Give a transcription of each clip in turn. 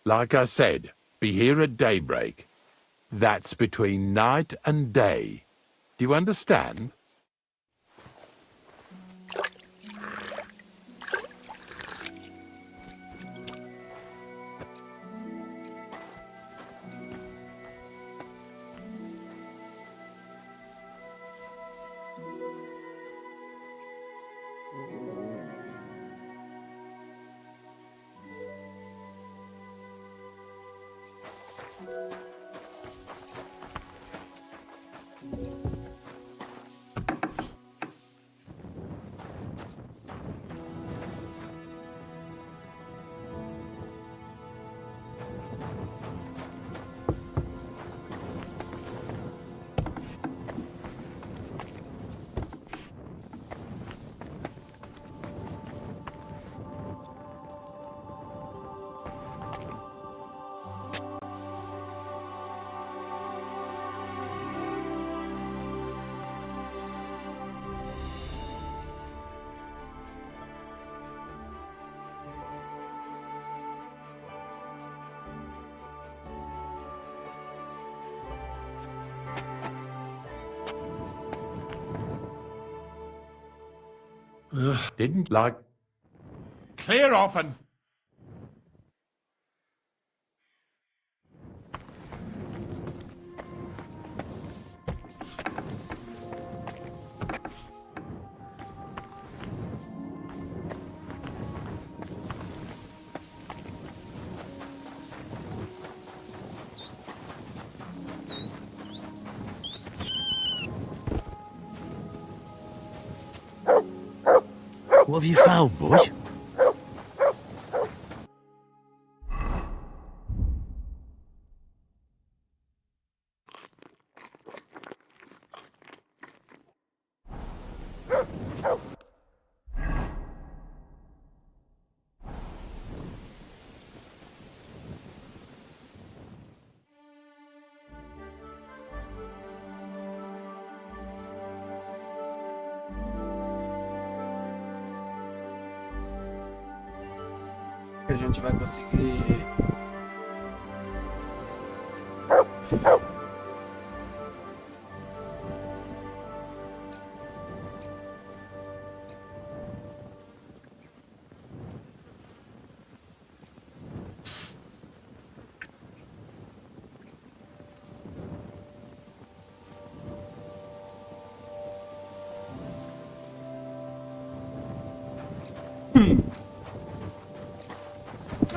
Like I said, be here at daybreak. That's between night and day. Do you understand? Didn't like... Clear off and... What have you found, boy? Que a gente vai conseguir.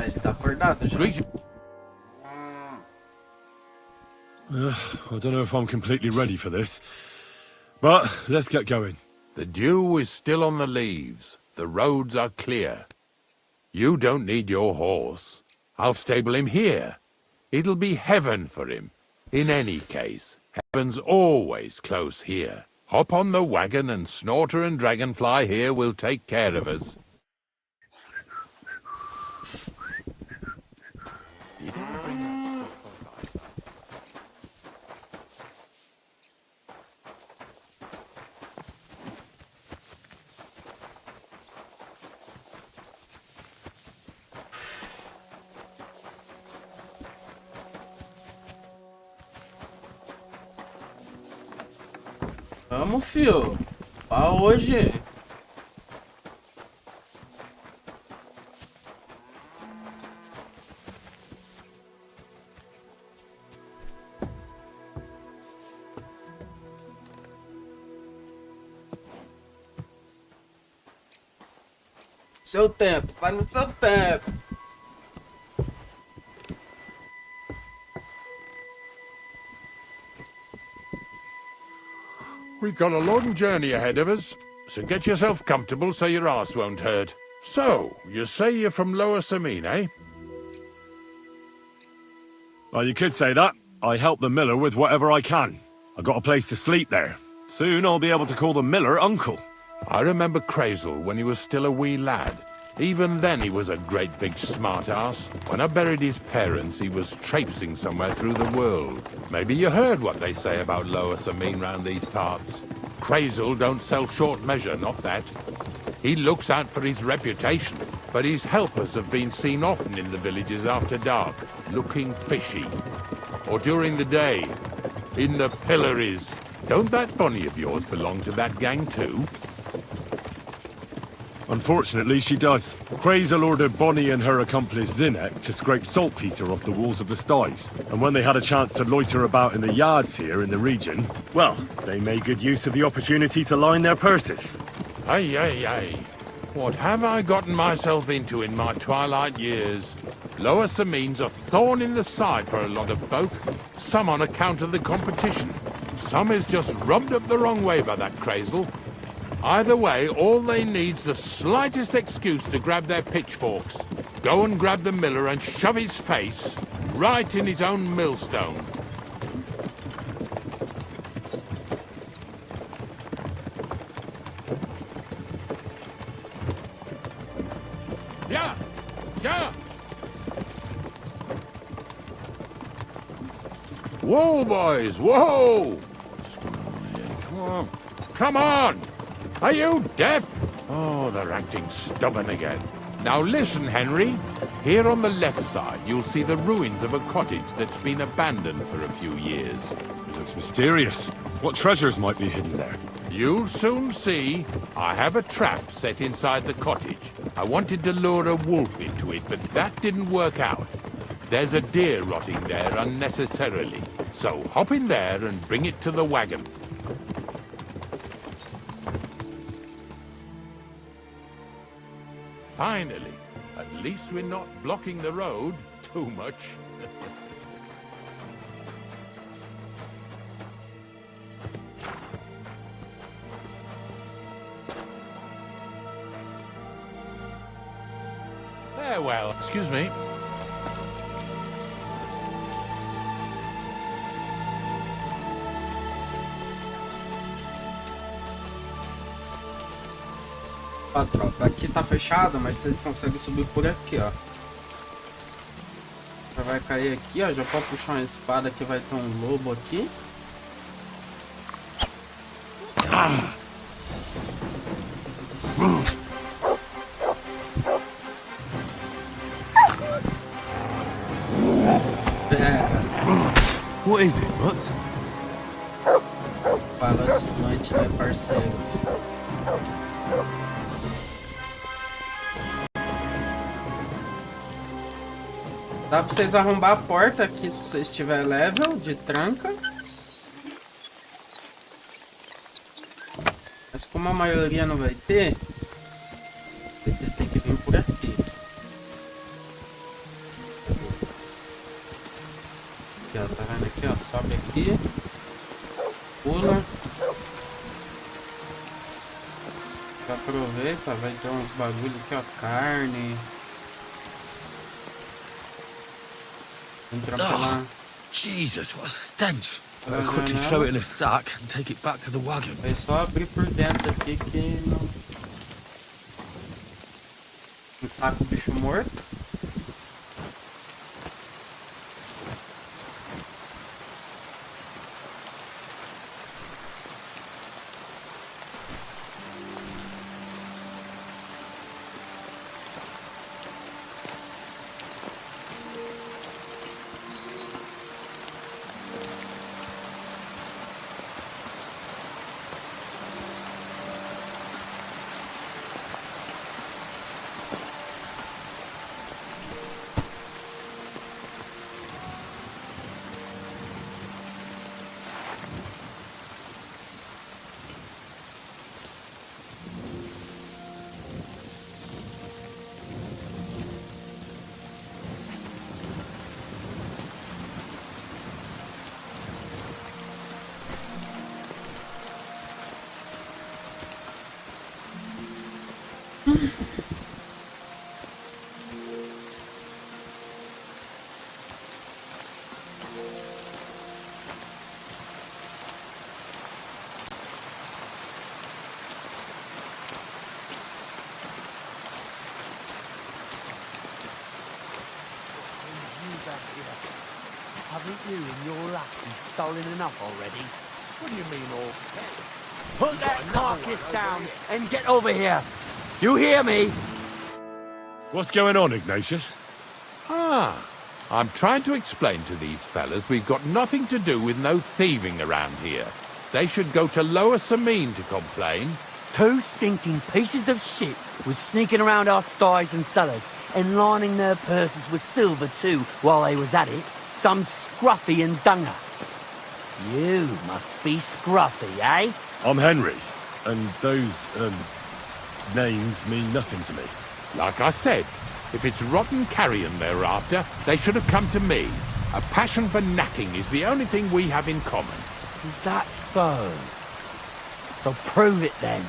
Ele tá acordado já. I don't know if I'm completely ready for this, but let's get going. The dew is still on the leaves. The roads are clear. You don't need your horse. I'll stable him here. It'll be heaven for him. In any case, heaven's always close here. Hop on the wagon and Snorter and Dragonfly here will take care of us. Vamos, fio. Pra hoje. Seu tempo, vai no seu tempo. We've got a long journey ahead of us, so get yourself comfortable so your arse won't hurt. So, you say you're from Lower Samine, eh? Well, you could say that. I help the miller with whatever I can. I got a place to sleep there. Soon I'll be able to call the miller uncle. I remember Crazel when he was still a wee lad. Even then he was a great big smart-ass. When I buried his parents, he was traipsing somewhere through the world. Maybe you heard what they say about Lower Samine round these parts. Crazel don't sell short measure, not that. He looks out for his reputation. but his helpers have been seen often in the villages after dark, looking fishy. Or during the day, in the pillories. Don't that Bonnie of yours belong to that gang too? Unfortunately, she does. Crazel ordered Bonnie and her accomplice Zinnek to scrape saltpeter off the walls of the sties. And when they had a chance to loiter about in the yards here in the region, well, they made good use of the opportunity to line their purses. Ay, ay, ay. What have I gotten myself into in my twilight years? Lower Samin's a thorn in the side for a lot of folk. Some on account of the competition. Some is just rubbed up the wrong way by that Crazel. Either way, all they need's the slightest excuse to grab their pitchforks. Go and grab the miller and shove his face right in his own millstone. Yeah! Yeah! Whoa, boys! Whoa! Come on! Come on! Are you deaf? Oh, they're acting stubborn again. Now listen, Henry. Here on the left side, you'll see the ruins of a cottage that's been abandoned for a few years. It looks mysterious. What treasures might be hidden there? You'll soon see. I have a trap set inside the cottage. I wanted to lure a wolf into it, but that didn't work out. There's a deer rotting there unnecessarily. So hop in there and bring it to the wagon. Finally. At least we're not blocking the road too much. Farewell. Excuse me. Ó, tropa, aqui tá fechado, mas vocês conseguem subir por aqui, ó. Já vai cair aqui, ó. Já pode puxar uma espada que vai ter um lobo aqui. What is it, Mutz? Balançante, né, parceiro? Dá pra vocês arrombar a porta aqui se vocês tiver level de tranca. Mas como a maioria não vai ter, vocês têm que vir por aqui. Aqui, ó, tá vendo aqui, ó? Sobe aqui. Pula. Já aproveita, vai ter uns bagulho aqui, ó. Carne. Entra pela... Jesus, what a stench. pela Better quickly janela. throw it in a sack and take it back to the wagon. É só abrir por dentro aqui que não... Um saco bicho morto. Haven't you and your lackey stolen enough already? What do you mean all? Put that carcass down and get over here. You hear me? What's going on, Ignatius? Ah, I'm trying to explain to these fellas we've got nothing to do with no thieving around here. They should go to Lower Samine to complain. 2 stinking pieces of shit was sneaking around our sties and cellars and lining their purses with silver too while they was at it. Some scruffy and dunger. You must be scruffy, eh? I'm Henry, and those, names mean nothing to me. Like I said, if it's rotten carrion they're after, they should have come to me. A passion for knacking is the only thing we have in common. Is that so? So prove it then.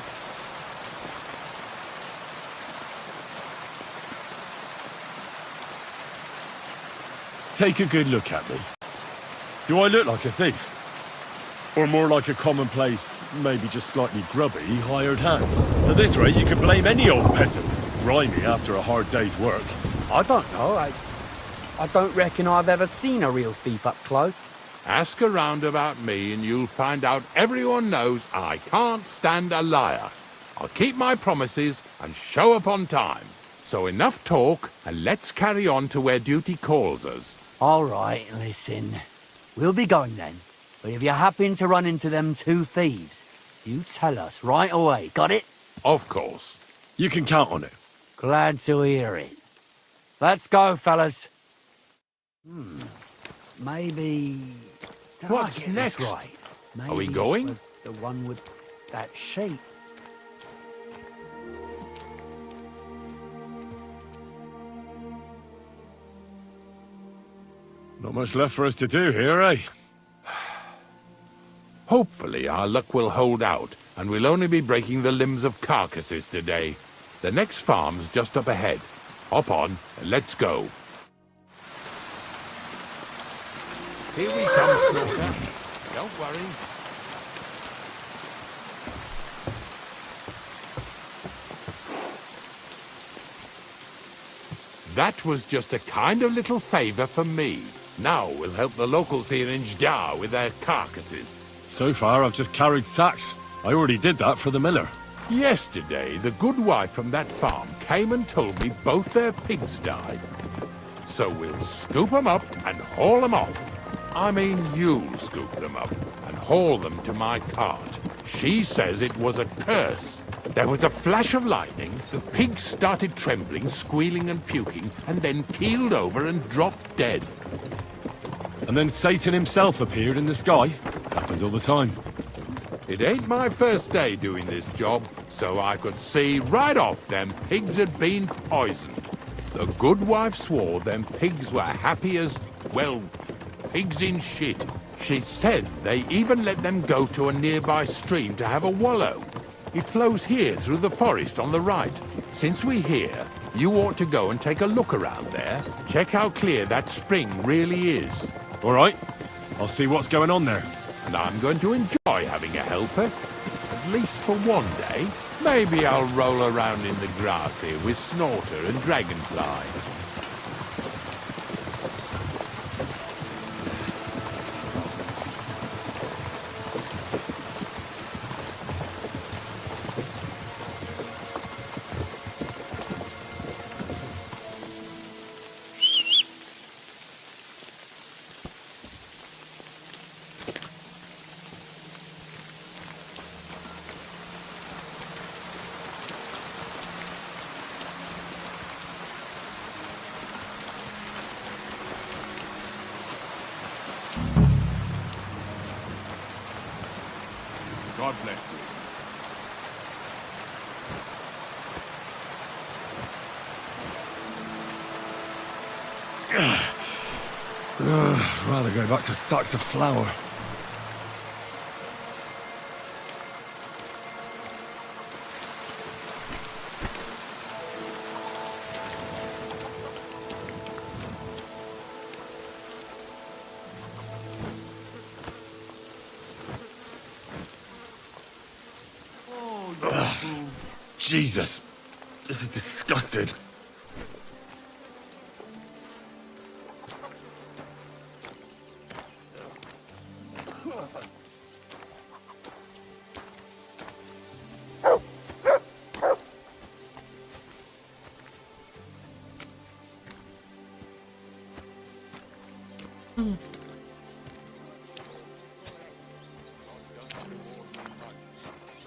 Take a good look at me. Do I look like a thief? Or more like a commonplace, maybe just slightly grubby, hired hand? At this rate, you could blame any old peasant. Grimy after a hard day's work. I don't know. I don't reckon I've ever seen a real thief up close. Ask around about me and you'll find out everyone knows I can't stand a liar. I'll keep my promises and show up on time. So enough talk and let's carry on to where duty calls us. All right, listen. We'll be going then. But if you happen to run into them 2 thieves, you tell us right away. Got it? Of course. You can count on it. Glad to hear it. Let's go, fellas. Maybe... Did I What's get this next? right? Are we Maybe going? it was the one with that shape. Not much left for us to do here, eh? Hopefully our luck will hold out, and we'll only be breaking the limbs of carcasses today. The next farm's just up ahead. Hop on, and let's go. Here we come, Snorker. Don't worry. That was just a kind of little favour for me. Now we'll help the locals here in Jdar with their carcasses. So far, I've just carried sacks. I already did that for the miller. Yesterday, the good wife from that farm came and told me both their pigs died. So we'll scoop them up and haul them off. I mean, you'll scoop them up and haul them to my cart. She says it was a curse. There was a flash of lightning, the pigs started trembling, squealing and puking, and then keeled over and dropped dead. And then Satan himself appeared in the sky. Happens all the time. It ain't my first day doing this job, so I could see right off them pigs had been poisoned. The good wife swore them pigs were happy as, well, pigs in shit. She said they even let them go to a nearby stream to have a wallow. It flows here through the forest on the right. Since we're here, you ought to go and take a look around there. Check how clear that spring really is. All right. I'll see what's going on there. And I'm going to enjoy having a helper. At least for one day. Maybe I'll roll around in the grass here with Snorter and Dragonfly. God bless you. I'd rather go back to sacks of flour. Jesus, this is disgusting. But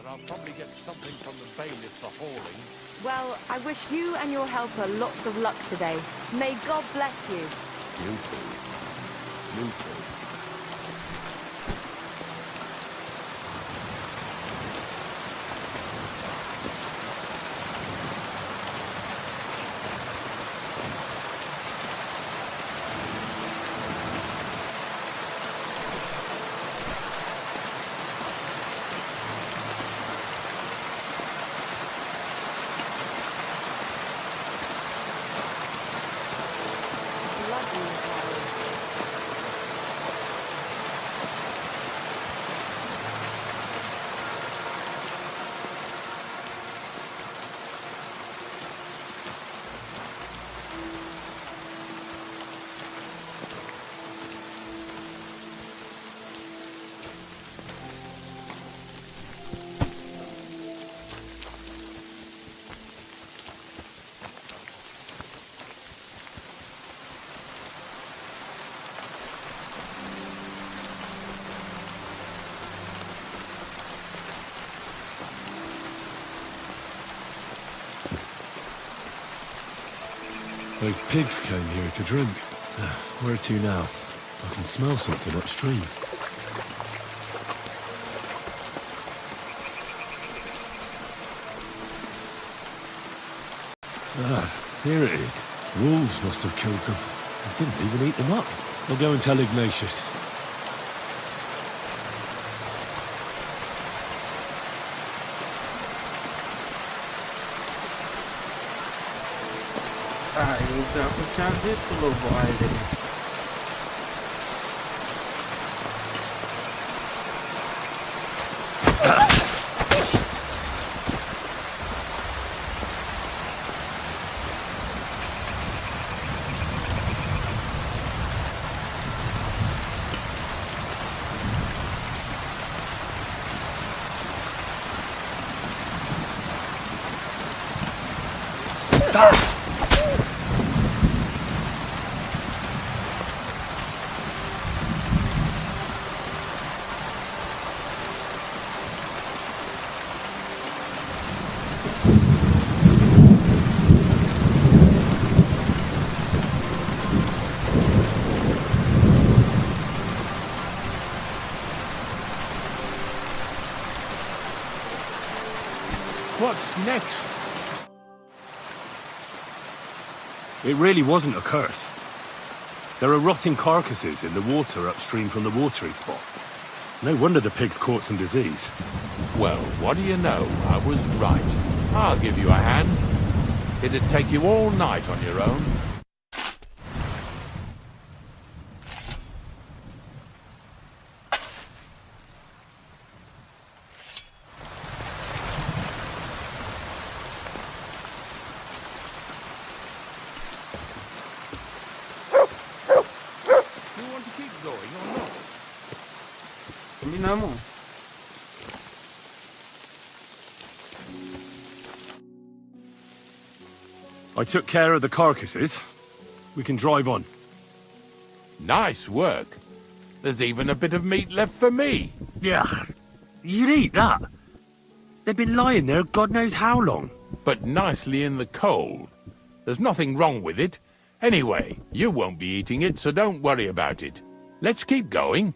I'll probably get something from the bailiff for hauling. Well, I wish you and your helper lots of luck today. May God bless you. You too. You too. Those pigs came here to drink. Where to now? I can smell something upstream. Here it is. Wolves must have killed them. I didn't even eat them up. I'll go and tell Ignatius. Ah, eu tinha visto o lobo ali. What's next? It really wasn't a curse. There are rotting carcasses in the water upstream from the watering spot. No wonder the pigs caught some disease. Well, what do you know? I was right. I'll give you a hand. It'd take you all night on your own. You want to keep going or not? Combinamos. I took care of the carcasses. We can drive on. Nice work. There's even a bit of meat left for me. Yeah, you'd eat that. They've been lying there God knows how long. But nicely in the cold. There's nothing wrong with it. Anyway, you won't be eating it, so don't worry about it. Let's keep going.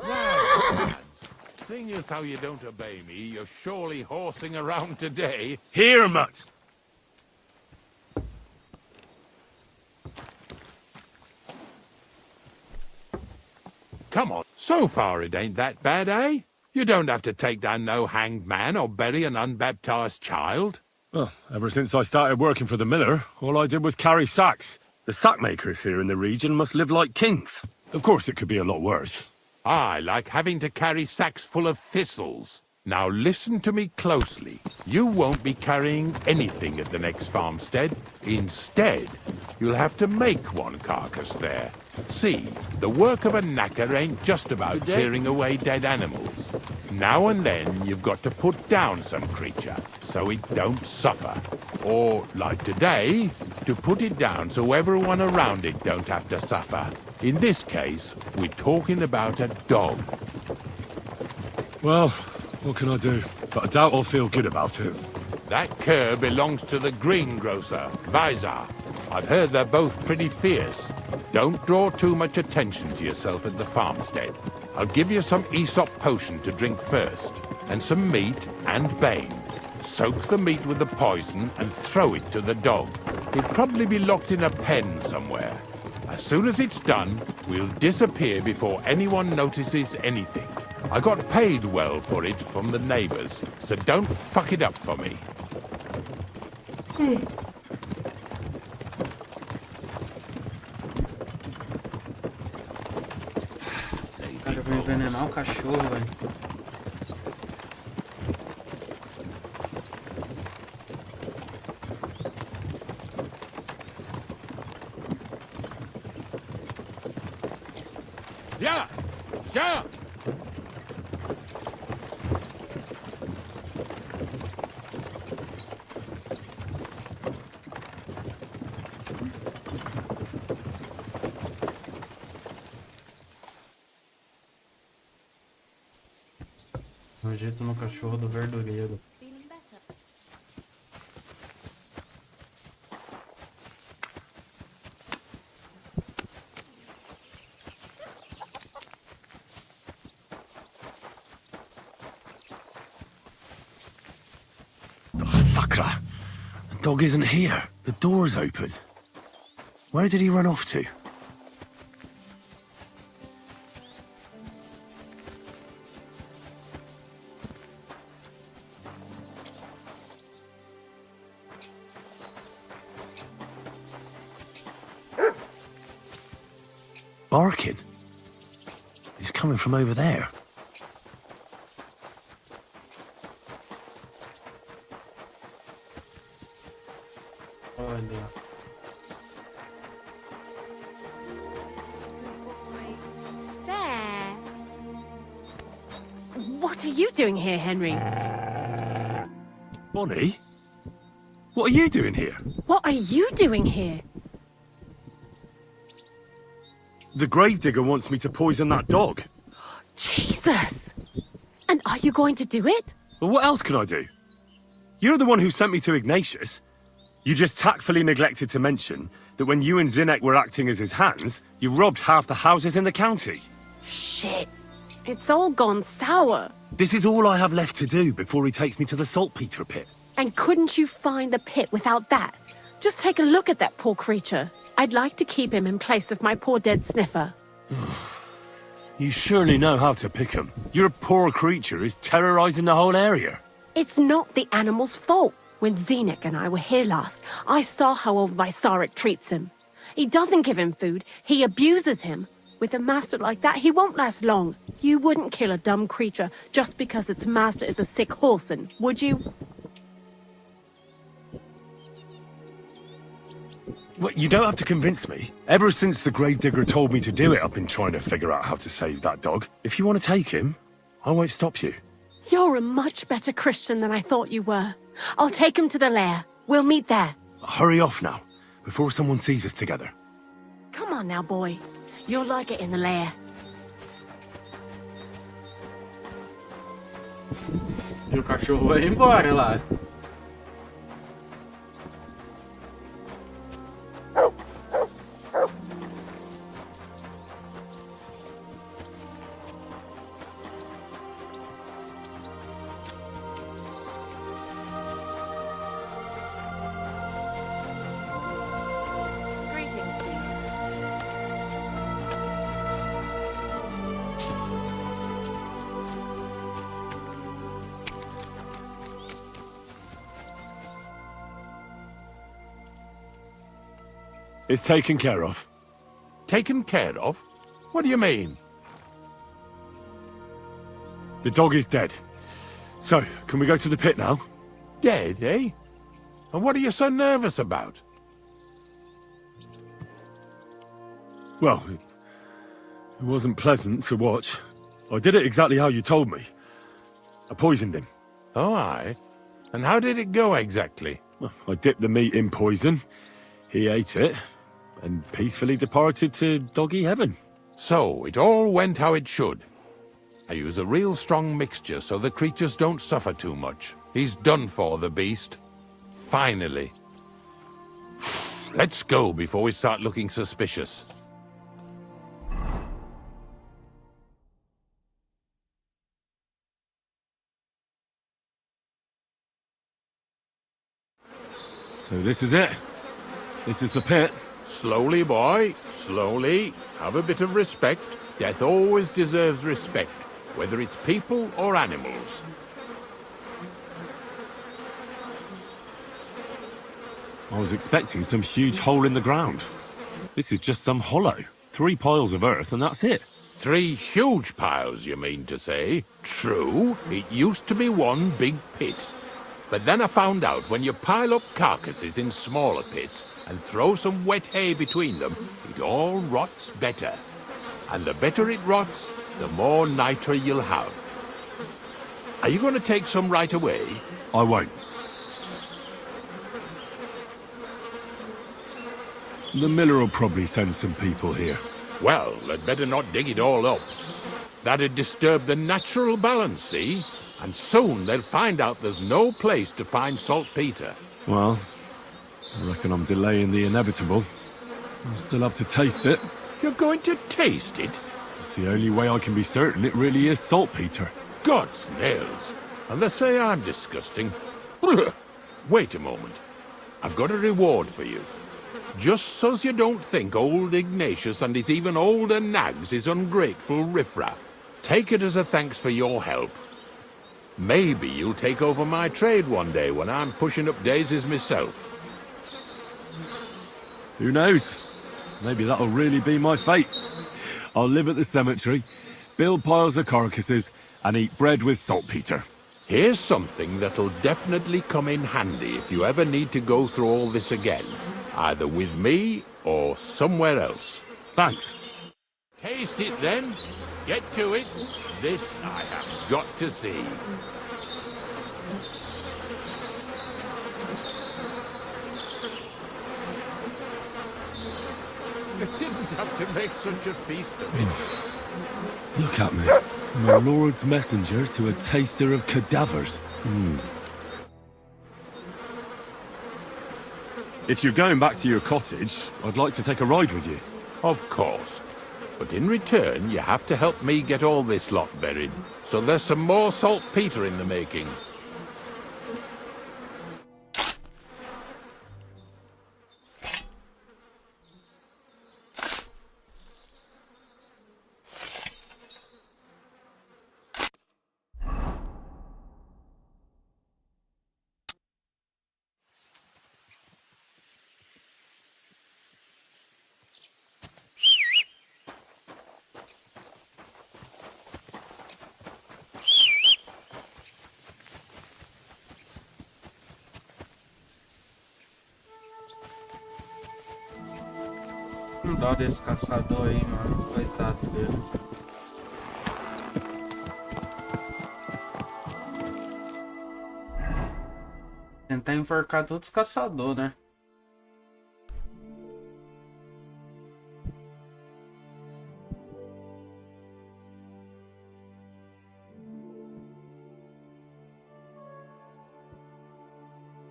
Now, lads, seeing as how you don't obey me, you're surely horsing around today. Here, Mutt! Come on. So far it ain't that bad, eh? You don't have to take down no hanged man or bury an unbaptized child. Well, ever since I started working for the miller, all I did was carry sacks. The sack makers here in the region must live like kings. Of course, it could be a lot worse. I like having to carry sacks full of thistles. Now listen to me closely. You won't be carrying anything at the next farmstead. Instead, you'll have to make one carcass there. See, the work of a knacker ain't just about clearing away dead animals. Now and then you've got to put down some creature, so it don't suffer. Or, like today, to put it down so everyone around it don't have to suffer. In this case, we're talking about a dog. Well, what can I do? But I doubt I'll feel good about it. That cur belongs to the greengrocer, Vizar. I've heard they're both pretty fierce. Don't draw too much attention to yourself at the farmstead. I'll give you some Aesop potion to drink first, and some meat and bane. Soak the meat with the poison and throw it to the dog. It'll probably be locked in a pen somewhere. As soon as it's done, we'll disappear before anyone notices anything. I got paid well for it from the neighbors, so don't fuck it up for me. Cara, eu vou envenenar o cachorro, velho. Yeah! Yeah! Nojento no cachorro do verdureiro. Oh, Sakra! The dog isn't here. The door's open. Where did he run off to? Barking? He's coming from over there. Olha. There. What are you doing here, Henry? Bonnie? What are you doing here? What are you doing here? The gravedigger wants me to poison that dog. Jesus! And are you going to do it? Well, what else can I do? You're the one who sent me to Ignatius. You just tactfully neglected to mention that when you and Zinek were acting as his hands, you robbed half the houses in the county. Shit. It's all gone sour. This is all I have left to do before he takes me to the saltpeter pit. And couldn't you find the pit without that? Just take a look at that poor creature. I'd like to keep him in place of my poor dead sniffer. You surely know how to pick him. Your poor creature is terrorizing the whole area. It's not the animal's fault. When Zinek and I were here last, I saw how old Vysarik treats him. He doesn't give him food, he abuses him. With a master like that, he won't last long. You wouldn't kill a dumb creature just because its master is a sick horseman, would you? Well, you don't have to convince me. Ever since the gravedigger told me to do it, I've been trying to figure out how to save that dog. If you want to take him, I won't stop you. You're a much better Christian than I thought you were. I'll take him to the lair. We'll meet there. Hurry off now, before someone sees us together. Come on now, boy. You'll like it in the lair. E o cachorro vai embora lá. It's taken care of. Taken care of? What do you mean? The dog is dead. So, can we go to the pit now? Dead, eh? And what are you so nervous about? Well, it wasn't pleasant to watch. I did it exactly how you told me. I poisoned him. Oh, aye. And how did it go exactly? Well, I dipped the meat in poison. He ate it, and peacefully departed to doggy heaven. So, it all went how it should. I use a real strong mixture so the creatures don't suffer too much. He's done for, the beast. Finally. Let's go before we start looking suspicious. So this is it. This is the pit. Slowly, boy, slowly. Have a bit of respect. Death always deserves respect, whether it's people or animals. I was expecting some huge hole in the ground. This is just some hollow. 3 piles of earth and that's it. 3 huge piles, you mean to say? True, it used to be one big pit. But then I found out when you pile up carcasses in smaller pits and throw some wet hay between them, it all rots better. And the better it rots, the more nitra you'll have. Are you going to take some right away? I won't. The miller will probably send some people here. Well, they'd better not dig it all up. That'd disturb the natural balance, see? And soon they'll find out there's no place to find saltpeter. Well, I reckon I'm delaying the inevitable. I'll still have to taste it. You're going to taste it? It's the only way I can be certain it really is saltpeter. God's nails. And they say I'm disgusting. Wait a moment. I've got a reward for you. Just so's you don't think old Ignatius and his even older nags is ungrateful riffraff. Take it as a thanks for your help. Maybe you'll take over my trade one day when I'm pushing up daisies myself. Who knows? Maybe that'll really be my fate. I'll live at the cemetery, build piles of carcasses, and eat bread with saltpeter. Here's something that'll definitely come in handy if you ever need to go through all this again. Either with me or somewhere else. Thanks. Taste it then. Get to it. This I have got to see. I didn't have to make such a feast of it. Look at me. My lord's messenger to a taster of cadavers. If you're going back to your cottage, I'd like to take a ride with you. Of course. But in return, you have to help me get all this lot buried. So there's some more saltpeter in the making. Não dó desse caçador aí, mano. Coitado dele. Tentar enforcar todos os caçadores, né?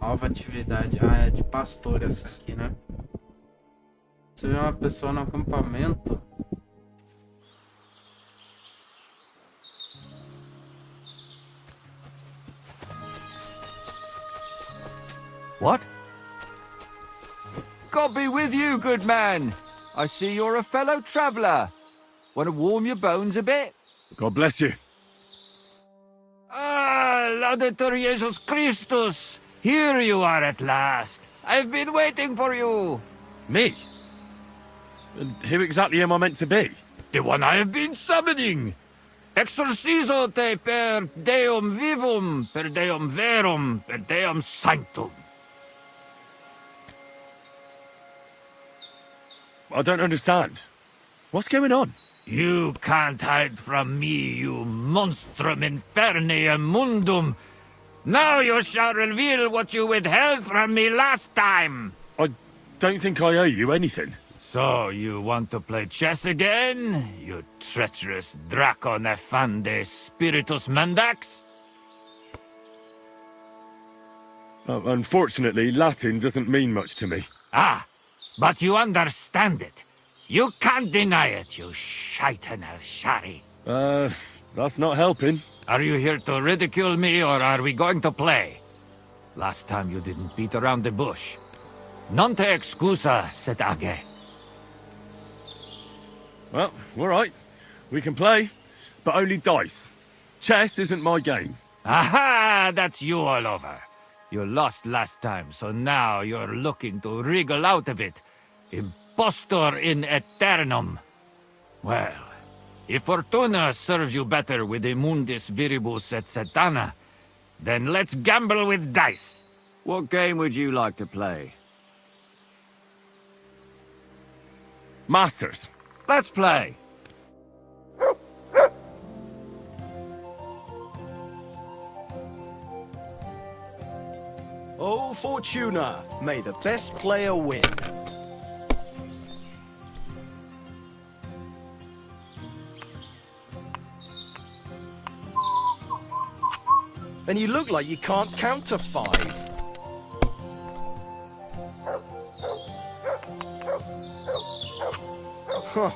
Nova atividade. Ah, é de pastor essa aqui, né? Se vê uma pessoa no acampamento. What? God be with you, good man. I see you're a fellow traveller. Want to warm your bones a bit? God bless you. Ah, Laudetur Jesus Christus. Here you are at last. I've been waiting for you. Me? And who exactly am I meant to be? The one I have been summoning. Exorcizo te per deum vivum, per deum verum, per deum sanctum. I don't understand. What's going on? You can't hide from me, you monstrum infernium mundum. Now you shall reveal what you withheld from me last time. don't think I owe you anything. So, you want to play chess again? You treacherous Draco Nefande Spiritus Mendax? Unfortunately, Latin doesn't mean much to me. Ah, but you understand it. You can't deny it, you shaitan el-Shari. That's not helping. Are you here to ridicule me, or are we going to play? Last time you didn't beat around the bush. Non te excusa, Sedage. Well, all right. We can play, but only dice. Chess isn't my game. Aha! That's you all over. You lost last time, so now you're looking to wriggle out of it. Impostor in aeternum. Well, if Fortuna serves you better with Immundis Viribus et Satana, then let's gamble with dice. What game would you like to play? Masters. Let's play. Oh, Fortuna, may the best player win. And you look like you can't count to 5. Huh.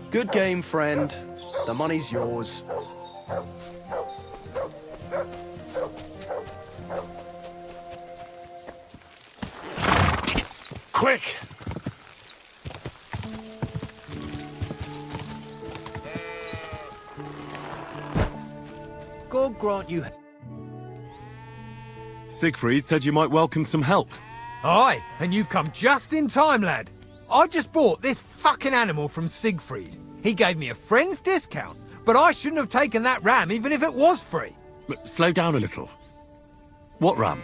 Good game, friend. The money's yours. Quick! God grant you... Siegfried said you might welcome some help. Aye, and you've come just in time, lad. I just bought this fucking animal from Siegfried. He gave me a friend's discount, but I shouldn't have taken that ram even if it was free. Look, slow down a little. What ram?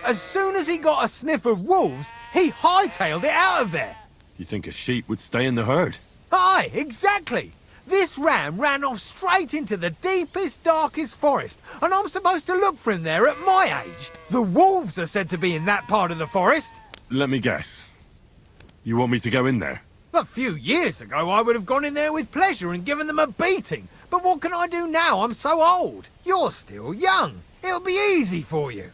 As soon as he got a sniff of wolves, he hightailed it out of there. You think a sheep would stay in the herd? Aye, exactly. This ram ran off straight into the deepest, darkest forest, and I'm supposed to look for him there at my age. The wolves are said to be in that part of the forest. Let me guess. You want me to go in there? A few years ago, I would have gone in there with pleasure and given them a beating. But what can I do now? I'm so old. You're still young. It'll be easy for you.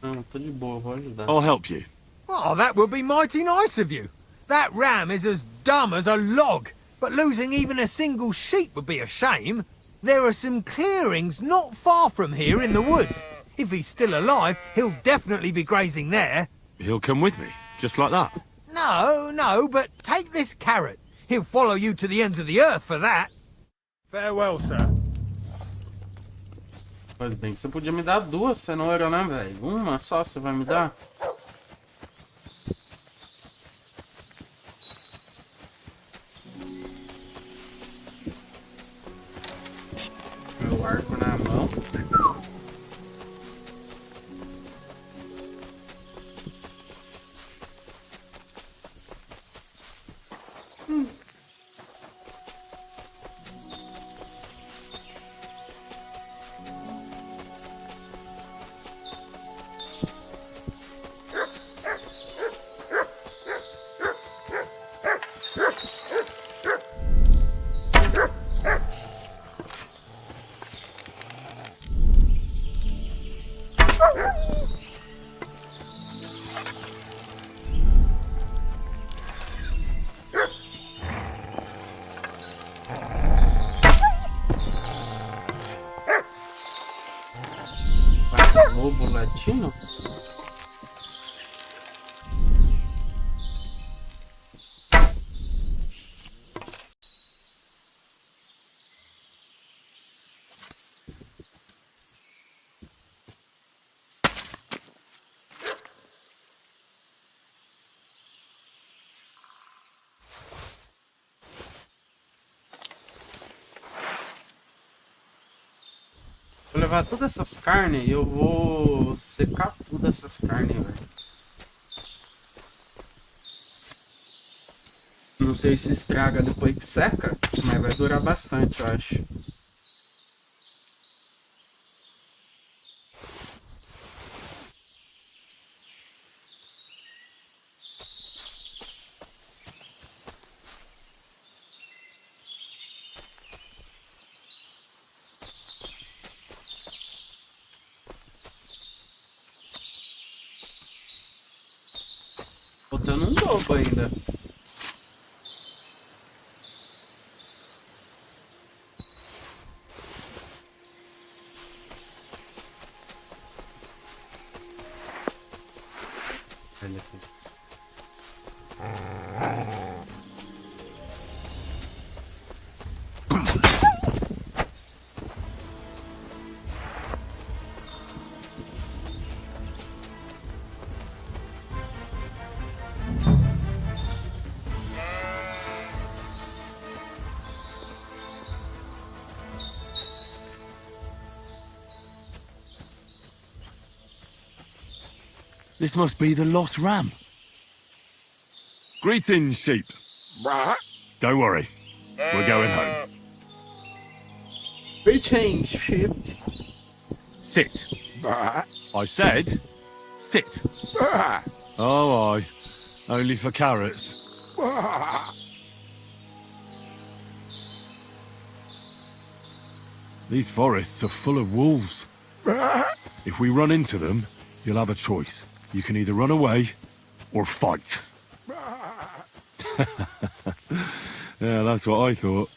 Não, tô de boa, vou ajudar. I'll help you. Oh, that would be mighty nice of you. That ram is as dumb as a log, but losing even a single sheep would be a shame. There are some clearings not far from here in the woods. If he's still alive, he'll definitely be grazing there. He'll come with me, just like that. No, but take this carrot. He'll follow you to the ends of the earth for that. Farewell, sir. Pois bem, você podia me dar 2 cenouras, né, velho? Uma só você vai me dar? Meu arco na mão. Lobo latino? Vou levar todas essas carnes e eu vou secar tudo essas carnes, velho. Não sei se estraga depois que seca, mas vai durar bastante, eu acho. Botando um lobo ainda. Olha aqui. This must be the lost ram. Greetings, sheep. Don't worry. We're going home. Free change, sheep. Sit. I said, sit. Oh, aye. Only for carrots. These forests are full of wolves. If we run into them, you'll have a choice. You can either run away or fight. Yeah, that's what I thought.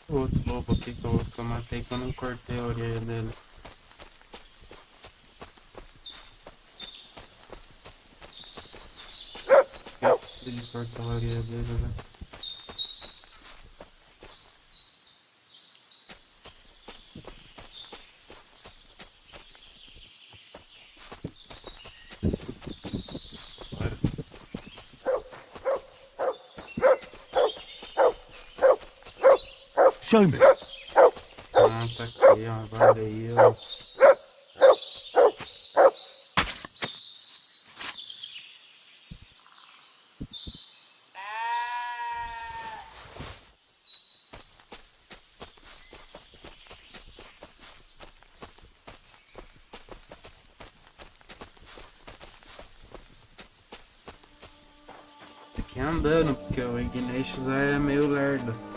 O outro lobo aqui que eu matei que eu não cortei a orelha dele. Esqueci de cortar a orelha dele, né? Show me. Ah, tá aqui, ó. Valeu. Aqui andando, porque o Ignatius é meio lerdo.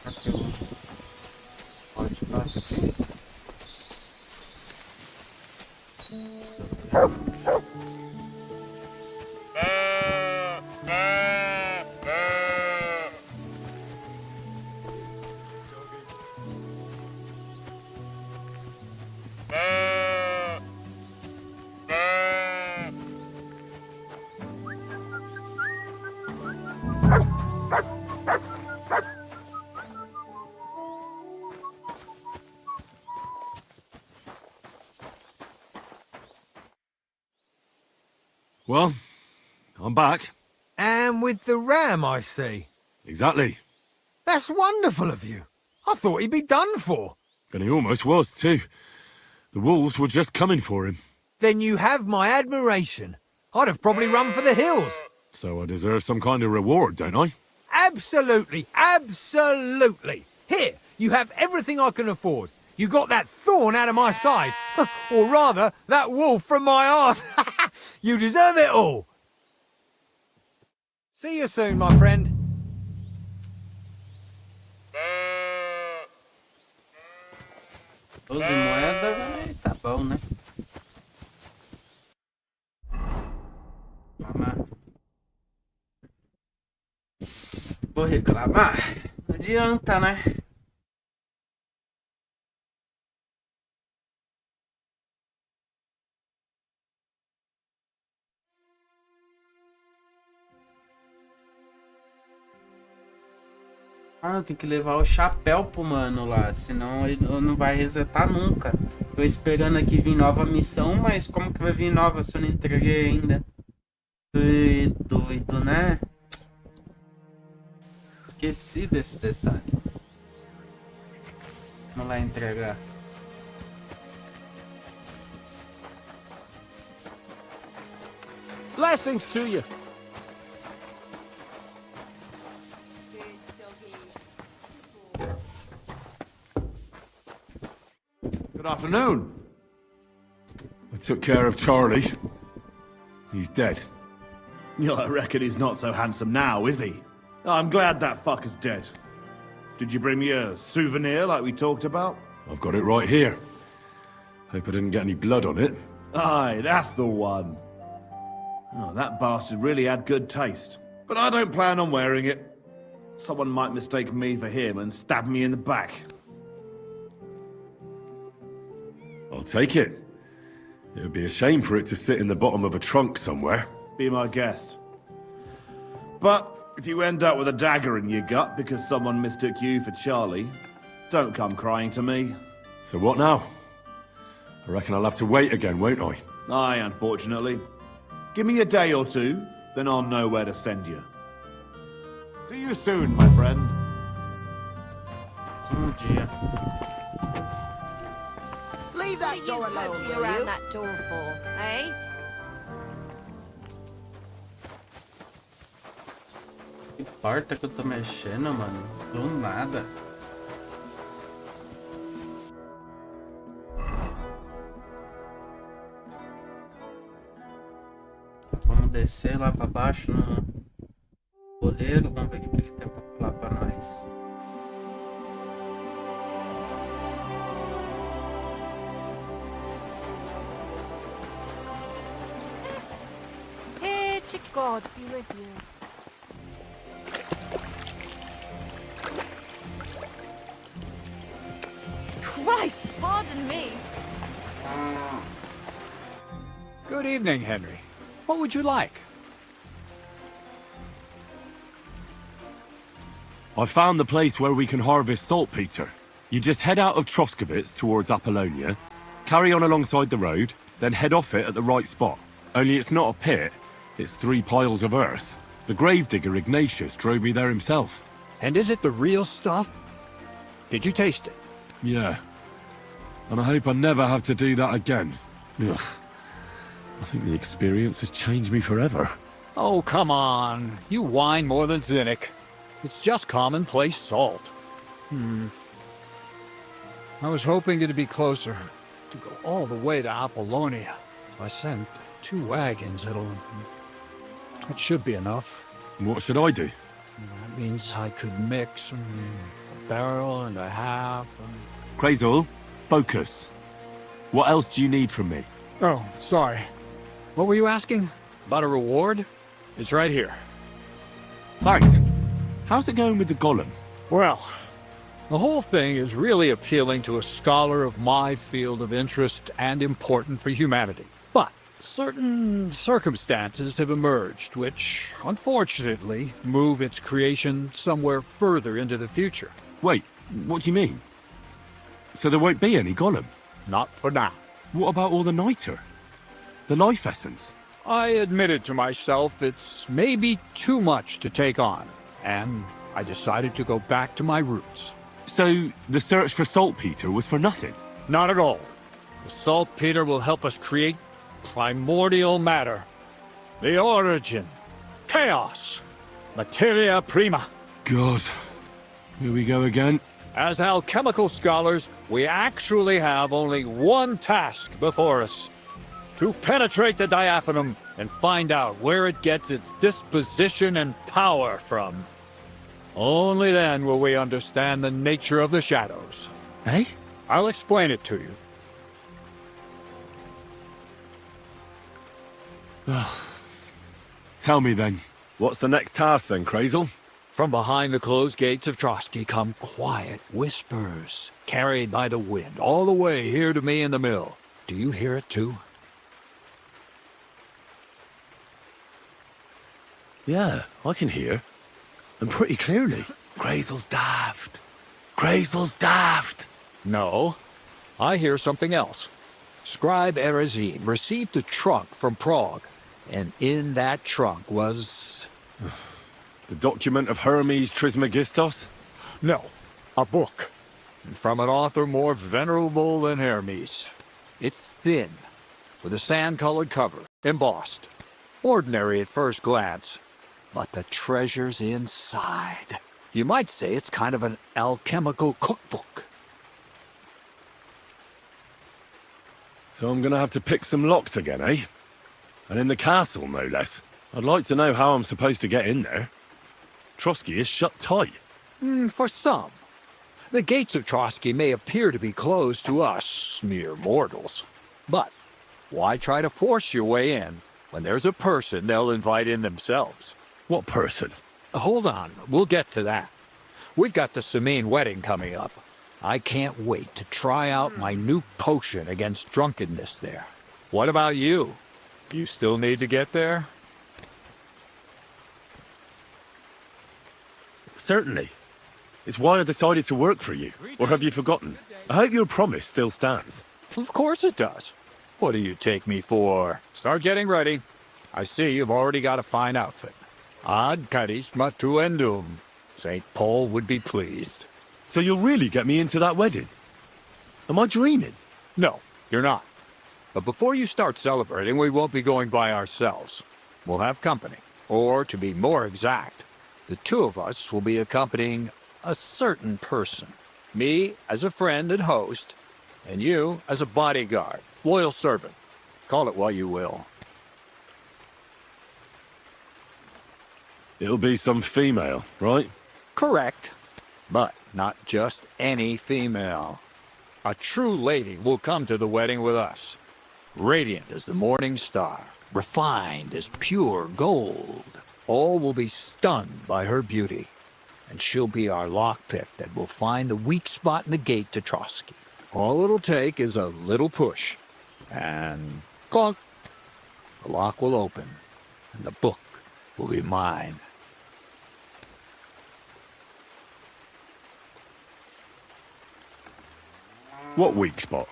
Aqui, pode passar aqui. Well, I'm back. And with the ram, I see. Exactly. That's wonderful of you. I thought he'd be done for. And he almost was, too. The wolves were just coming for him. Then you have my admiration. I'd have probably run for the hills. So I deserve some kind of reward, don't I? Absolutely, absolutely. Here, you have everything I can afford. You got that thorn out of my side. Or rather, that wolf from my arse. You deserve it all. See you soon, my friend. 12 moedas, tá bom, né? Vamos lá. reclamar? Não adianta, né? Ah, eu tenho que levar o chapéu pro mano lá, senão ele não vai resetar nunca. Tô esperando aqui vir nova missão, mas como que vai vir nova se eu não entreguei ainda? Doido, né? Esqueci desse detalhe. Vamos lá entregar. Blessings to you. Good afternoon. I took care of Charlie. He's dead. Yeah, I reckon he's not so handsome now, is he? I'm glad that fucker's dead. Did you bring me a souvenir like we talked about? I've got it right here. Hope I didn't get any blood on it. Aye, that's the one. Oh, that bastard really had good taste. But I don't plan on wearing it. Someone might mistake me for him and stab me in the back. I'll take it. It would be a shame for it to sit in the bottom of a trunk somewhere. Be my guest. But if you end up with a dagger in your gut because someone mistook you for Charlie, don't come crying to me. So what now? I reckon I'll have to wait again, won't I? Aye, unfortunately. Give me a day or two, then I'll know where to send you. See you soon, my friend. Dia. Leave that door alone, will around you? that door for, eh? Que porta que eu tô mexendo, mano? Do nada. Vamos descer lá pra baixo no goleiro. Vamos ver o que ele tem pra falar pra nós. Here to God be with you. Christ, pardon me. Good evening, Henry. What would you like? I found the place where we can harvest saltpeter. You just head out of Troskovitz towards Apollonia, carry on alongside the road, then head off it at the right spot. Only it's not a pit, it's 3 piles of earth. The gravedigger Ignatius drove me there himself. And is it the real stuff? Did you taste it? Yeah. And I hope I never have to do that again. Ugh. I think the experience has changed me forever. Oh, come on. You whine more than Zinnik. It's just commonplace salt. I was hoping it'd be closer. To go all the way to Apollonia. If I sent 2 wagons, that should be enough. What should I do? That means I could mix a barrel and a half. Krazul, focus. What else do you need from me? Oh, sorry. What were you asking? About a reward? It's right here. Thanks. How's it going with the golem? Well, the whole thing is really appealing to a scholar of my field of interest and important for humanity. But certain circumstances have emerged which, unfortunately, move its creation somewhere further into the future. Wait, what do you mean? So there won't be any golem? Not for now. What about all the niter? The life essence? I admitted to myself it's maybe too much to take on, and I decided to go back to my roots. So the search for saltpeter was for nothing? Not at all. The saltpeter will help us create primordial matter. The origin. Chaos. Materia prima. God. Here we go again. As alchemical scholars, we actually have only one task before us. To penetrate the diaphanum and find out where it gets its disposition and power from. Only then will we understand the nature of the shadows. Eh? I'll explain it to you. Tell me then, what's the next task then, Krazul? From behind the closed gates of Trotsky come quiet whispers, carried by the wind all the way here to me in the mill. Do you hear it too? Yeah, I can hear. And pretty clearly. Graysel's daft. Graysel's daft. No, I hear something else. Scribe Erezine received a trunk from Prague, and in that trunk was... The document of Hermes Trismegistos? No, a book. And from an author more venerable than Hermes. It's thin, with a sand-colored cover, embossed. Ordinary at first glance, but the treasure's inside. You might say it's kind of an alchemical cookbook. So I'm gonna have to pick some locks again, eh? And in the castle, no less. I'd like to know how I'm supposed to get in there. Trotsky is shut tight. For some. The gates of Trotsky may appear to be closed to us, mere mortals. But why try to force your way in when there's a person they'll invite in themselves? What person? Hold on, we'll get to that. We've got the Samine wedding coming up. I can't wait to try out my new potion against drunkenness there. What about you? You still need to get there? Certainly. It's why I decided to work for you. Or have you forgotten? I hope your promise still stands. Of course it does. What do you take me for? Start getting ready. I see you've already got a fine outfit. Ad charisma tuendum. St. Paul would be pleased. So you'll really get me into that wedding? Am I dreaming? No, you're not. But before you start celebrating, we won't be going by ourselves. We'll have company. Or, to be more exact, the two of us will be accompanying a certain person. Me as a friend and host, and you as a bodyguard, loyal servant. Call it what you will. It'll be some female, right? Correct. But not just any female. A true lady will come to the wedding with us. Radiant as the morning star, refined as pure gold. All will be stunned by her beauty, and she'll be our lockpick that will find the weak spot in the gate to Trotsky. All it'll take is a little push, and clunk. The lock will open, and the book will be mine. What weak spot?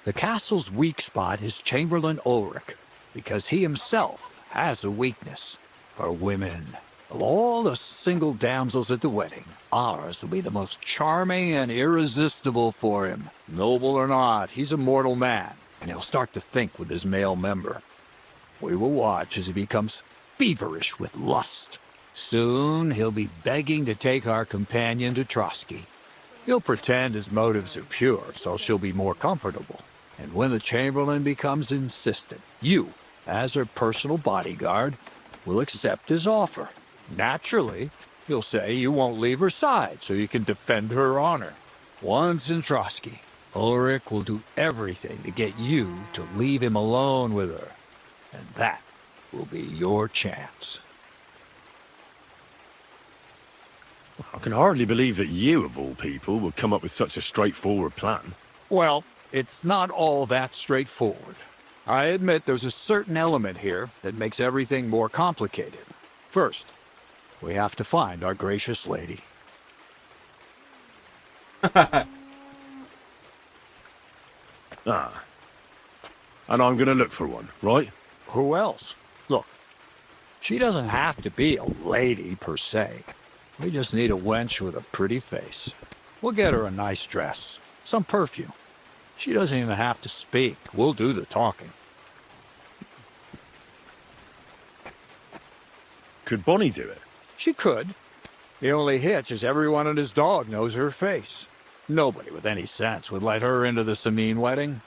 The castle's weak spot is Chamberlain Ulrich, because he himself has a weakness for women. Of all the single damsels at the wedding, ours will be the most charming and irresistible for him. Noble or not, he's a mortal man, and he'll start to think with his male member. We will watch as he becomes feverish with lust. Soon he'll be begging to take our companion to Trotsky. He'll pretend his motives are pure, so she'll be more comfortable. And when the Chamberlain becomes insistent, you, as her personal bodyguard, will accept his offer. Naturally, he'll say you won't leave her side so you can defend her honor. Once in Trotsky, Ulrich will do everything to get you to leave him alone with her. And that will be your chance. I can hardly believe that you, of all people, would come up with such a straightforward plan. Well, it's not all that straightforward. I admit there's a certain element here that makes everything more complicated. First, we have to find our gracious lady. Ah. And I'm gonna look for one, right? Who else? Look, she doesn't have to be a lady per se. We just need a wench with a pretty face. We'll get her a nice dress, some perfume. She doesn't even have to speak. We'll do the talking. Could Bonnie do it? She could. The only hitch is everyone and his dog knows her face. Nobody with any sense would let her into the Samine wedding.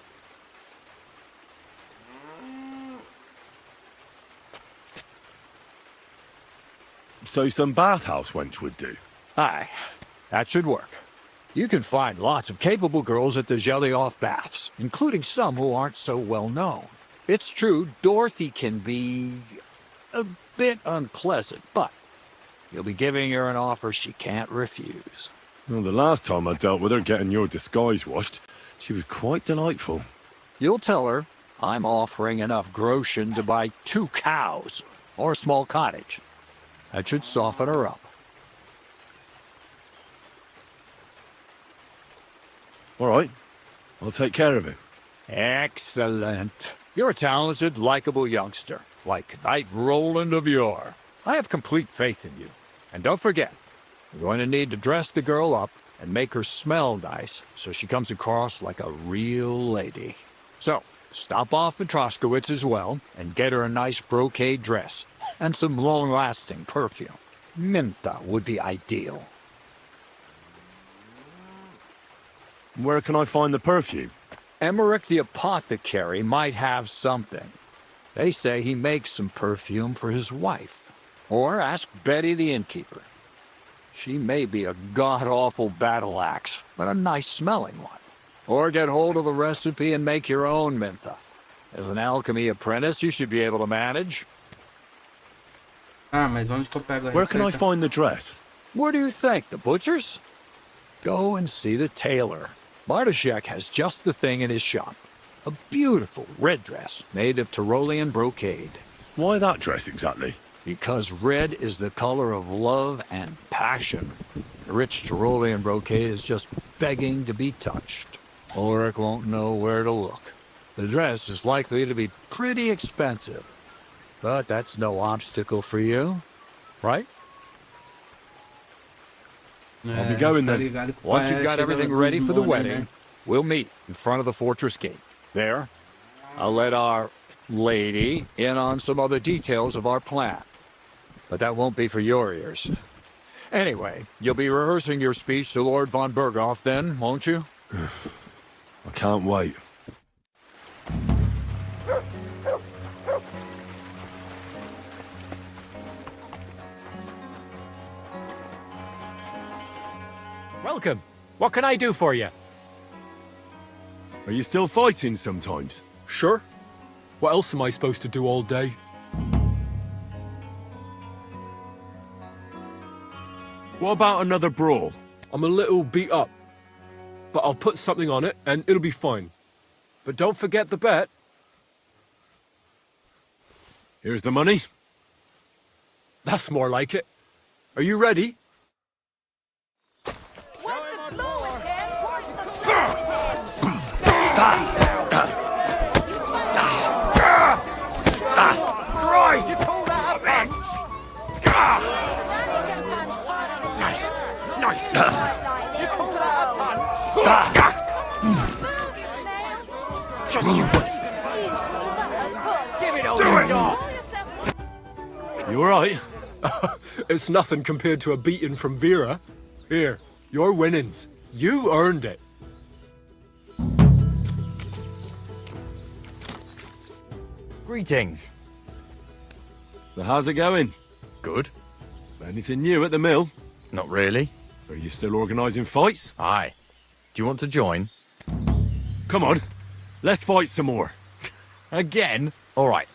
So some bathhouse wench would do. Aye, that should work. You can find lots of capable girls at the Gelioff baths, including some who aren't so well known. It's true, Dorothy can be a bit unpleasant, but You'll be giving her an offer she can't refuse. Well, the last time I dealt with her getting your disguise washed, she was quite delightful. You'll tell her I'm offering enough groschen to buy 2 cows or a small cottage. That should soften her up. All right, I'll take care of it. Excellent. You're a talented, likable youngster, like Knight Roland of yore. I have complete faith in you. And don't forget, you're going to need to dress the girl up and make her smell nice so she comes across like a real lady. So, stop off at Troskowitz as well and get her a nice brocade dress and some long-lasting perfume. Minta would be ideal. Where can I find the perfume? Emmerich the apothecary might have something. They say he makes some perfume for his wife. Or ask Betty the innkeeper. She may be a god-awful battle axe, but a nice-smelling one. Or get hold of the recipe and make your own Mintha. As an alchemy apprentice, you should be able to manage. Ah, mas onde que eu pego a Where can I receita? find the dress? Where do you think? The butcher's? Go and see the tailor. Bartoszek has just the thing in his shop. A beautiful red dress made of Tyrolean brocade. Why that dress exactly? Because red is the color of love and passion. Rich Tyrolean brocade is just begging to be touched. Ulrich won't know where to look. The dress is likely to be pretty expensive. But that's no obstacle for you, right? I'll be going tá then. ligado que o Once pai you've got chega everything no ready for the morning, wedding, né? we'll meet in front of the fortress gate. There, I'll let our lady in on some other details of our plan. But that won't be for your ears. Anyway, you'll be rehearsing your speech to Lord von Berghoff then, won't you? I can't wait. Welcome. What can I do for you? Are you still fighting sometimes? Sure. What else am I supposed to do all day? What about another brawl? I'm a little beat up. But I'll put something on it and it'll be fine. But don't forget the bet. Here's the money. That's more like it. Are you ready? You alright? It's nothing compared to a beating from Vera. Here, your winnings. You earned it. Greetings. So how's it going? Good. Anything new at the mill? Not really. Are you still organising fights? Aye. Do you want to join? Come on, let's fight some more. Again? All right.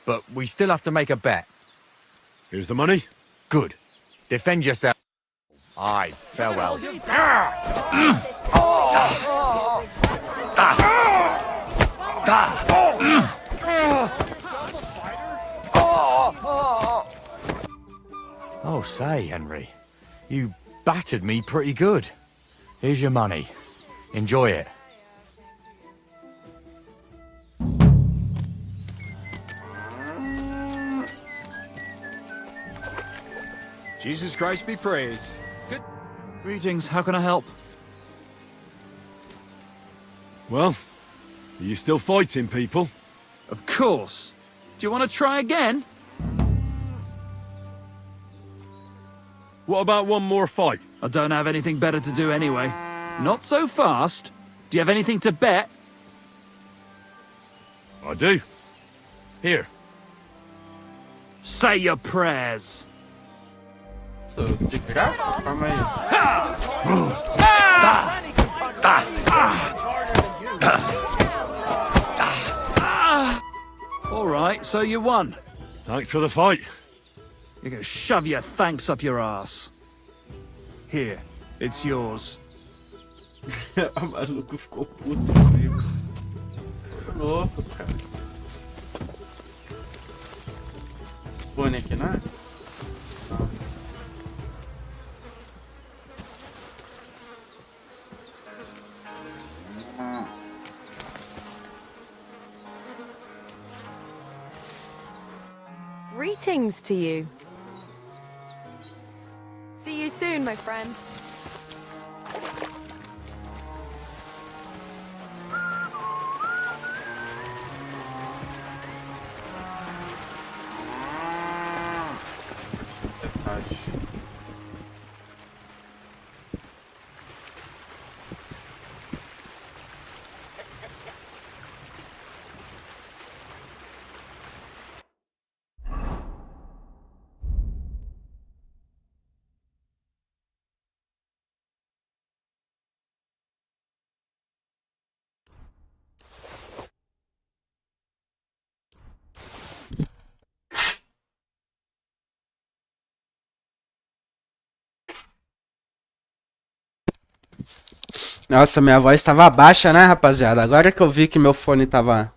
But we still have to make a bet. Here's the money. Good. Defend yourself. Aye, farewell. Oh, say, Henry. You battered me pretty good. Here's your money. Enjoy it. Jesus Christ be praised. Greetings, how can I help? Well, are you still fighting people? Of course. Do you want to try again? What about one more fight? I don't have anything better to do anyway. Not so fast. Do you have anything to bet? I do. Here. Say your prayers. So, de graça? Calma aí. All right, so you won. Thanks for the fight. You can shove your thanks up your ass. Here, it's yours. O maluco ficou puto comigo. Louco, cara. Põe aqui, né? Greetings to you. See you soon, my friend. Nossa, minha voz tava baixa, né, rapaziada? Agora que eu vi que meu fone tava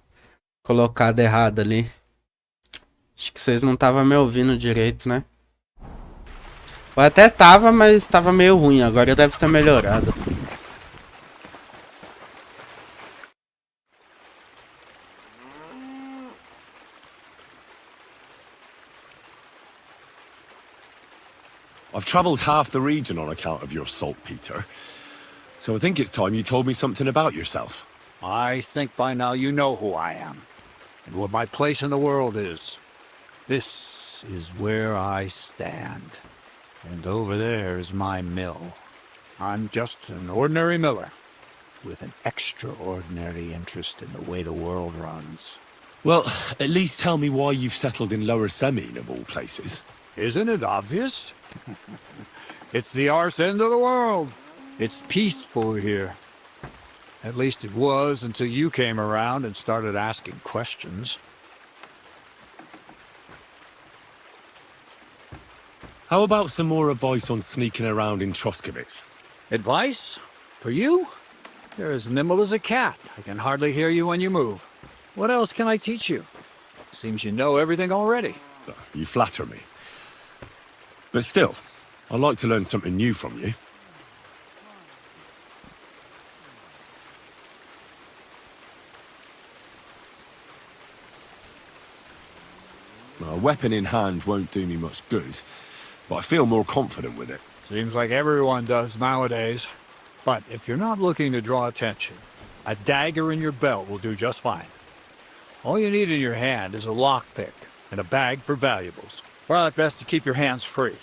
colocado errado ali. Acho que vocês não estavam me ouvindo direito, né? Eu até tava, mas tava meio ruim. Agora deve ter melhorado. I've travelled half the region on account of your saltpeter. So I think it's time you told me something about yourself. I think by now you know who I am, and what my place in the world is. This is where I stand, and over there is my mill. I'm just an ordinary miller, with an extraordinary interest in the way the world runs. Well, at least tell me why you've settled in Lower Semine, of all places. Isn't it obvious? It's the arse end of the world. It's peaceful here. At least it was until you came around and started asking questions. How about some more advice on sneaking around in Troskowitz? Advice? For you? You're as nimble as a cat. I can hardly hear you when you move. What else can I teach you? Seems you know everything already. You flatter me. But still, I'd like to learn something new from you. A weapon in hand won't do me much good, but I feel more confident with it. Seems like everyone does nowadays. But if you're not looking to draw attention, a dagger in your belt will do just fine. All you need in your hand is a lockpick and a bag for valuables. Well, it's best to keep your hands free.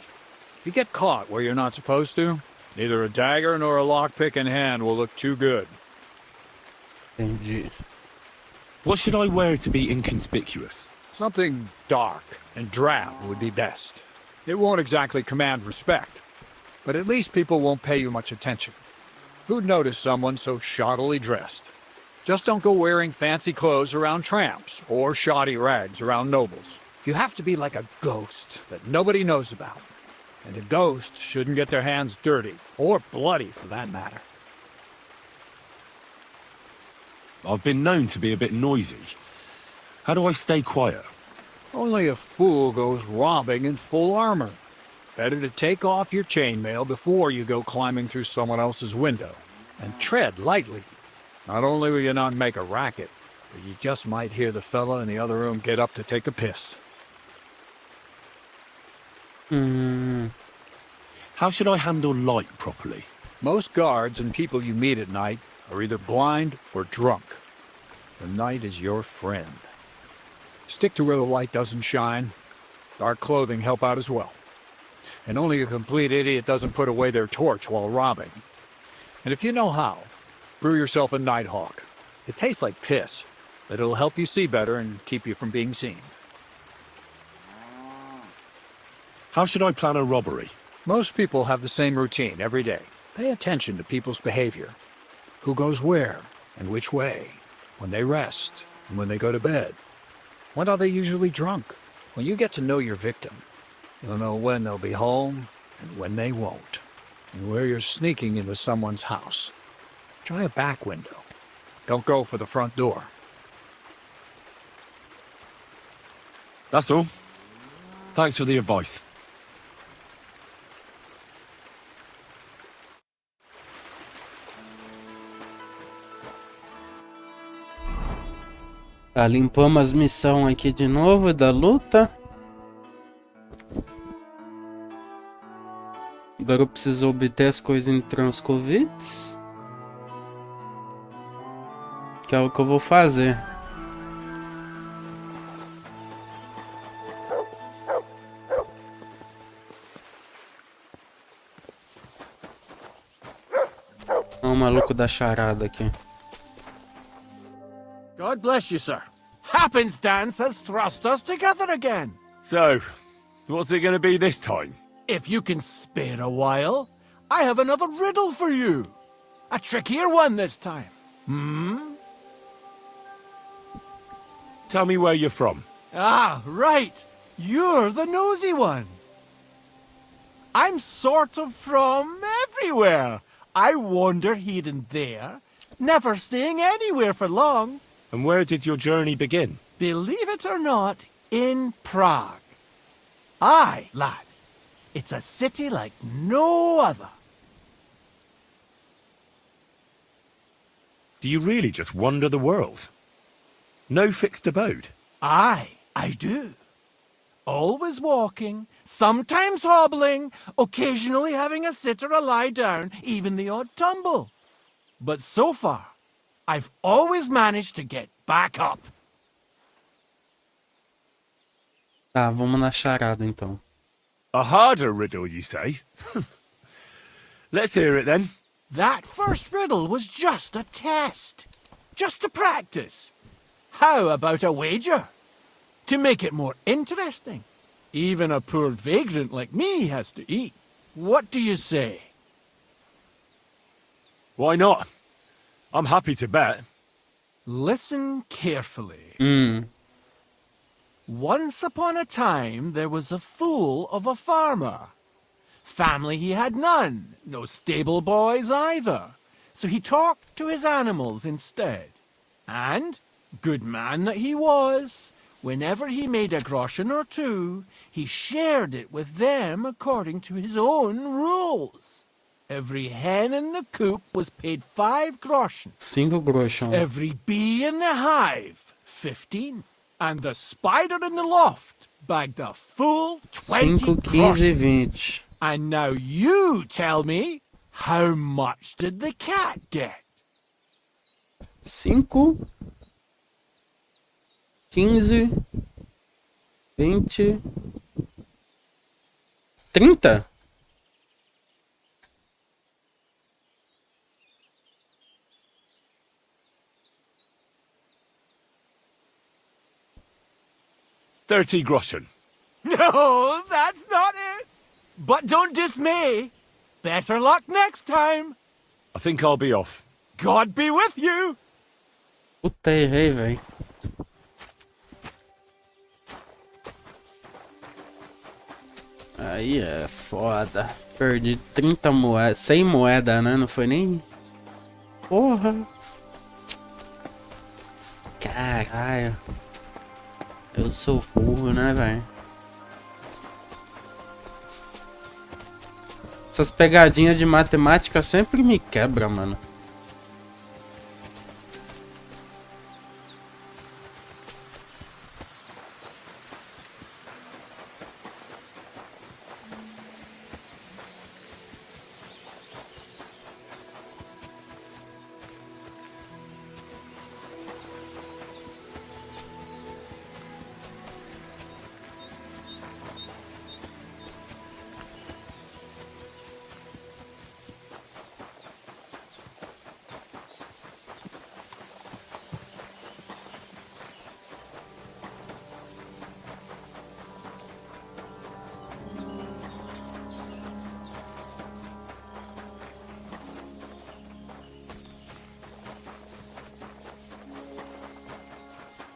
If you get caught where you're not supposed to, neither a dagger nor a lockpick in hand will look too good. Entendi. What should I wear to be inconspicuous? Something dark and drab would be best. It won't exactly command respect, but at least people won't pay you much attention. Who'd notice someone so shoddily dressed? Just don't go wearing fancy clothes around tramps or shoddy rags around nobles. You have to be like a ghost that nobody knows about. And a ghost shouldn't get their hands dirty, or bloody for that matter. I've been known to be a bit noisy. How do I stay quiet? Only a fool goes robbing in full armor. Better to take off your chainmail before you go climbing through someone else's window. And tread lightly. Not only will you not make a racket, but you just might hear the fella in the other room get up to take a piss. How should I handle light properly? Most guards and people you meet at night are either blind or drunk. The night is your friend. Stick to where the light doesn't shine. Dark clothing help out as well. And only a complete idiot doesn't put away their torch while robbing. And if you know how, brew yourself a Nighthawk. It tastes like piss, but it'll help you see better and keep you from being seen. How should I plan a robbery? Most people have the same routine every day. Pay attention to people's behavior. Who goes where and which way, when they rest and when they go to bed. When are they usually drunk? When you get to know your victim, You'll know when they'll be home and when they won't, and where you're sneaking into someone's house. Try a back window. Don't go for the front door. That's all. Thanks for the advice. Tá, limpamos as missões aqui de novo da luta. Agora eu preciso obter as coisas em Transcovites. Que é o que eu vou fazer. Olha o maluco da charada aqui. God bless you, sir. Happenstance has thrust us together again. So, what's it gonna be this time? If you can spare a while, I have another riddle for you. A trickier one this time. Tell me where you're from. Ah, right. You're the nosy one. I'm sort of from everywhere. I wander here and there, never staying anywhere for long. And where did your journey begin? Believe it or not, in Prague. Aye, lad. It's a city like no other. Do you really just wander the world? No fixed abode? Aye, I do. Always walking, sometimes hobbling, occasionally having a sit or a lie down, even the odd tumble. But so far, I've always managed to get back up. Tá, vamos na charada então. A harder riddle, you say? Let's hear it then. That first riddle was just a test. Just to practice. How about a wager? To make it more interesting. Even a poor vagrant like me has to eat. What do you say? Why not? I'm happy to bet. Listen carefully. Once upon a time, there was a fool of a farmer. Family he had none, no stable boys either. So he talked to his animals instead. And, good man that he was, whenever he made a groschen or two, he shared it with them according to his own rules. Every hen in the coop was paid 5 groschen. 5 groschen. Every bee in the hive, 15. And the spider in the loft bagged a full 20 5, 15 e groschen. 20. And now you tell me, how much did the cat get? 5, 15, 20, 30? $30 groschen. No, that's not it. But don't dismay. Better luck next time. I think I'll be off. God be with you. Puta, errei, velho. Aí é foda. Perdi 30 moedas. 100 moedas, né? Não foi nem... Porra. Caralho. Eu sou burro, né, velho? Essas pegadinhas de matemática sempre me quebram, mano.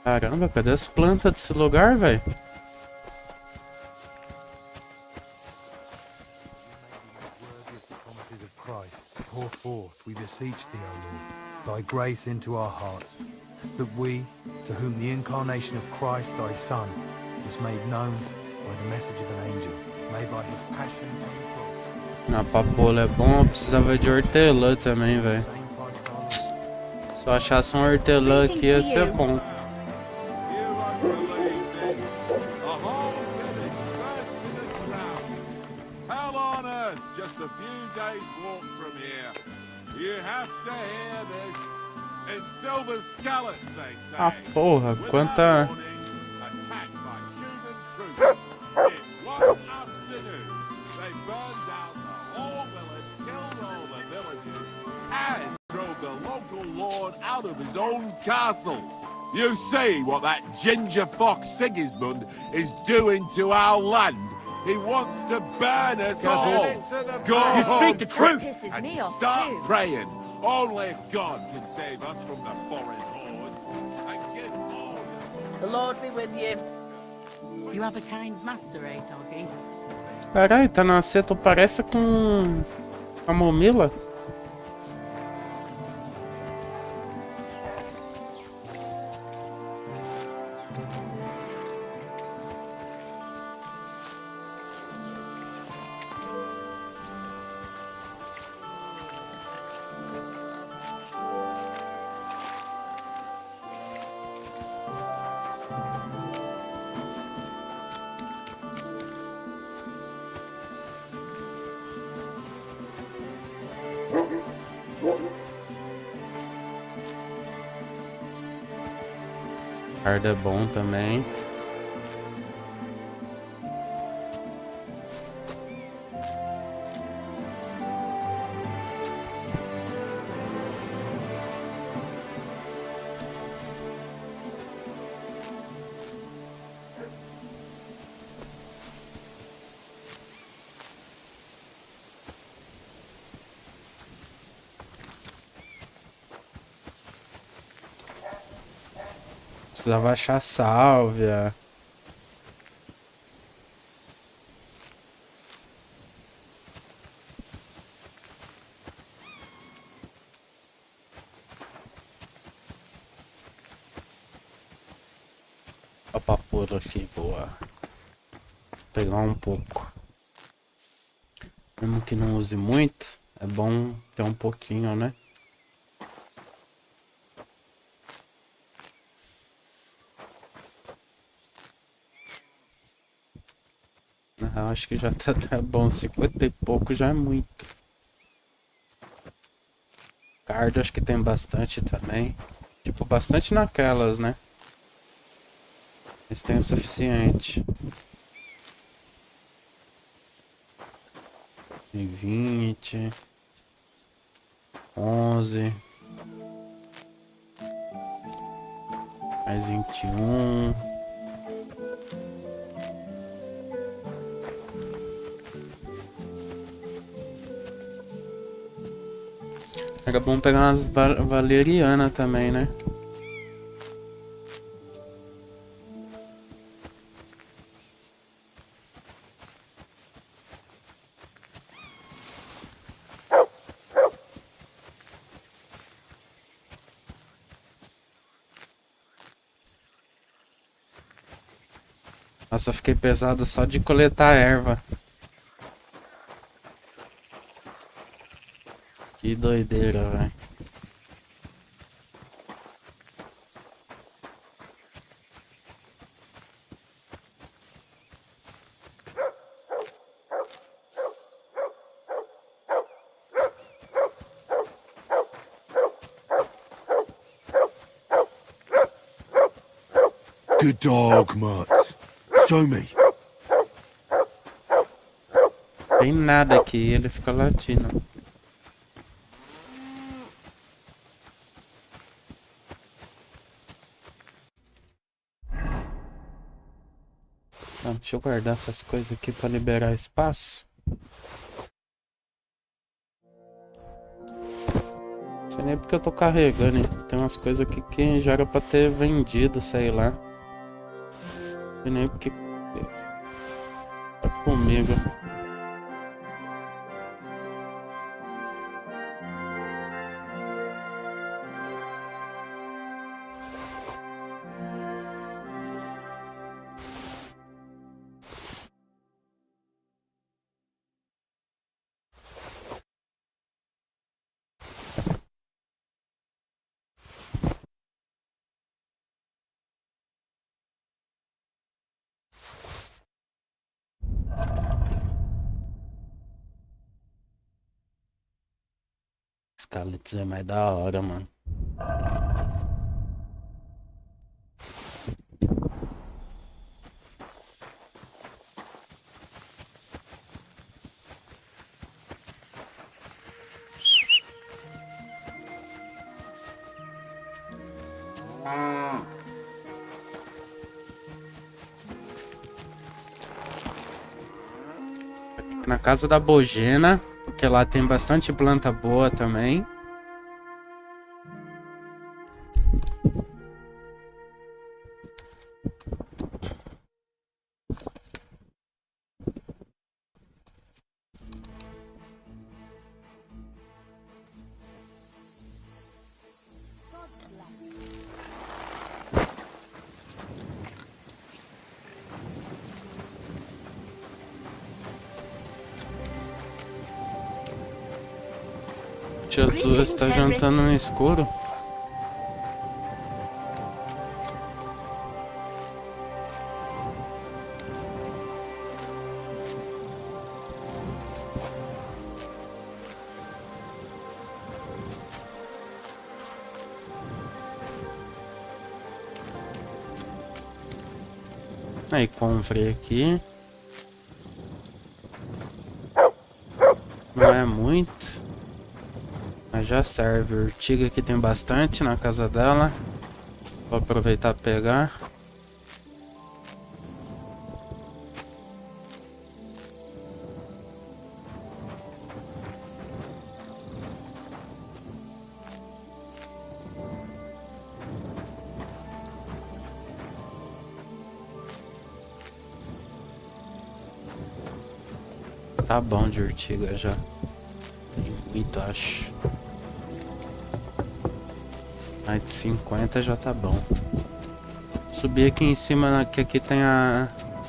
Caramba, cadê as plantas desse lugar, velho? forth, we beseech thee, O Lord, thy grace into our hearts, that we, to whom the incarnation of Christ, thy Son, was made known by the message of an angel, made by his passion on the cross. Na papoula é bom, eu precisava de hortelã também, velho. Se eu achasse um hortelã aqui ia ser bom. Hell on earth, just a few days' walk from here. You have to hear this. In Silver Scallops, they say. Ah, porra, quanta... Attacked by human troops. In one afternoon, they burned down the whole village, killed all the villagers, and drove the local lord out of his own castle. You see what that ginger fox Sigismund is doing to our land? He wants to burn us all. Go You home speak the truth. Pisses and me off start too. praying. Only God can save us from the foreign hordes. And give all. The Lord be with you. You have a kind master, eh, doggy? Caralho, tá na seta, parece com a Momila. Cardo é bom também. Precisava achar sálvia. A papoula aqui, boa. Vou pegar um pouco. Mesmo que não use muito, é bom ter um pouquinho, né? Acho que já tá bom, 50 e pouco já é muito. Cardio acho que tem bastante também. Tipo, bastante naquelas, né? Mas tem o suficiente. E 20. 11. Mais 21. Era bom pegar umas valerianas também, né? Nossa, eu fiquei pesado só de coletar erva. Que doideira, velho. Good dog, Mutz. Show me. Tem nada aqui, ele fica latindo. Tá, deixa eu guardar essas coisas aqui pra liberar espaço. Não sei nem porque eu tô carregando, hein? Tem umas coisas aqui que já era pra ter vendido, sei lá. Não sei nem porque tá comigo. Calitos é mais da hora, mano. Na casa da Bogena, porque lá tem bastante planta boa também. As duas tá jantando no escuro. Aí comprei aqui. Não é muito. Mas já serve. Urtiga aqui tem bastante na casa dela. Vou aproveitar e pegar. Tá bom de urtiga já. Tem muito, acho. Mais de 50 já tá bom. Subir aqui em cima, que aqui tem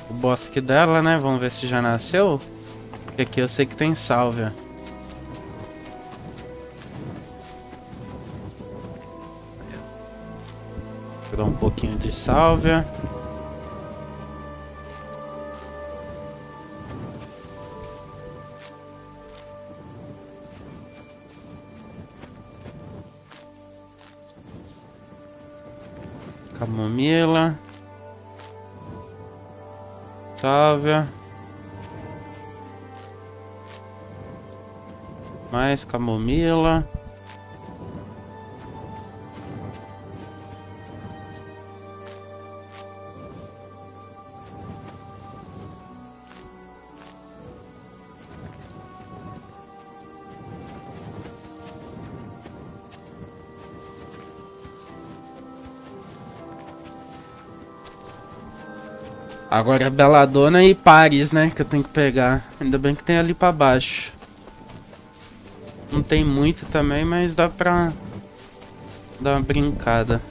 o bosque dela, né? Vamos ver se já nasceu. Porque aqui eu sei que tem sálvia. Pegar um pouquinho de sálvia. Camomila, sálvia, mais camomila, agora é Beladona e Paris, né? Que eu tenho que pegar. Ainda bem que tem ali pra baixo. Não tem muito também, mas dá pra dar uma brincada.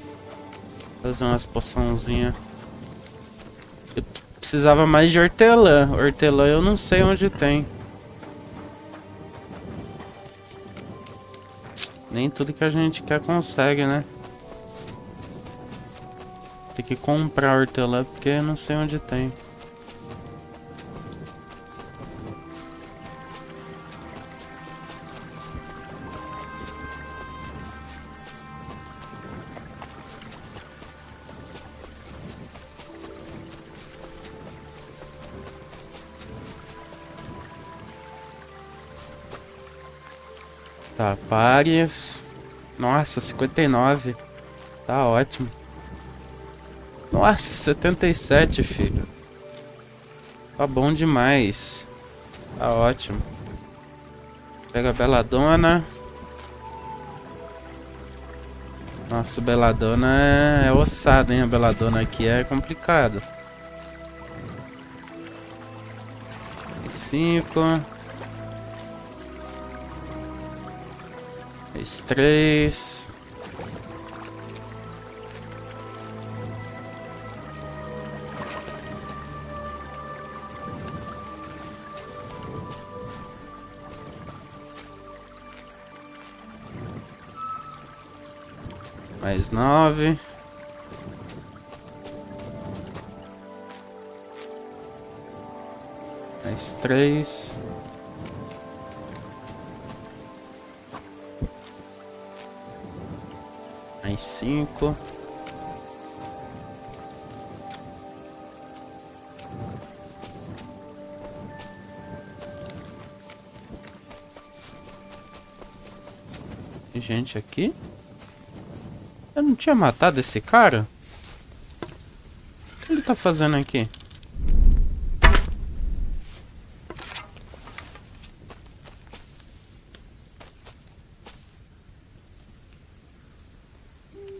Fazer umas poçãozinhas. Eu precisava mais de hortelã. Hortelã eu não sei onde tem. Nem tudo que a gente quer consegue, né? Tem que comprar hortelã porque eu não sei onde tem. Tá, Paris. Nossa, 59. Tá ótimo. Nossa, 77, filho. Tá bom demais. Tá ótimo. Pega a Beladona. Nossa, Beladona é ossada, hein? A Beladona aqui é complicado. 5. 3. Mais 9. Mais 3. Mais 5. Tem gente aqui? Eu não tinha matado esse cara? O que ele tá fazendo aqui?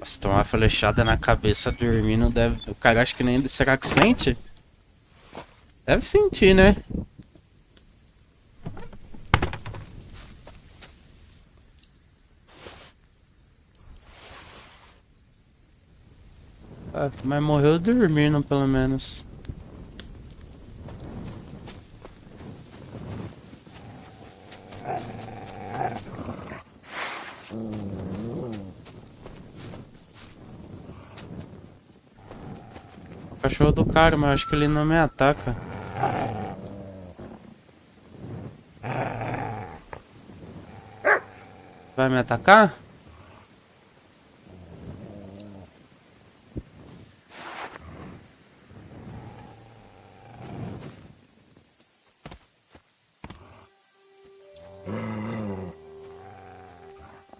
Nossa, tomar uma flechada na cabeça dormindo deve... O cara acho que nem... Será que sente? Deve sentir, né? Ah, mas morreu dormindo, pelo menos. O cachorro do cara, mas acho que ele não me ataca. Vai me atacar?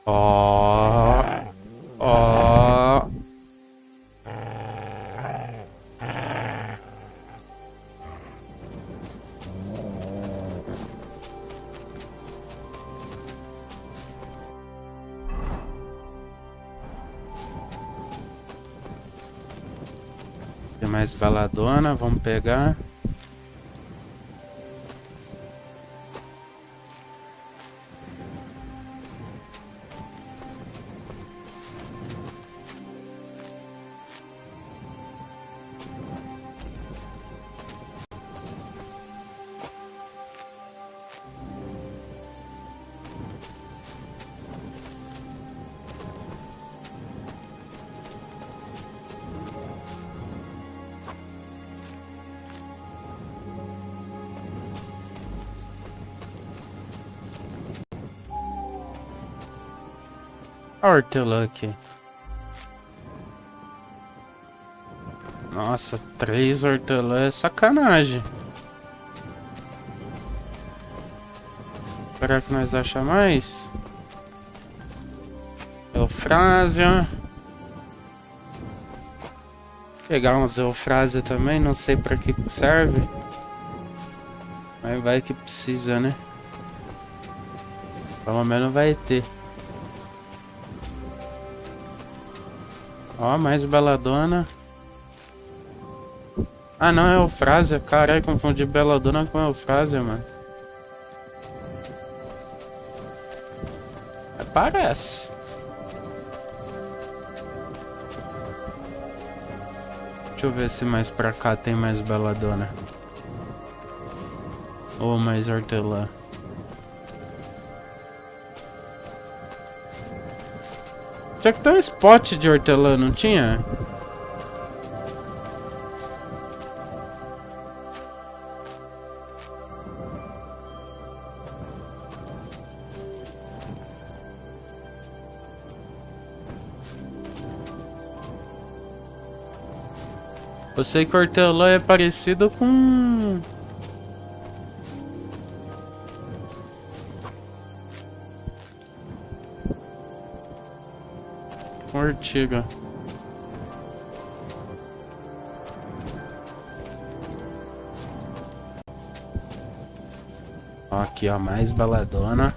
Ó. Ó. Tem mais baladona, vamos pegar. A hortelã aqui. Nossa, 3 hortelã é sacanagem. Será que nós achamos mais? Eufrásia. Pegar umas eufrásia também, não sei pra que serve. Mas vai que precisa, né? Pelo menos vai ter. Ó, mais beladona. Ah, não, é eufrásia. Caralho, confundi beladona com eufrásia, mano. Parece. Deixa eu ver se mais pra cá tem mais beladona. Ou mais hortelã. Tinha que ter um spot de hortelã, não tinha? Eu sei que hortelã é parecido com... ortiga. Ó, aqui, ó, mais baladona.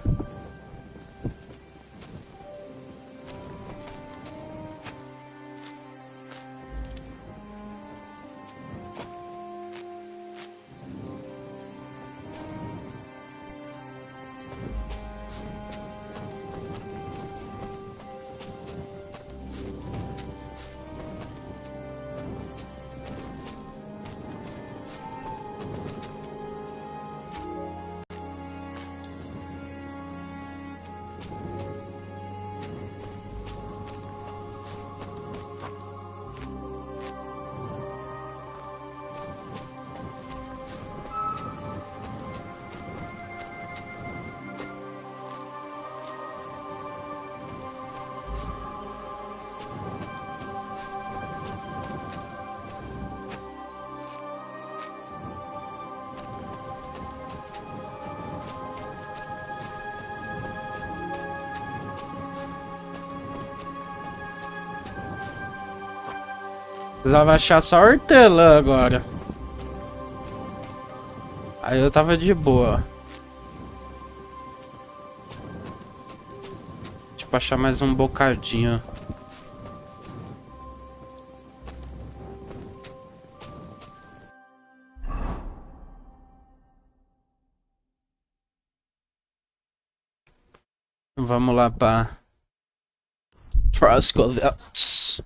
Precisava achar só hortelã agora. Aí eu tava de boa. Tipo, achar mais um bocadinho. Vamos lá pra Trascovels.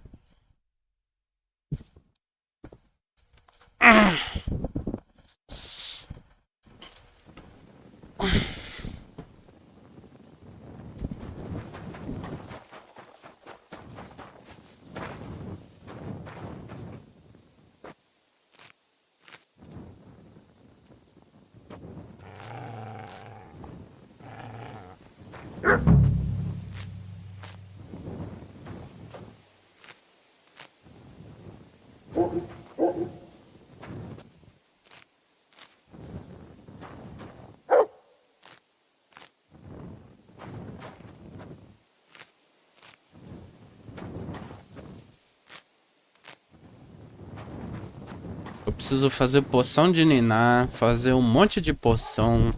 Eu preciso fazer poção de ninar, fazer um monte de poção.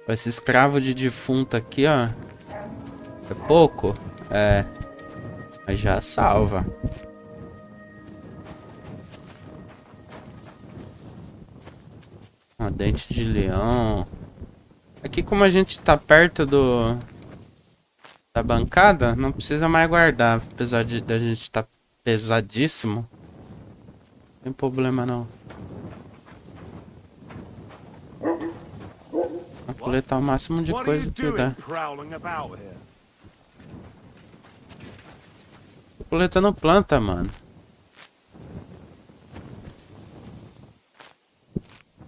Esse escravo de defunto aqui, ó. É pouco? É. Mas já salva. Uma dente de leão. Aqui, como a gente tá perto da bancada, não precisa mais guardar. Apesar de a gente tá pesadíssimo. Não tem problema não. Vou coletar o máximo de coisa que dá. Tô coletando planta, mano.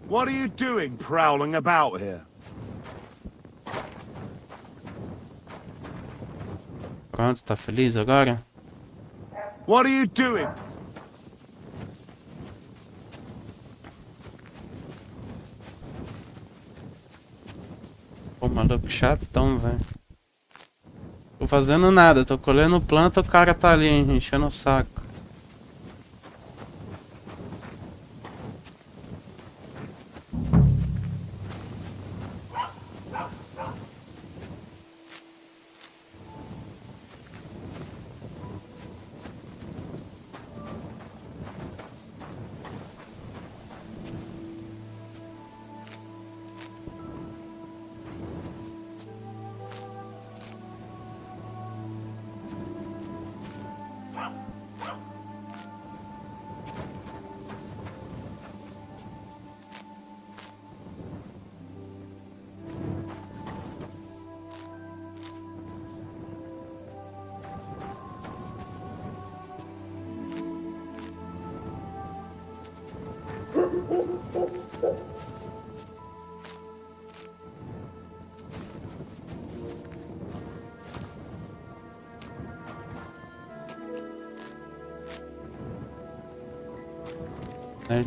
What are you doing prowling about here? Pronto, tá feliz agora? What are you doing? Pô, maluco chatão, velho. Tô fazendo nada, tô colhendo planta, o cara tá ali, enchendo o saco.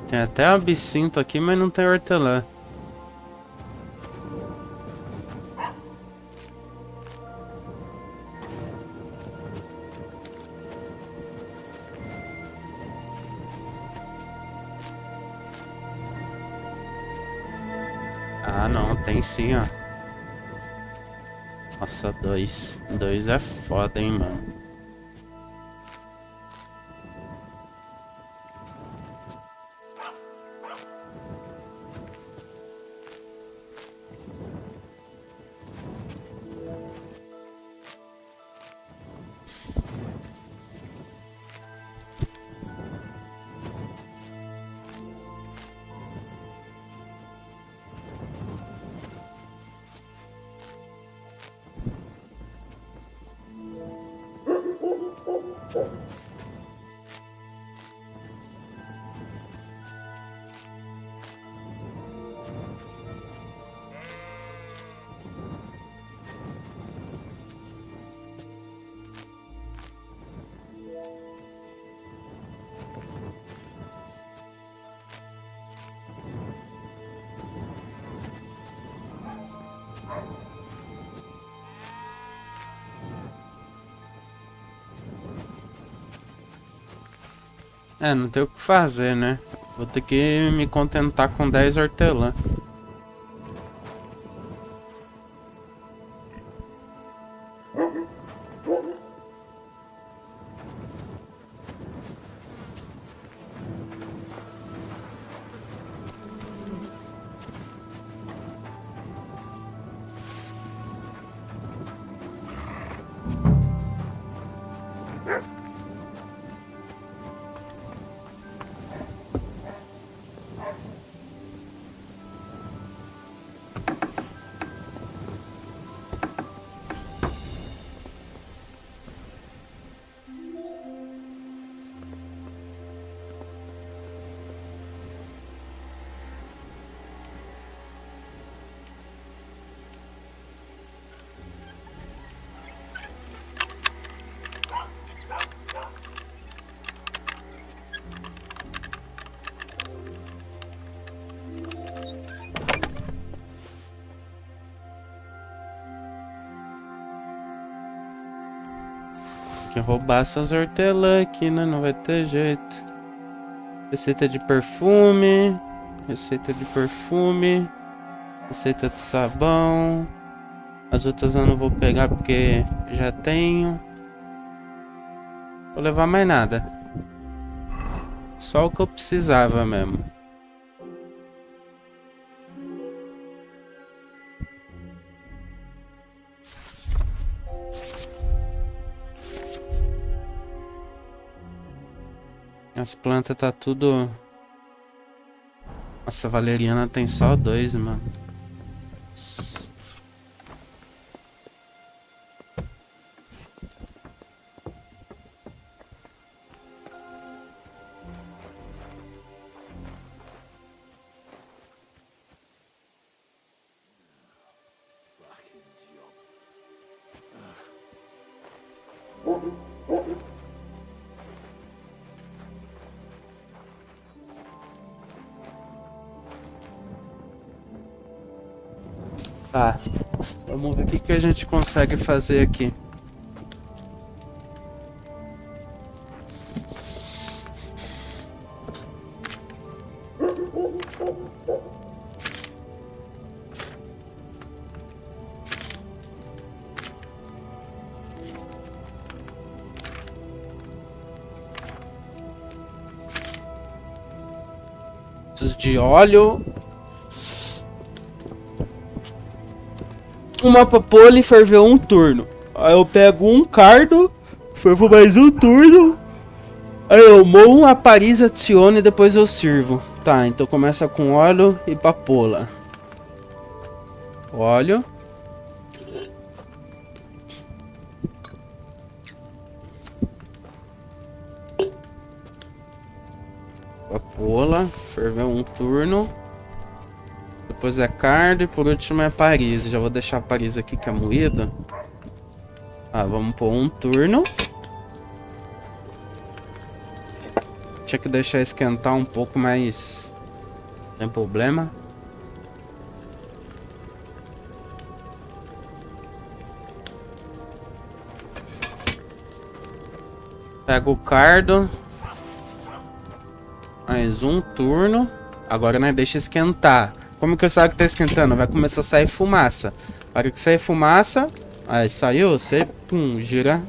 Tem até absinto aqui, mas não tem hortelã. Ah, não, tem sim, ó. Nossa, dois. Dois é foda, hein, mano. É, não tem o que fazer, né? Vou ter que me contentar com 10 hortelã. Que roubar essas hortelã aqui, né? Não vai ter jeito. Receita de perfume. Receita de perfume. Receita de sabão. As outras eu não vou pegar porque já tenho. Vou levar mais nada. Só o que eu precisava mesmo. As plantas tá tudo... Nossa, a valeriana tem só 2, mano. Tá, vamos ver o que a gente consegue fazer aqui. Preciso de óleo. Uma papoula e ferveu um turno. Aí eu pego um cardo, fervo mais um turno. Aí eu moo a Paris, adiciono e depois eu sirvo. Tá, então começa com óleo e papoula. Óleo. Papoula, ferveu um turno. Depois é cardo e por último é Paris. Já vou deixar a Paris aqui que é moída. Ah, vamos pôr um turno. Tinha que deixar esquentar um pouco, mas não tem problema. Pega o cardo. Mais um turno. Agora nós deixa esquentar. Como que eu sei que tá esquentando? Vai começar a sair fumaça. Na hora que sair fumaça, aí saiu, você pum, gira.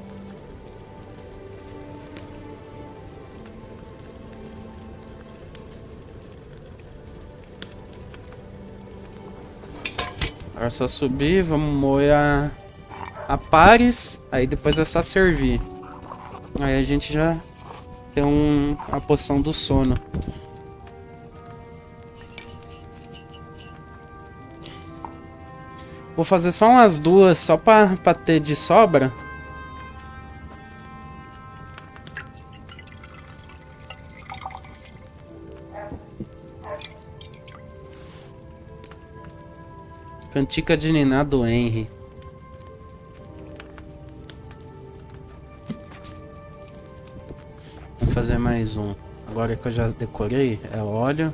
Agora é só subir, vamos moer a Paris, aí depois é só servir. Aí a gente já tem a poção do sono. Vou fazer só umas duas, só pra ter de sobra. Cantiga de Niná do Henry. Vou fazer mais um. Agora que eu já decorei, é óleo.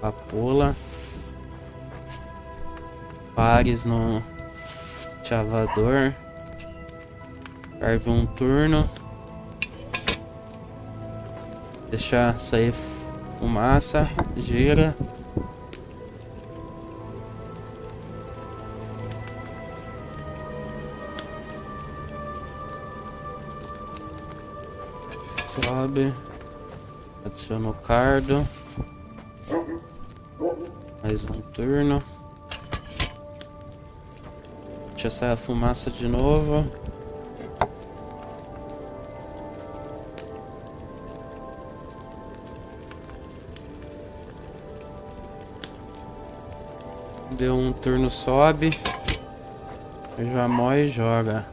Papoula. Pares no Chateavador. Ferve um turno. Deixa sair fumaça. Gira. Sobe. Adiciona o cardo. Mais um turno. Deixa sair a fumaça de novo. Deu um turno, sobe. Já mói e joga.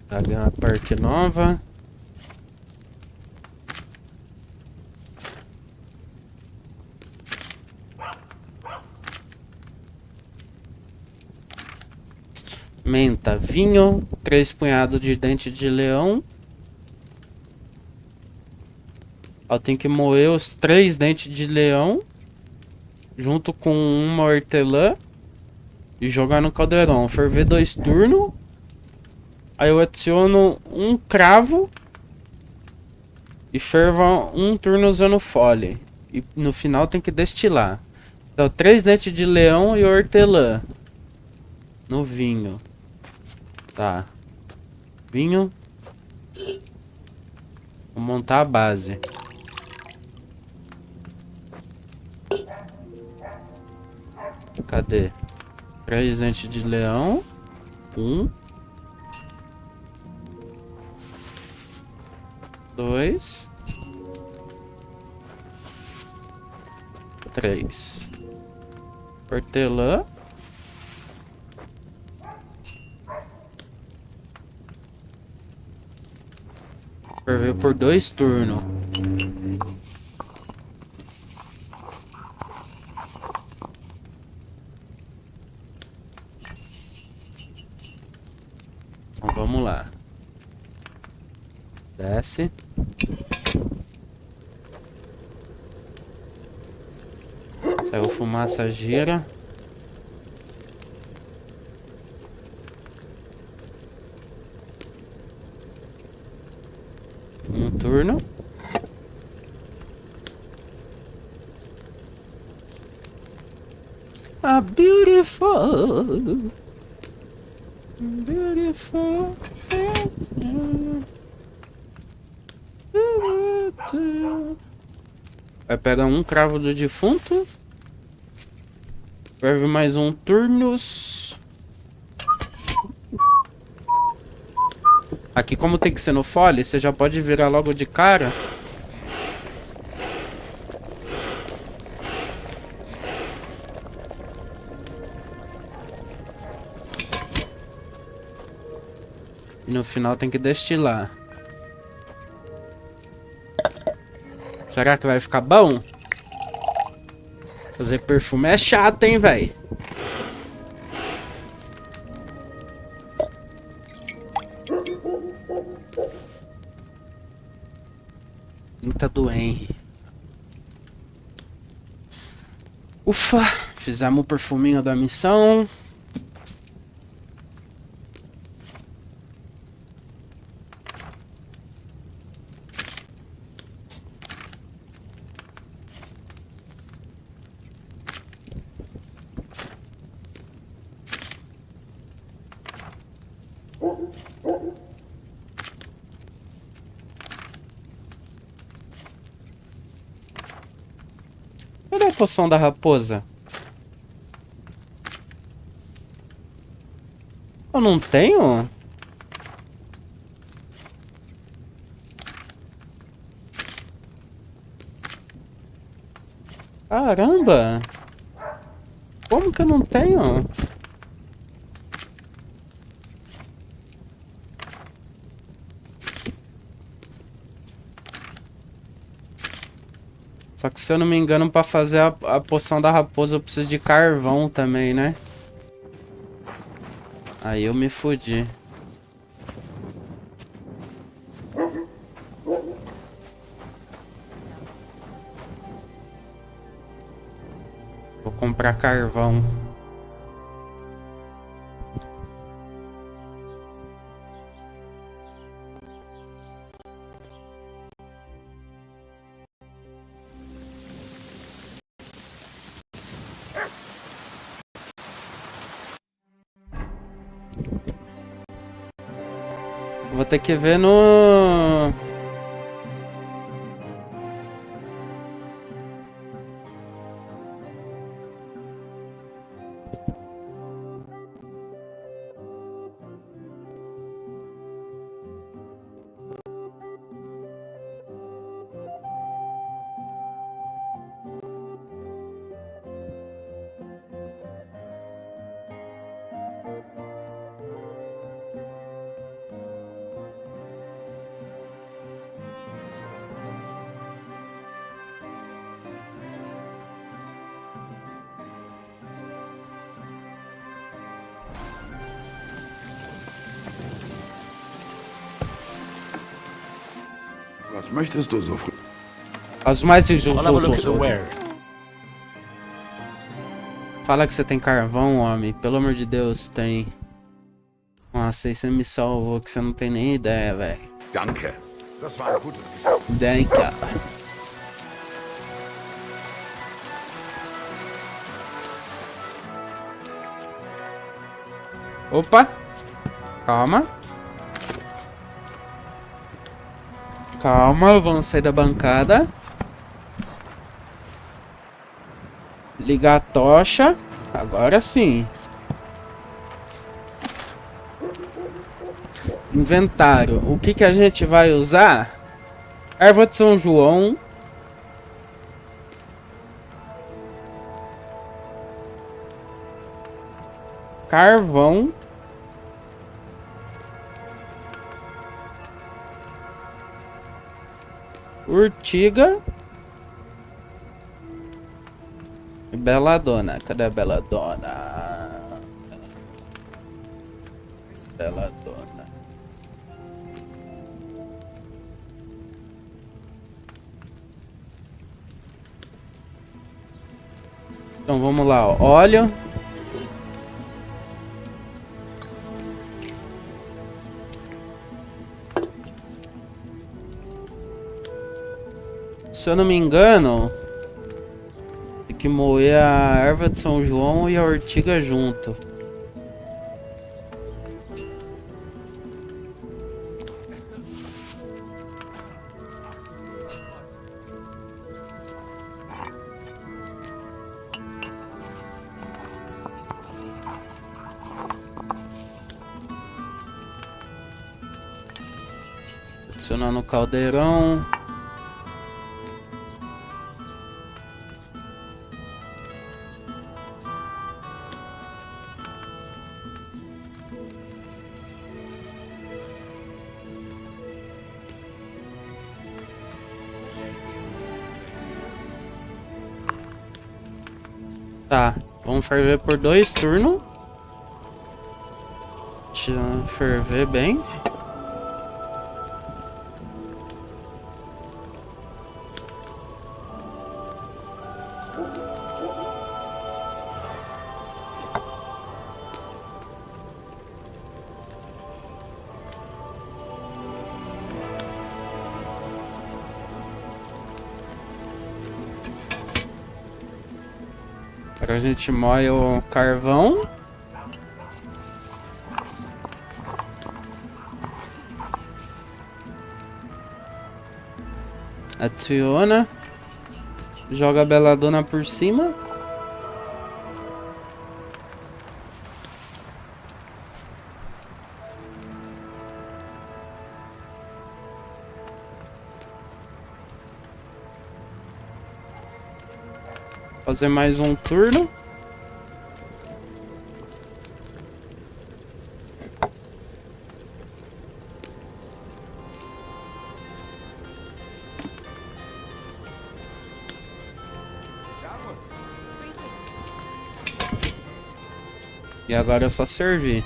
Paguei uma perk nova. Menta, vinho, 3 punhados de dente de leão. Ó, tem que moer os 3 dentes de leão junto com uma hortelã e jogar no caldeirão. Ferver 2 turnos. Aí eu adiciono um cravo e ferva um turno usando fole. E no final tem que destilar. Então 3 dentes de leão e hortelã no vinho. Tá. Vinho. Vou montar a base. Cadê? 3 dentes de leão. 1. 2. 3. Hortelã. Ferveu por 2 turnos. Então vamos lá. Desce. Saiu fumaça, gira. Um turno. A beautiful. Beautiful. Vai pegar um cravo do defunto. Ferve mais um turnos. Aqui, como tem que ser no fole, você já pode virar logo de cara. E no final tem que destilar. Será que vai ficar bom? Fazer perfume é chato, hein, velho? Tinta do Henry. Ufa! Fizemos o perfuminho da missão. Cadê a poção da raposa? Eu não tenho? Caramba! Como que eu não tenho? Só que se eu não me engano, pra fazer a poção da raposa eu preciso de carvão também, né? Aí eu me fudi. Vou comprar carvão. Vou ter que ver no... Was möchtest du so früh? As mais I'll have a look at the wares. Fala que você tem carvão, homem. Pelo amor de Deus, tem. Nossa, aí você me salvou que você não tem nem ideia, velho. Danke. Das war ein gutes Geschäft. Danke. Opa. Calma. Calma, vamos sair da bancada. Ligar a tocha. Agora sim. Inventário. O que que a gente vai usar? Erva de São João. Carvão. Urtiga. E Beladona. Cadê a Beladona? Beladona. Então vamos lá, ó. Óleo. Se eu não me engano, tem que moer a erva de São João e a ortiga junto. Adicionar no caldeirão. Tá, vamos ferver por 2 turnos. Deixa eu ferver bem. Agora a gente moe o carvão. Adiciona. Joga a beladona por cima. Fazer mais um turno. E agora é só servir.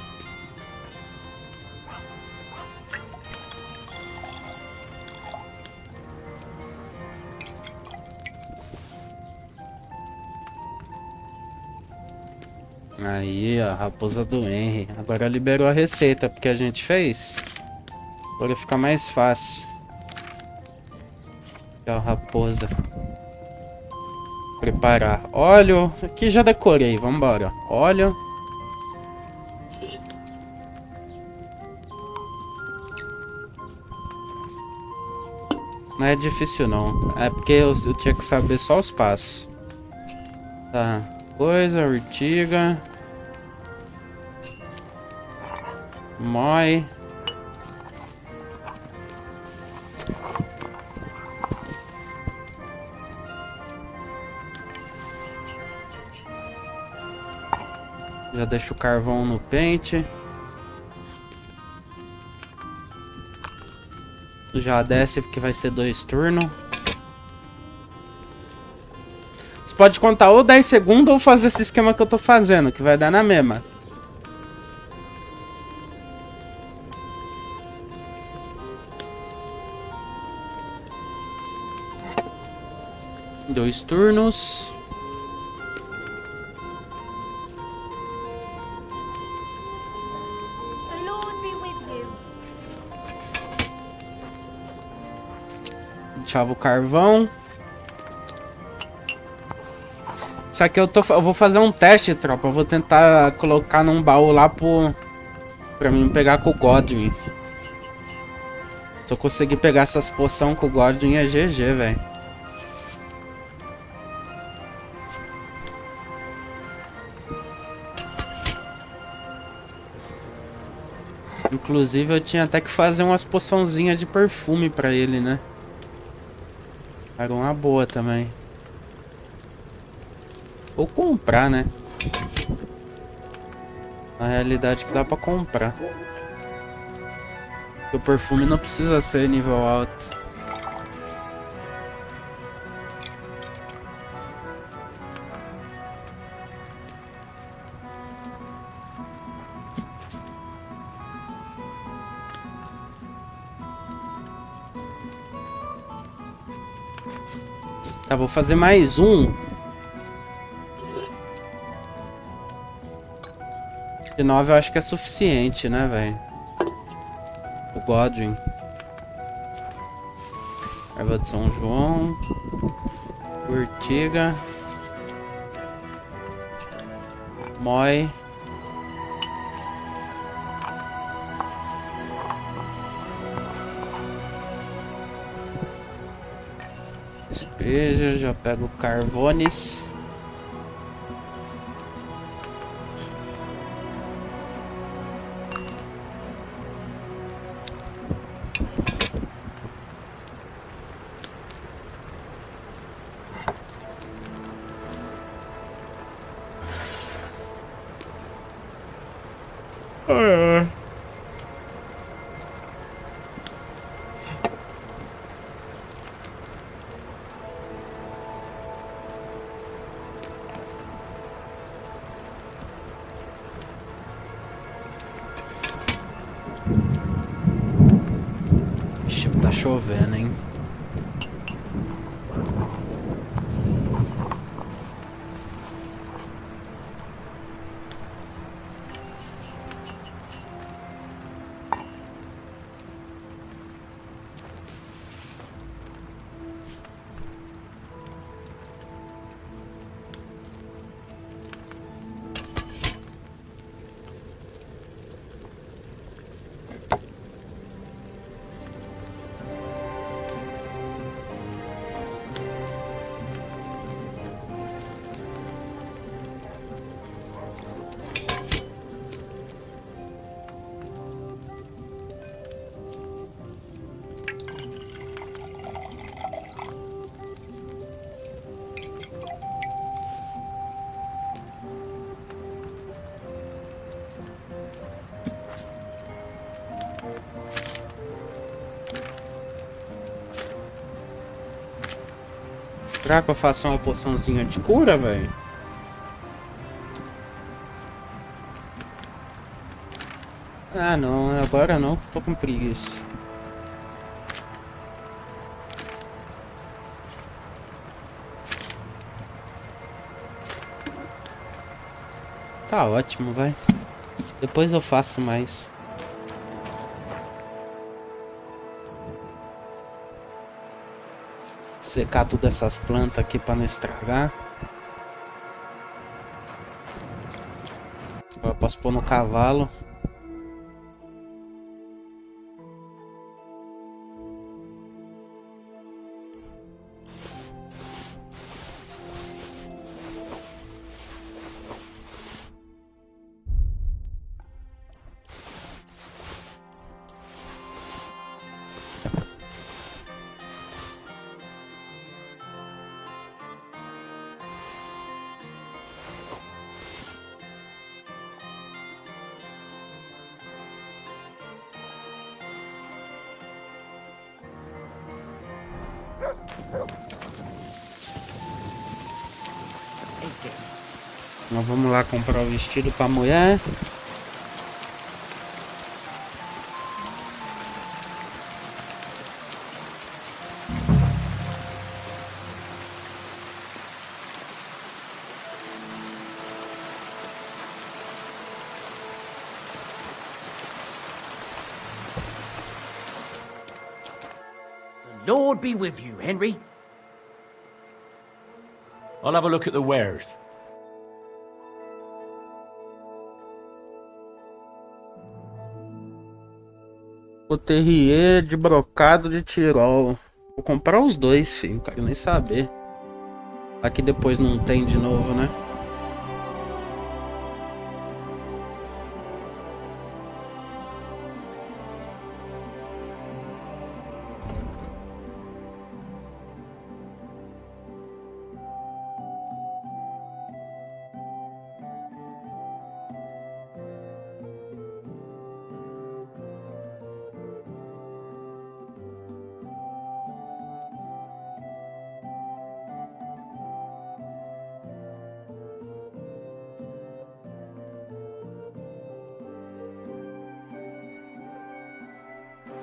Aí, ó, raposa do Henry. Agora liberou a receita porque a gente fez. Agora fica mais fácil. Aqui, ó, raposa. Preparar. Óleo. Aqui já decorei, vambora. Óleo. Não é difícil não. É porque eu tinha que saber só os passos. Tá. Coisa, urtiga. Mói. Já deixo o carvão no pente. Já desce porque vai ser 2 turnos. Você pode contar ou 10 segundos ou fazer esse esquema que eu tô fazendo, que vai dar na mesma. Dois turnos. The Lord be with you. Deixava o carvão. Isso aqui eu vou fazer um teste, tropa. Eu vou tentar colocar num baú lá pra mim pegar com o Godwin. Se eu conseguir pegar essas poções com o Godwin é GG, velho. Inclusive eu tinha até que fazer umas poçãozinhas de perfume pra ele, né? Era uma boa também. Ou comprar, né? Na realidade que dá pra comprar. O perfume não precisa ser nível alto. Tá, vou fazer mais um. De 9 eu acho que é suficiente, né, velho? O Godwin. Erva de São João. Urtiga. Mói. Despeja, já pego carvones. Ixi, tá chovendo, hein? Será que eu faço uma poçãozinha de cura, velho? Ah, não, agora não, que tô com preguiça. Tá ótimo, vai. Depois eu faço mais. Secar todas essas plantas aqui pra não estragar. Agora eu posso pôr no cavalo. Nós vamos lá comprar o vestido pra mulher. The Lord be with you, Henry. I'll have a look at the wares. O terrier de brocado de Tirol. Vou comprar os dois, filho. Não quero nem saber. Aqui depois não tem de novo, né?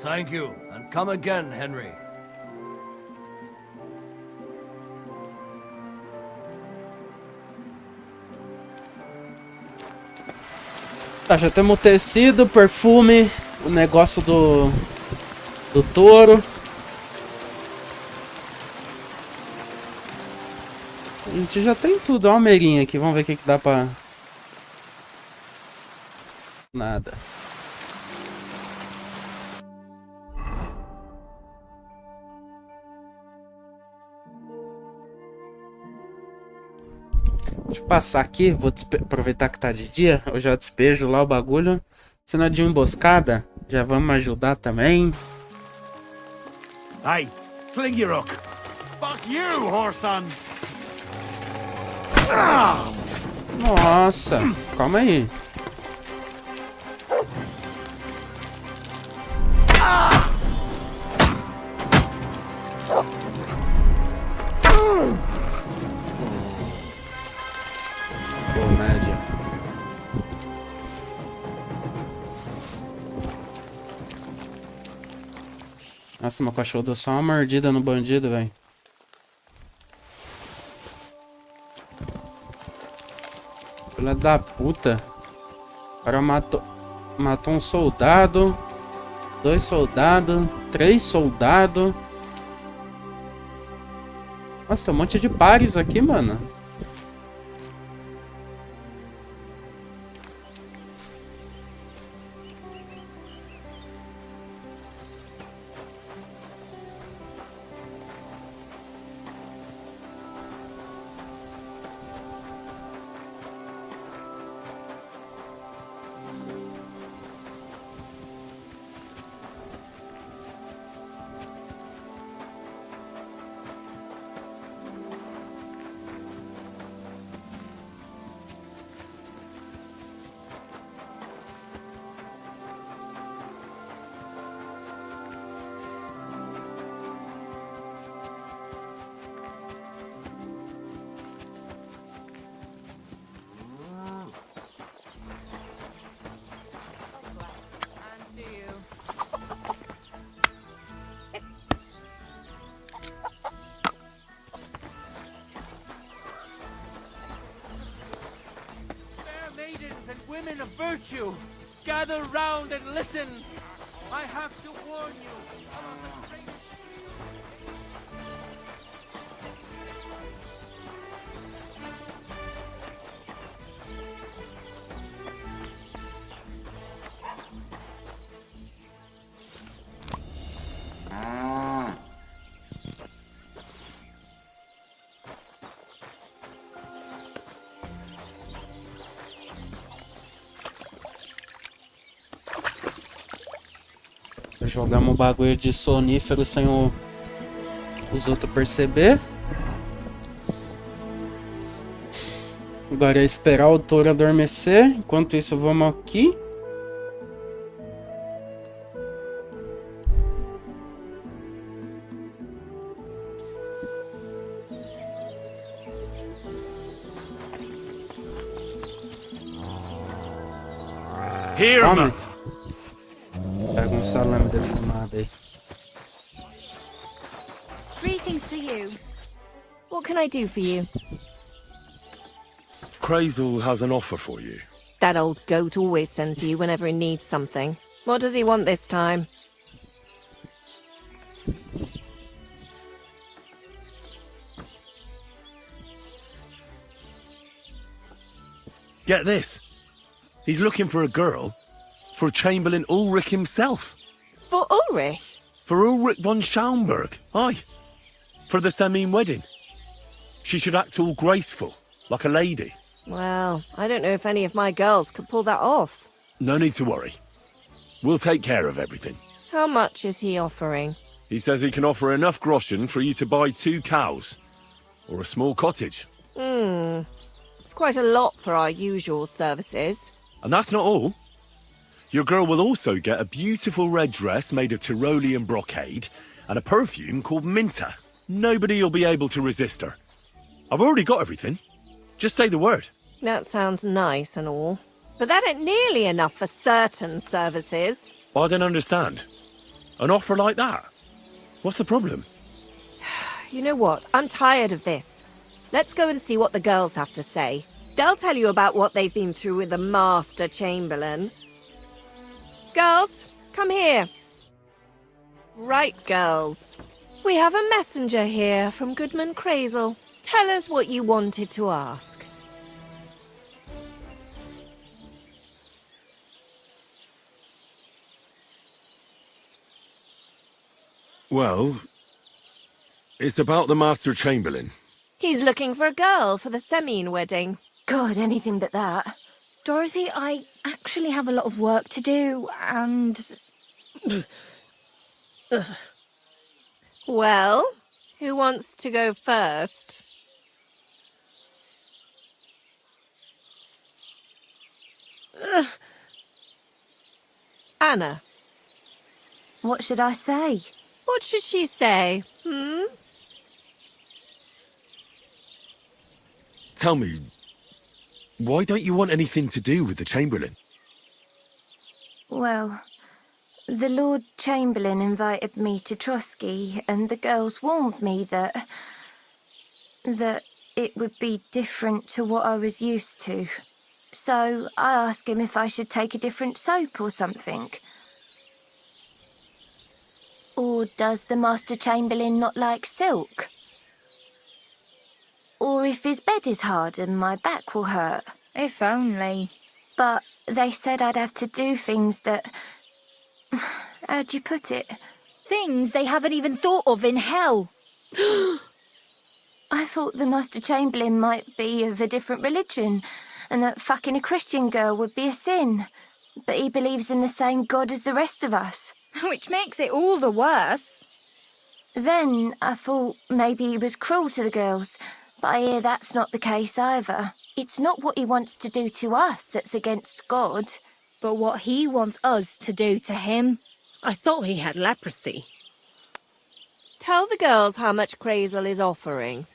Thank you, and come again, Henry. Tá, já temos o tecido, perfume, o negócio do touro. A gente já tem tudo. Olha a almeirinha aqui, vamos ver o que dá pra... Nada. Deixa eu passar aqui, vou aproveitar que tá de dia. Eu já despejo lá o bagulho. Cena de emboscada, já vamos ajudar também. Hey, sling your hook. Fuck you, whoreson. Nossa, calma aí. Comédia. Nossa, meu cachorro deu só uma mordida no bandido, velho. Filha da puta. O cara matou um soldado. 2 soldados. 3 soldados. Nossa, tem um monte de pares aqui, mano. virtue, gather round and listen. I have to warn you about the great... Jogamos o bagulho de sonífero sem os outros perceber. Agora é esperar o touro adormecer. Enquanto isso, vamos aqui. Here, man. Pega salame defumado aí. Greetings to you. What can I do for you? Crazel has an offer for you. That old goat always sends you whenever he needs something. What does he want this time? Get this. He's looking for a girl for Chamberlain Ulrich himself. For Ulrich? For Ulrich von Schaumburg. Aye. For the Samine wedding. She should act all graceful, like a lady. Well, I don't know if any of my girls could pull that off. No need to worry. We'll take care of everything. How much is he offering? He says he can offer enough groschen for you to buy 2 cows. Or a small cottage. It's quite a lot for our usual services. And that's not all. Your girl will also get a beautiful red dress made of Tyrolean brocade and a perfume called Minter. Nobody'll be able to resist her. I've already got everything. Just say the word. That sounds nice and all. But that ain't nearly enough for certain services. I don't understand. An offer like that? What's the problem? You know what? I'm tired of this. Let's go and see what the girls have to say. They'll tell you about what they've been through with the Master Chamberlain. Girls, come here. Right, girls. We have a messenger here from Goodman Crazel. Tell us what you wanted to ask. Well, it's about the Master Chamberlain. He's looking for a girl for the Semine wedding. God, anything but that. Dorothy, I actually have a lot of work to do, and... Well, who wants to go first? Anna. What should I say? What should she say, Tell me, why don't you want anything to do with the Chamberlain? Well, the Lord Chamberlain invited me to Trotsky, and the girls warned me that it would be different to what I was used to. So I asked him if I should take a different soap or something. Or does the Master Chamberlain not like silk? Or if his bed is hard and my back will hurt. If only. But they said I'd have to do things that... How'd you put it? Things they haven't even thought of in hell. I thought the Master Chamberlain might be of a different religion, and that fucking a Christian girl would be a sin. But he believes in the same God as the rest of us. Which makes it all the worse. Then I thought maybe he was cruel to the girls, but I hear that's not the case either. It's not what he wants to do to us that's against God. But what he wants us to do to him. I thought he had leprosy. Tell the girls how much Crazel is offering.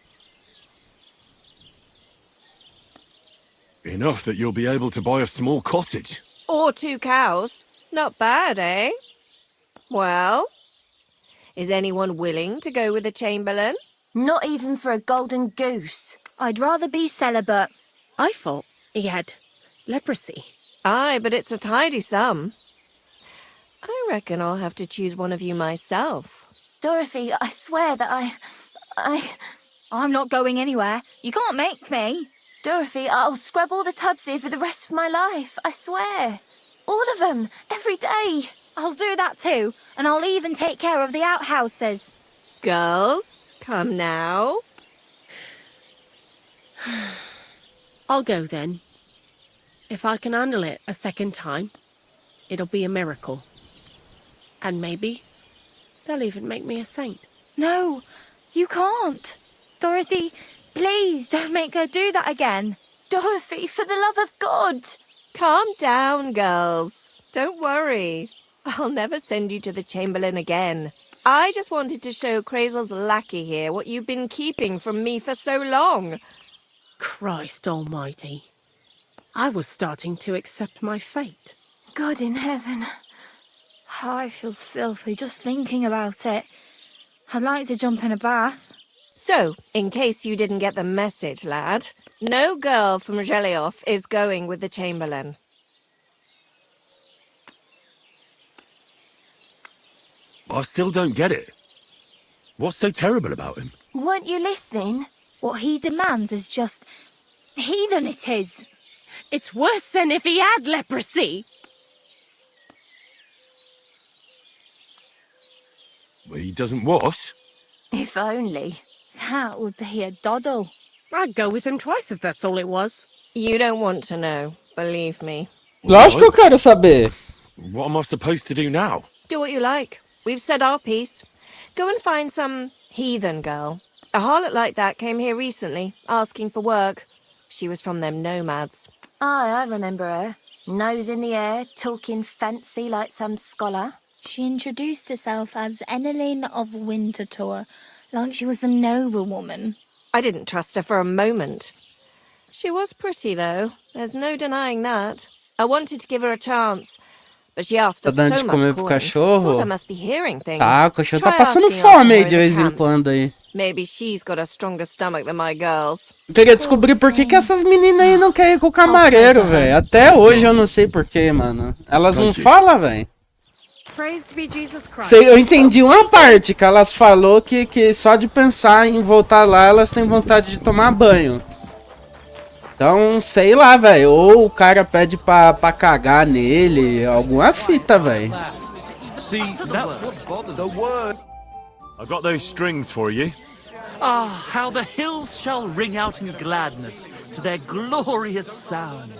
Enough that you'll be able to buy a small cottage. Or 2 cows. Not bad, eh? Well, is anyone willing to go with the Chamberlain? Not even for a golden goose. I'd rather be celibate. I thought he had leprosy. Aye, but it's a tidy sum. I reckon I'll have to choose one of you myself. Dorothy, I swear that I'm not going anywhere. You can't make me. Dorothy, I'll scrub all the tubs here for the rest of my life. I swear. All of them. Every day. I'll do that too, and I'll even take care of the outhouses. Girls, come now. I'll go then. If I can handle it a second time, it'll be a miracle. And maybe they'll even make me a saint. No, you can't. Dorothy, please don't make her do that again. Dorothy, for the love of God. Calm down, girls. Don't worry. I'll never send you to the Chamberlain again. I just wanted to show Crazel's lackey here what you've been keeping from me for so long. Christ almighty. I was starting to accept my fate. God in heaven. Oh, I feel filthy just thinking about it. I'd like to jump in a bath. So, in case you didn't get the message, lad, no girl from Gelioff is going with the Chamberlain. I still don't get it. What's so terrible about him? Weren't you listening? What he demands is just heathen it is. It's worse than if he had leprosy. Well, he doesn't wash. If only. That would be a doddle. I'd go with him twice if that's all it was. You don't want to know, believe me. Lógico que eu quero saber. What am I supposed to do now? Do what you like. We've said our piece. Go and find some heathen girl. A harlot like that came here recently, asking for work. She was from them nomads. Aye, I remember her. Nose in the air, talking fancy like some scholar. She introduced herself as Enelin of Winterthur, like she was a noblewoman. I didn't trust her for a moment. She was pretty, though. There's no denying that. I wanted to give her a chance, but she asked for Tá dando so de much comer pro coin. cachorro? Thought I must be hearing things. Tá, o cachorro Try tá passando asking fome her aí to de her vez em camp. quando aí. Maybe she's got a stronger stomach than my girls. Eu queria descobrir por que essas meninas aí não querem ir com o camareiro, velho. Até hoje eu não sei porquê, mano. Elas não falam, velho. Praised be Jesus Christ. Eu entendi uma parte, que elas falou que só de pensar em voltar lá, elas têm vontade de tomar banho. Então, sei lá, velho. Ou o cara pede pra cagar nele, alguma fita, velho. See, that's what bothers the word. I got those strings for you. Ah, how the hills shall ring out in gladness to their glorious sound.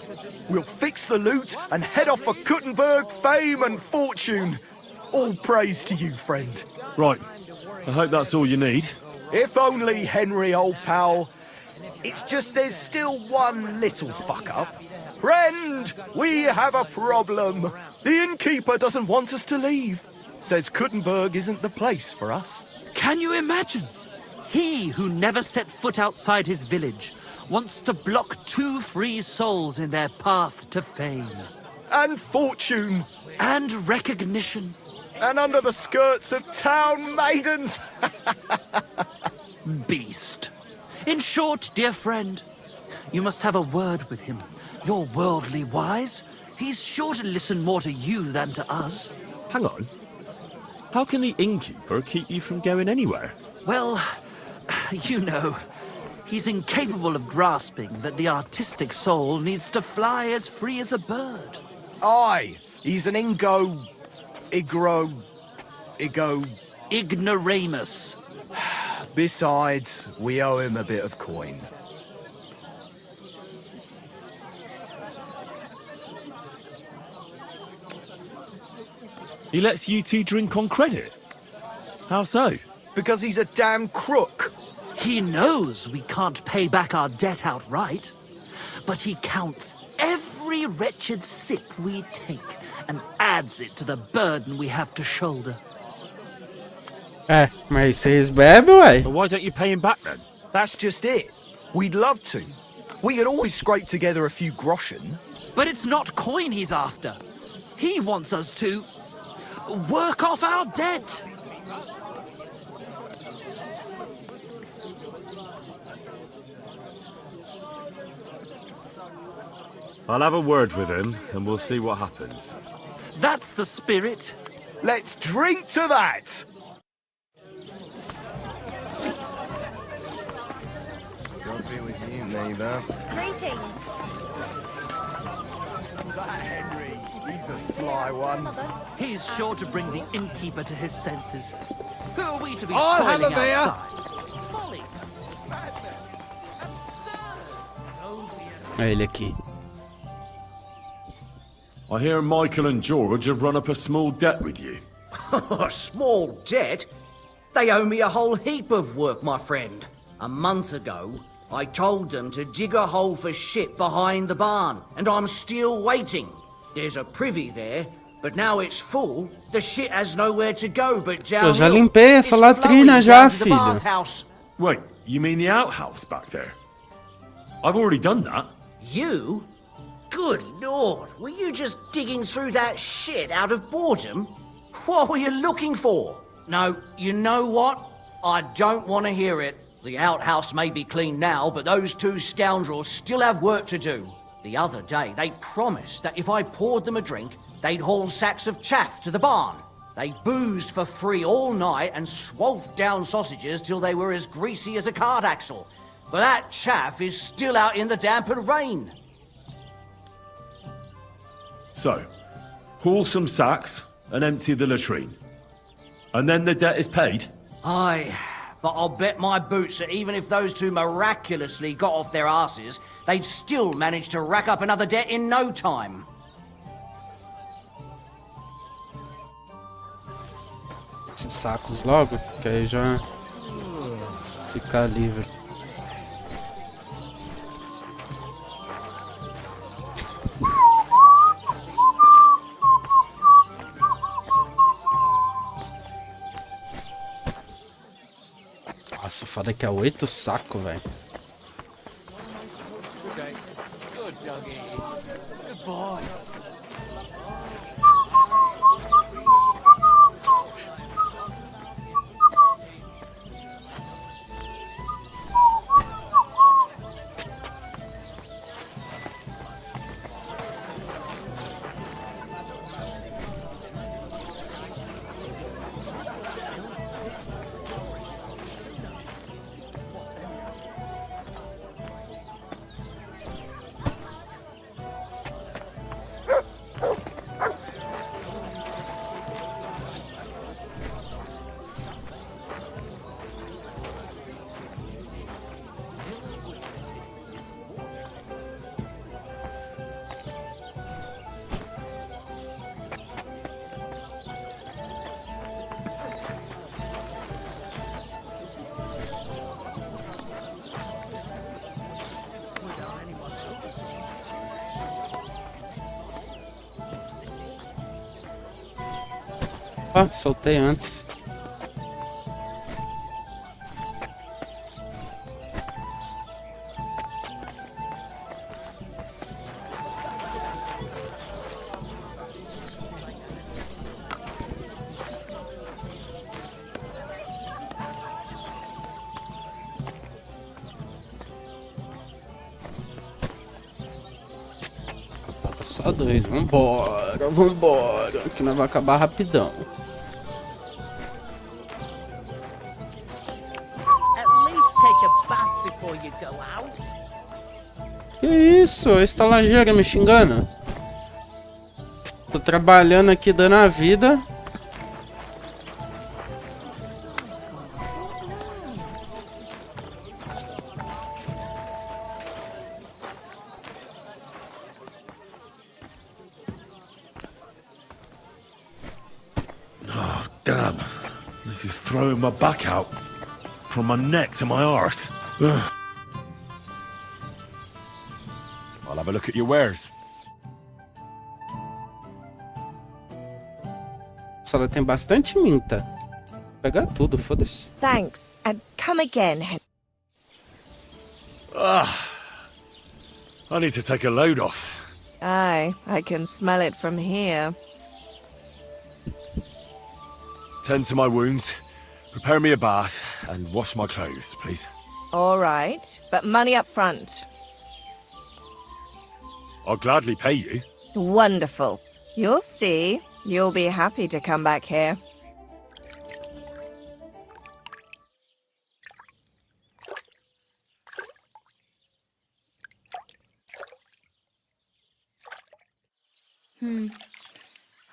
We'll fix the loot and head off for Kuttenberg, fame and fortune. All praise to you, friend. Right. I hope that's all you need. If only, Henry, old pal. It's just there's still one little fuck-up. Friend, we have a problem. The innkeeper doesn't want us to leave. Says Kuttenberg isn't the place for us. Can you imagine? He who never set foot outside his village wants to block 2 free souls in their path to fame. And fortune. And recognition. And under the skirts of town maidens. Beast. In short, dear friend, you must have a word with him. You're worldly wise. He's sure to listen more to you than to us. Hang on. How can the innkeeper keep you from going anywhere? Well, you know, he's incapable of grasping that the artistic soul needs to fly as free as a bird. Aye, he's an Ignoramus. Besides, we owe him a bit of coin. He lets you two drink on credit? How so? Because he's a damn crook. He knows we can't pay back our debt outright, but he counts every wretched sip we take and adds it to the burden we have to shoulder. Mas vocês bebem, ué? But why don't you pay him back then? That's just it. We'd love to. We could always scrape together a few groschen. But it's not coin he's after. He wants us to work off our debt. I'll have a word with him, and we'll see what happens. That's the spirit. Let's drink to that! God be with you, neighbor. Greetings. That Henry, he's a sly one. He's sure to bring the innkeeper to his senses. Who are we to be I'll have toiling a beer. outside? Folly. É ele aqui. I hear Michael and George have run up a small debt with you. A small debt? They owe me a whole heap of work, my friend. A month ago, I told them to dig a hole for shit behind the barn, and I'm still waiting. There's a privy there, but now it's full. The shit has nowhere to go but down. Eu já limpei essa latrina já, filho. Wait, you mean the outhouse back there? I've already done that. You? Good Lord, were you just digging through that shit out of boredom? What were you looking for? No, you know what? I don't want to hear it. The outhouse may be clean now, but those two scoundrels still have work to do. The other day, they promised that if I poured them a drink, they'd haul sacks of chaff to the barn. They boozed for free all night and swathed down sausages till they were as greasy as a cart axle. But that chaff is still out in the damp and rain. So, haul some sacks and empty the latrine. And then the debt is paid? Aye, but I'll bet my boots that even if those two miraculously got off their asses, they'd still manage to rack up another debt in no time. Esses sacos logo, que aí já fica livre. Nossa, foda que é 8 sacos, velho. Good doggy. Good boy. Ah, soltei antes. Falta só 2. Vambora, vambora. Que nós vamos acabar rapidão. Que isso? A estalageira me xingando. Tô trabalhando aqui, dando a vida. Oh, damn. This is throwing my back out. From my neck to my arse. Ugh. I'll have a look at your wares. Essa sala tem bastante minta. Vou pegar tudo, foda-se. Thanks, and come again, Henry. I need to take a load off. Aye, I can smell it from here. Tend to my wounds, prepare me a bath, and wash my clothes, please. All right, but money up front. I'll gladly pay you. Wonderful. You'll see. You'll be happy to come back here.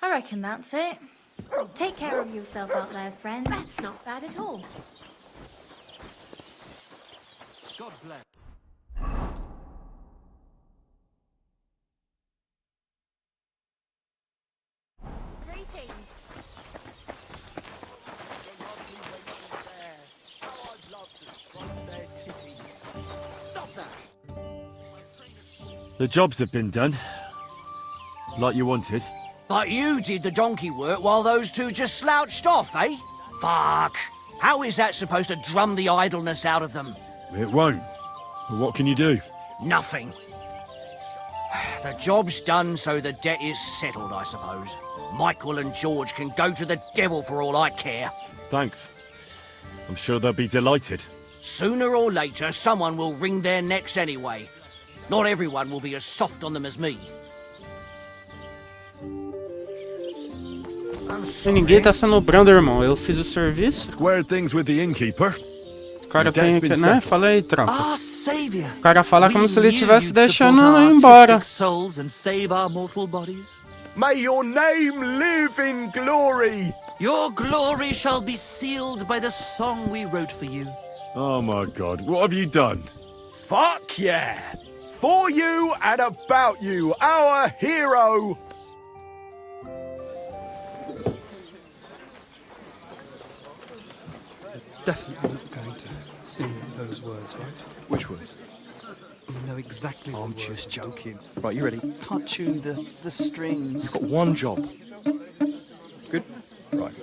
I reckon that's it. Take care of yourself out there, friend. That's not bad at all. God bless. Stop that! The jobs have been done. Like you wanted. But you did the donkey work while those two just slouched off, eh? Fuck. How is that supposed to drum the idleness out of them? It won't. But what can you do? Nothing. The job's done, so the debt is settled, I suppose. Michael and George can go to the devil for all I care. Thanks. I'm sure they'll be delighted. Sooner or later, someone will wring their necks anyway. Not everyone will be as soft on them as me. E ninguém tá sanobrando, irmão. Eu fiz o serviço. Square things with the innkeeper. O cara tem que, né? Fala aí, tropa. Our savior. O cara fala como se ele estivesse you'd deixando support our ir embora. artistic souls and save our mortal bodies. May your name live in glory. Your glory shall be sealed by the song we wrote for you. Oh my god, what have you done? Fuck yeah. For you and about you, our hero. Definitely not going to sing those words, right? Which words? You know exactly I'm the just words. joking. Right, you ready? Can't tune the strings. You've got one job. Good? Right.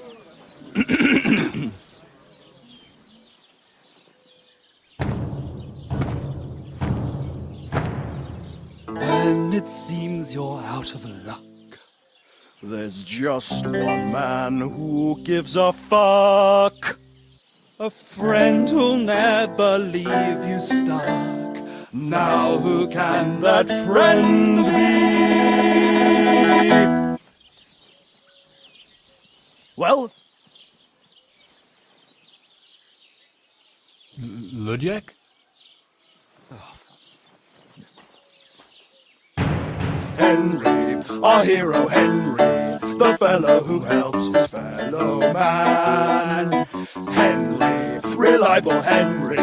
When it seems you're out of luck, there's just one man who gives a fuck. A friend who'll never leave you stuck. Now who can that friend be? Well, Ludiak? Henry, our hero Henry, the fellow who helps his fellow man. Henry, reliable Henry,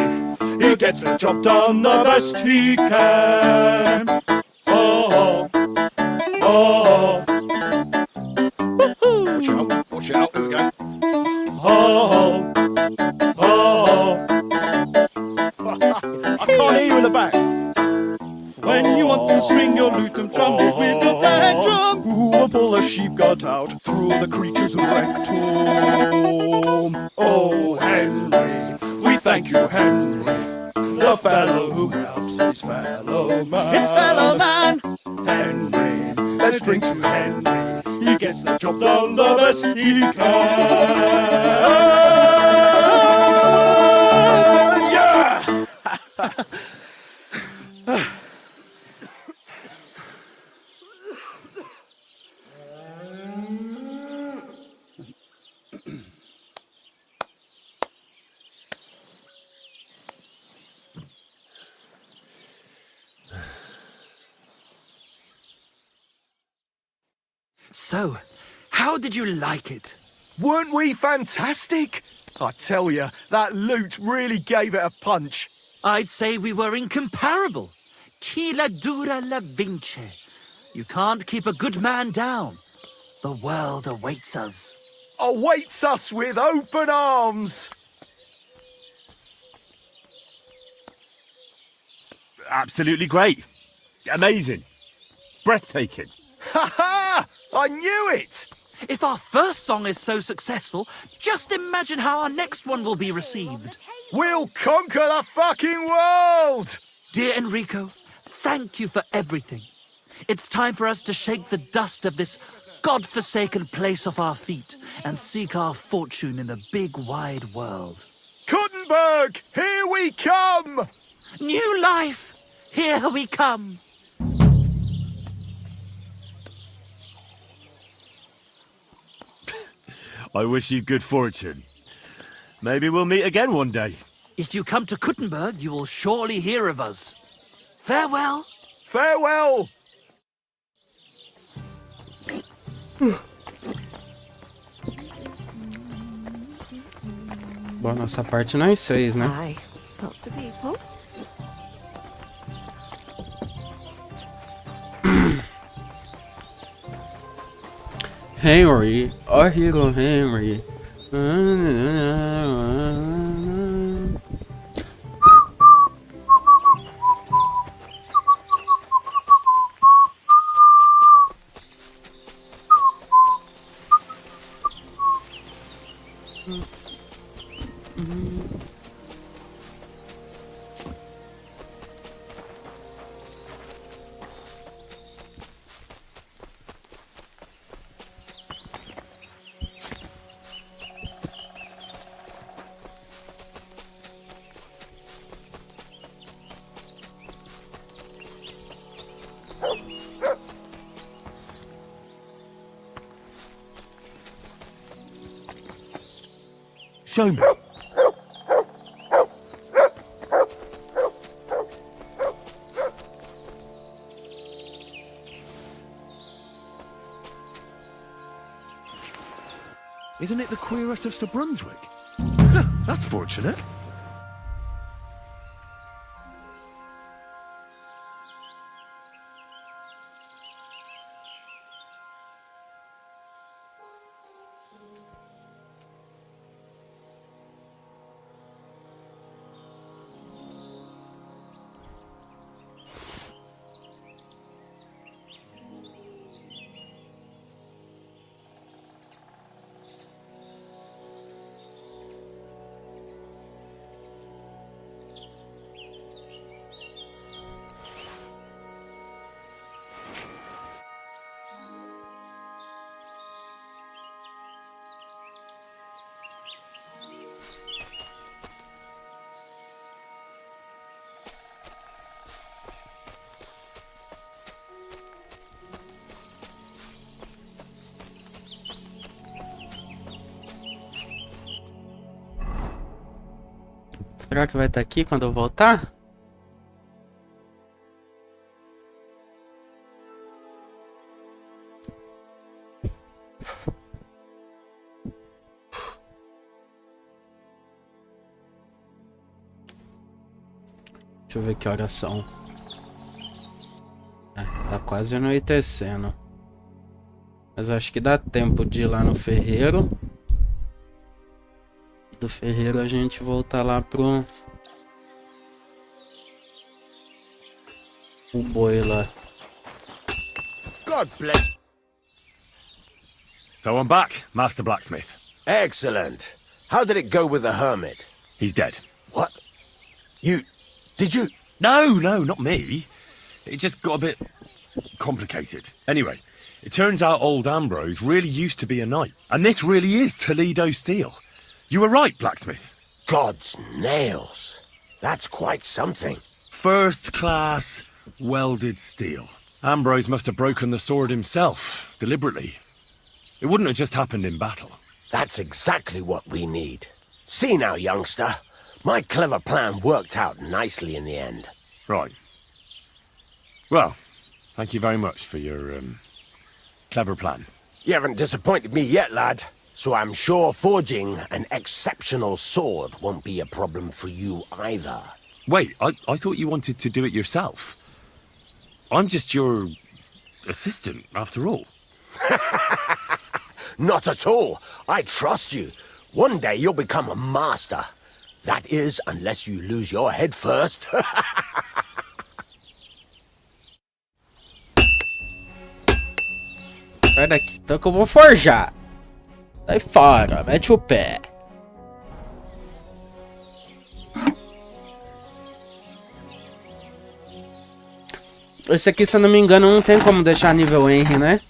he gets the job done the best he can. Oh, oh, oh. Watch out, here we go. Oh, oh, I can't hear you in the back. When you want to string your lute and trumpet with a bad drum, who will pull a sheep gut out through the creature's rectum? Oh, Henry, we thank you, Henry, the fellow who helps his fellow man. His fellow man! Henry, let's drink to Henry, he gets the job done the best he can. Yeah! So, how did you like it? Weren't we fantastic? I tell you, that lute really gave it a punch. I'd say we were incomparable. Chi la dura la vince. You can't keep a good man down. The world awaits us. Awaits us with open arms. Absolutely great. Amazing. Breathtaking. Ha ha! I knew it! If our first song is so successful, just imagine how our next one will be received. We'll conquer the fucking world! Dear Enrico, thank you for everything. It's time for us to shake the dust of this God-forsaken place off our feet and seek our fortune in the big wide world. Kuttenberg, here we come! New life, here we come! I wish you good fortune. Maybe we'll meet again one day. If you come to Kuttenberg, you will surely hear of us. Farewell. Farewell! Bom, nossa parte nós fez, né? Aye. Lots of people. Henry, our hero Henry. Show me. Isn't it the queerest of Sir Brunswick? That's fortunate. Será que vai estar aqui quando eu voltar? Deixa eu ver que horas são. Tá quase anoitecendo. Mas eu acho que dá tempo de ir lá no ferreiro. Do ferreiro a gente volta lá pro o boi lá. God bless. So I'm back, Master Blacksmith. Excellent. How did it go with the hermit? He's dead. What? Did you? No, not me. It just got a bit complicated. Anyway, it turns out old Ambrose really used to be a knight. And this really is Toledo steel. You were right, Blacksmith. God's nails. That's quite something. First class, welded steel. Ambrose must have broken the sword himself, deliberately. It wouldn't have just happened in battle. That's exactly what we need. See now, youngster. My clever plan worked out nicely in the end. Right. Well, thank you very much for your, clever plan. You haven't disappointed me yet, lad. So I'm sure forging an exceptional sword won't be a problem for you either. Wait, I thought you wanted to do it yourself. I'm just your assistant, after all. Not at all. I trust you. One day you'll become a master. That is, unless you lose your head first. Sai daqui, então que eu vou forjar. Sai fora, mete o pé. Esse aqui, se eu não me engano, não tem como deixar nível Henry, né?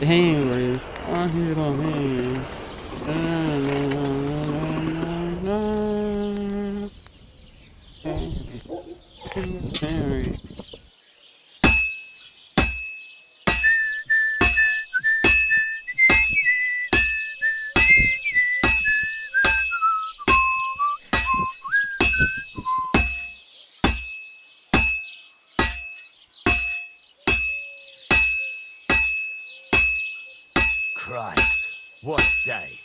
Henry. Oh, hero Henry. Henry. Christ, what a day.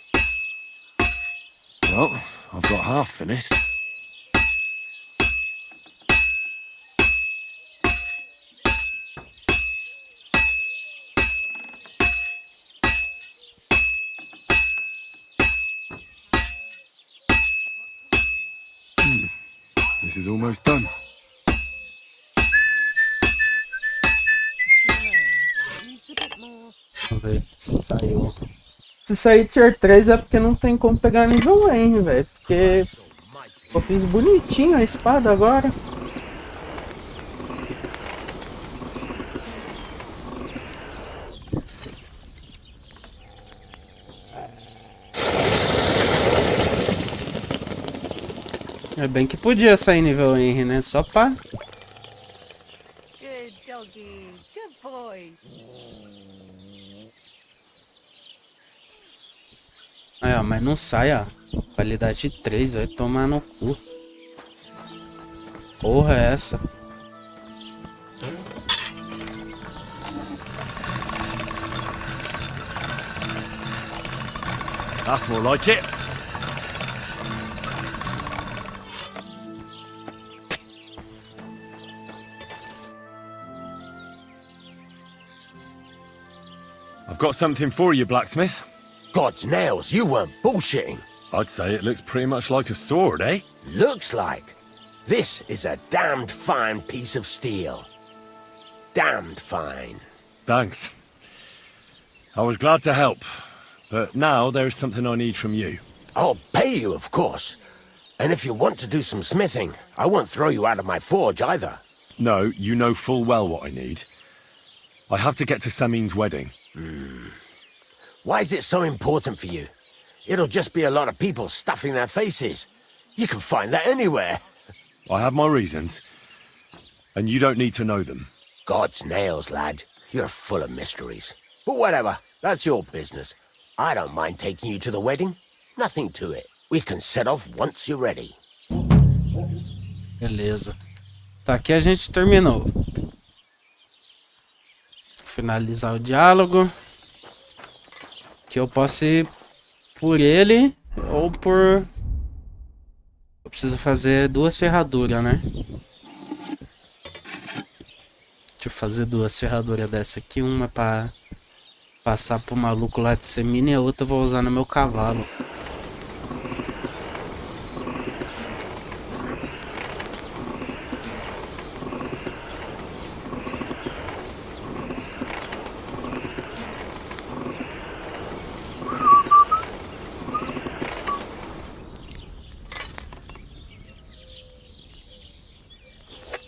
Well, I've got half finished. This is almost done. Vamos ver se saiu. Se sair tier 3 é porque não tem como pegar nível Henry, velho. Porque eu fiz bonitinho a espada agora. É bem que podia sair nível Henry, né? Só pra... Good doggy. Good boy. Aí, ó, mas não sai, ó. Qualidade 3, vai tomar no cu. Porra é essa? That's more like it. I've got something for you, blacksmith. God's nails, you weren't bullshitting. I'd say it looks pretty much like a sword, eh? Looks like. This is a damned fine piece of steel. Damned fine. Thanks. I was glad to help, but now there's something I need from you. I'll pay you, of course. And if you want to do some smithing, I won't throw you out of my forge either. No, you know full well what I need. I have to get to Samin's wedding. Why is it so important for you? It'll just be a lot of people stuffing their faces. You can find that anywhere. I have my reasons, and you don't need to know them. God's nails, lad. You're full of mysteries. But whatever, that's your business. I don't mind taking you to the wedding. Nothing to it. We can set off once you're ready. Beleza. Tá, aqui a gente terminou. Finalizar o diálogo. Que eu posso ir por ele ou por... Eu preciso fazer 2 ferraduras, né? Deixa eu fazer 2 ferraduras dessa aqui. Uma pra passar pro maluco lá de Semina e a outra eu vou usar no meu cavalo.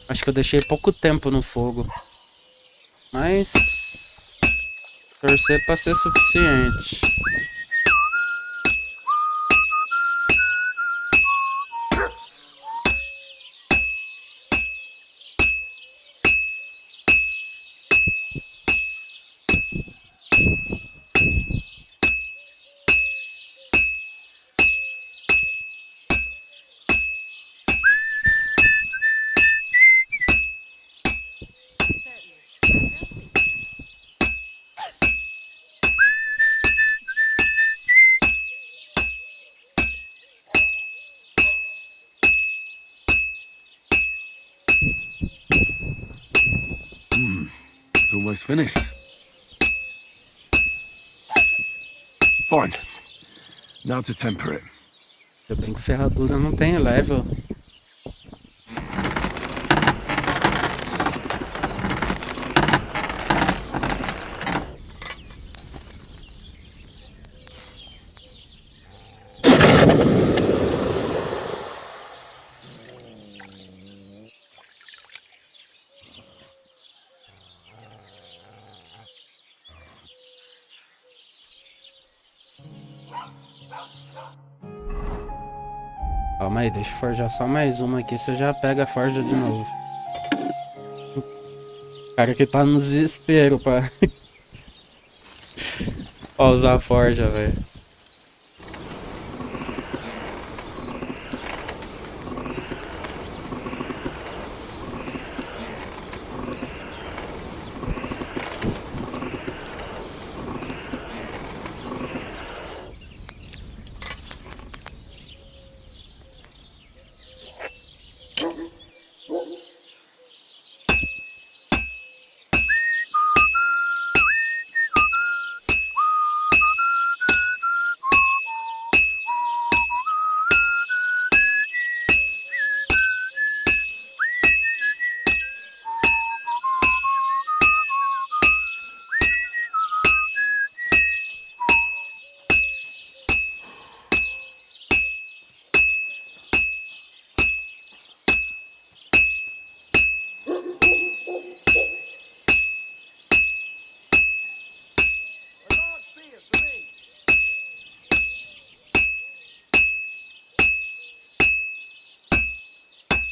Acho que eu deixei pouco tempo no fogo. Mas... torcer pra ser suficiente. It's almost finished. Fine. Now to temper it. Ainda bem que ferradura não tem level. Calma aí, deixa eu forjar só mais uma aqui, você já pega a forja de novo. O cara que tá no desespero pra, pra usar a forja, velho.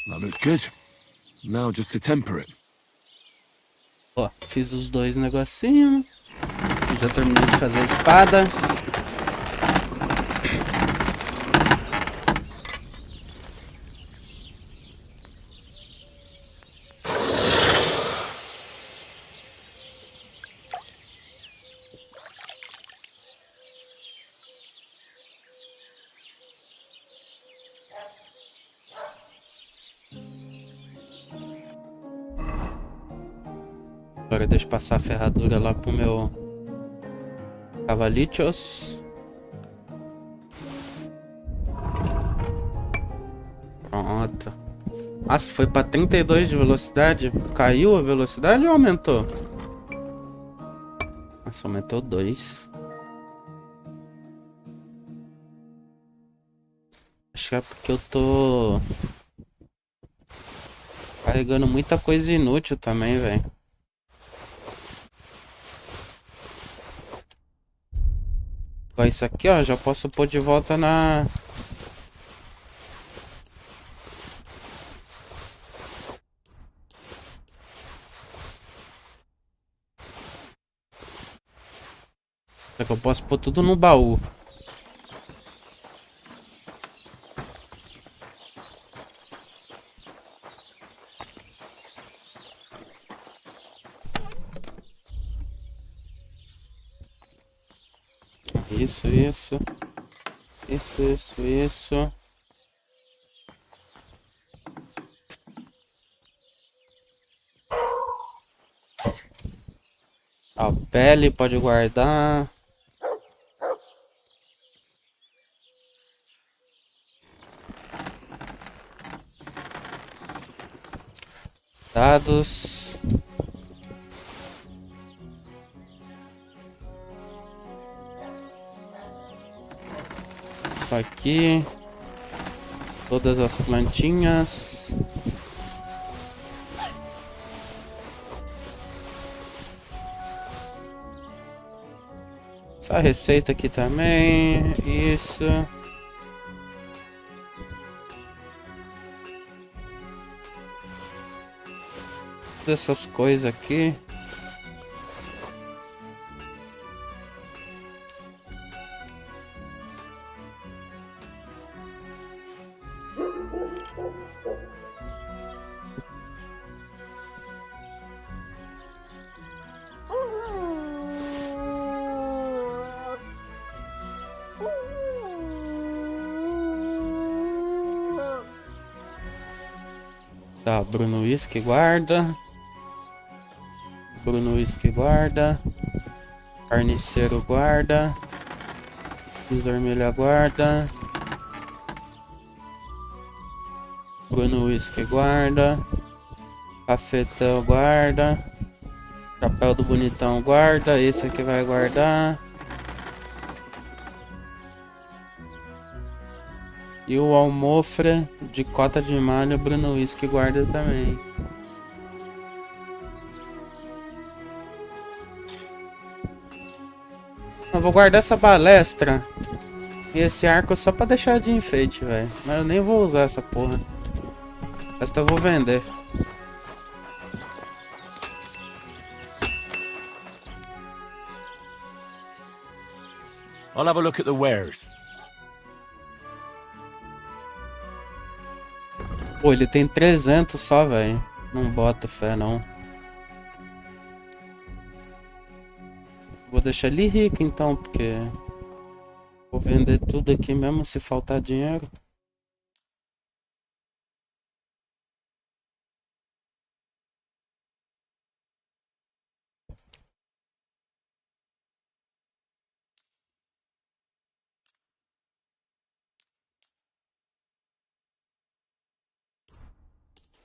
That looks good. Now just to temper it. Ó, fiz os dois negocinhos. Já terminei de fazer a espada. Agora deixa eu passar a ferradura lá pro meu cavalitos. Pronto. Nossa, foi pra 32 de velocidade. Caiu a velocidade ou aumentou? Nossa, aumentou 2. Acho que é porque eu tô carregando muita coisa inútil também, velho. Isso aqui, ó, já posso pôr de volta na... Só que eu posso pôr tudo no baú. Isso. Isso. A pele pode guardar. Dados. Isso aqui. Todas as plantinhas. Essa receita aqui também. Isso. Todas essas coisas aqui. Tá, Bruno Whisky guarda. Bruno Whisky guarda. Carniceiro guarda. Vermelha guarda. Bruno Whisky guarda. Cafetão guarda. Chapéu do bonitão guarda. Esse aqui vai guardar. E o almofra de cota de malha, Bruno Whisky guarda também. Eu vou guardar essa balestra E esse arco é só pra deixar de enfeite, velho. Mas eu nem vou usar essa porra. Esta eu vou vender. I'll have a look at the wares. Pô, ele tem 300 só, velho. Não boto fé, não. Vou deixar ele rico, então, porque... Vou vender tudo aqui mesmo se faltar dinheiro.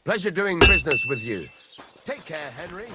Pleasure doing business with you. Take care, Henry.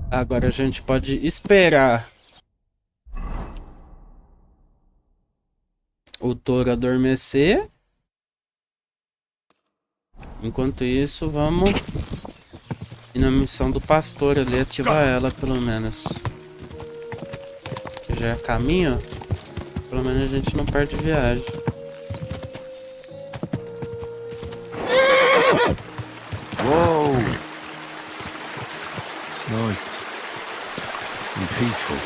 Agora a gente pode esperar o touro adormecer. Enquanto isso, vamos ir na missão do pastor ali, ativar ela pelo menos. Que já é caminho, pelo menos a gente não perde viagem. Whoa! Nice. And peaceful.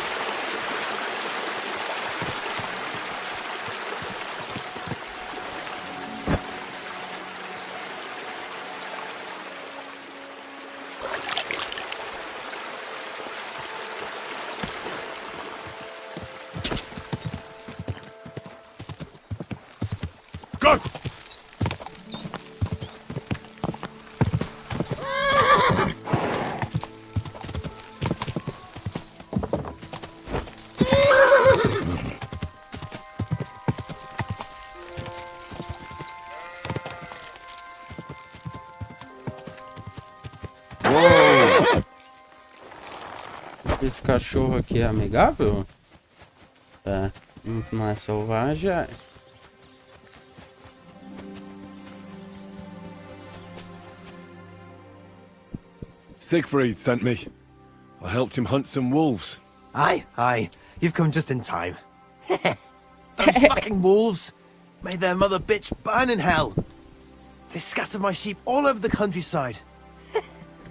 Go! Esse cachorro aqui é amigável? É, não é selvagem. Siegfried sent me. I helped him hunt some wolves. Aye. You've come just in time. Those fucking wolves made their mother bitch burn in hell. They scattered my sheep all over the countryside.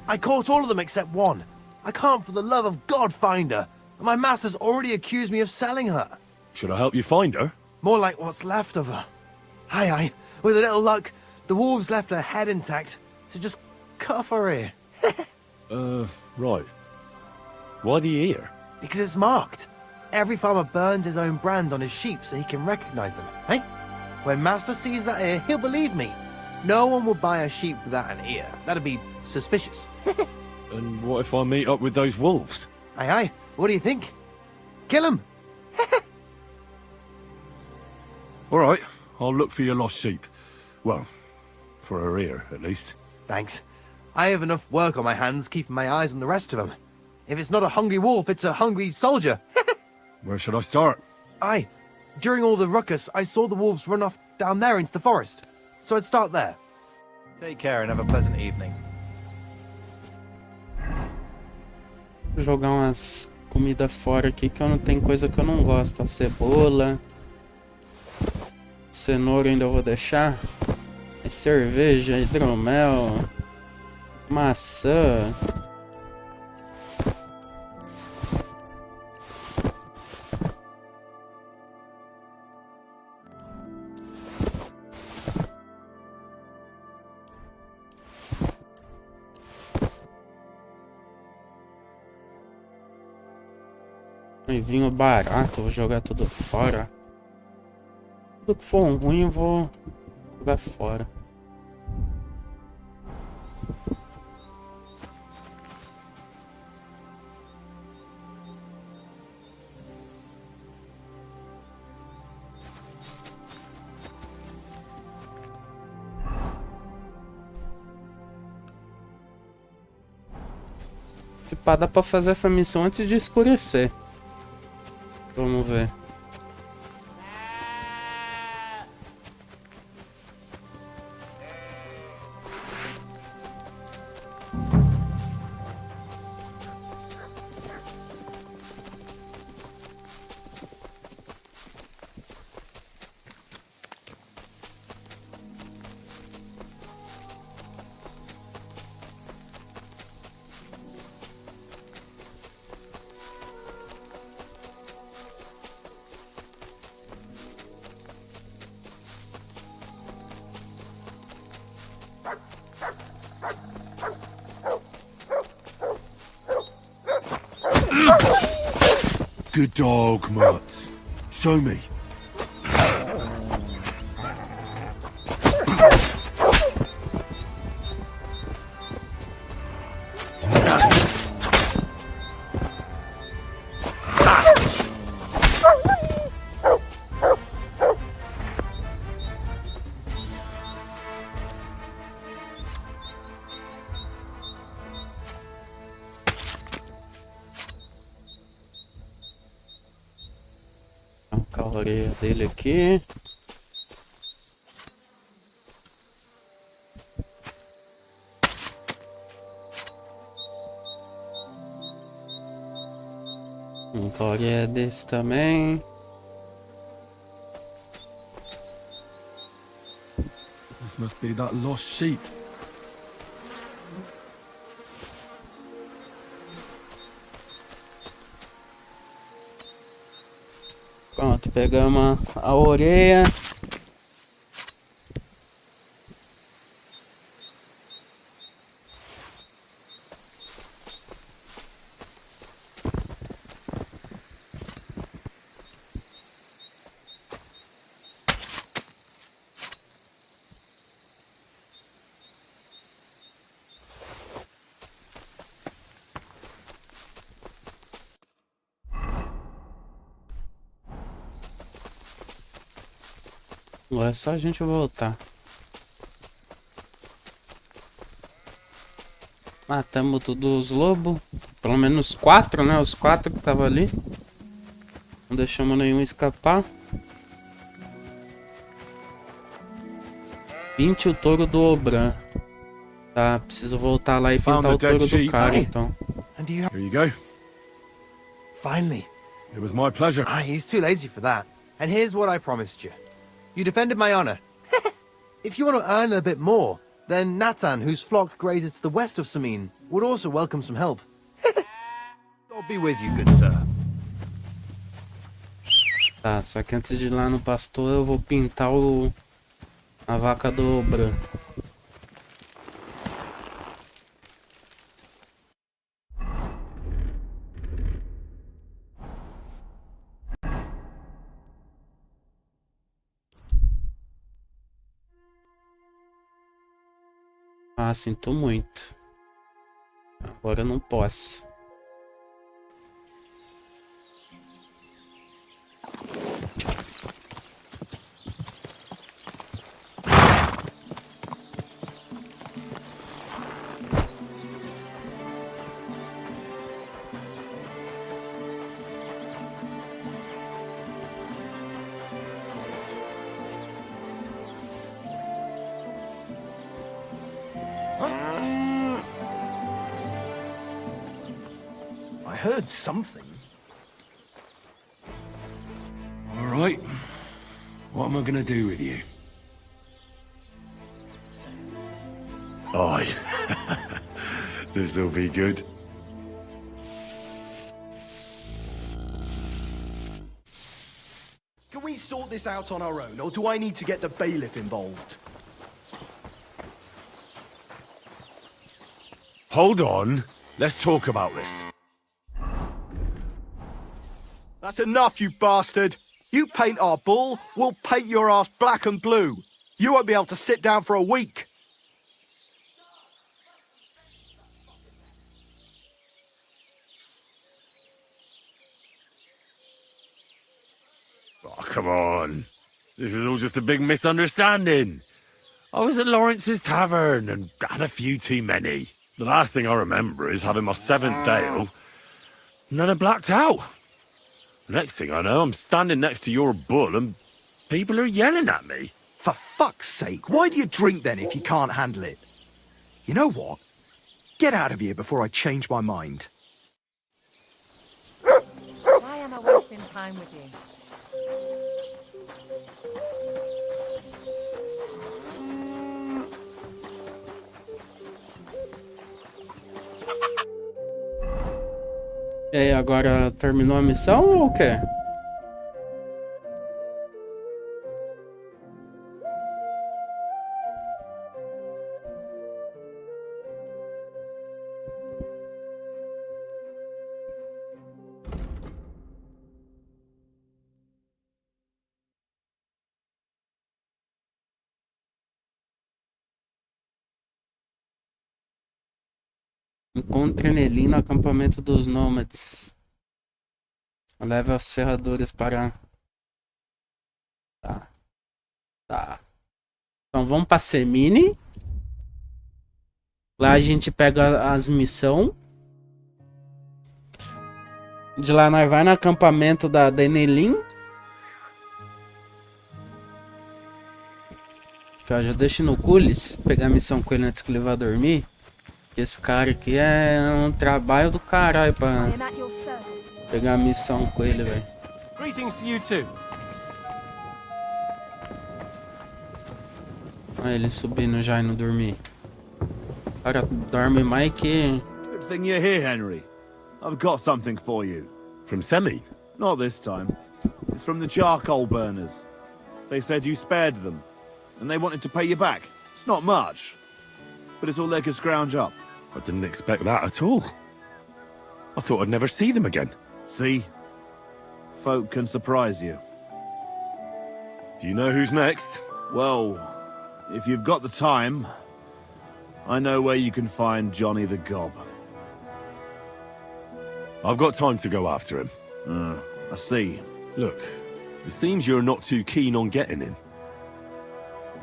I caught all of them except one. I can't for the love of God find her. And my master's already accused me of selling her. Should I help you find her? More like what's left of her. Aye. With a little luck, the wolves left her head intact. So just cut off her ear. Right. Why the ear? Because it's marked. Every farmer burns his own brand on his sheep so he can recognize them, eh? When Master sees that ear, he'll believe me. No one will buy a sheep without an ear. That'd be suspicious. And what if I meet up with those wolves? Aye. What do you think? Kill him. All right, I'll look for your lost sheep. Well, for her ear, at least. Thanks. I have enough work on my hands keeping my eyes on the rest of them. If it's not a hungry wolf, it's a hungry soldier. Where should I start? Aye. During all the ruckus, I saw the wolves run off down there into the forest. So I'd start there. Take care and have a pleasant evening. Vou jogar umas comidas fora aqui que eu não tenho coisa que eu não gosto. Cebola. Cenoura ainda eu vou deixar. Cerveja, hidromel. Maçã. E vinho barato, vou jogar tudo fora. Tudo que for ruim eu vou jogar fora. Se pá, dá pra fazer essa missão antes de escurecer. Vamos ver. Good dog, Mutz. Show me. A orelha dele aqui. A orelha desse também. This must be that lost sheep. Pronto, pegamos a orelha. Agora é só a gente voltar. Matamos todos os lobos. Pelo menos 4, né? Os 4 que estavam ali. Não deixamos nenhum escapar. 20 o touro do Obran. Tá, preciso voltar lá e pintar o touro do cara, então. Here you go. Finally. It was my pleasure. He's too lazy for that. And here's what I promised you. You defended my honor. If you want to earn a bit more, then Natan, whose flock grazes to the west of Samin, would also welcome some help. I'll be with you, good sir. Tá, só que antes de ir lá no pastor eu vou pintar a vaca do Obran. Ah, sinto muito. Agora eu não posso. I heard something. All right. What am I going to do with you? Aye. This'll be good. Can we sort this out on our own, or do I need to get the bailiff involved? Hold on. Let's talk about this. That's enough, you bastard! You paint our bull, we'll paint your ass black and blue. You won't be able to sit down for a week. Oh, come on. This is all just a big misunderstanding. I was at Lawrence's tavern and had a few too many. The last thing I remember is having my 7th ale, and then I blacked out. Next thing I know, I'm standing next to your bull and people are yelling at me. For fuck's sake, why do you drink then if you can't handle it? You know what? Get out of here before I change my mind. Why am I wasting time with you? E aí, agora terminou a missão ou o quê? Encontre Nelly no acampamento dos nômades. Leve as ferraduras para... Tá. Então vamos pra Semine. Lá a gente pega as missões. De lá nós vai no acampamento da Enelin. Que eu já deixo no Culis. Pegar a missão com ele antes que ele vá dormir. Esse cara aqui é um trabalho do caralho pra pegar a missão com ele, velho. Greetings to you too. Olha ele subindo já e não dormir. O cara dorme mais que... Good thing you're here, Henry. I've got something for you. From Semi? Not this time. It's from the charcoal burners. They said you spared them, and they wanted to pay you back. It's not much, but it's all they could scrounge up. I didn't expect that at all. I thought I'd never see them again. See? Folk can surprise you. Do you know who's next? Well, if you've got the time, I know where you can find Johnny the Gob. I've got time to go after him. I see. Look, it seems you're not too keen on getting him.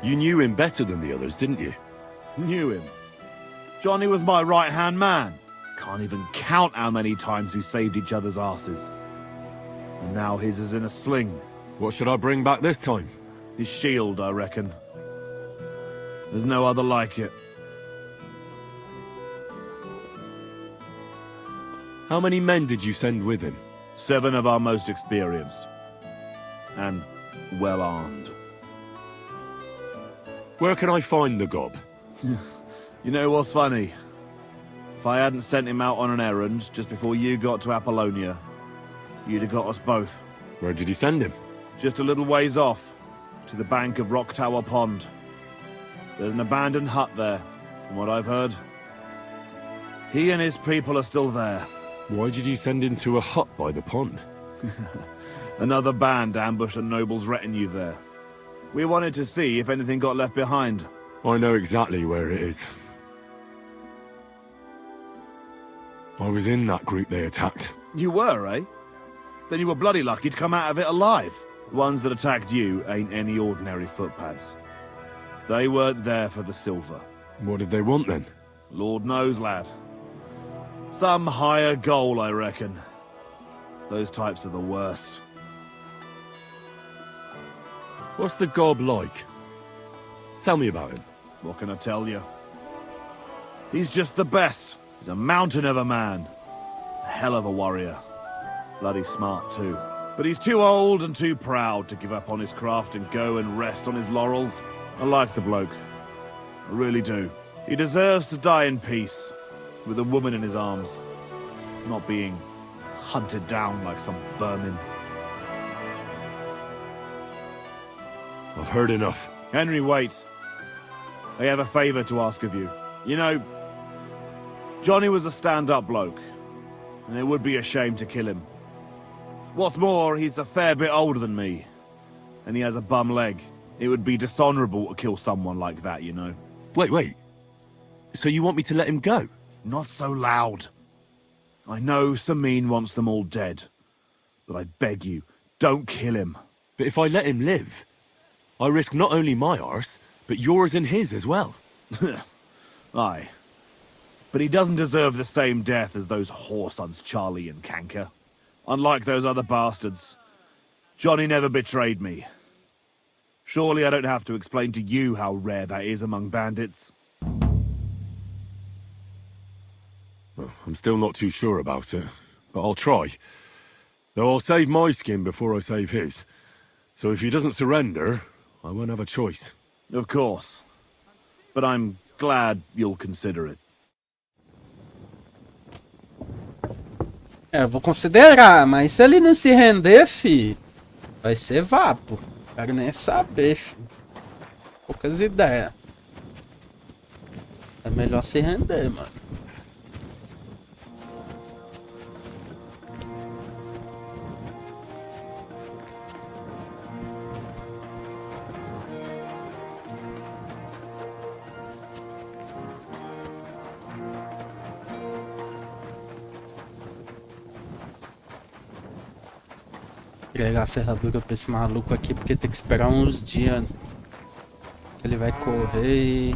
You knew him better than the others, didn't you? Knew him. Johnny was my right-hand man. Can't even count how many times we saved each other's asses. And now his is in a sling. What should I bring back this time? His shield, I reckon. There's no other like it. How many men did you send with him? 7 of our most experienced. And well-armed. Where can I find the Gob? You know what's funny? If I hadn't sent him out on an errand just before you got to Apollonia, you'd have got us both. Where did he send him? Just a little ways off, to the bank of Rock Tower Pond. There's an abandoned hut there, from what I've heard. He and his people are still there. Why did you send him to a hut by the pond? Another band ambushed a noble's retinue there. We wanted to see if anything got left behind. I know exactly where it is. I was in that group they attacked. You were, eh? Then you were bloody lucky to come out of it alive. The ones that attacked you ain't any ordinary footpads. They weren't there for the silver. What did they want then? Lord knows, lad. Some higher goal, I reckon. Those types are the worst. What's the Gob like? Tell me about him. What can I tell you? He's just the best. He's a mountain of a man. A hell of a warrior. Bloody smart too. But he's too old and too proud to give up on his craft and go and rest on his laurels. I like the bloke. I really do. He deserves to die in peace, with a woman in his arms, not being hunted down like some vermin. I've heard enough. Henry, wait. I have a favor to ask of you. You know, Johnny was a stand-up bloke, and it would be a shame to kill him. What's more, he's a fair bit older than me, and he has a bum leg. It would be dishonorable to kill someone like that, you know. Wait. So you want me to let him go? Not so loud. I know Sameen wants them all dead, but I beg you, don't kill him. But if I let him live, I risk not only my arse, but yours and his as well. Aye. But he doesn't deserve the same death as those whoresons Charlie and Canker. Unlike those other bastards, Johnny never betrayed me. Surely I don't have to explain to you how rare that is among bandits. Well, I'm still not too sure about it, but I'll try. Though I'll save my skin before I save his. So if he doesn't surrender, I won't have a choice. Of course. But I'm glad you'll consider it. Eu vou considerar, mas se ele não se render, fi, vai ser vapo. Quero nem saber, fi. Poucas ideias. É melhor se render, mano. Pegar a ferradura pra esse maluco aqui, porque tem que esperar uns dias. Ele vai correr e...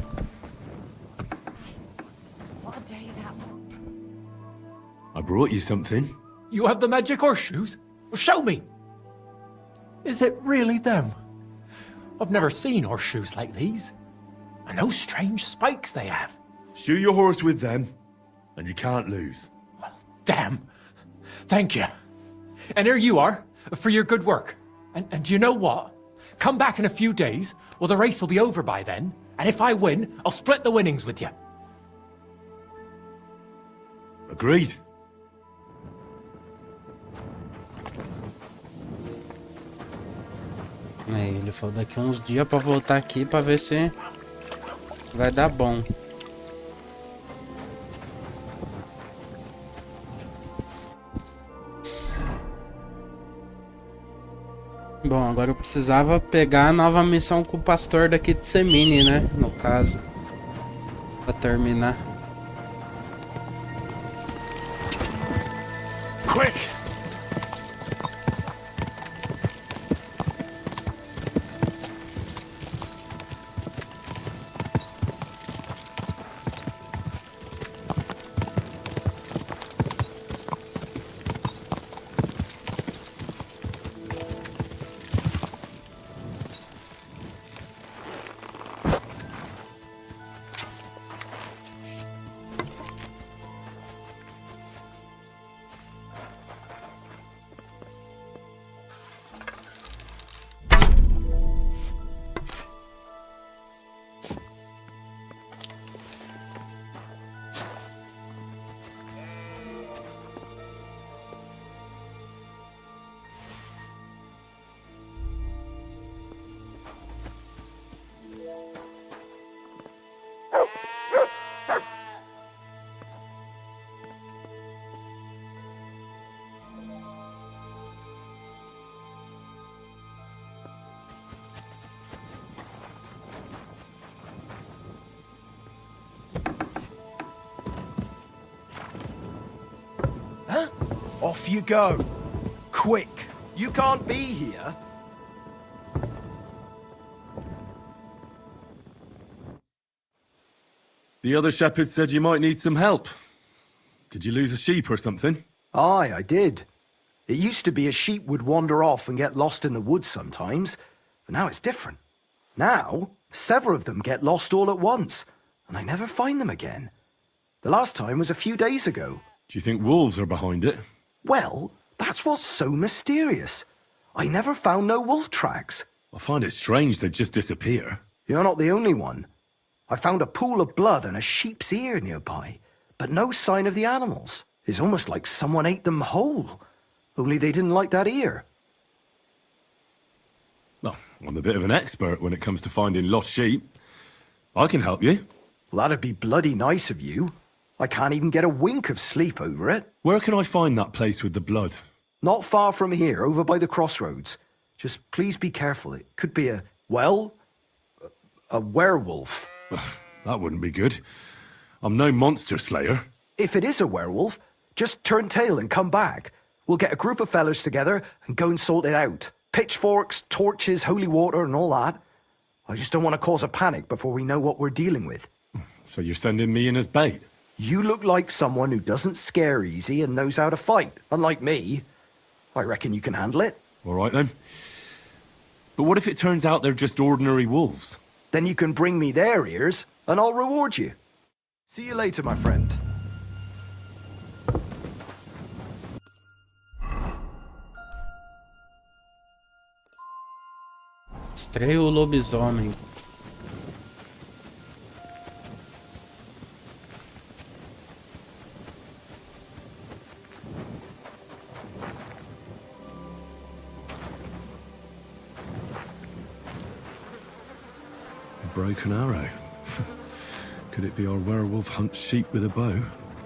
I brought you something. You have the magic horseshoes? Show me! Is it really them? I've never seen horseshoes like these. And those strange spikes they have. Shoe your horse with them, and you can't lose. Damn. Thank you. And here you are, for your good work. And do you know what? Come back in a few days, well, the race will be over by then, and if I win, I'll split the winnings with you. Agreed. Aí, ele falou daqui uns dias pra voltar aqui pra ver se vai dar bom. Bom, agora eu precisava pegar a nova missão com o pastor daqui de Semini, né? No caso. Pra terminar. Quick! Off you go. Quick. You can't be here. The other shepherd said you might need some help. Did you lose a sheep or something? Aye, I did. It used to be a sheep would wander off and get lost in the woods sometimes, but now it's different. Now, several of them get lost all at once, and I never find them again. The last time was a few days ago. Do you think wolves are behind it? Well, that's what's so mysterious. I never found no wolf tracks. I find it strange they'd just disappear. You're not the only one. I found a pool of blood and a sheep's ear nearby, but no sign of the animals. It's almost like someone ate them whole, only they didn't like that ear. Well, I'm a bit of an expert when it comes to finding lost sheep. I can help you. Well, that'd be bloody nice of you. I can't even get a wink of sleep over it. Where can I find that place with the blood? Not far from here, over by the crossroads. Just please be careful. It could be a werewolf. That wouldn't be good. I'm no monster slayer. If it is a werewolf, just turn tail and come back. We'll get a group of fellas together and go and sort it out. Pitchforks, torches, holy water and all that. I just don't want to cause a panic before we know what we're dealing with. So you're sending me in as bait? You look like someone who doesn't scare easy and knows how to fight, unlike me. I reckon you can handle it. All right, then. But what if it turns out they're just ordinary wolves? Then you can bring me their ears, and I'll reward you. See you later, my friend. Estreia o lobisomem. A broken arrow. Could it be our werewolf hunts sheep with a bow?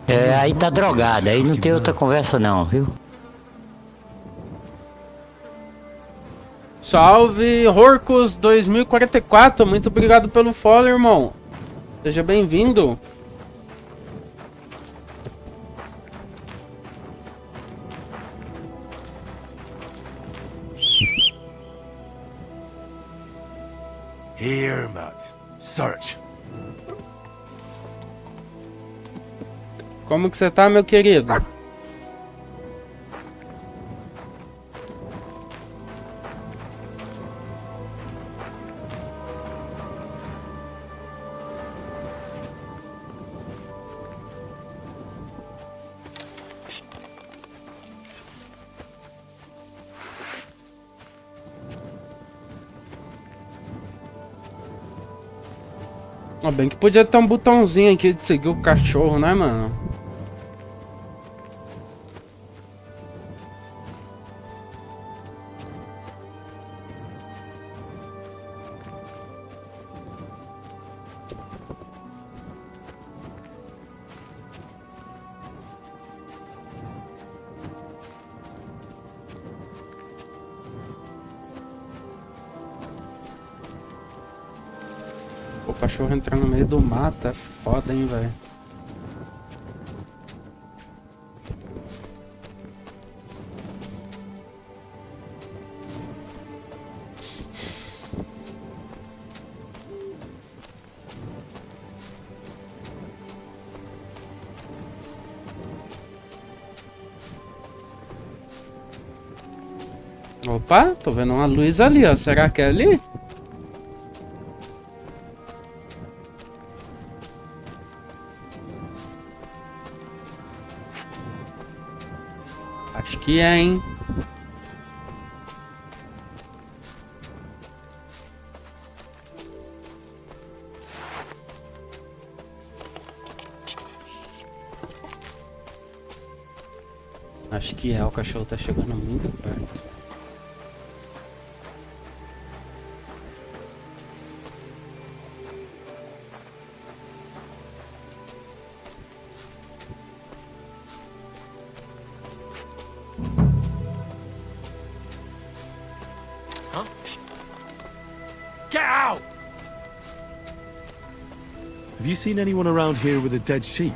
É, aí tá drogado, aí não tem outra conversa não, viu? Salve, Horcus 2044, muito obrigado pelo follow, irmão. Seja bem-vindo. Here, Matt. Search. Como que você tá, meu querido? Ó, bem que podia ter um botãozinho aqui de seguir o cachorro, né, mano? O cachorro entrar no meio do mato é foda, hein, velho. Opa, tô vendo uma luz ali, ó. Será que é ali? Acho que é, hein? Acho que é, o cachorro tá chegando muito perto. Have you seen anyone around here with a dead sheep?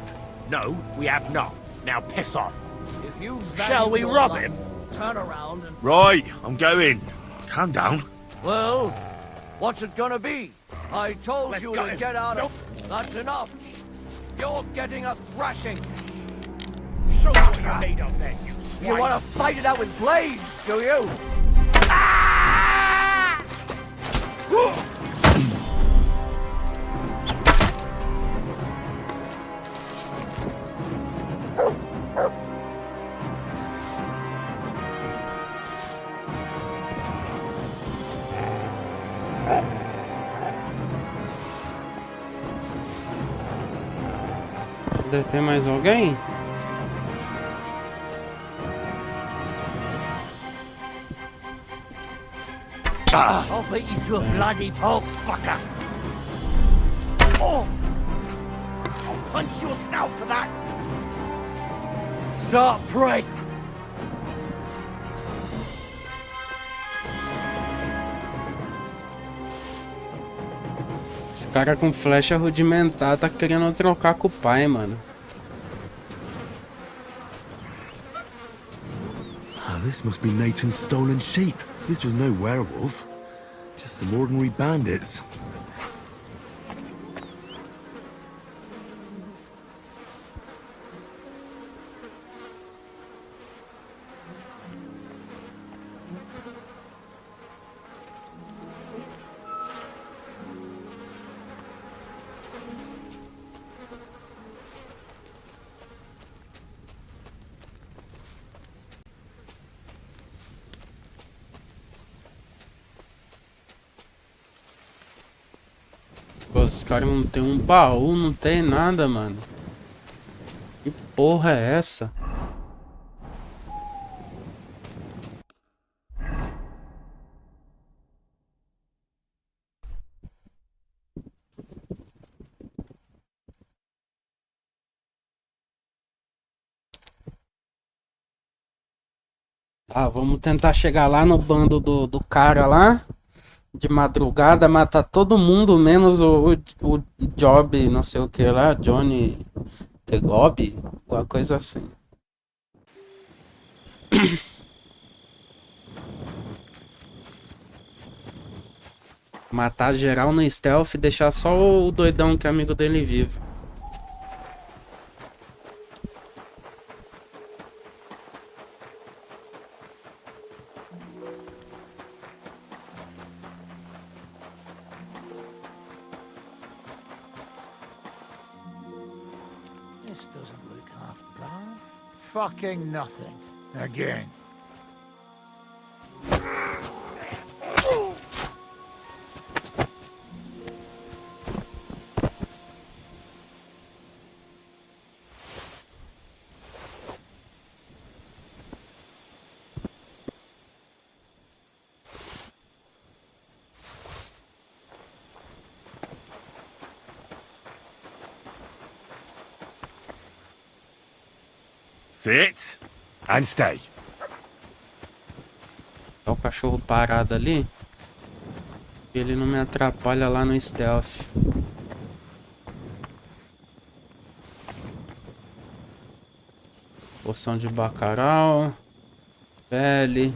No, we have not. Now piss off. If you Shall we rob him? Turn around and... Right, I'm going. Calm down. Well, what's it gonna be? I told Let's you go. to get out of... That's enough. You're getting a thrashing. Show me what you're made of then, you You swine. want to fight it out with blades, do you? Deve ter mais alguém? I'll beat you to a bloody pulp, fucker. Oh! I'll punch your snout for that. Start praying. Esse cara com flecha rudimentar tá querendo trocar com o pai, mano. Ah, this must be Nathan's stolen sheep. This was no werewolf. Just some ordinary bandits. Os caras não tem um baú, não tem nada, mano. Que porra é essa? Tá, vamos tentar chegar lá no bando do cara lá. De madrugada, matar todo mundo, menos o Job, não sei o que lá, Johnny Tegob, alguma coisa assim. Matar geral no stealth e deixar só o doidão que é amigo dele vivo. This doesn't look half bad. Fucking nothing. Again. Sit and stay. Tá o cachorro parado ali. Ele não me atrapalha lá no stealth. Poção de bacaral. Pele.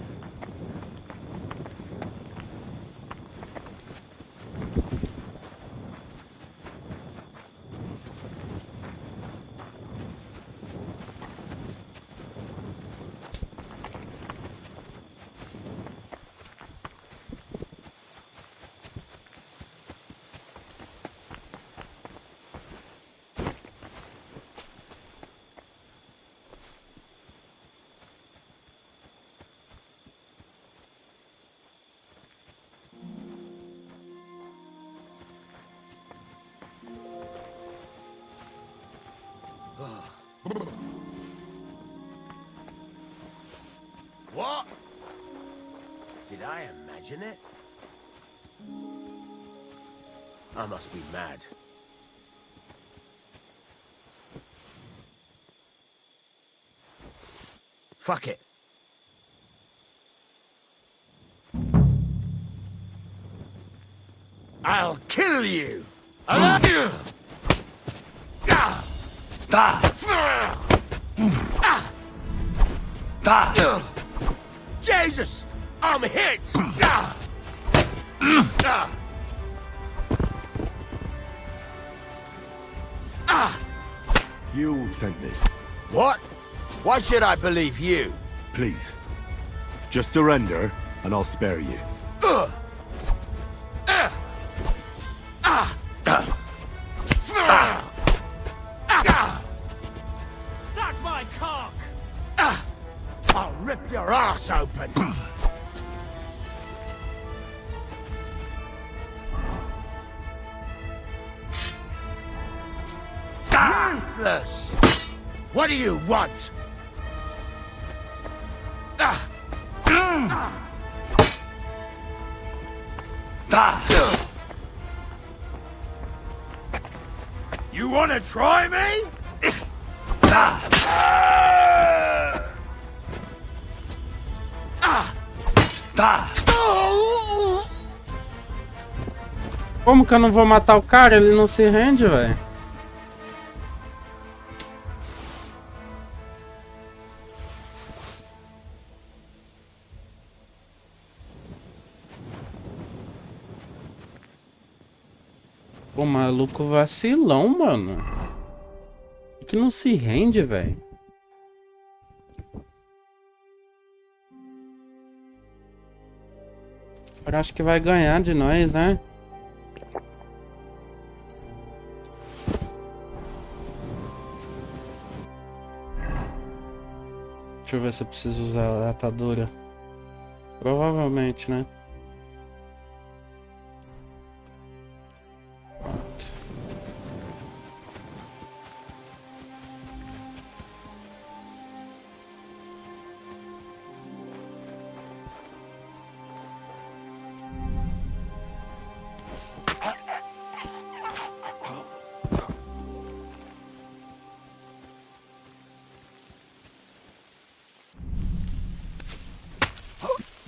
What? Did I imagine it? I must be mad. Fuck it. I'll kill you! Jesus! I'm hit! You sent me. What? Why should I believe you? Please. Just surrender, and I'll spare you. Suck my cock! I'll rip your ass open! Useless! What do you want? You wanna try me? Como que eu não vou matar o cara? Ele não se rende, velho. Pô, maluco vacilão, mano. Que não se rende, velho. Eu acho que vai ganhar de nós, né? Deixa eu ver se eu preciso usar a atadura. Provavelmente, né? Pronto.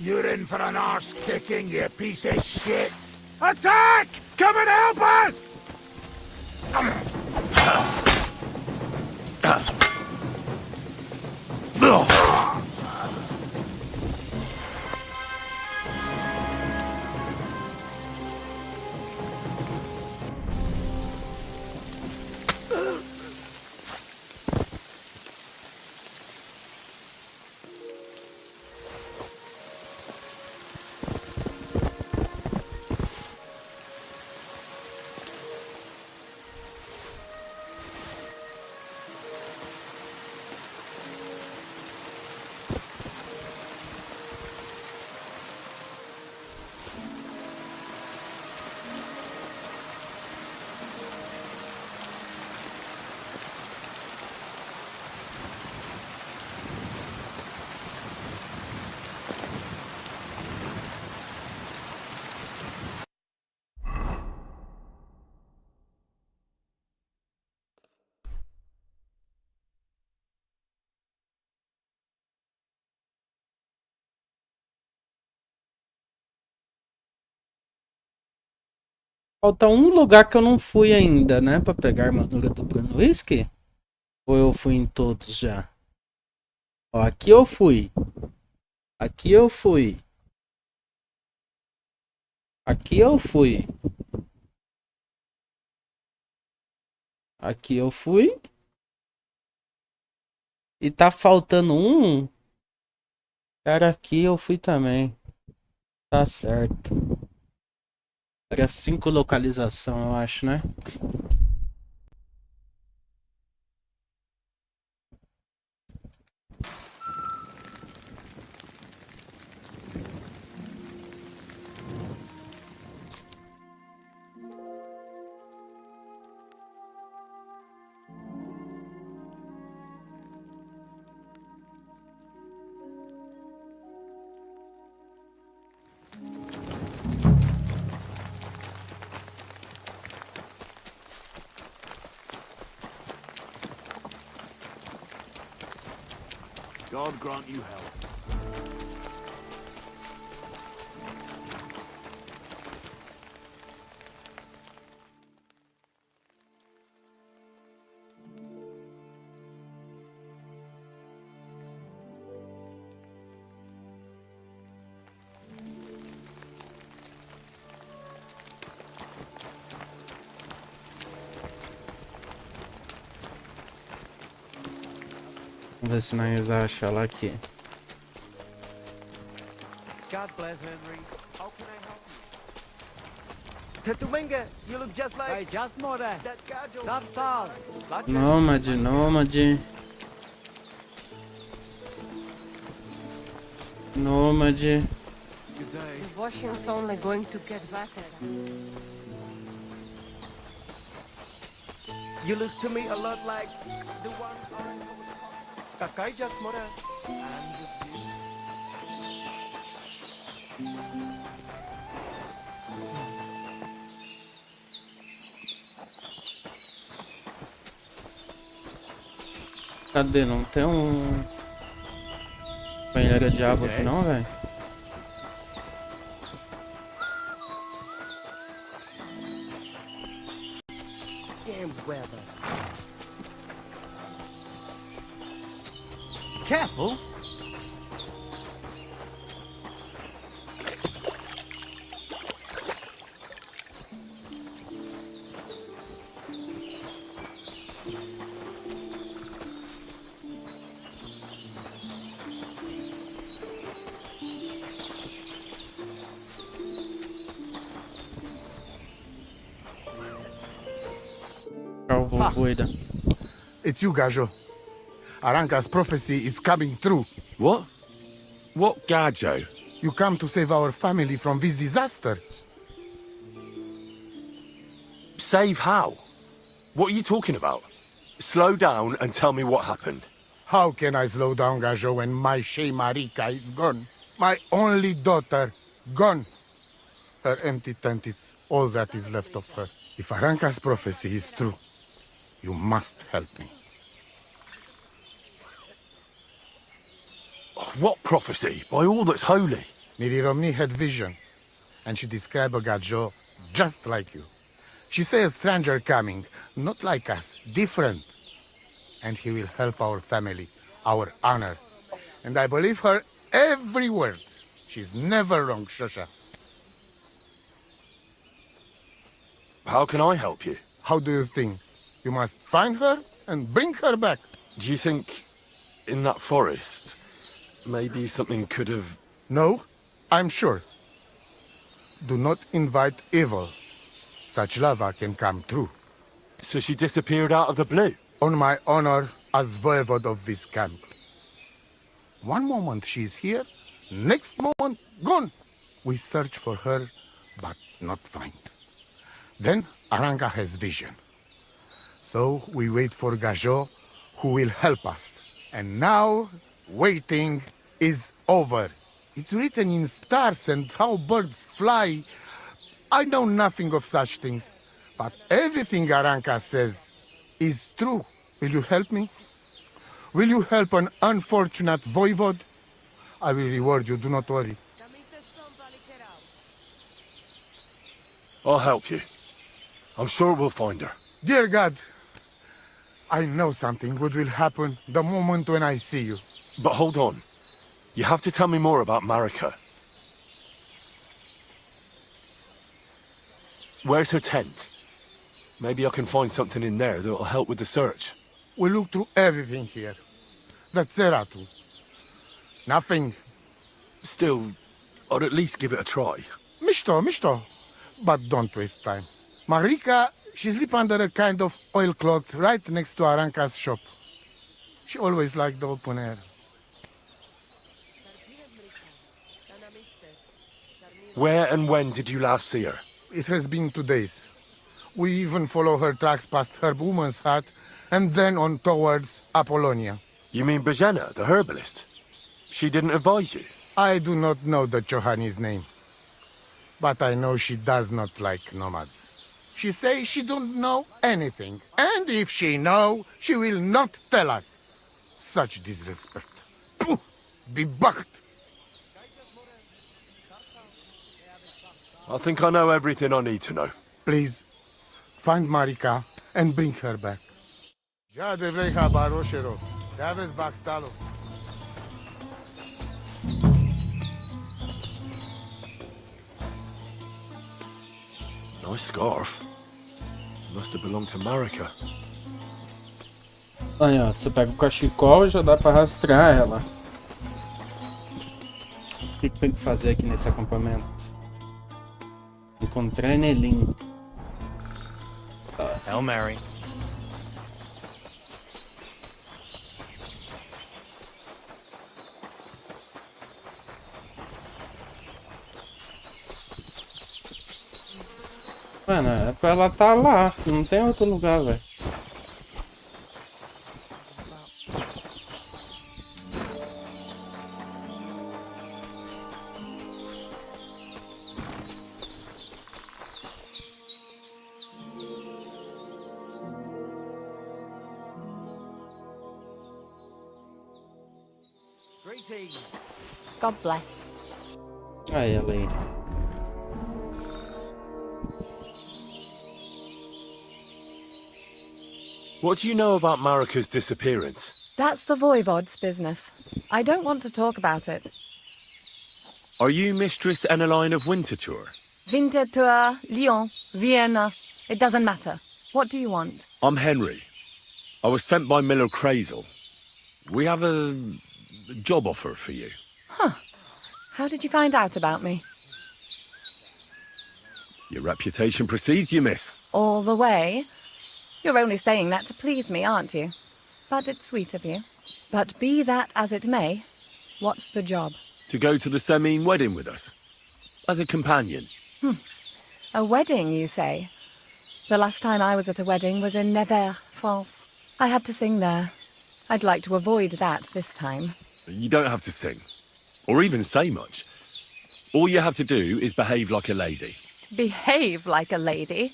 You're in for an arse kicking, you piece of shit! Attack! Come and help us! Falta um lugar que eu não fui ainda, né? Pra pegar a armadura do Bruno Whisky. Ou eu fui em todos já? Ó, aqui eu fui. Aqui eu fui. Aqui eu fui. Aqui eu fui. E tá faltando um. Cara, aqui eu fui também. Tá certo. Era 5 localização, eu acho, né? God grant you help. Vamos ver se nós achamos ela aqui. God bless Henry. How can I help you? Tetumenga, you look just like... Hey, just more there. That gajo. That's all. Nômade, nômade. Nômade. Good day. The washing's only going to get better. You look to me a lot like the one... Kakai just more. Cadê? Não tem um... banheiro de água aqui não, velho? Damn weather. Careful. It's you, Gajo. Aranka's prophecy is coming true. What? What Gajo? You come to save our family from this disaster. Save how? What are you talking about? Slow down and tell me what happened. How can I slow down, Gajo, when my Shea Marika is gone? My only daughter, gone. Her empty tent is all that is left of her. If Aranka's prophecy is true, you must help me. What prophecy? By all that's holy. Miri Romney had vision, and she described a Gajo just like you. She say a stranger coming, not like us, different. And he will help our family, our honor. And I believe her every word. She's never wrong, Shosha. How can I help you? How do you think? You must find her and bring her back. Do you think in that forest, maybe something could have... No, I'm sure. Do not invite evil. Such lava can come true. So she disappeared out of the blue? On my honor as voivode of this camp. One moment she's here, next moment gone. We search for her, but not find. Then Aranka has vision. So we wait for Gajo, who will help us. And now, waiting is over. It's written in stars and how birds fly. I know nothing of such things, but everything Aranka says is true. Will you help me? Will you help an unfortunate voivode? I will reward you, do not worry. I'll help you. I'm sure we'll find her. Dear God, I know something good will happen the moment when I see you. But hold on. You have to tell me more about Marika. Where's her tent? Maybe I can find something in there that'll help with the search. We look through everything here. That's Zeratu. Nothing. Still, I'd at least give it a try. Mishto. But don't waste time. Marika, she sleep under a kind of oilcloth right next to Aranka's shop. She always liked the open air. Where and when did you last see her? It has been 2 days. We even follow her tracks past her woman's hut and then on towards Apollonia. You mean Bajana, the herbalist? She didn't advise you? I do not know the Johani's name. But I know she does not like nomads. She say she don't know anything. And if she know, she will not tell us. Such disrespect. Pooh! Be bucked! I think I know everything I need to know. Please, find Marika and bring her back. Nice scarf. Must have belonged to Marika. Aí, ó, você pega o cachecol e já dá pra rastrear ela. O que tem que fazer aqui nesse acampamento? Encontrar Nelim. Tá. Hail Mary. Mano, é pra ela tá lá. Não tem outro lugar, velho. God bless. Aí, ela aí. What do you know about Marika's disappearance? That's the Voivode's business. I don't want to talk about it. Are you Mistress Eneline of Winterthur? Winterthur, Lyon, Vienna. It doesn't matter. What do you want? I'm Henry. I was sent by Miller Crazel. We have a job offer for you. Huh. How did you find out about me? Your reputation precedes you, miss. All the way? You're only saying that to please me, aren't you? But it's sweet of you. But be that as it may, what's the job? To go to the Semine wedding with us. As a companion. A wedding, you say? The last time I was at a wedding was in Nevers, France. I had to sing there. I'd like to avoid that this time. You don't have to sing. Or even say much. All you have to do is behave like a lady. Behave like a lady?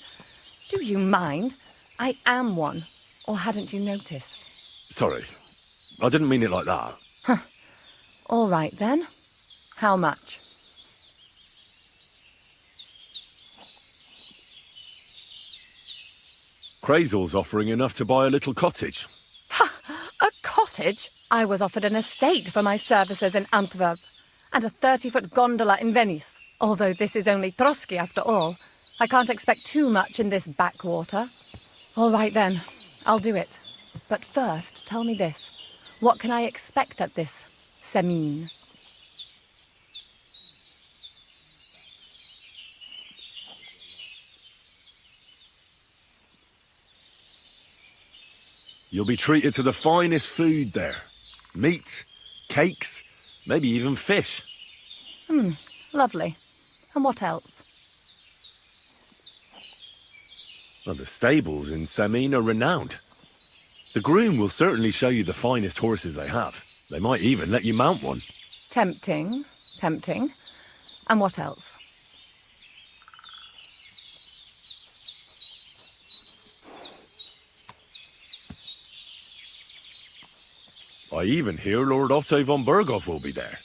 Do you mind? I am one. Or hadn't you noticed? Sorry. I didn't mean it like that. All right, then. How much? Crazel's offering enough to buy a little cottage. A cottage? I was offered an estate for my services in Antwerp, and a 30-foot gondola in Venice. Although this is only Trotsky after all, I can't expect too much in this backwater. All right then, I'll do it. But first, tell me this. What can I expect at this semaine? You'll be treated to the finest food there. Meat, cakes, maybe even fish. Lovely. And what else? Well, the stables in Semine are renowned. The groom will certainly show you the finest horses they have. They might even let you mount one. Tempting, tempting. And what else? I even hear Lord Otto von Berghoff will be there.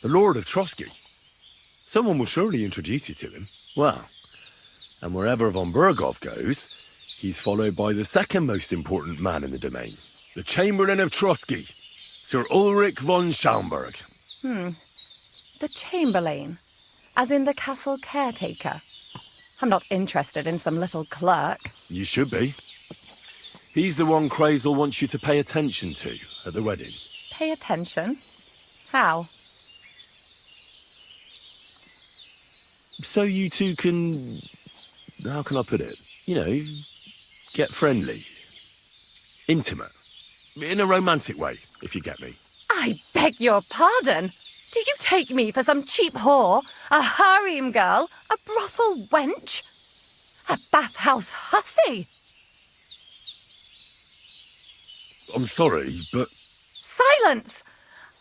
The Lord of Trotsky. Someone will surely introduce you to him. Well, and wherever von Berghoff goes, he's followed by the second most important man in the domain. The Chamberlain of Trotsky, Sir Ulrich von Schaumburg. The Chamberlain, as in the castle caretaker. I'm not interested in some little clerk. You should be. He's the one Crazel wants you to pay attention to at the wedding. Pay attention? How? So you two can... How can I put it? You know, get friendly. Intimate. In a romantic way, if you get me. I beg your pardon. Do you take me for some cheap whore? A harem girl? A brothel wench? A bathhouse hussy? I'm sorry, but... Silence!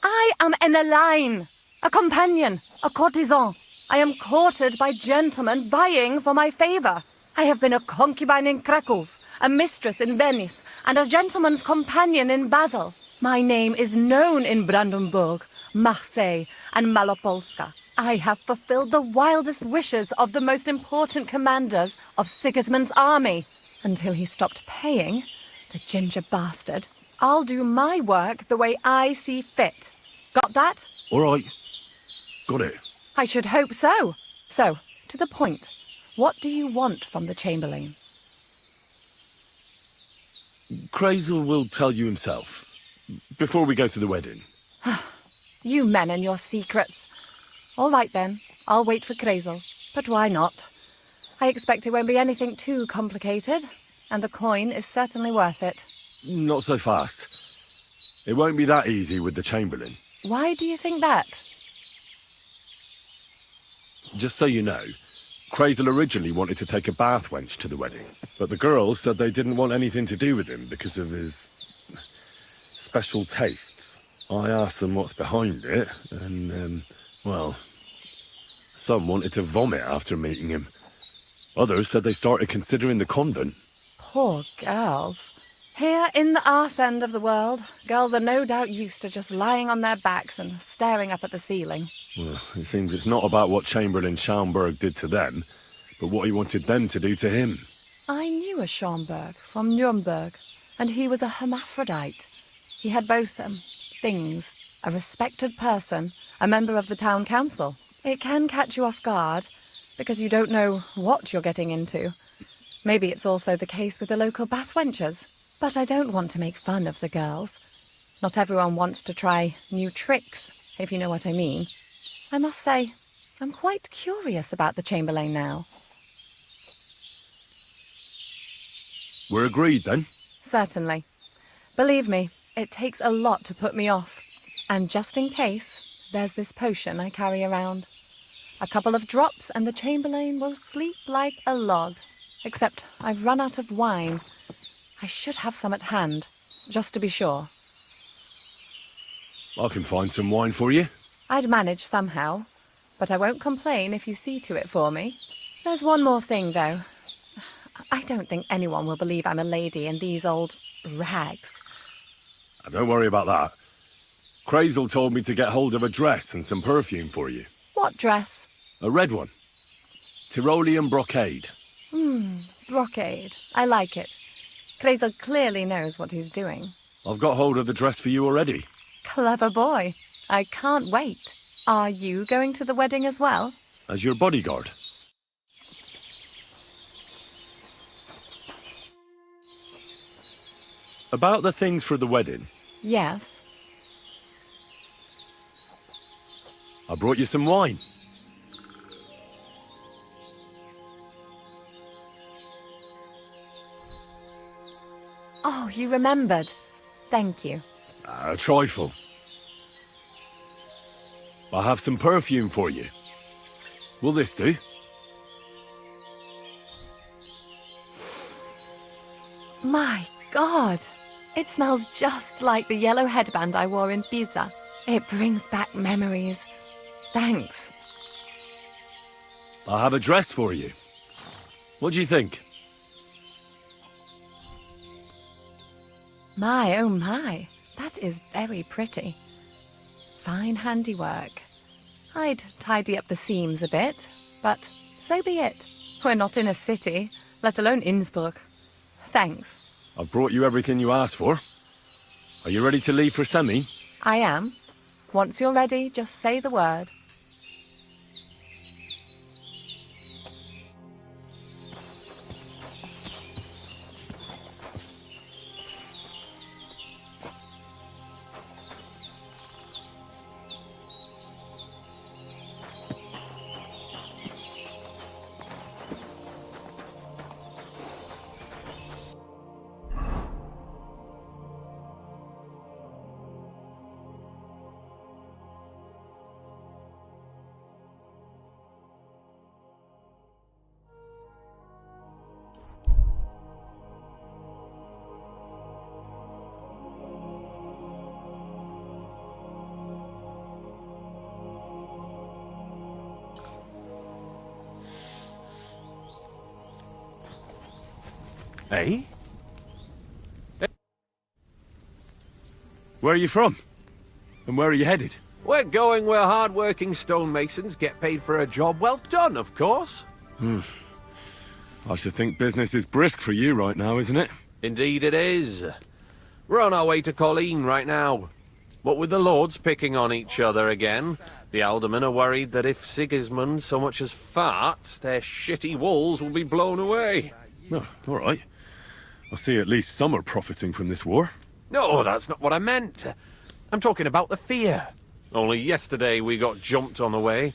I am an Elaine, a companion, a courtesan. I am courted by gentlemen vying for my favour. I have been a concubine in Krakow, a mistress in Venice, and a gentleman's companion in Basel. My name is known in Brandenburg, Marseille, and Malopolska. I have fulfilled the wildest wishes of the most important commanders of Sigismund's army. Until he stopped paying, the ginger bastard, I'll do my work the way I see fit. Got that? All right. Got it. I should hope so. So, to the point. What do you want from the Chamberlain? Crazel will tell you himself. Before we go to the wedding. You men and your secrets. All right then, I'll wait for Crazel. But why not? I expect it won't be anything too complicated, and the coin is certainly worth it. Not so fast. It won't be that easy with the Chamberlain. Why do you think that? Just so you know, Crazel originally wanted to take a bath wench to the wedding, but the girls said they didn't want anything to do with him because of his special tastes. I asked them what's behind it, and, well, some wanted to vomit after meeting him. Others said they started considering the convent. Poor girls. Here in the arse end of the world, girls are no doubt used to just lying on their backs and staring up at the ceiling. Well, it seems it's not about what Chamberlain Schaumburg did to them, but what he wanted them to do to him. I knew a Schaumburg from Nuremberg, and he was a hermaphrodite. He had both, things. A respected person, a member of the town council. It can catch you off guard, because you don't know what you're getting into. Maybe it's also the case with the local bathwenchers. But I don't want to make fun of the girls. Not everyone wants to try new tricks, if you know what I mean. I must say, I'm quite curious about the Chamberlain now. We're agreed, then? Certainly. Believe me, it takes a lot to put me off. And just in case, there's this potion I carry around. A couple of drops and the Chamberlain will sleep like a log. Except I've run out of wine. I should have some at hand, just to be sure. I can find some wine for you. I'd manage somehow, but I won't complain if you see to it for me. There's one more thing, though. I don't think anyone will believe I'm a lady in these old rags. Don't worry about that. Crazel told me to get hold of a dress and some perfume for you. What dress? A red one. Tyrolean brocade. Brocade. I like it. Crazel clearly knows what he's doing. I've got hold of the dress for you already. Clever boy. I can't wait. Are you going to the wedding as well? As your bodyguard. About the things for the wedding. Yes. I brought you some wine. Oh, you remembered. Thank you. A trifle. I have some perfume for you. Will this do? My God! It smells just like the yellow headband I wore in Pisa. It brings back memories. Thanks. I have a dress for you. What do you think? My, oh my. That is very pretty. Fine handiwork. I'd tidy up the seams a bit, but so be it. We're not in a city, let alone Innsbruck. Thanks. I've brought you everything you asked for. Are you ready to leave for Semi? I am. Once you're ready, just say the word. Eh? Where are you from? And where are you headed? We're going where hard-working stonemasons get paid for a job well done, of course. I should think business is brisk for you right now, isn't it? Indeed it is. We're on our way to Colleen right now. What with the lords picking on each other again, the aldermen are worried that if Sigismund so much as farts, their shitty walls will be blown away. Oh, all right. I see at least some are profiting from this war. No, that's not what I meant. I'm talking about the fear. Only yesterday we got jumped on the way,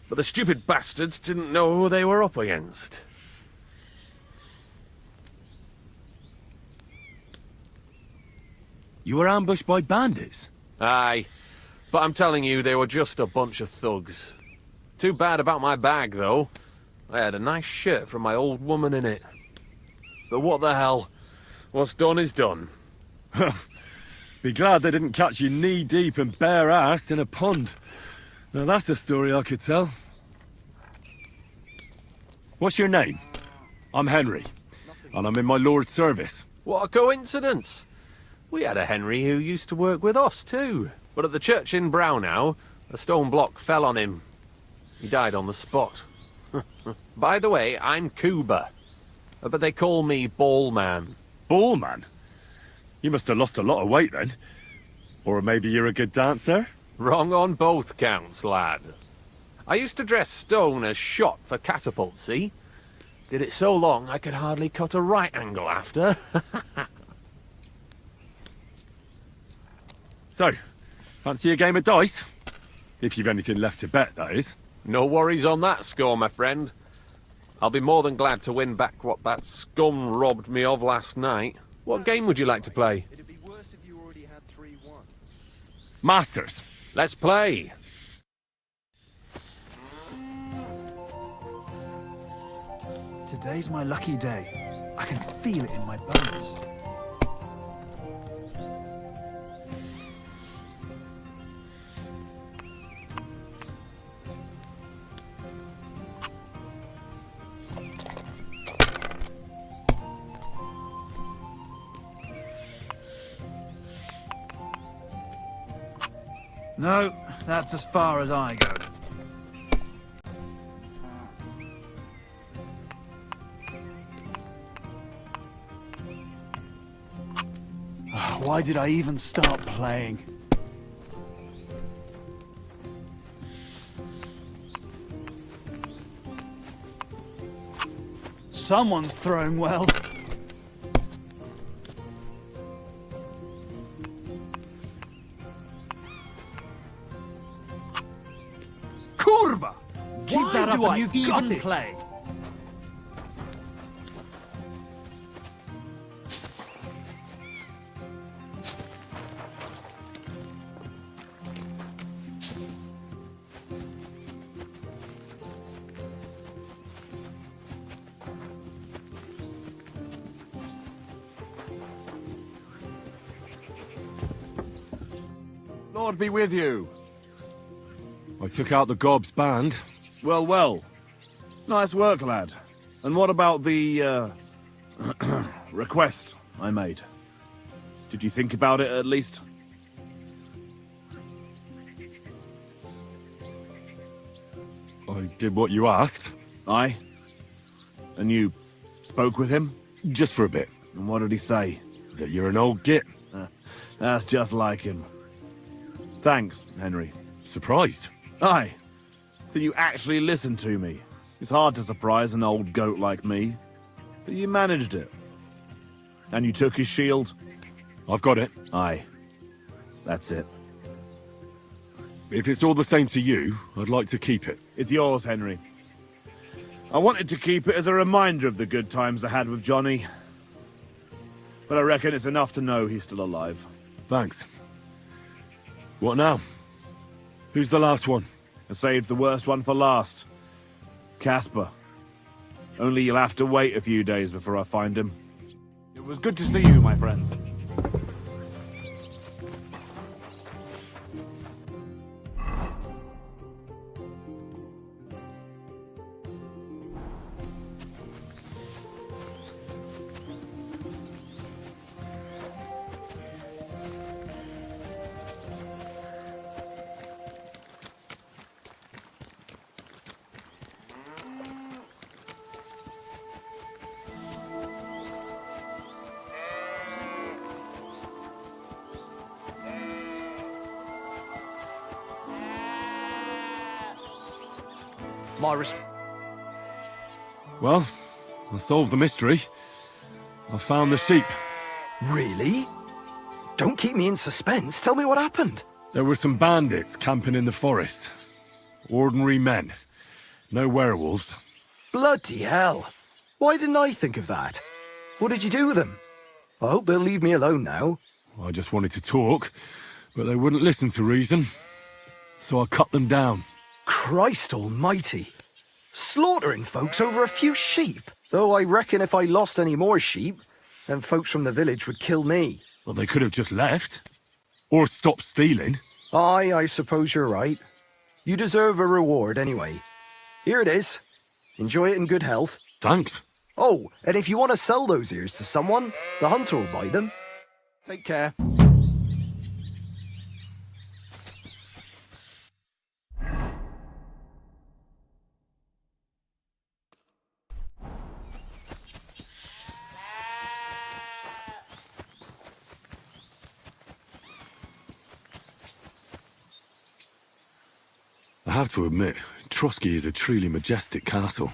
but the stupid bastards didn't know who they were up against. You were ambushed by bandits? Aye, but I'm telling you, they were just a bunch of thugs. Too bad about my bag, though. I had a nice shirt from my old woman in it. But what the hell? What's done is done. Be glad they didn't catch you knee-deep and bare-assed in a pond. Now that's a story I could tell. What's your name? I'm Henry, and I'm in my lord's service. What a coincidence. We had a Henry who used to work with us, too. But at the church in Braunau, a stone block fell on him. He died on the spot. By the way, I'm Kuba. But they call me Ballman. Ballman? You must have lost a lot of weight then. Or maybe you're a good dancer? Wrong on both counts, lad. I used to dress stone as shot for catapult, see? Did it so long I could hardly cut a right angle after. So, fancy a game of dice? If you've anything left to bet, that is. No worries on that score, my friend. I'll be more than glad to win back what that scum robbed me of last night. What game would you like to play? It'd be worse if you already had 3 ones. Masters. Let's play. Today's my lucky day. I can feel it in my bones. No, that's as far as I go. Why did I even start playing? Someone's throwing well. Kurva! Keep that up and you've got it. Play. Lord be with you. I took out the Gob's band. Well, well. Nice work, lad. And what about the, request I made? Did you think about it, at least? I did what you asked. Aye? And you spoke with him? Just for a bit. And what did he say? That you're an old git. That's just like him. Thanks, Henry. Surprised? Aye. That you actually listened to me. It's hard to surprise an old goat like me. But you managed it. And you took his shield? I've got it. Aye. That's it. If it's all the same to you, I'd like to keep it. It's yours, Henry. I wanted to keep it as a reminder of the good times I had with Johnny. But I reckon it's enough to know he's still alive. Thanks. What now? Who's the last one? I saved the worst one for last. Casper. Only you'll have to wait a few days before I find him. It was good to see you, my friend. Well, I solved the mystery. I found the sheep. Really? Don't keep me in suspense. Tell me what happened. There were some bandits camping in the forest. Ordinary men. No werewolves. Bloody hell. Why didn't I think of that? What did you do with them? I hope they'll leave me alone now. I just wanted to talk, but they wouldn't listen to reason. So I cut them down. Christ almighty. Slaughtering folks over a few sheep. Though I reckon if I lost any more sheep, then folks from the village would kill me. Well, they could have just left. Or stopped stealing. Aye, I suppose you're right. You deserve a reward anyway. Here it is. Enjoy it in good health. Thanks. Oh, and if you want to sell those ears to someone, the hunter will buy them. Take care. I have to admit, Trotsky is a truly majestic castle.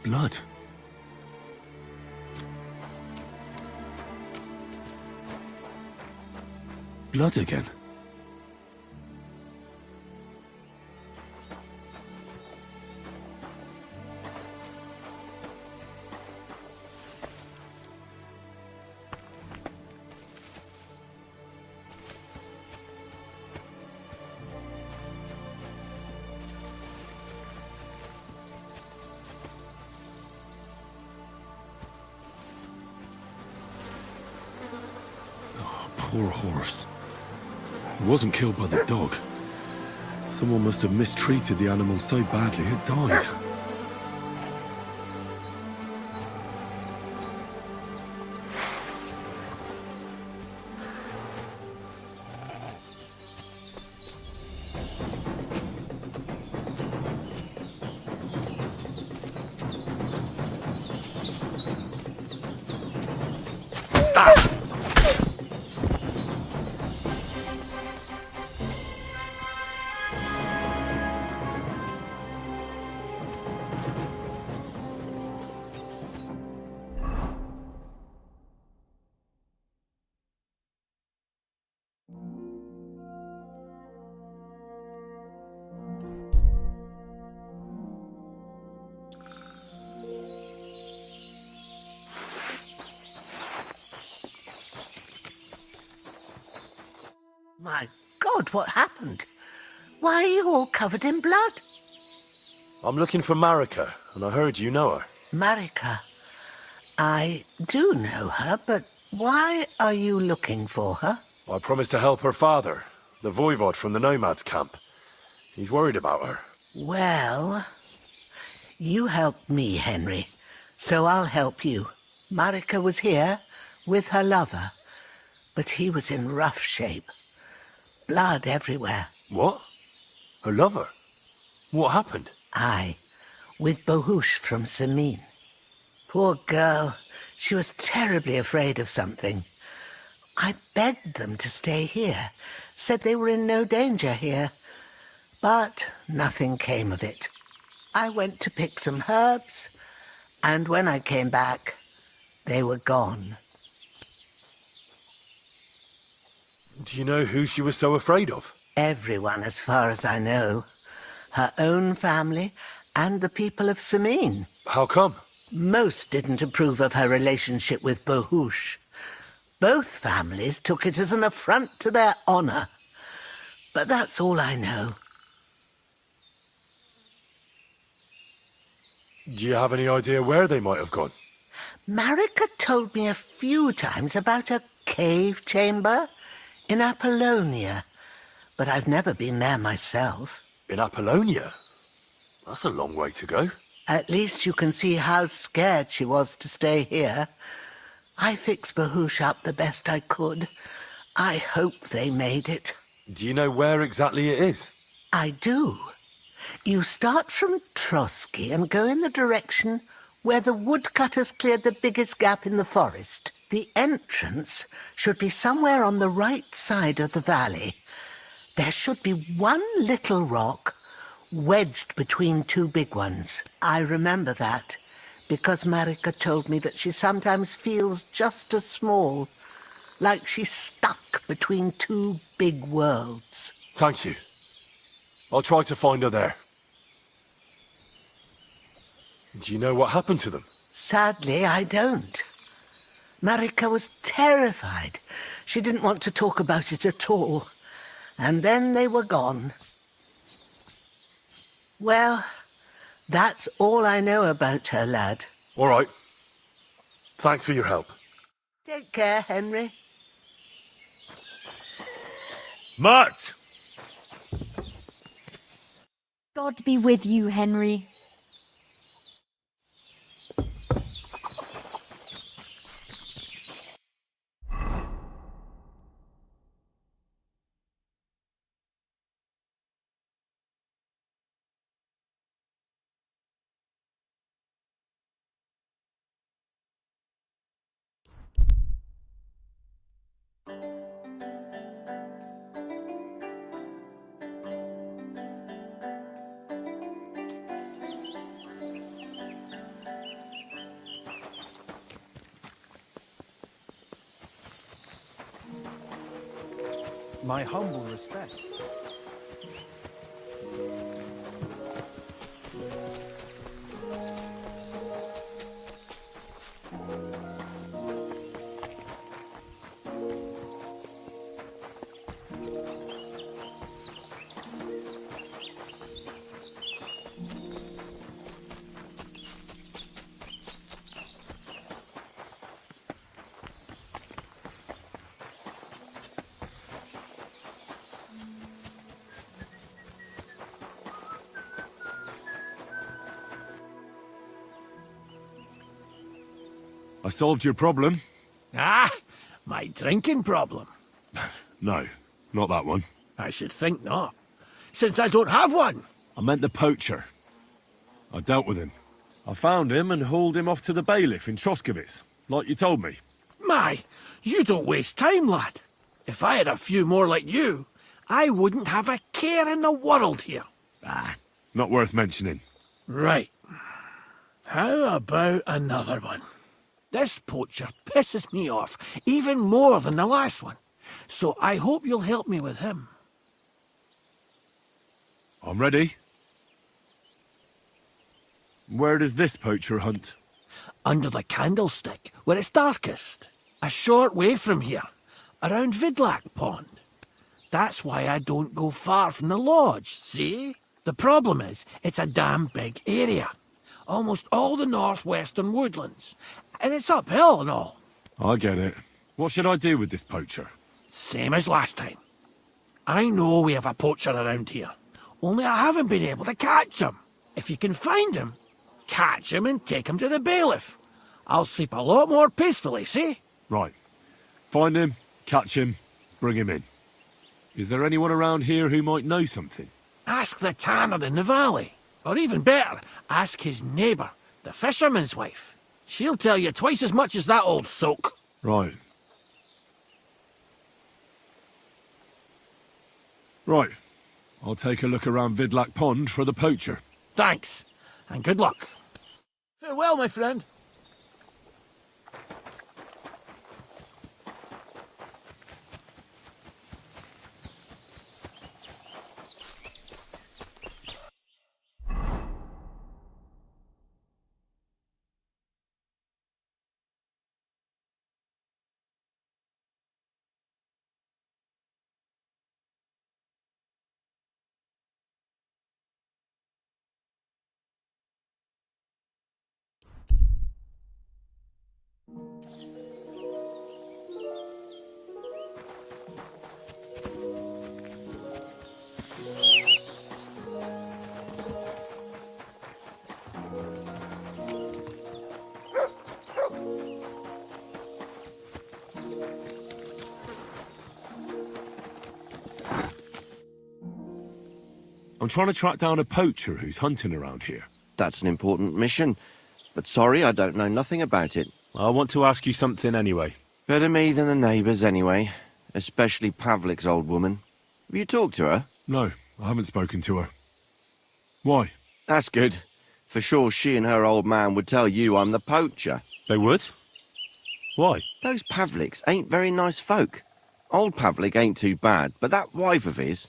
Blood. Blood again. Poor horse. He wasn't killed by the dog. Someone must have mistreated the animal so badly it died. My God, what happened? Why are you all covered in blood? I'm looking for Marika, and I heard you know her. Marika. I do know her, but why are you looking for her? I promised to help her father, the voivod from the nomads camp. He's worried about her. Well, you helped me, Henry, so I'll help you. Marika was here with her lover, but he was in rough shape. Blood everywhere. What? Her lover? What happened? Aye, with Bohush from Samin. Poor girl, she was terribly afraid of something. I begged them to stay here, said they were in no danger here, but nothing came of it. I went to pick some herbs, and when I came back, they were gone. Do you know who she was so afraid of? Everyone, as far as I know. Her own family and the people of Samin. How come? Most didn't approve of her relationship with Bohush. Both families took it as an affront to their honor. But that's all I know. Do you have any idea where they might have gone? Marika told me a few times about a cave chamber in Apollonia, but I've never been there myself. In Apollonia? That's a long way to go. At least you can see how scared she was to stay here. I fixed Bohush up the best I could. I hope they made it. Do you know where exactly it is? I do. You start from Trotsky and go in the direction where the woodcutters cleared the biggest gap in the forest. The entrance should be somewhere on the right side of the valley. There should be one little rock wedged between two big ones. I remember that because Marika told me that she sometimes feels just as small, like she's stuck between two big worlds. Thank you. I'll try to find her there. Do you know what happened to them? Sadly, I don't. Marika was terrified. She didn't want to talk about it at all. And then they were gone. Well, that's all I know about her, lad. All right. Thanks for your help. Take care, Henry. Matt! God be with you, Henry. My humble respects. I solved your problem. Ah, my drinking problem. No, not that one. I should think not, since I don't have one. I meant the poacher. I dealt with him. I found him and hauled him off to the bailiff in Troskowitz, like you told me. My, you don't waste time, lad. If I had a few more like you, I wouldn't have a care in the world here. Ah, not worth mentioning. Right. How about another one? This poacher pisses me off even more than the last one, so I hope you'll help me with him. I'm ready. Where does this poacher hunt? Under the candlestick, where it's darkest. A short way from here, around Vidlak Pond. That's why I don't go far from the lodge, see? The problem is, it's a damn big area. Almost all the northwestern woodlands. And it's uphill and all. I get it. What should I do with this poacher? Same as last time. I know we have a poacher around here. Only I haven't been able to catch him. If you can find him, catch him and take him to the bailiff. I'll sleep a lot more peacefully, see? Right. Find him, catch him, bring him in. Is there anyone around here who might know something? Ask the tanner in the valley. Or even better, ask his neighbour, the fisherman's wife. She'll tell you twice as much as that old soak. Right. Right. I'll take a look around Vidlak Pond for the poacher. Thanks, and good luck. Farewell, my friend. I'm trying to track down a poacher who's hunting around here. That's an important mission. But sorry, I don't know nothing about it. I want to ask you something anyway. Better me than the neighbours anyway. Especially Pavlik's old woman. Have you talked to her? No, I haven't spoken to her. Why? That's good. For sure she and her old man would tell you I'm the poacher. They would? Why? Those Pavliks ain't very nice folk. Old Pavlik ain't too bad, but that wife of his...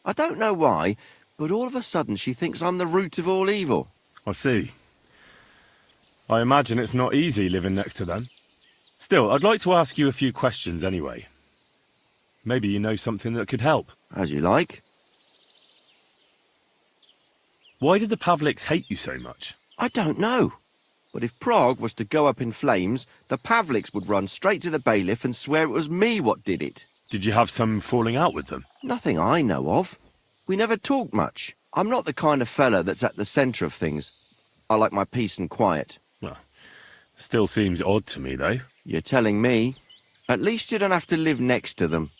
I don't know why, but all of a sudden she thinks I'm the root of all evil. I see. I imagine it's not easy living next to them. Still, I'd like to ask you a few questions anyway. Maybe you know something that could help. As you like. Why did the Pavliks hate you so much? I don't know. But if Prague was to go up in flames, the Pavliks would run straight to the bailiff and swear it was me what did it. Did you have some falling out with them? Nothing I know of. We never talked much. I'm not the kind of fella that's at the centre of things. I like my peace and quiet. Well, still seems odd to me, though. You're telling me? At least you don't have to live next to them.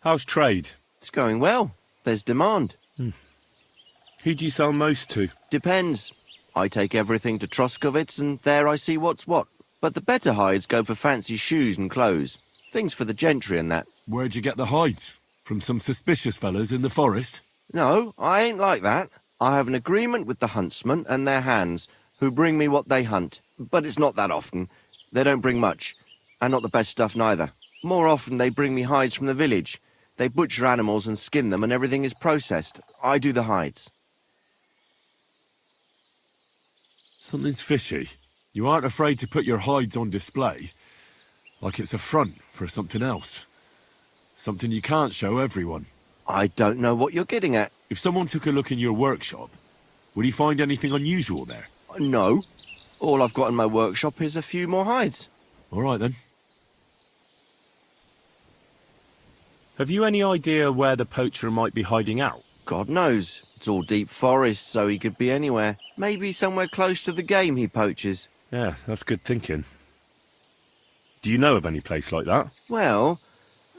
How's trade? It's going well. There's demand. Who do you sell most to? Depends. I take everything to Troskowitz and there I see what's what. But the better hides go for fancy shoes and clothes. Things for the gentry and that. Where'd you get the hides? From some suspicious fellas in the forest? No, I ain't like that. I have an agreement with the huntsmen and their hands, who bring me what they hunt. But it's not that often. They don't bring much. And not the best stuff neither. More often they bring me hides from the village. They butcher animals and skin them and everything is processed. I do the hides. Something's fishy. You aren't afraid to put your hides on display. Like it's a front for something else. Something you can't show everyone. I don't know what you're getting at. If someone took a look in your workshop, would he find anything unusual there? No. All I've got in my workshop is a few more hides. All right, then. Have you any idea where the poacher might be hiding out? God knows. It's all deep forest, so he could be anywhere. Maybe somewhere close to the game he poaches. Yeah, that's good thinking. Do you know of any place like that? Well,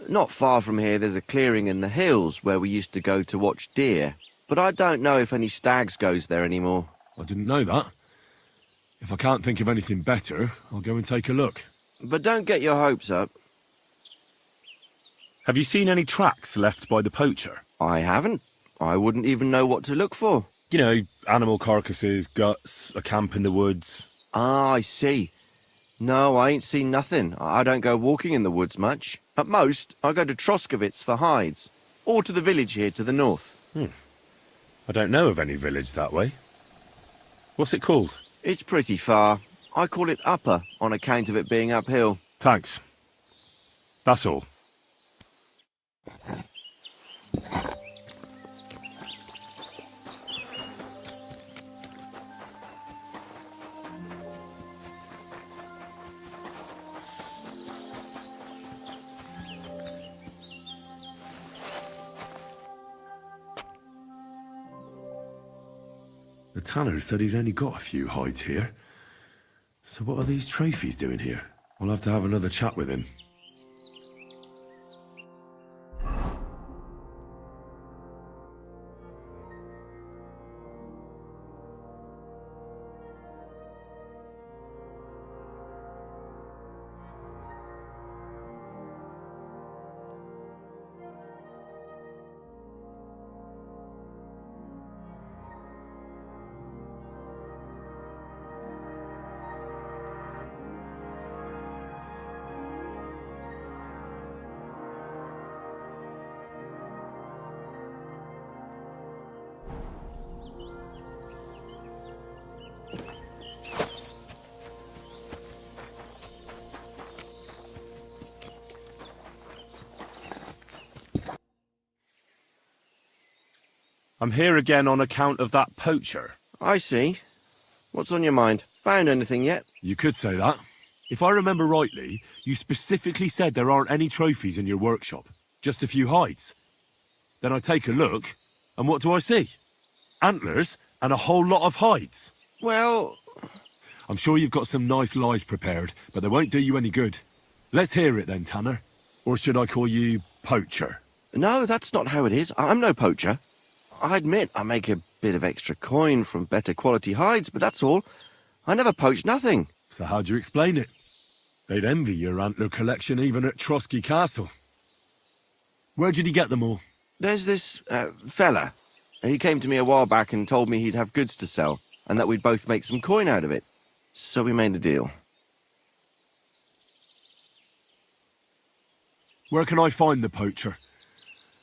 not far from here there's a clearing in the hills where we used to go to watch deer. But I don't know if any stags goes there anymore. I didn't know that. If I can't think of anything better, I'll go and take a look. But don't get your hopes up. Have you seen any tracks left by the poacher? I haven't. I wouldn't even know what to look for. You know, animal carcasses, guts, a camp in the woods. Ah, I see. No, I ain't seen nothing. I don't go walking in the woods much. At most, I go to Troskovitz for hides. Or to the village here to the north. I don't know of any village that way. What's it called? It's pretty far. I call it Upper on account of it being uphill. Thanks. That's all. The tanner said he's only got a few hides here. So what are these trophies doing here? I'll have to have another chat with him. I'm here again on account of that poacher. I see. What's on your mind? Found anything yet? You could say that. If I remember rightly, you specifically said there aren't any trophies in your workshop. Just a few hides. Then I take a look, and what do I see? Antlers and a whole lot of hides. Well... I'm sure you've got some nice lies prepared, but they won't do you any good. Let's hear it then, Tanner. Or should I call you Poacher? No, that's not how it is. I'm no poacher. I admit I make a bit of extra coin from better quality hides, but that's all. I never poach nothing. So how do you explain it? They'd envy your antler collection even at Trotsky Castle. Where did you get them all? There's this fella. He came to me a while back and told me he'd have goods to sell, and that we'd both make some coin out of it. So we made a deal. Where can I find the poacher?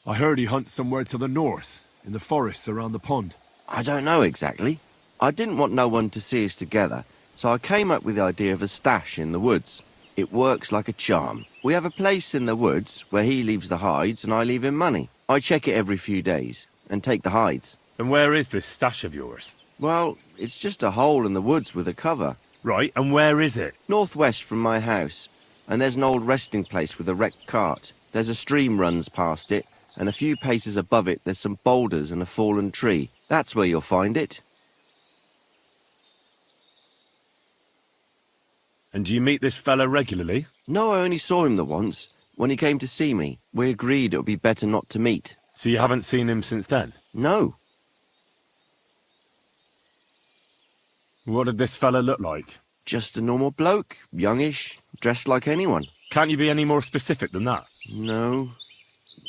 I heard he hunts somewhere to the north, in the forests around the pond. I don't know exactly. I didn't want no one to see us together, so I came up with the idea of a stash in the woods. It works like a charm. We have a place in the woods where he leaves the hides and I leave him money. I check it every few days and take the hides. And where is this stash of yours? Well, it's just a hole in the woods with a cover. Right, and where is it? Northwest from my house. And there's an old resting place with a wrecked cart. There's a stream runs past it, and a few paces above it there's some boulders and a fallen tree. That's where you'll find it. And do you meet this fella regularly? No, I only saw him the once. When he came to see me, we agreed it would be better not to meet. So you haven't seen him since then? No. What did this fella look like? Just a normal bloke, youngish, dressed like anyone. Can't you be any more specific than that? No.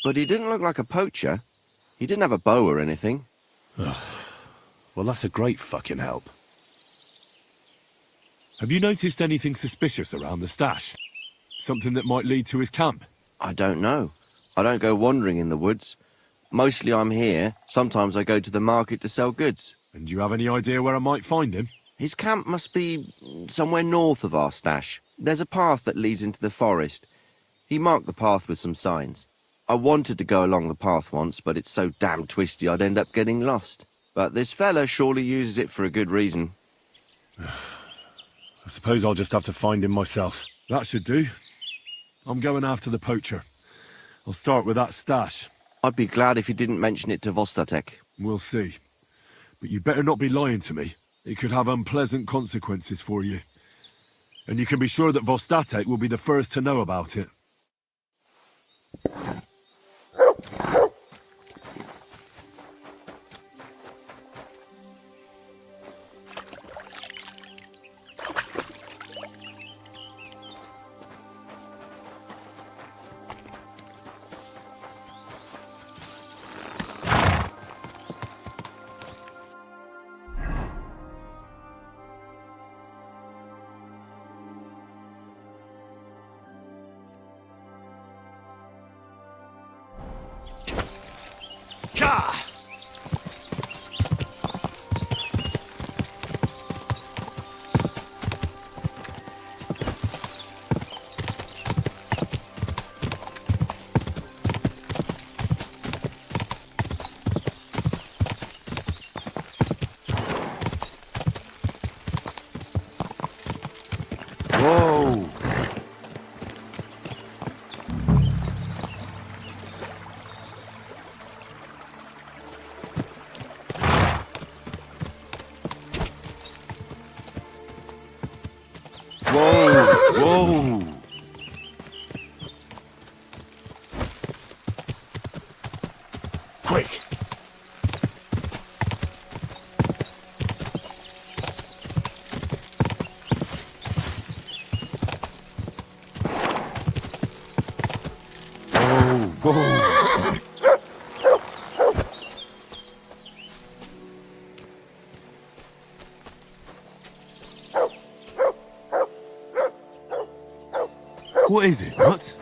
But he didn't look like a poacher. He didn't have a bow or anything. Well, that's a great fucking help. Have you noticed anything suspicious around the stash? Something that might lead to his camp? I don't know. I don't go wandering in the woods. Mostly I'm here. Sometimes I go to the market to sell goods. And do you have any idea where I might find him? His camp must be somewhere north of our stash. There's a path that leads into the forest. He marked the path with some signs. I wanted to go along the path once, but it's so damn twisty I'd end up getting lost. But this fella surely uses it for a good reason. I suppose I'll just have to find him myself. That should do. I'm going after the poacher. I'll start with that stash. I'd be glad if you didn't mention it to Vostatek. We'll see. But you better not be lying to me. It could have unpleasant consequences for you. And you can be sure that Vostatek will be the first to know about it. Whoa! Whoa! Whoa! Quick! What is it, Nuts?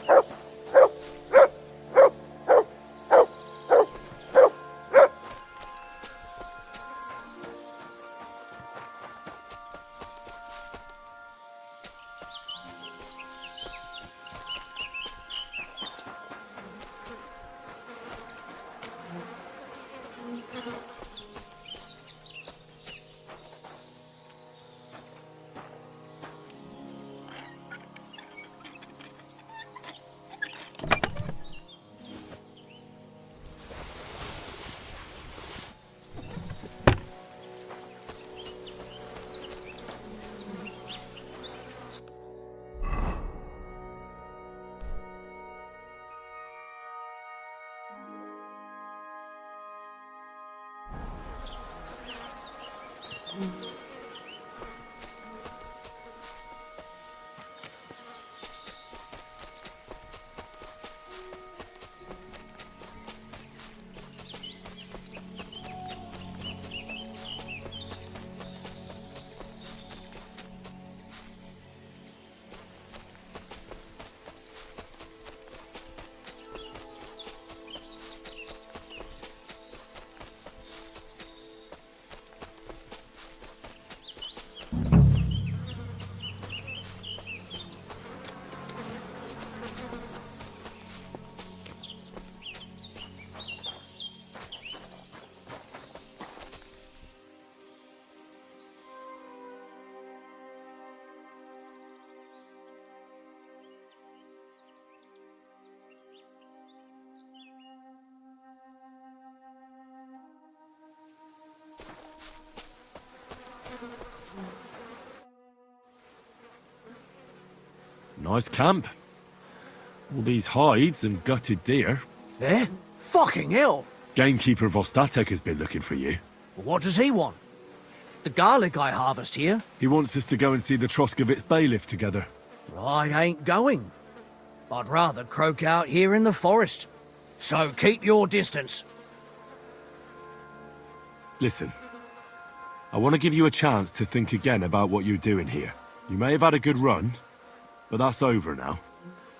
Nice camp. All these hides and gutted deer. Eh? Fucking hell! Gamekeeper Vostatek has been looking for you. What does he want? The garlic I harvest here? He wants us to go and see the Troskovitz bailiff together. I ain't going. I'd rather croak out here in the forest. So keep your distance. Listen, I want to give you a chance to think again about what you're doing here. You may have had a good run, but that's over now.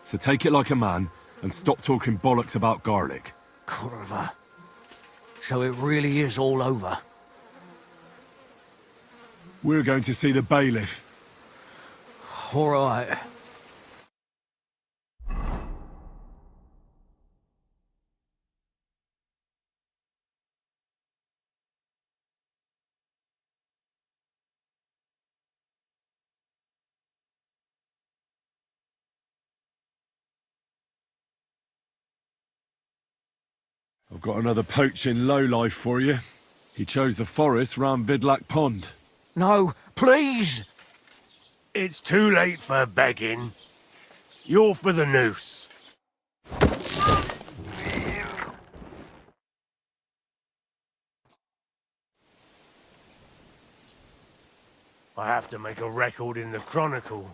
So take it like a man and stop talking bollocks about garlic. Kurva. So it really is all over. We're going to see the bailiff. All right. I've got another poaching lowlife for you. He chose the forest round Vidlac Pond. No, please! It's too late for begging. You're for the noose. I have to make a record in the Chronicle.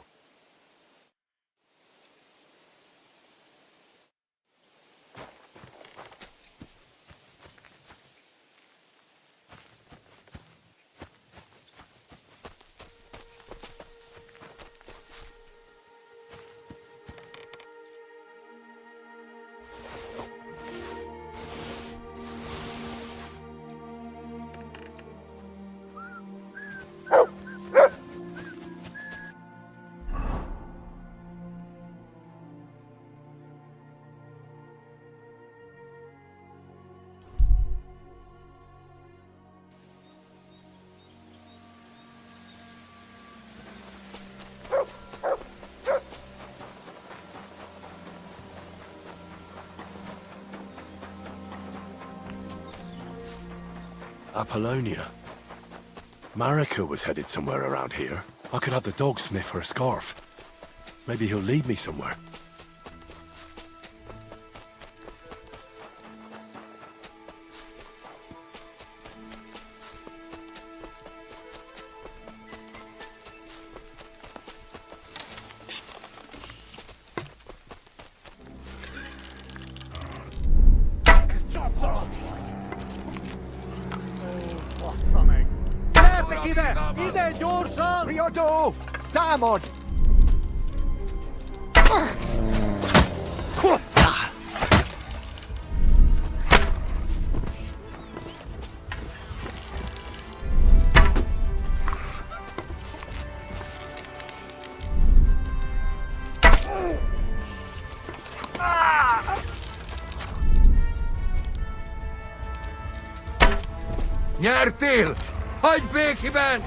Apollonia. Marika was headed somewhere around here. I could have the dog sniff her scarf. Maybe he'll lead me somewhere. Idę, Jurson! Riodu! Damod! Nyertél! Hagyj békében!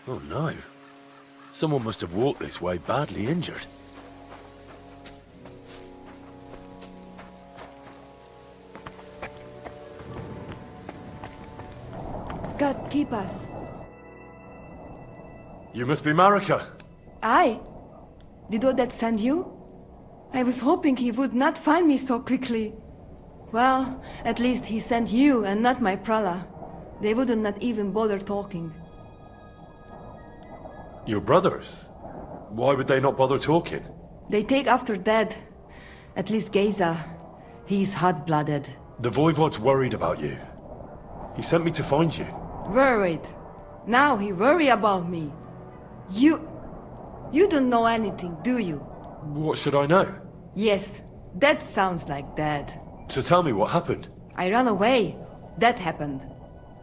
Oh no. Someone must have walked this way badly injured. God keep us. You must be Marika. I? Did Odette send you? I was hoping he would not find me so quickly. Well, at least he sent you and not my prala. They would not even bother talking. Your brothers? Why would they not bother talking? They take after dead. At least Geza. He's hot-blooded. The Voivod's worried about you. He sent me to find you. Worried. Now he worry about me. You don't know anything, do you? What should I know? Yes, that sounds like Dad. So tell me what happened. I ran away. That happened.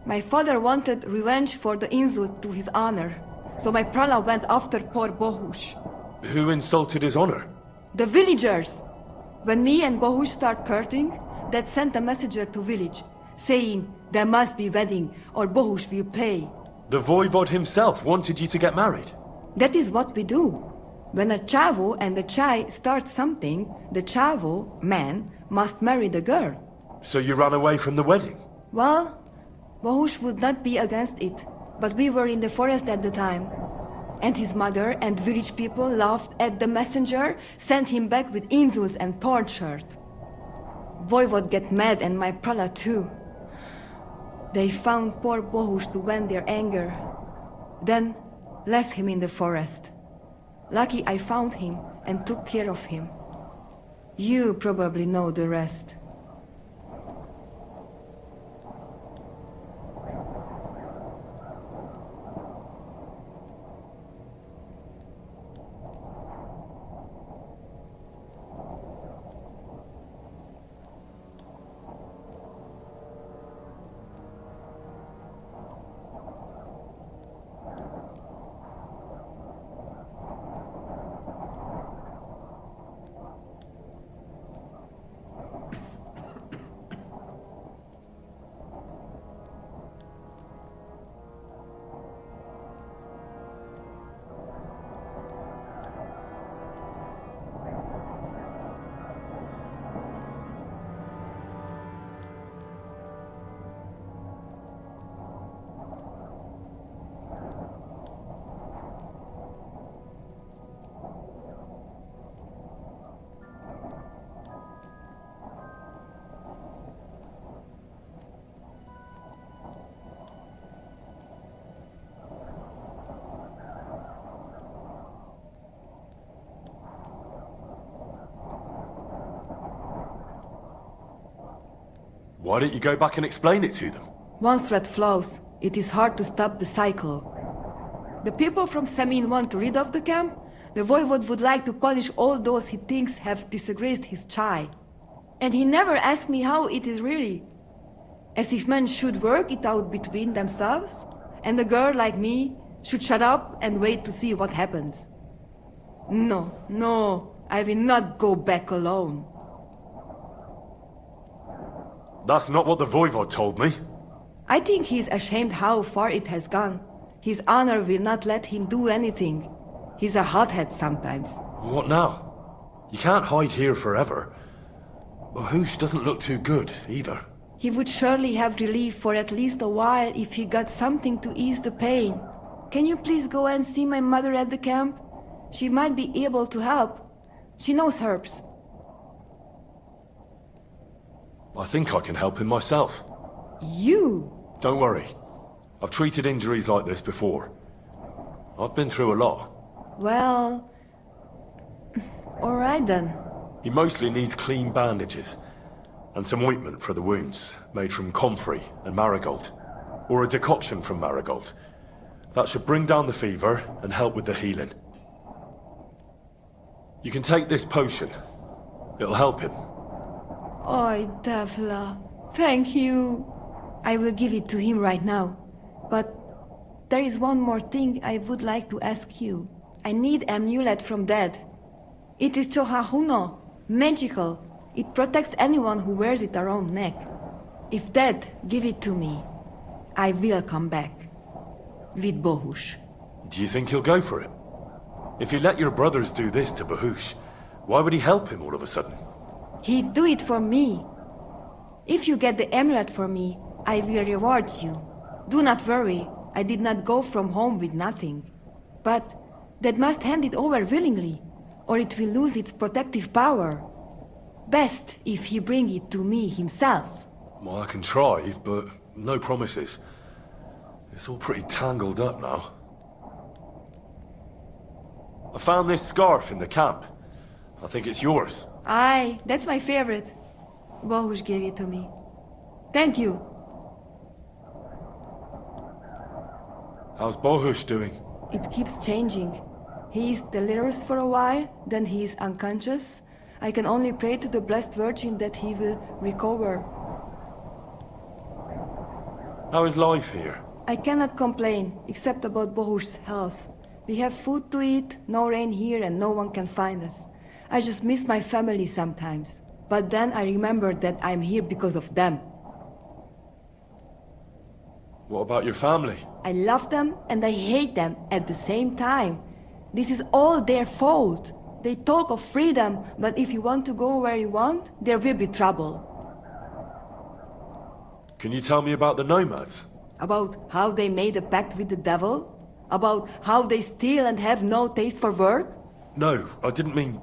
My father wanted revenge for the insult to his honor, so my prala went after poor Bohush. Who insulted his honor? The villagers! When me and Bohush start courting, Dad sent a messenger to village, saying there must be wedding or Bohush will pay. The voivod himself wanted you to get married. That is what we do. When a chavo and a chai start something, the chavo, man, must marry the girl. So you ran away from the wedding? Well, Bohush would not be against it, but we were in the forest at the time. And his mother and village people laughed at the messenger, sent him back with insults and tortured. Voivod get mad and my prala too. They found poor Bohush to vent their anger, then left him in the forest. Lucky I found him and took care of him. You probably know the rest. Why don't you go back and explain it to them? Once red flows, it is hard to stop the cycle. The people from Samin want to rid of the camp. The voivod would like to punish all those he thinks have disgraced his chai. And he never asked me how it is really. As if men should work it out between themselves, and a girl like me should shut up and wait to see what happens. No, I will not go back alone. That's not what the voivod told me. I think he's ashamed how far it has gone. His honor will not let him do anything. He's a hothead sometimes. What now? You can't hide here forever. Bahush doesn't look too good, either. He would surely have relief for at least a while if he got something to ease the pain. Can you please go and see my mother at the camp? She might be able to help. She knows herbs. I think I can help him myself. You? Don't worry. I've treated injuries like this before. I've been through a lot. Well... alright then. He mostly needs clean bandages. And some ointment for the wounds, made from comfrey and marigold. Or a decoction from marigold. That should bring down the fever and help with the healing. You can take this potion. It'll help him. Oi, Devla. Thank you. I will give it to him right now. But there is one more thing I would like to ask you. I need amulet from Dad. It is Chohahuno, magical. It protects anyone who wears it around neck. If Dad give it to me, I will come back. With Bohush. Do you think he'll go for it? If you let your brothers do this to Bahush, why would he help him all of a sudden? He'd do it for me. If you get the amulet for me, I will reward you. Do not worry, I did not go from home with nothing. But Dad must hand it over willingly, or it will lose its protective power. Best if he bring it to me himself. Well, I can try, but no promises. It's all pretty tangled up now. I found this scarf in the camp. I think it's yours. Aye, that's my favorite. Bohush gave it to me. Thank you. How's Bohush doing? It keeps changing. He is delirious for a while, then he is unconscious. I can only pray to the Blessed Virgin that he will recover. How is life here? I cannot complain, except about Bohush's health. We have food to eat, no rain here, and no one can find us. I just miss my family sometimes. But then I remember that I'm here because of them. What about your family? I love them and I hate them at the same time. This is all their fault. They talk of freedom, but if you want to go where you want, there will be trouble. Can you tell me about the nomads? About how they made a pact with the devil? About how they steal and have no taste for work? No, I didn't mean...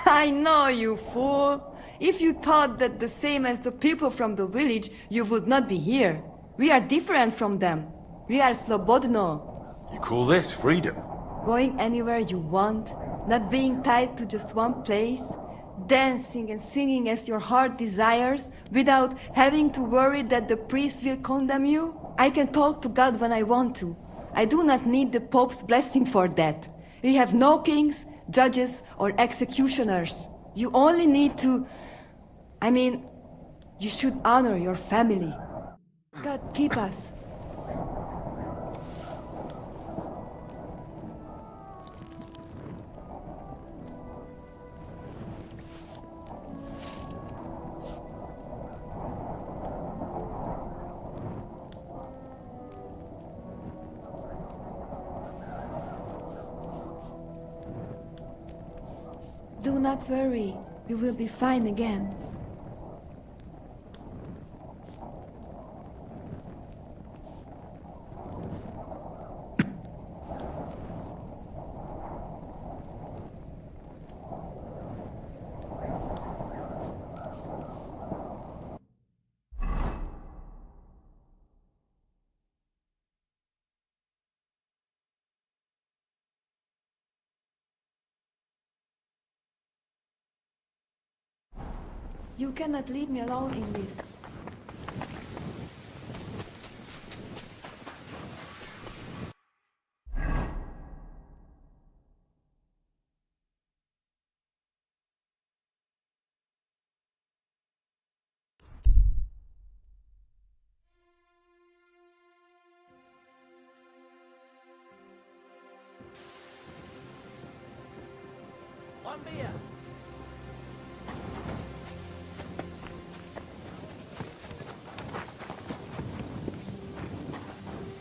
I know, you fool! If you thought that the same as the people from the village, you would not be here. We are different from them. We are slobodno. You call this freedom? Going anywhere you want, not being tied to just one place, dancing and singing as your heart desires, without having to worry that the priest will condemn you. I can talk to God when I want to. I do not need the Pope's blessing for that. We have no kings, judges, or executioners. You only need to... you should honor your family. God keep us. Do not worry. You will be fine again. You cannot leave me alone in this. One beer.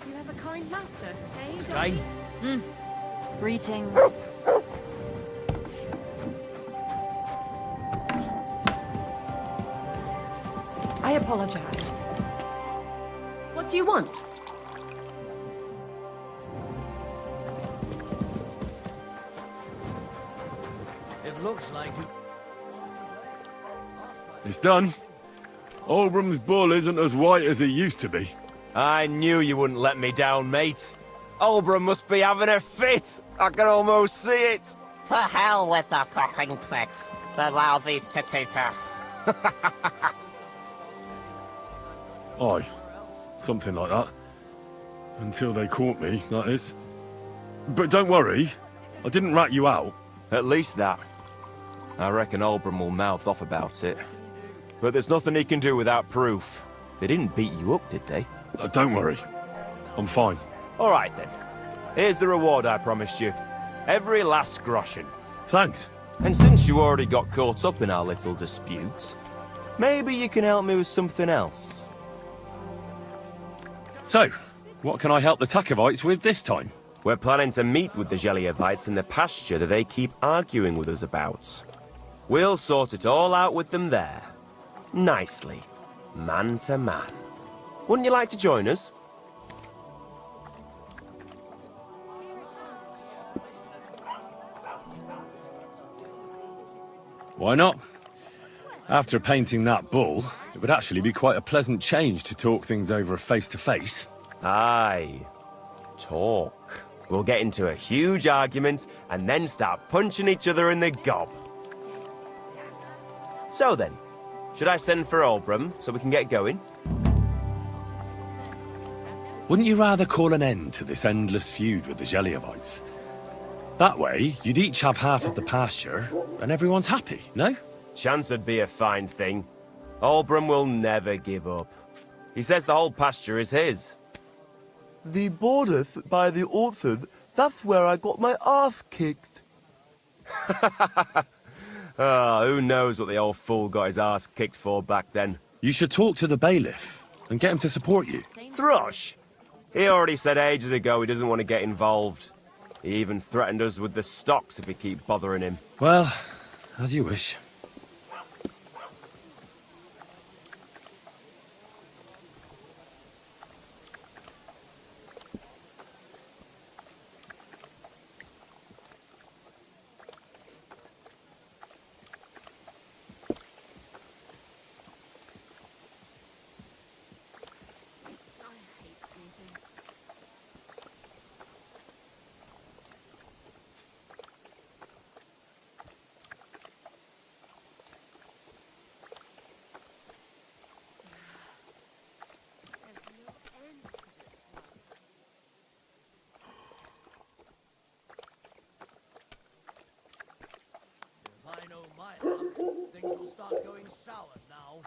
You have a kind master, eh? Jane? Greetings. I apologize. What do you want? It looks like you... It's done. Olbram's bull isn't as white as he used to be. I knew you wouldn't let me down, mate. Olbram must be having a fit. I can almost see it. To hell with the fucking pricks. The lousy city-ter. Aye, something like that. Until they caught me, that is. But don't worry, I didn't rat you out. At least that. I reckon Olbram will mouth off about it. But there's nothing he can do without proof. They didn't beat you up, did they? Don't worry. I'm fine. All right, then. Here's the reward I promised you. Every last groschen. Thanks. And since you already got caught up in our little dispute, maybe you can help me with something else. So, what can I help the Takovites with this time? We're planning to meet with the Gelievites in the pasture that they keep arguing with us about. We'll sort it all out with them there. Nicely. Man to man. Wouldn't you like to join us? Why not? After painting that bull, it would actually be quite a pleasant change to talk things over face-to-face. Aye. Talk. We'll get into a huge argument and then start punching each other in the gob. So then, should I send for Olbram so we can get going? Wouldn't you rather call an end to this endless feud with the Geliovites? That way, you'd each have half of the pasture, and everyone's happy, no? Chance would be a fine thing. Albram will never give up. He says the whole pasture is his. The borders by the orchard, that's where I got my ass kicked. Who knows what the old fool got his ass kicked for back then. You should talk to the bailiff and get him to support you. Thrush! He already said ages ago he doesn't want to get involved. He even threatened us with the stocks if we keep bothering him. Well, as you wish. I know my luck, things will start going sour now.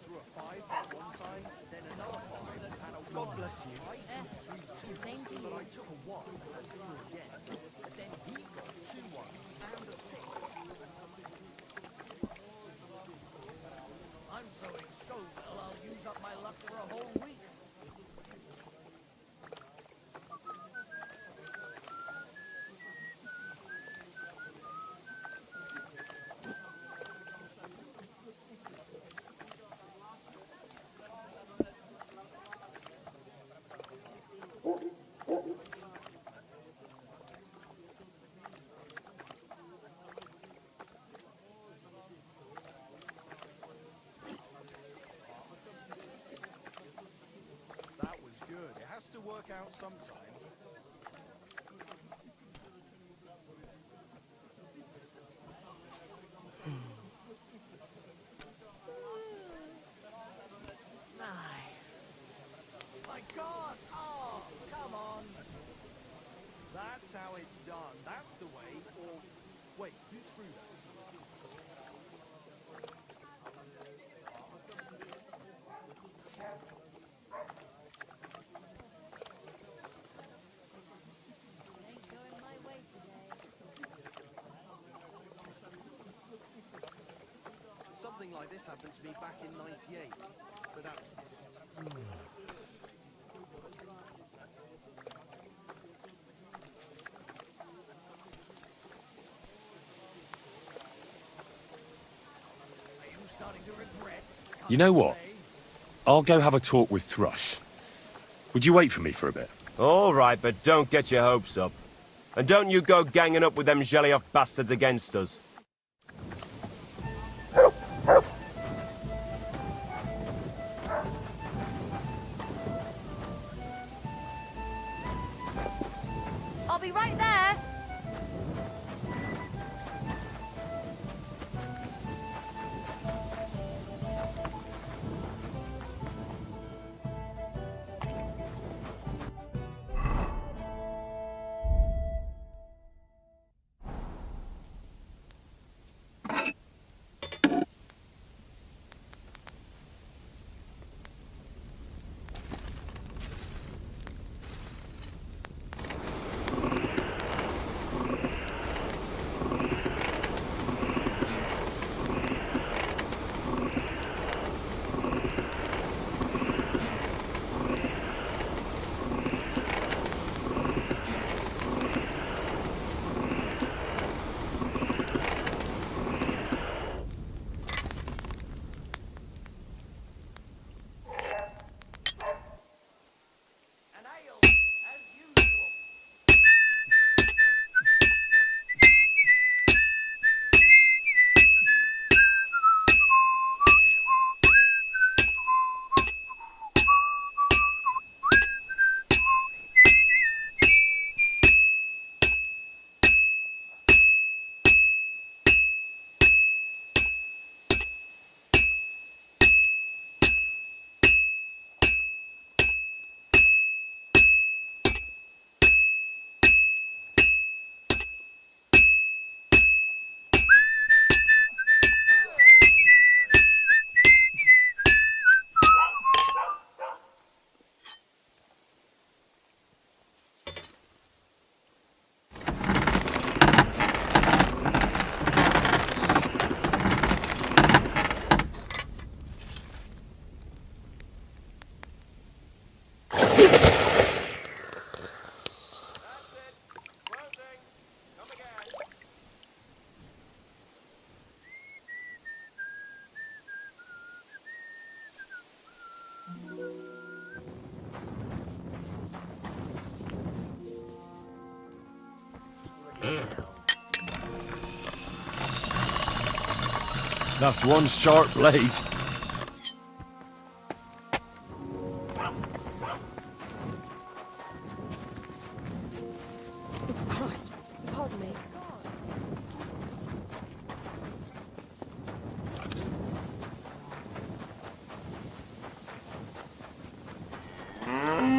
Through a 5 at one time, then another 5, and a God bless you. I Same to you. But I took a 1 and threw again. But then he got 2 1s and a 6. I'm throwing so well, I'll use up my luck for a whole week. That was good. It has to work out sometime. My God! Oh, come on! That's how it's done. That's the way. Or wait, who threw that? Ain't going my way today. Something like this happened to me back in '98, but that was different. Are you starting to regret? You know what? I'll go have a talk with Thrush. Would you wait for me for a bit? All right, but don't get your hopes up. And don't you go ganging up with them Gelioff bastards against us. I'll be right there. That's one sharp blade. Christ, pardon me.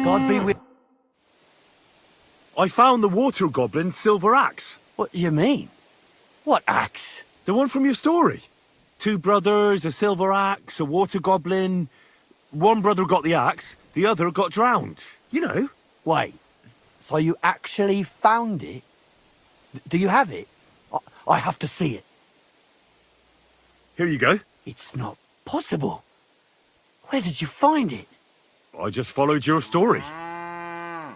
God be with... I found the water goblin's silver axe. What do you mean? What axe? The one from your story. 2 brothers, a silver axe, a water goblin. One brother got the axe, the other got drowned. You know. Wait, so you actually found it? Do you have it? I have to see it. Here you go. It's not possible. Where did you find it? I just followed your story.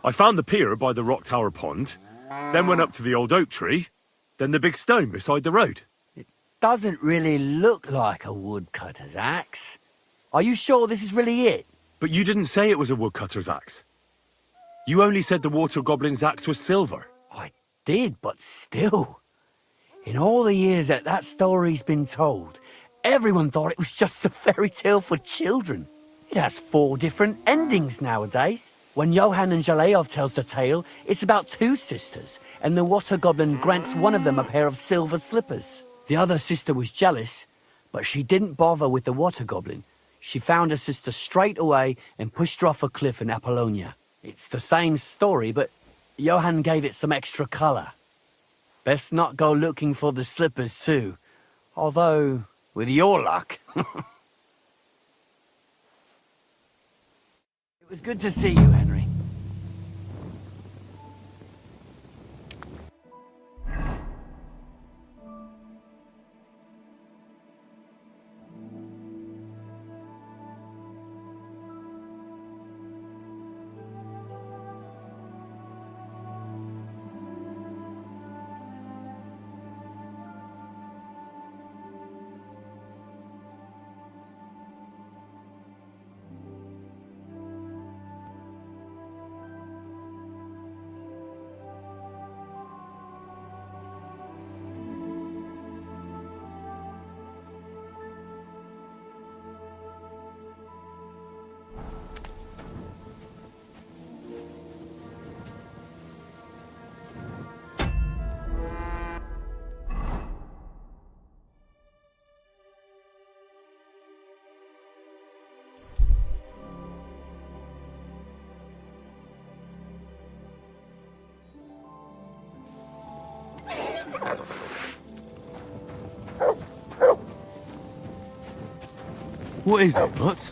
I found the pier by the rock tower pond, then went up to the old oak tree, then the big stone beside the road. Doesn't really look like a woodcutter's axe. Are you sure this is really it? But you didn't say it was a woodcutter's axe. You only said the water goblin's axe was silver. I did, but still. In all the years that that story's been told, everyone thought it was just a fairy tale for children. It has 4 different endings nowadays. When Johann and Jaleov tells the tale, it's about 2 sisters, and the water goblin grants one of them a pair of silver slippers. The other sister was jealous, but she didn't bother with the water goblin. She found her sister straight away and pushed her off a cliff in Apollonia. It's the same story, but Johann gave it some extra colour. Best not go looking for the slippers too. Although, with your luck... It was good to see you, Henry. What is it, Mutt?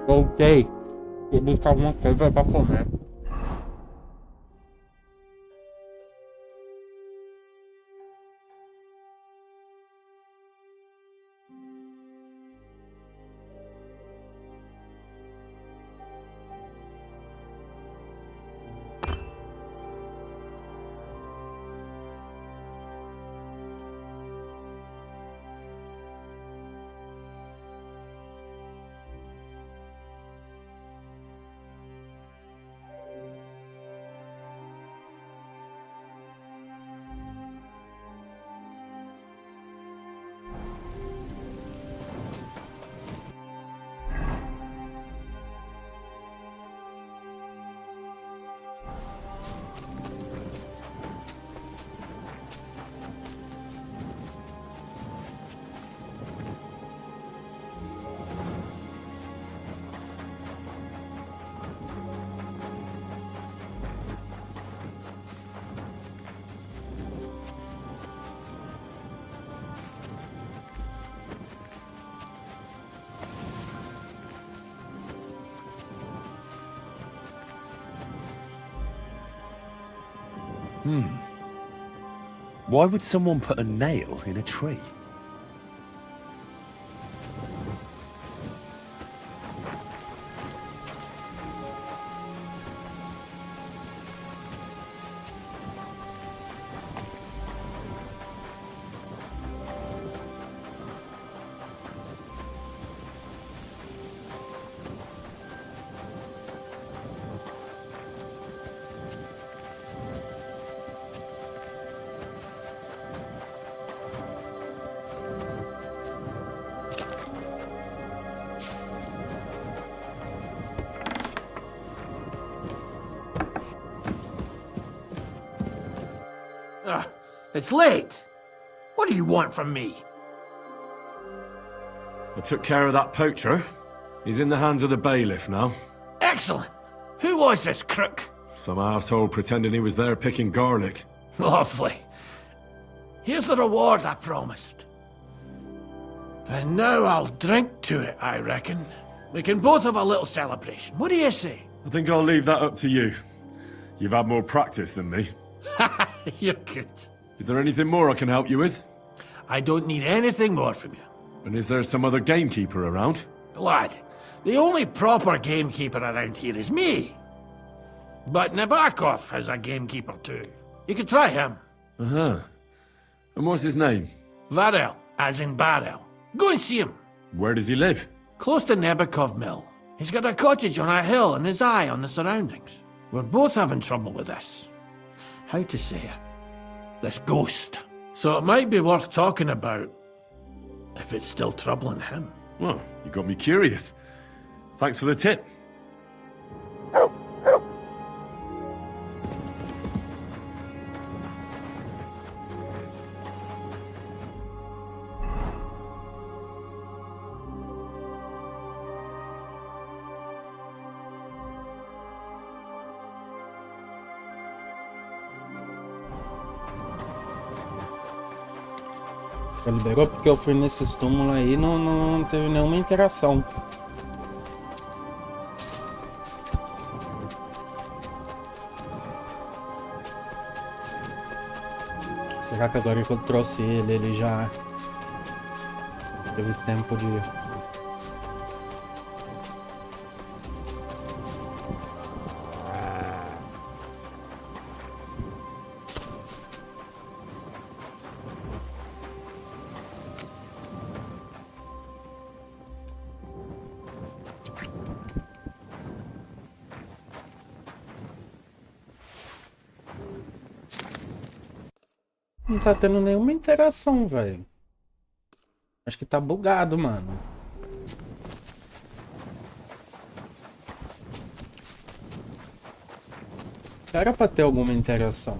Voltei. Vou buscar alguma coisa pra comer. Why would someone put a nail in a tree? It's late. What do you want from me? I took care of that poacher. He's in the hands of the bailiff now. Excellent. Who was this crook? Some arsehole pretending he was there picking garlic. Lovely. Here's the reward I promised. And now I'll drink to it, I reckon. We can both have a little celebration. What do you say? I think I'll leave that up to you. You've had more practice than me. You're good. Is there anything more I can help you with? I don't need anything more from you. And is there some other gamekeeper around? Lad, the only proper gamekeeper around here is me. But Nabokov has a gamekeeper too. You could try him. Uh-huh. And what's his name? Varel, as in barrel. Go and see him. Where does he live? Close to Nabokov Mill. He's got a cottage on a hill and his eye on the surroundings. We're both having trouble with this. How to say it? This ghost. So it might be worth talking about, if it's still troubling him. Well, you got me curious. Thanks for the tip. Liberou porque eu fui nesses túmulos aí e não teve nenhuma interação. Será que agora que eu trouxe ele já teve tempo de... Não tá tendo nenhuma interação, velho. Acho que tá bugado, mano. Era pra ter alguma interação.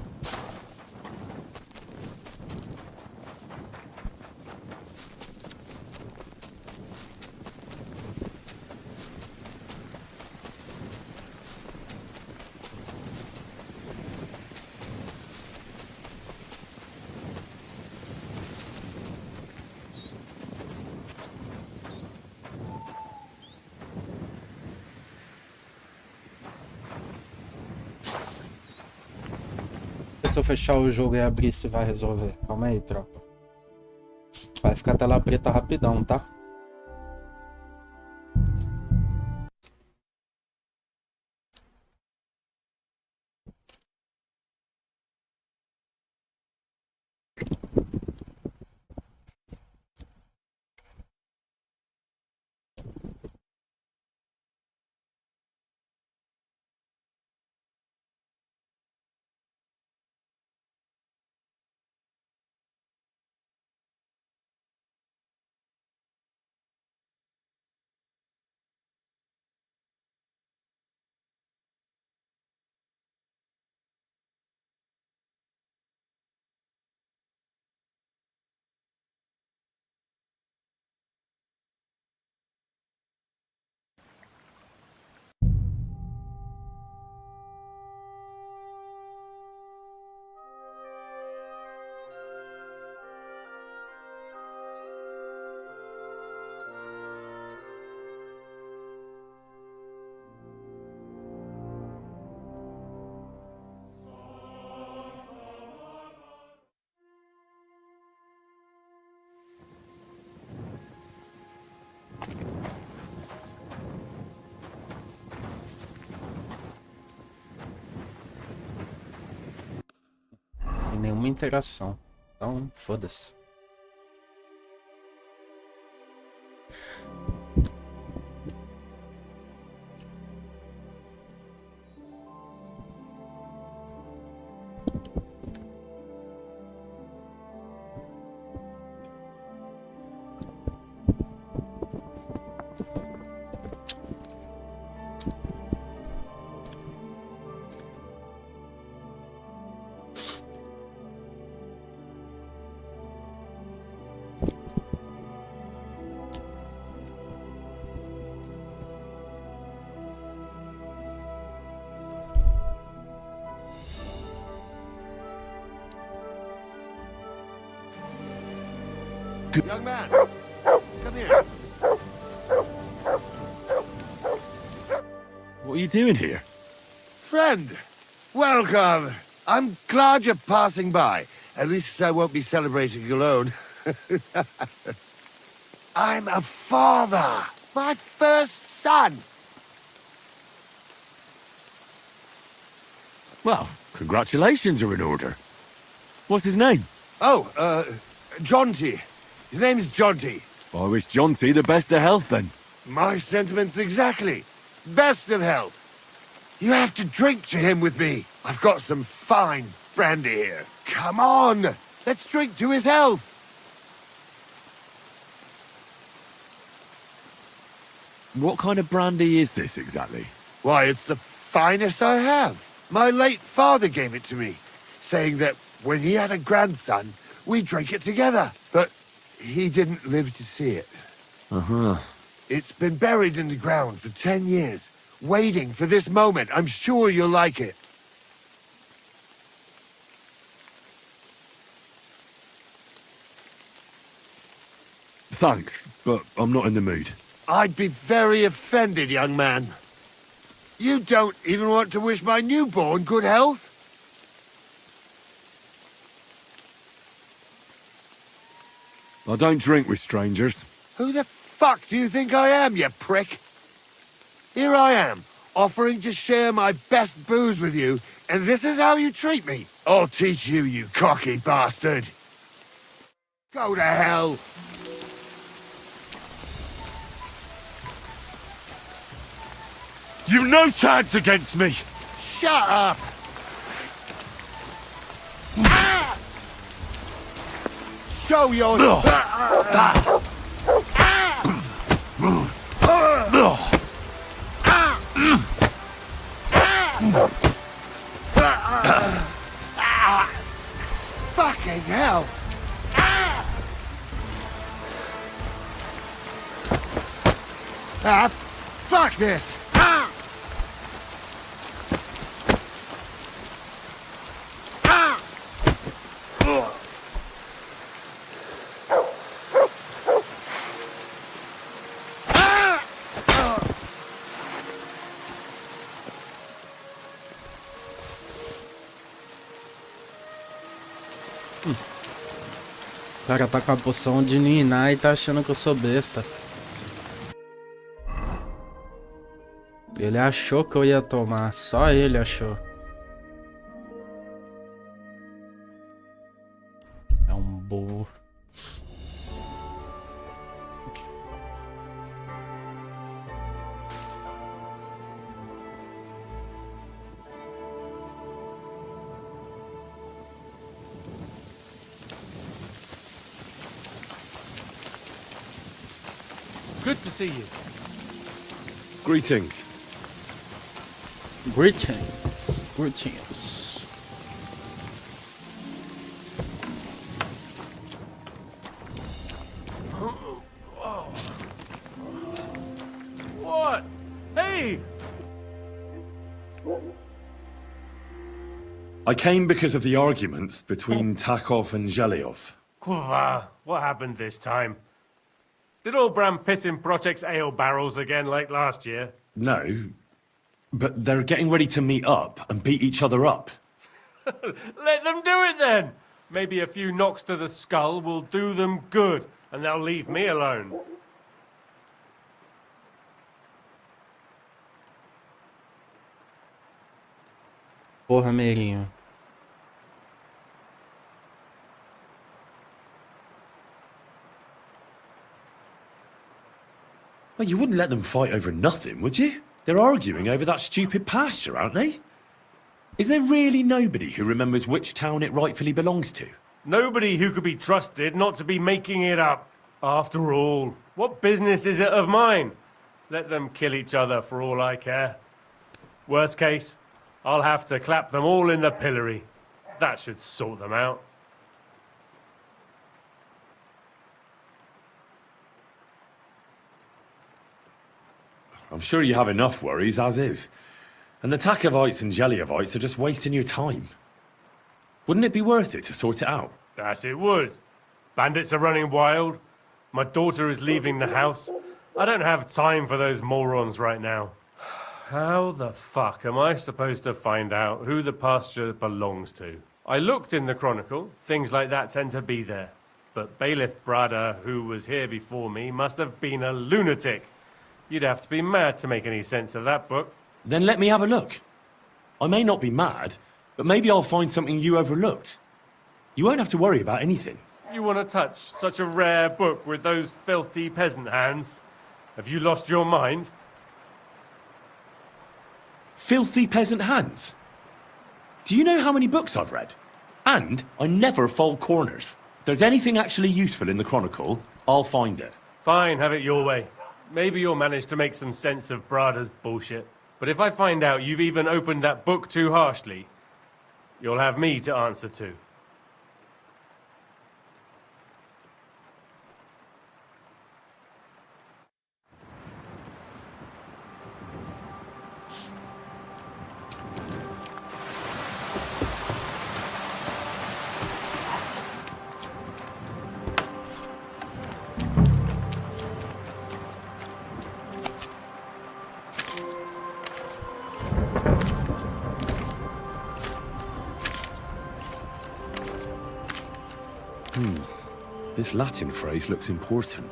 Se eu fechar o jogo e abrir, se vai resolver. Calma aí, tropa. Vai ficar tela preta rapidão, tá? nenhuma interação. Então, foda-se. Young man, come here. What are you doing here? Friend, welcome. I'm glad you're passing by. At least I won't be celebrating alone. I'm a father. My first son. Well, congratulations are in order. What's his name? Oh, Jonty. His name's Jonty. I wish Jonty the best of health then. My sentiments exactly. Best of health. You have to drink to him with me. I've got some fine brandy here. Come on, let's drink to his health. What kind of brandy is this exactly? Why, it's the finest I have. My late father gave it to me, saying that when he had a grandson, we drank it together. But he didn't live to see it. Uh-huh. It's been buried in the ground for 10 years, waiting for this moment. I'm sure you'll like it. Thanks, but I'm not in the mood. I'd be very offended, young man. You don't even want to wish my newborn good health? I don't drink with strangers. Who the fuck do you think I am, you prick? Here I am, offering to share my best booze with you, and this is how you treat me. I'll teach you, you cocky bastard. Go to hell. You've no chance against me! Shut up! Ah! Show your... Fucking hell! Fuck this! O cara tá com a poção de ninar e tá achando que eu sou besta. Ele achou que eu ia tomar, só ele achou. É um burro. Good to see you. Greetings. Greetings. Greetings. What? Hey! I came because of the arguments between Takov and Zhelyov. Kuva, what happened this time? Did all Bram piss in Project's ale barrels again like last year? No, but they're getting ready to meet up and beat each other up. Let them do it then! Maybe a few knocks to the skull will do them good, and they'll leave me alone. Porra, Meirinho. Well, you wouldn't let them fight over nothing, would you? They're arguing over that stupid pasture, aren't they? Is there really nobody who remembers which town it rightfully belongs to? Nobody who could be trusted not to be making it up. After all, what business is it of mine? Let them kill each other for all I care. Worst case, I'll have to clap them all in the pillory. That should sort them out. I'm sure you have enough worries as is. And the Takovites and Jeliovites are just wasting your time. Wouldn't it be worth it to sort it out? That it would. Bandits are running wild. My daughter is leaving the house. I don't have time for those morons right now. How the fuck am I supposed to find out who the pasture belongs to? I looked in the Chronicle. Things like that tend to be there. But Bailiff Brada, who was here before me, must have been a lunatic. You'd have to be mad to make any sense of that book. Then let me have a look. I may not be mad, but maybe I'll find something you overlooked. You won't have to worry about anything. You want to touch such a rare book with those filthy peasant hands? Have you lost your mind? Filthy peasant hands? Do you know how many books I've read? And I never fold corners. If there's anything actually useful in the Chronicle, I'll find it. Fine, have it your way. Maybe you'll manage to make some sense of Brada's bullshit. But if I find out you've even opened that book too harshly, you'll have me to answer to. This Latin phrase looks important.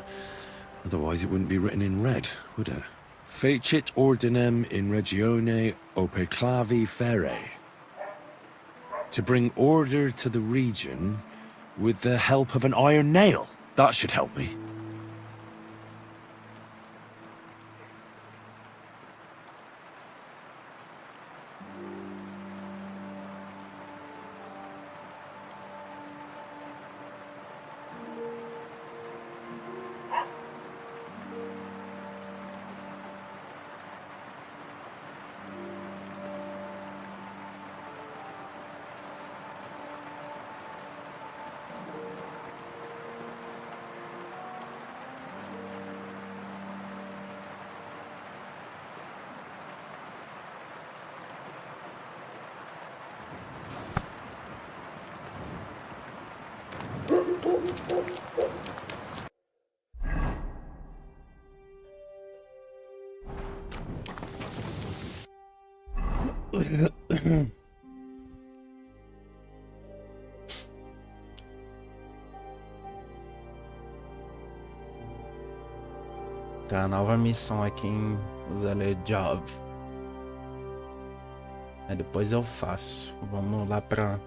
Otherwise it wouldn't be written in red, would it? Fecit ordinem in regione operclavi ferre. To bring order to the region with the help of an iron nail. That should help me. Tá, nova missão aqui em Job. Aí depois eu faço. Vamos lá pra...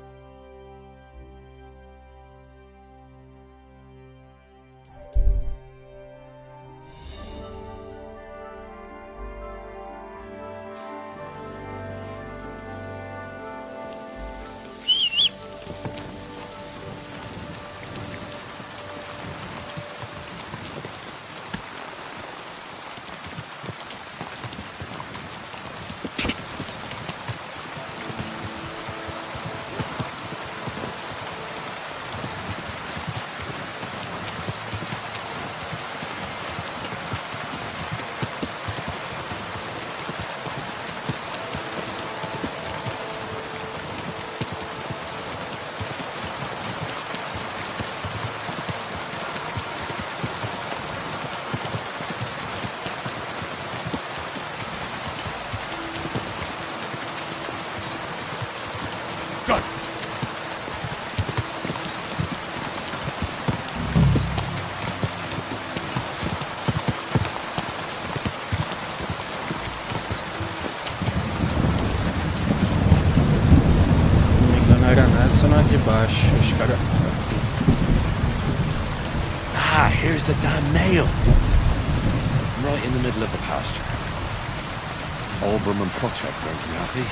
Essa não é de baixo, os caras... Ah, here's the damn nail. right in the middle of the pasture. Albram and Project won't be happy.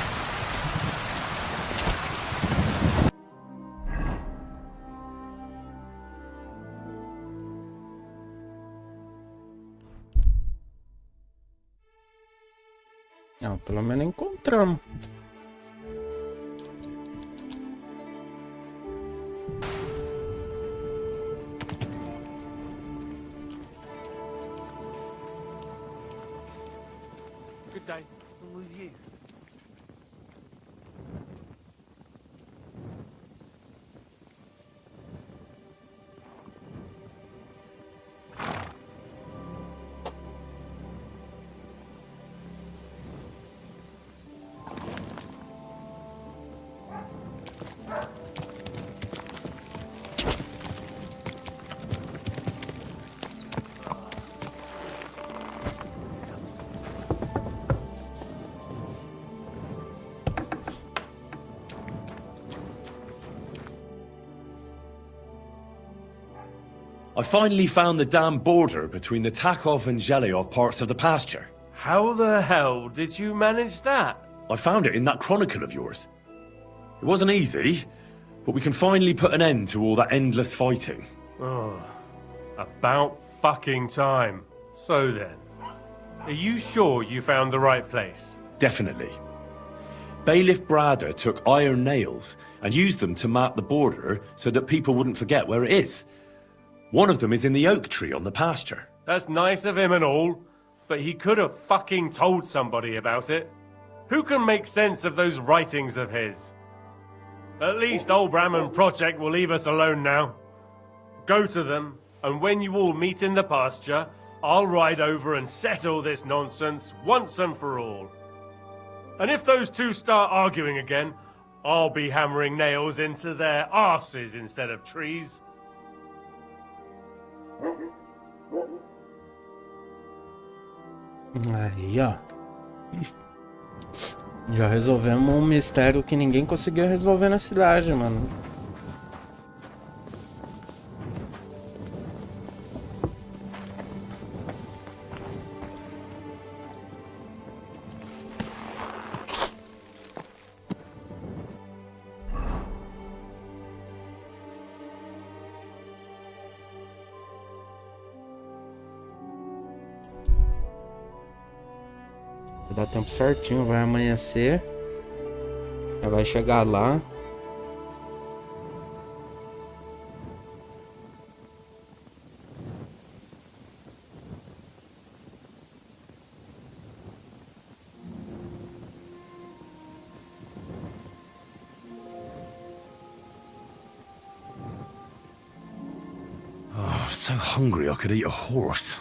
Não, pelo menos encontramos. Good day. I'm with you. I finally found the damn border between the Takov and Zhelyov parts of the pasture. How the hell did you manage that? I found it in that chronicle of yours. It wasn't easy, but we can finally put an end to all that endless fighting. Oh, about fucking time. So then, are you sure you found the right place? Definitely. Bailiff Brada took iron nails and used them to mark the border so that people wouldn't forget where it is. One of them is in the oak tree on the pasture. That's nice of him and all, but he could have fucking told somebody about it. Who can make sense of those writings of his? At least Albram and Project will leave us alone now. Go to them, and when you all meet in the pasture, I'll ride over and settle this nonsense once and for all. And if those two start arguing again, I'll be hammering nails into their arses instead of trees. Aí, ó. Já resolvemos um mistério que ninguém conseguiu resolver na cidade, mano. Vai dar tempo certinho, vai amanhecer. Já vai chegar lá. Oh, so hungry I could eat a horse.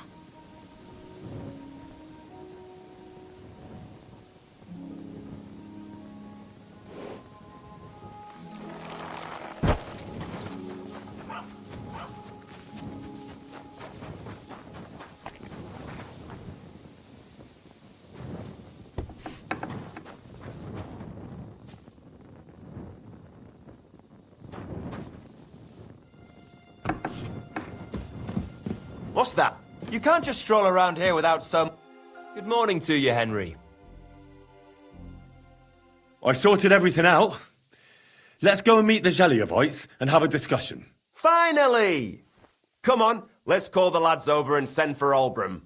What's that? You can't just stroll around here without some... Good morning to you, Henry. I sorted everything out. Let's go and meet the Zhelyevites and have a discussion. Finally! Come on, let's call the lads over and send for Albram.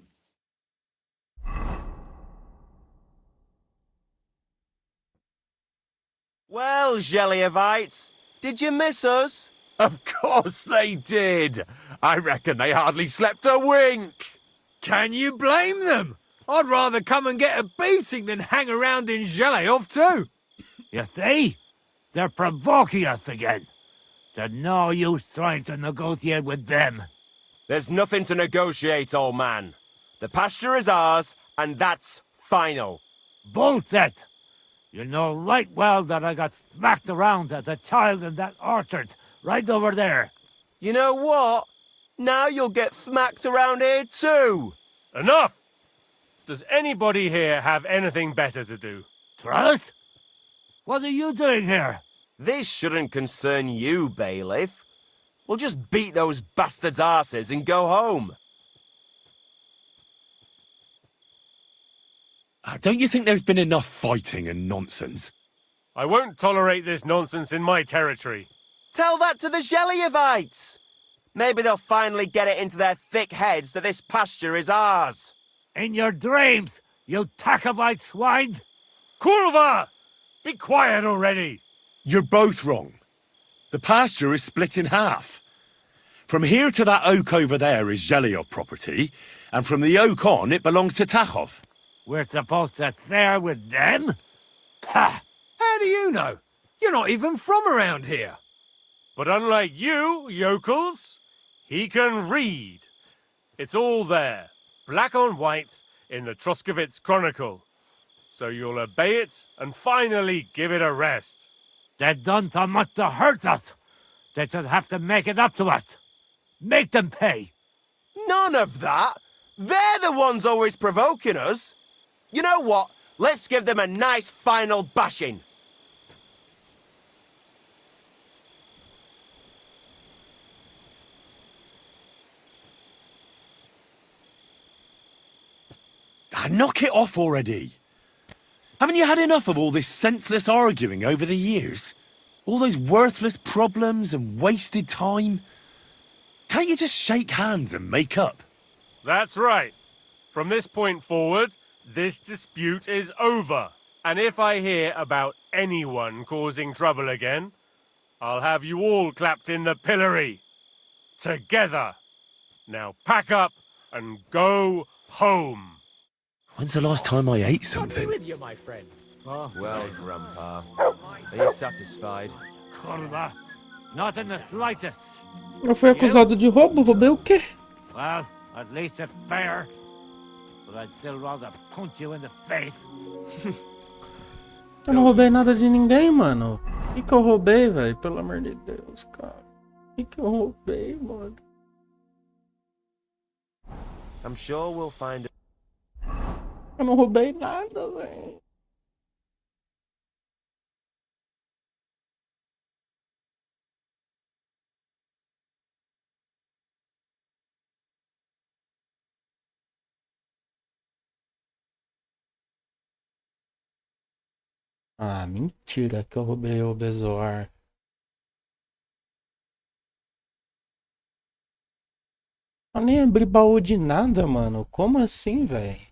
Well, Zhelyevites, did you miss us? Of course they did. I reckon they hardly slept a wink. Can you blame them? I'd rather come and get a beating than hang around in Zhelyov too. You see? They're provoking us again. There's no use trying to negotiate with them. There's nothing to negotiate, old man. The pasture is ours, and that's final. Bullshit! You know right well that I got smacked around as a child in that orchard, right over there. You know what? Now you'll get smacked around here too! Enough! Does anybody here have anything better to do? Trust? What are you doing here? This shouldn't concern you, bailiff. We'll just beat those bastards' arses and go home. Don't you think there's been enough fighting and nonsense? I won't tolerate this nonsense in my territory. Tell that to the Zheliovites! Maybe they'll finally get it into their thick heads that this pasture is ours. In your dreams, you Takovite swine! Kurva! Be quiet already! You're both wrong. The pasture is split in half. From here to that oak over there is Zheliov property, and from the oak on it belongs to Tachov. We're supposed to share with them? Ha! How do you know? You're not even from around here. But unlike you, yokels, he can read. It's all there, black on white, in the Troskovitz Chronicle. So you'll obey it and finally give it a rest. They've done so much to hurt us. They just have to make it up to us. Make them pay. None of that! They're the ones always provoking us! You know what? Let's give them a nice final bashing. Knock it off already. Haven't you had enough of all this senseless arguing over the years? All those worthless problems and wasted time? Can't you just shake hands and make up? That's right. From this point forward, this dispute is over. And if I hear about anyone causing trouble again, I'll have you all clapped in the pillory. Together. Now pack up and go home. When's the last time I ate something? with you, my friend. Oh, Well, Grandpa, are you satisfied? Kurva, not in the slightest. Eu fui acusado de roubo? Roubei o quê? Well, at least it's fair. But I'd still rather punch you in the face. Eu não roubei nada de ninguém, mano. O que eu roubei, velho? Pelo amor de Deus, cara. O que eu roubei, mano? I'm sure we'll find it. Eu não roubei nada, velho. Ah, mentira que eu roubei o Bezoar. Eu nem abri baú de nada, mano. Como assim, velho?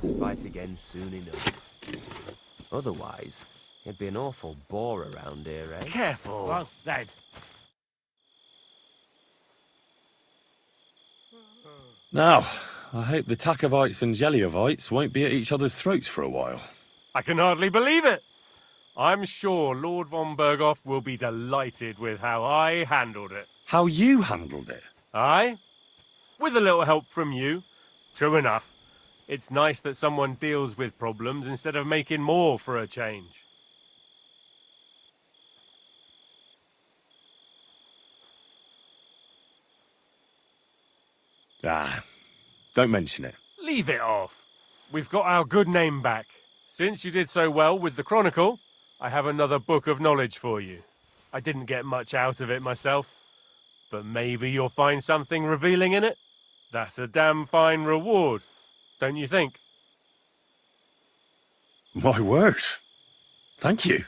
To fight again soon enough. Otherwise, it'd be an awful bore around here, eh? Careful. Well said. Now, I hope the Takovites and Zheliovites won't be at each other's throats for a while. I can hardly believe it. I'm sure Lord von Berghoff will be delighted with how I handled it. How you handled it? Aye? With a little help from you. True enough. It's nice that someone deals with problems instead of making more for a change. Ah, don't mention it. Leave it off. We've got our good name back. Since you did so well with the Chronicle, I have another book of knowledge for you. I didn't get much out of it myself, but maybe you'll find something revealing in it. That's a damn fine reward, don't you think? My word. Thank you.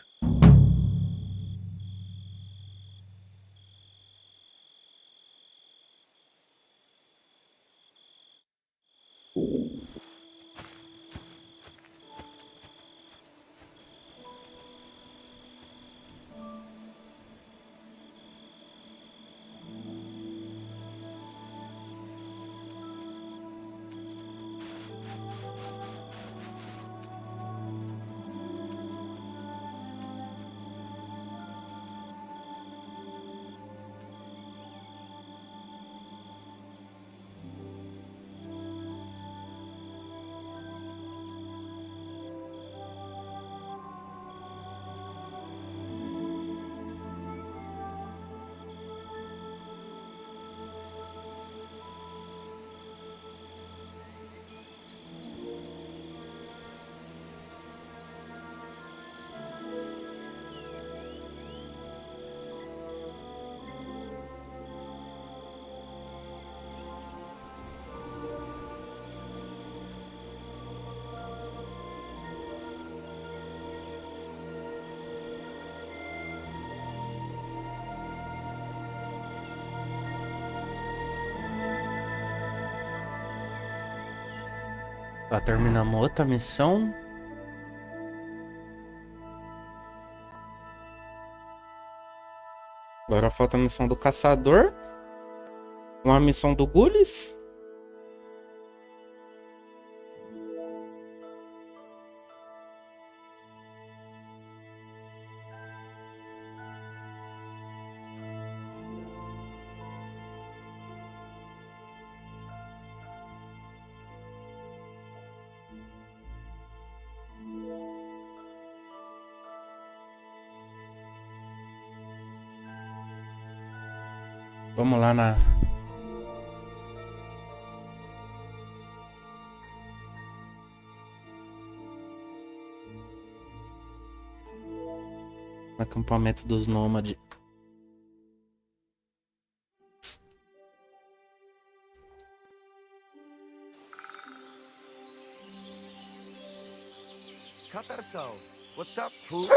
Opa, terminamos outra missão. Agora falta a missão do caçador. Uma missão do Gules. Vamos lá na... no acampamento dos nômades. Theresa, what's up, fool?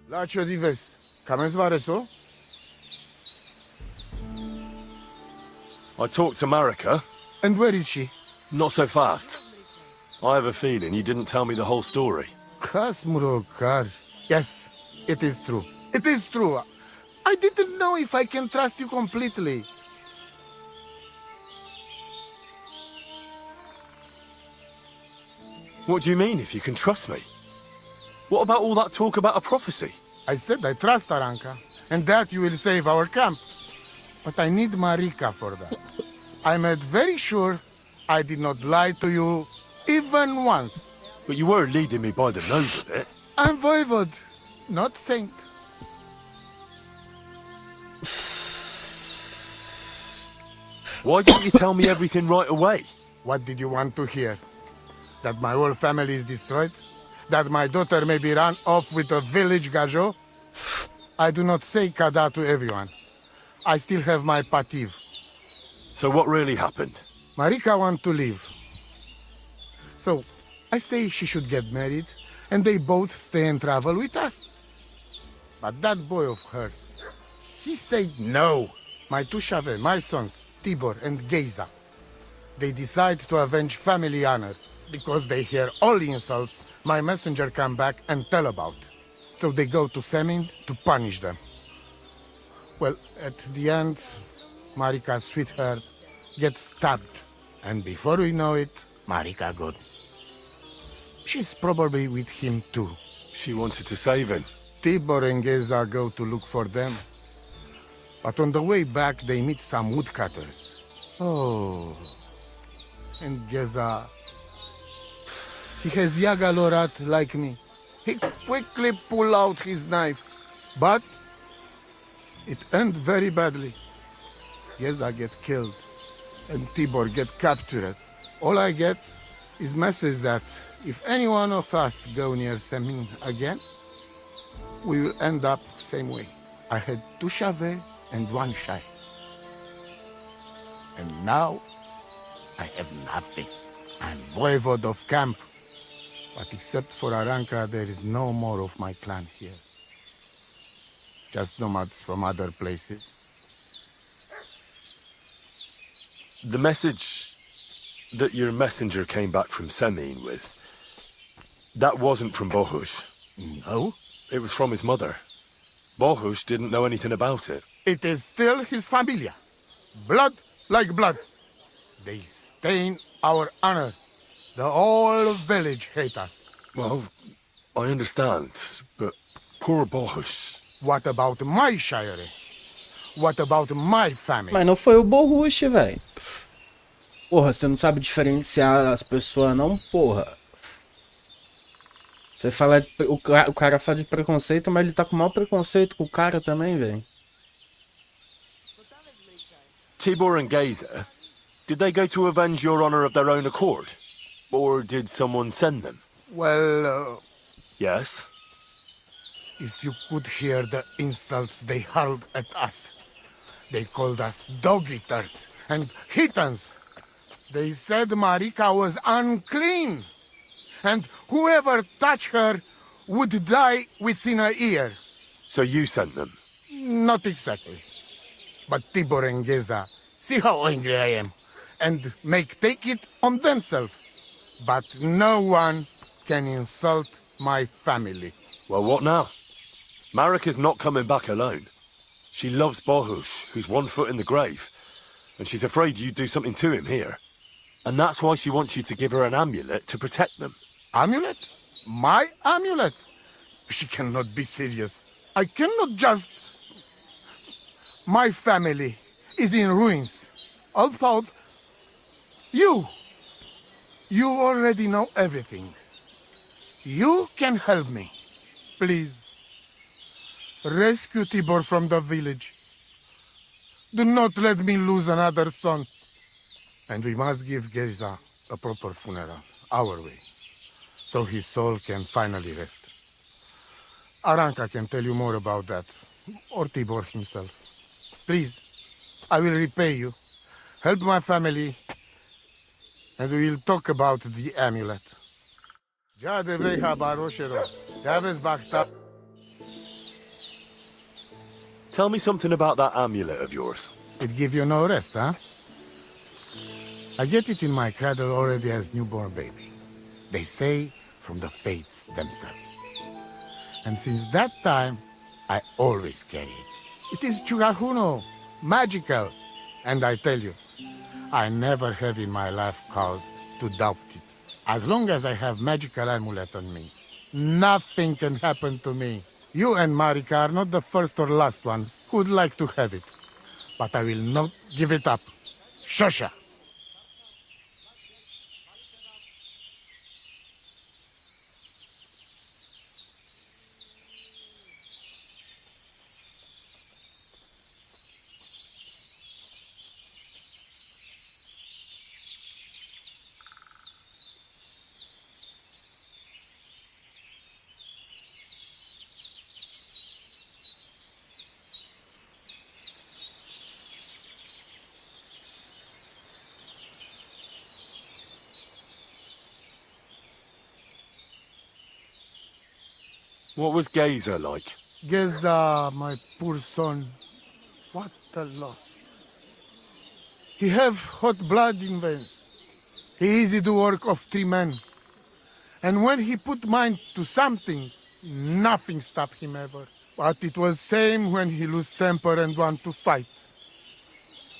Lacio dives, kames vareso? I talked to Marika. And where is she? Not so fast. I have a feeling you didn't tell me the whole story. Kasmurokar. Yes, it is true. It is true. I didn't know if I can trust you completely. What do you mean, if you can trust me? What about all that talk about a prophecy? I said I trust Aranka, and that you will save our camp. But I need Marika for that. I made very sure I did not lie to you even once. But you were leading me by the nose a bit. I'm voivod, not saint. Why didn't you tell me everything right away? What did you want to hear? That my whole family is destroyed? That my daughter may be run off with a village gajo? I do not say kada to everyone. I still have my pativ. So what really happened? Marika want to leave. So, I say she should get married, and they both stay and travel with us. But that boy of hers, he said no. My two Shave, my sons, Tibor and Geza, they decide to avenge family honor, because they hear all the insults my messenger come back and tell about. So they go to Semin to punish them. Well, at the end, Marika's sweetheart gets stabbed. And before we know it, Marika gone. She's probably with him too. She wanted to save him. Tibor and Geza go to look for them. But on the way back, they meet some woodcutters. Oh. And Geza... he has Yaga Lorat like me. He quickly pull out his knife. But it ends very badly. Geza get killed. And Tibor get captured. All I get is message that if any one of us go near Semin again, we will end up same way. I had two Shave and one Shai. And now, I have nothing. I'm voivod of camp. But except for Aranka, there is no more of my clan here. Just nomads from other places. The message that your messenger came back from Semin with, that wasn't from Bohush. No? It was from his mother. Bohush didn't know anything about it. It is still his familia. Blood like blood. They stain our honor. The whole village hate us. Well, I understand, but poor Bohush. What about my shire? What about my family? Mas não foi o Bohush, velho. Porra, você não sabe diferenciar as pessoas não, porra. Você fala... O cara fala de preconceito, mas ele tá com o maior preconceito com o cara também, velho. Tibor and Geza, did they go to avenge your honor of their own accord? Or did someone send them? Well, Yes? if you could hear the insults they hurled at us. They called us dog-eaters and heathens. They said Marika was unclean, and whoever touched her would die within a year. So you sent them? Not exactly. But Tibor and Geza see how angry I am, and take it on themselves. But no one can insult my family. Well, what now? Marika's not coming back alone. She loves Bohush, who's 1 foot in the grave, and she's afraid you'd do something to him here. And that's why she wants you to give her an amulet to protect them. Amulet? My amulet? She cannot be serious. I cannot just... My family is in ruins. Although you already know everything. You can help me. Please. Rescue Tibor from the village. Do not let me lose another son. And we must give Geza a proper funeral, our way, so his soul can finally rest. Aranka can tell you more about that, or Tibor himself. Please, I will repay you. Help my family, and we will talk about the amulet. Tell me something about that amulet of yours. It give you no rest, huh? I get it in my cradle already as newborn baby. They say from the fates themselves. And since that time, I always carry it. It is Chugahuno, magical. And I tell you, I never have in my life cause to doubt it. As long as I have magical amulet on me, nothing can happen to me. You and Marika are not the first or last ones who would like to have it. But I will not give it up. Shosha! What was Geza like? Geza, my poor son. What a loss. He have hot blood in veins. He easy the work of 3 men. And when he put mind to something, nothing stop him ever. But it was same when he lose temper and want to fight.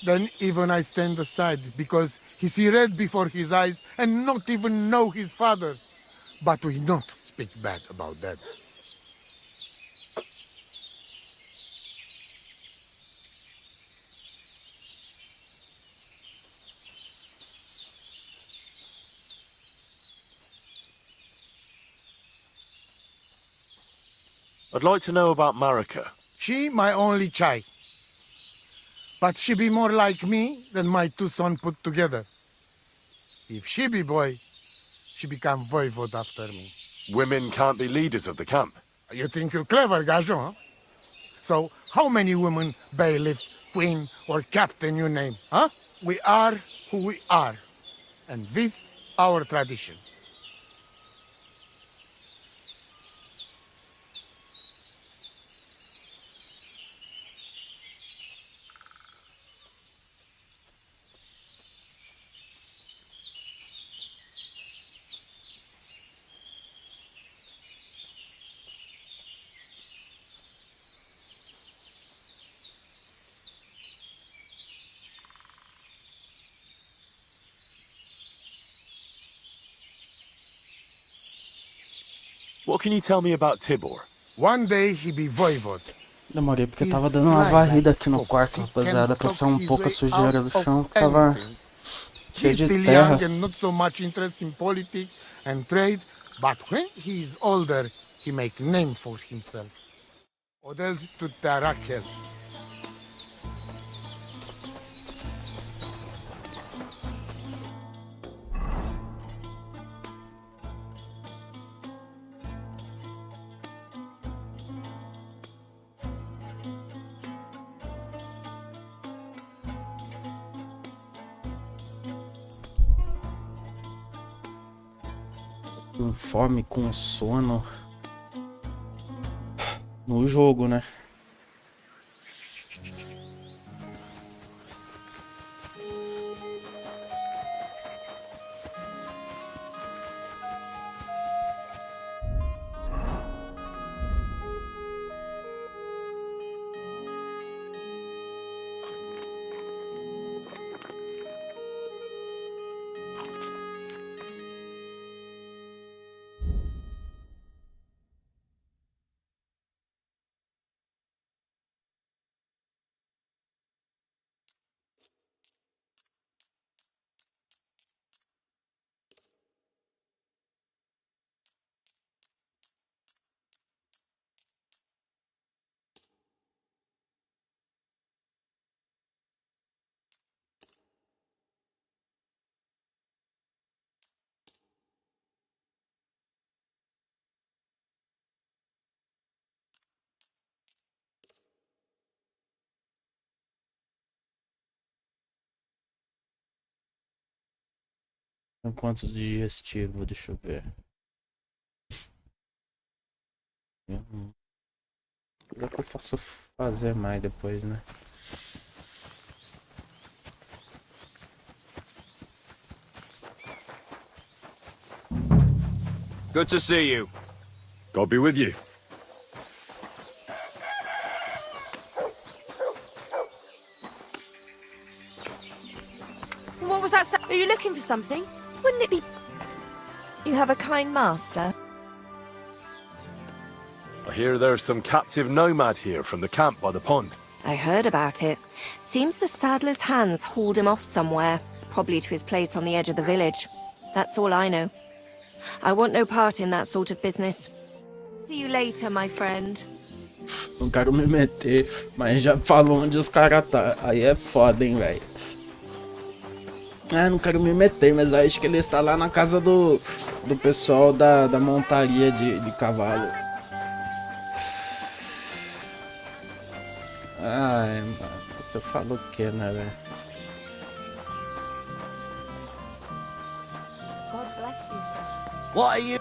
Then even I stand aside, because he see red before his eyes and not even know his father. But we not speak bad about that. I'd like to know about Marika. She my only child. But she be more like me than my 2 sons put together. If she be boy, she become voivode after me. Women can't be leaders of the camp. You think you're clever, Gajon, huh? So how many women, bailiff, queen, or captain you name, huh? We are who we are. And this our tradition. What can you tell me about Tibor? One day he be voivode. Demorei porque tava dando uma varrida aqui no quarto, rapaziada, pra sair um pouco a sujeira do chão, que tava cheio de terra. Young and not so much interest in politics and trade, but when he is older, he make name for himself. Odel to Tarakel. Com fome, com sono. No jogo, né? Quanto digestivo, deixa eu ver. Já que eu posso fazer mais depois, né? Good to see you. God be with you. What was that? Are you looking for something? Wouldn't it be... You have a kind master? I hear there's some captive nomad here from the camp by the pond. I heard about it. Seems the saddler's hands hauled him off somewhere, probably to his place on the edge of the village. That's all I know. I want no part in that sort of business. See you later, my friend. Não quero me meter, mas já falou onde os caras tá. Aí é foda, hein, velho. Ah, não quero me meter, mas acho que ele está lá na casa do pessoal da montaria de cavalo. Ai, mano, você fala o que, né, velho? God bless you, sir. What are you...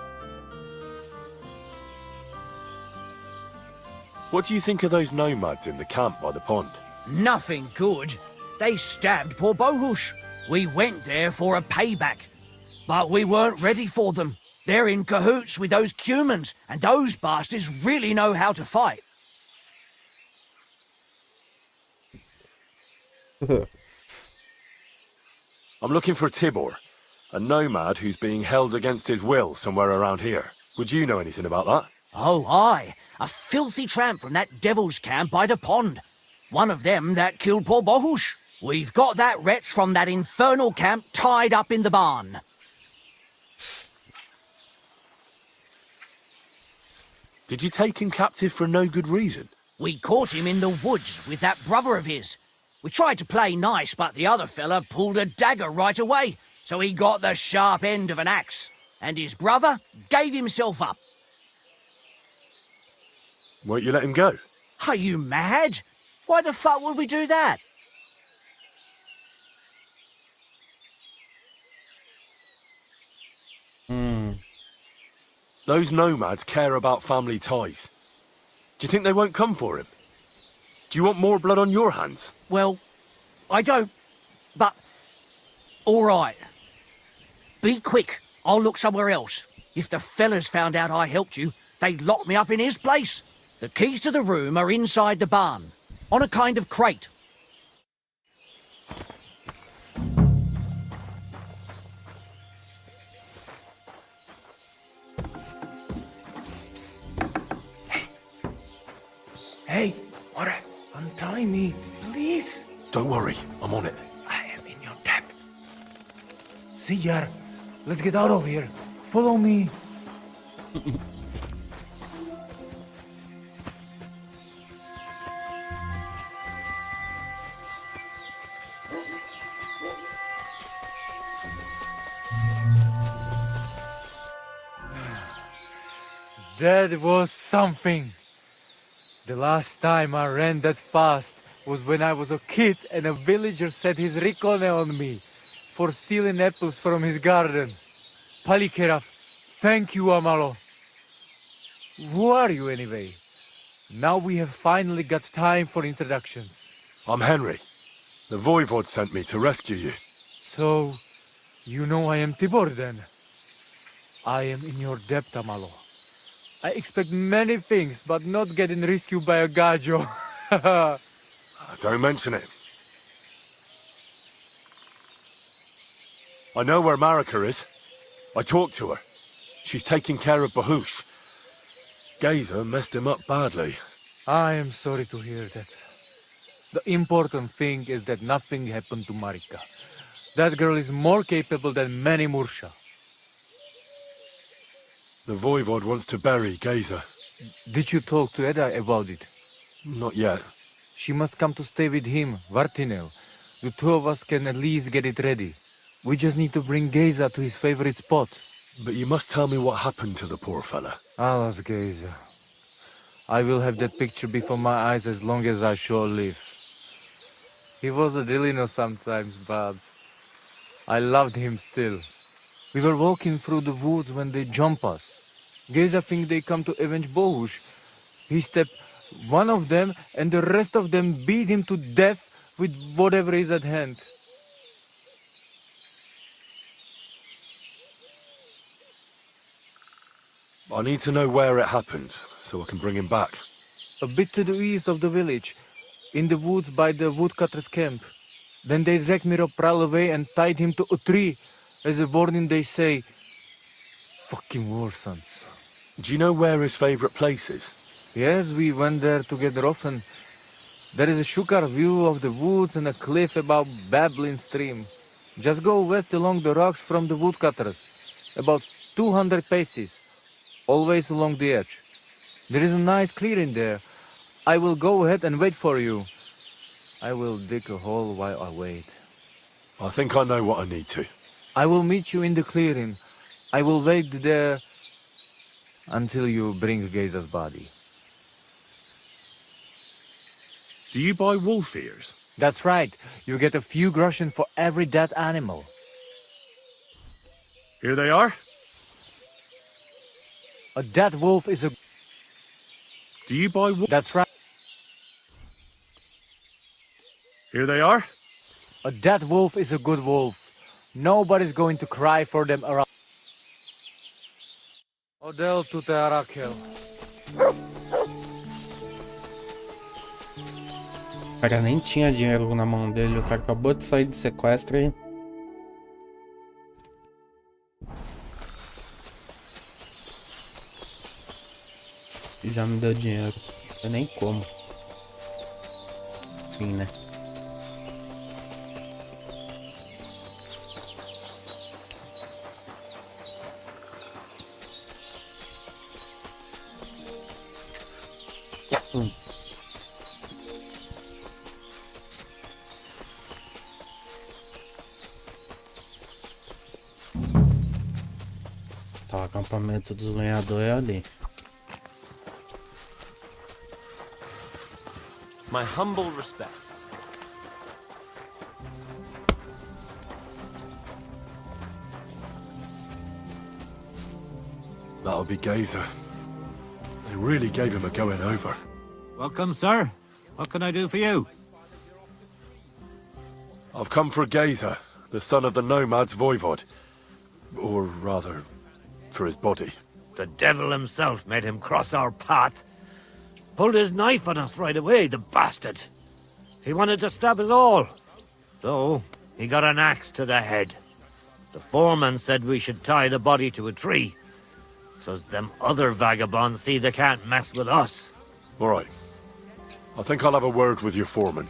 What do you think of those nomads in the camp by the pond? Nothing good. They stabbed poor Bohush. We went there for a payback. But we weren't ready for them. They're in cahoots with those Cumans, and those bastards really know how to fight. I'm looking for Tibor, a nomad who's being held against his will somewhere around here. Would you know anything about that? Oh, aye. A filthy tramp from that devil's camp by the pond. One of them that killed poor Bohush. We've got that wretch from that infernal camp tied up in the barn. Did you take him captive for no good reason? We caught him in the woods with that brother of his. We tried to play nice, but the other fella pulled a dagger right away, so he got the sharp end of an axe. And his brother gave himself up. Won't you let him go? Are you mad? Why the fuck would we do that? Those nomads care about family ties. Do you think they won't come for him? Do you want more blood on your hands? Well, I don't, but... All right. Be quick. I'll look somewhere else. If the fellas found out I helped you, they'd lock me up in his place. The keys to the room are inside the barn, on a kind of crate. Hey, Mora, untie me, please. Don't worry, I'm on it. I am in your debt. See, Yar, let's get out of here. Follow me. That was something. The last time I ran that fast was when I was a kid and a villager set his rikone on me for stealing apples from his garden. Palikeraf Thank you, Amalo. Who are you, anyway? Now we have finally got time for introductions. I'm Henry. The Voivod sent me to rescue you. So, you know I am Tibor, then? I am in your debt, Amalo. I expect many things, but not getting rescued by a gajo. Don't mention it. I know where Marika is. I talked to her. She's taking care of Bahush. Gazer messed him up badly. I am sorry to hear that. The important thing is that nothing happened to Marika. That girl is more capable than many Mursha. The Voivod wants to bury Gazer. Did you talk to Edda about it? Not yet. She must come to stay with him, Vartinel. The two of us can at least get it ready. We just need to bring Gazer to his favorite spot. But you must tell me what happened to the poor fella. Alas, Gazer. I will have that picture before my eyes as long as I shall live. He was a Delino sometimes, but I loved him still. We were walking through the woods when they jump us. Gazer think they come to avenge Bohush. He stepped one of them, and the rest of them beat him to death with whatever is at hand. I need to know where it happened, so I can bring him back. A bit to the east of the village, in the woods by the woodcutter's camp. Then they dragged Miropral away and tied him to a tree. As a warning, they say, fucking war sons. Do you know where his favorite place is? Yes, we went there together often. There is a shukar view of the woods and a cliff above babbling stream. Just go west along the rocks from the woodcutters. About 200 paces. Always along the edge. There is a nice clearing there. I will go ahead and wait for you. I will dig a hole while I wait. I think I know what I need to. I will meet you in the clearing. I will wait there until you bring Gazer's body. Do you buy wolf ears? That's right. You get a few groschen for every dead animal. Here they are. A dead wolf is a... Do you buy wolf? That's right. Here they are. A dead wolf is a good wolf. Nobody's going to cry for them around. Odel tu te Arakel. O cara nem tinha dinheiro na mão dele. O cara acabou de sair do sequestro e... já me deu dinheiro. Eu nem como. Enfim, né? Tá, o acampamento dos lenhadores é ali. My humble respects. That'll be Gazer. They really gave him a going over. Welcome, sir. What can I do for you? I've come for Gazer, the son of the nomads Voivod. Or rather, for his body. The devil himself made him cross our path. Pulled his knife on us right away, the bastard. He wanted to stab us all. Though, he got an axe to the head. The foreman said we should tie the body to a tree, so's them other vagabonds see they can't mess with us. All right. I think I'll have a word with your foreman.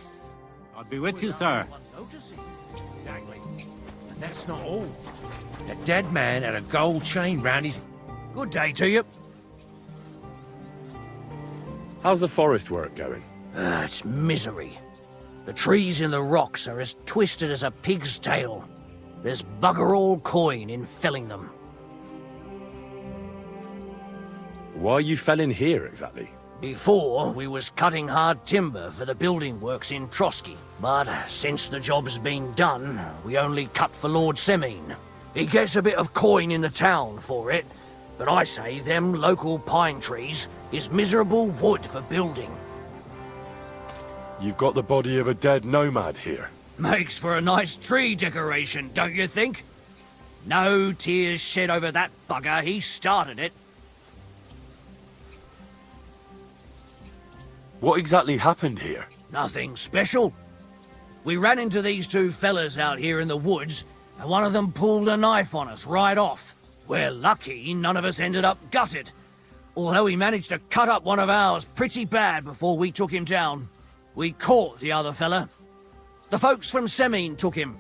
I'll be with you, sir. Exactly. And that's not all. The dead man had a gold chain round his... Good day to you. How's the forest work going? It's misery. The trees in the rocks are as twisted as a pig's tail. There's bugger all coin in felling them. Why are you felling here, exactly? Before, we was cutting hard timber for the building works in Trotsky. But since the job's been done, we only cut for Lord Semine. He gets a bit of coin in the town for it, But I say them local pine trees is miserable wood for building. You've got the body of a dead nomad here. Makes for a nice tree decoration, don't you think? No tears shed over that bugger, he started it. What exactly happened here? Nothing special. We ran into these two fellas out here in the woods, and one of them pulled a knife on us right off. We're lucky none of us ended up gutted, although he managed to cut up one of ours pretty bad before we took him down. We caught the other fella. The folks from Semine took him.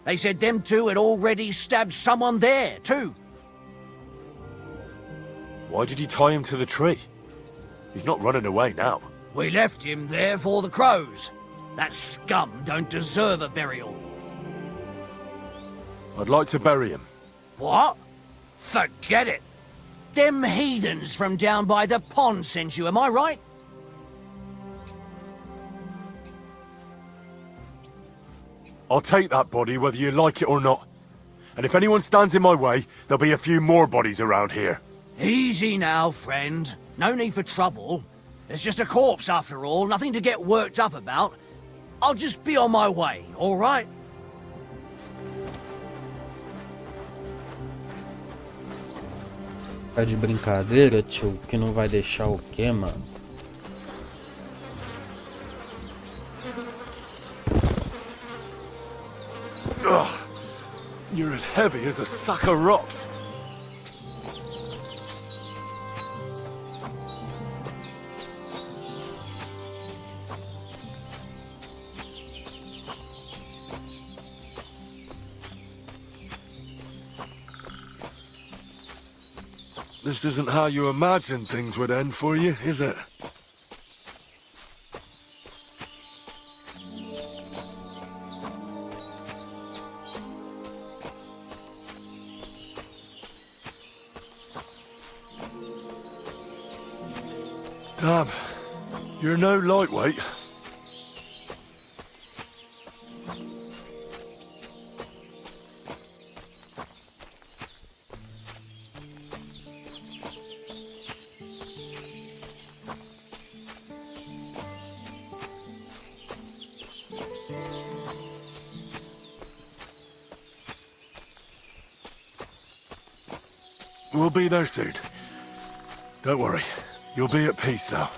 They said them two had already stabbed someone there, too. Why did you tie him to the tree? He's not running away now. We left him there for the crows. That scum don't deserve a burial. I'd like to bury him. What? Forget it. Them heathens from down by the pond sent you, am I right? I'll take that body whether you like it or not. And if anyone stands in my way, there'll be a few more bodies around here. Easy now, friend. No need for trouble. It's just a corpse after all, nothing to get worked up about. I'll just be on my way, all right? Tá de brincadeira, tio? Que não vai deixar o quê, mano? Ugh, you're as heavy as a sack of rocks. This isn't how you imagined things would end for you, is it? Damn, you're no lightweight. We'll be there soon. Don't worry. You'll be at peace now.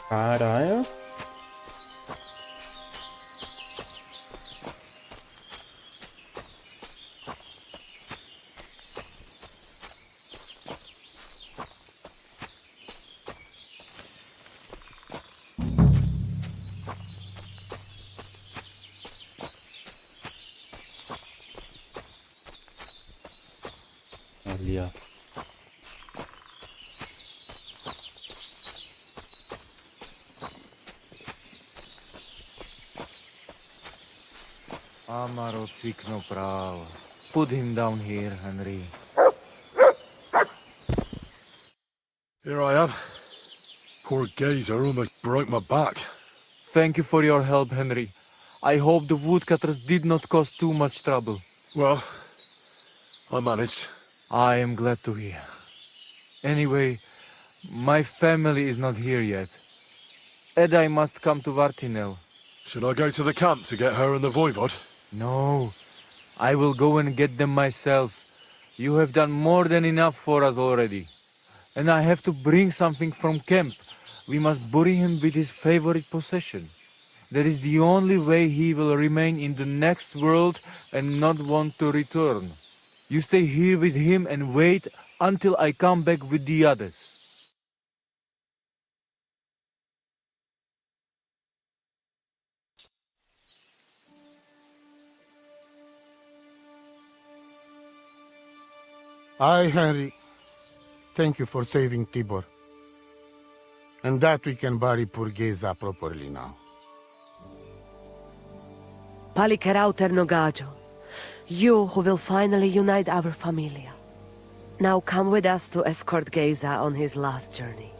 Caralho. Ali, ó. Amaro cikno pravo. Put him down here, Henry. Here I am. Poor gazer almost broke my back. Thank you for your help, Henry. I hope the woodcutters did not cause too much trouble. Well, I managed. I am glad to hear. Anyway, my family is not here yet. Edai must come to Vartinel. Should I go to the camp to get her and the voivod? No, I will go and get them myself. You have done more than enough for us already. And I have to bring something from camp. We must bury him with his favorite possession. That is the only way he will remain in the next world and not want to return. You stay here with him and wait until I come back with the others. I, Henry, thank you for saving Tibor. And that we can bury poor Geza properly now. Palikerau Ternogajo, you who will finally unite our familia. Now come with us to escort Geza on his last journey.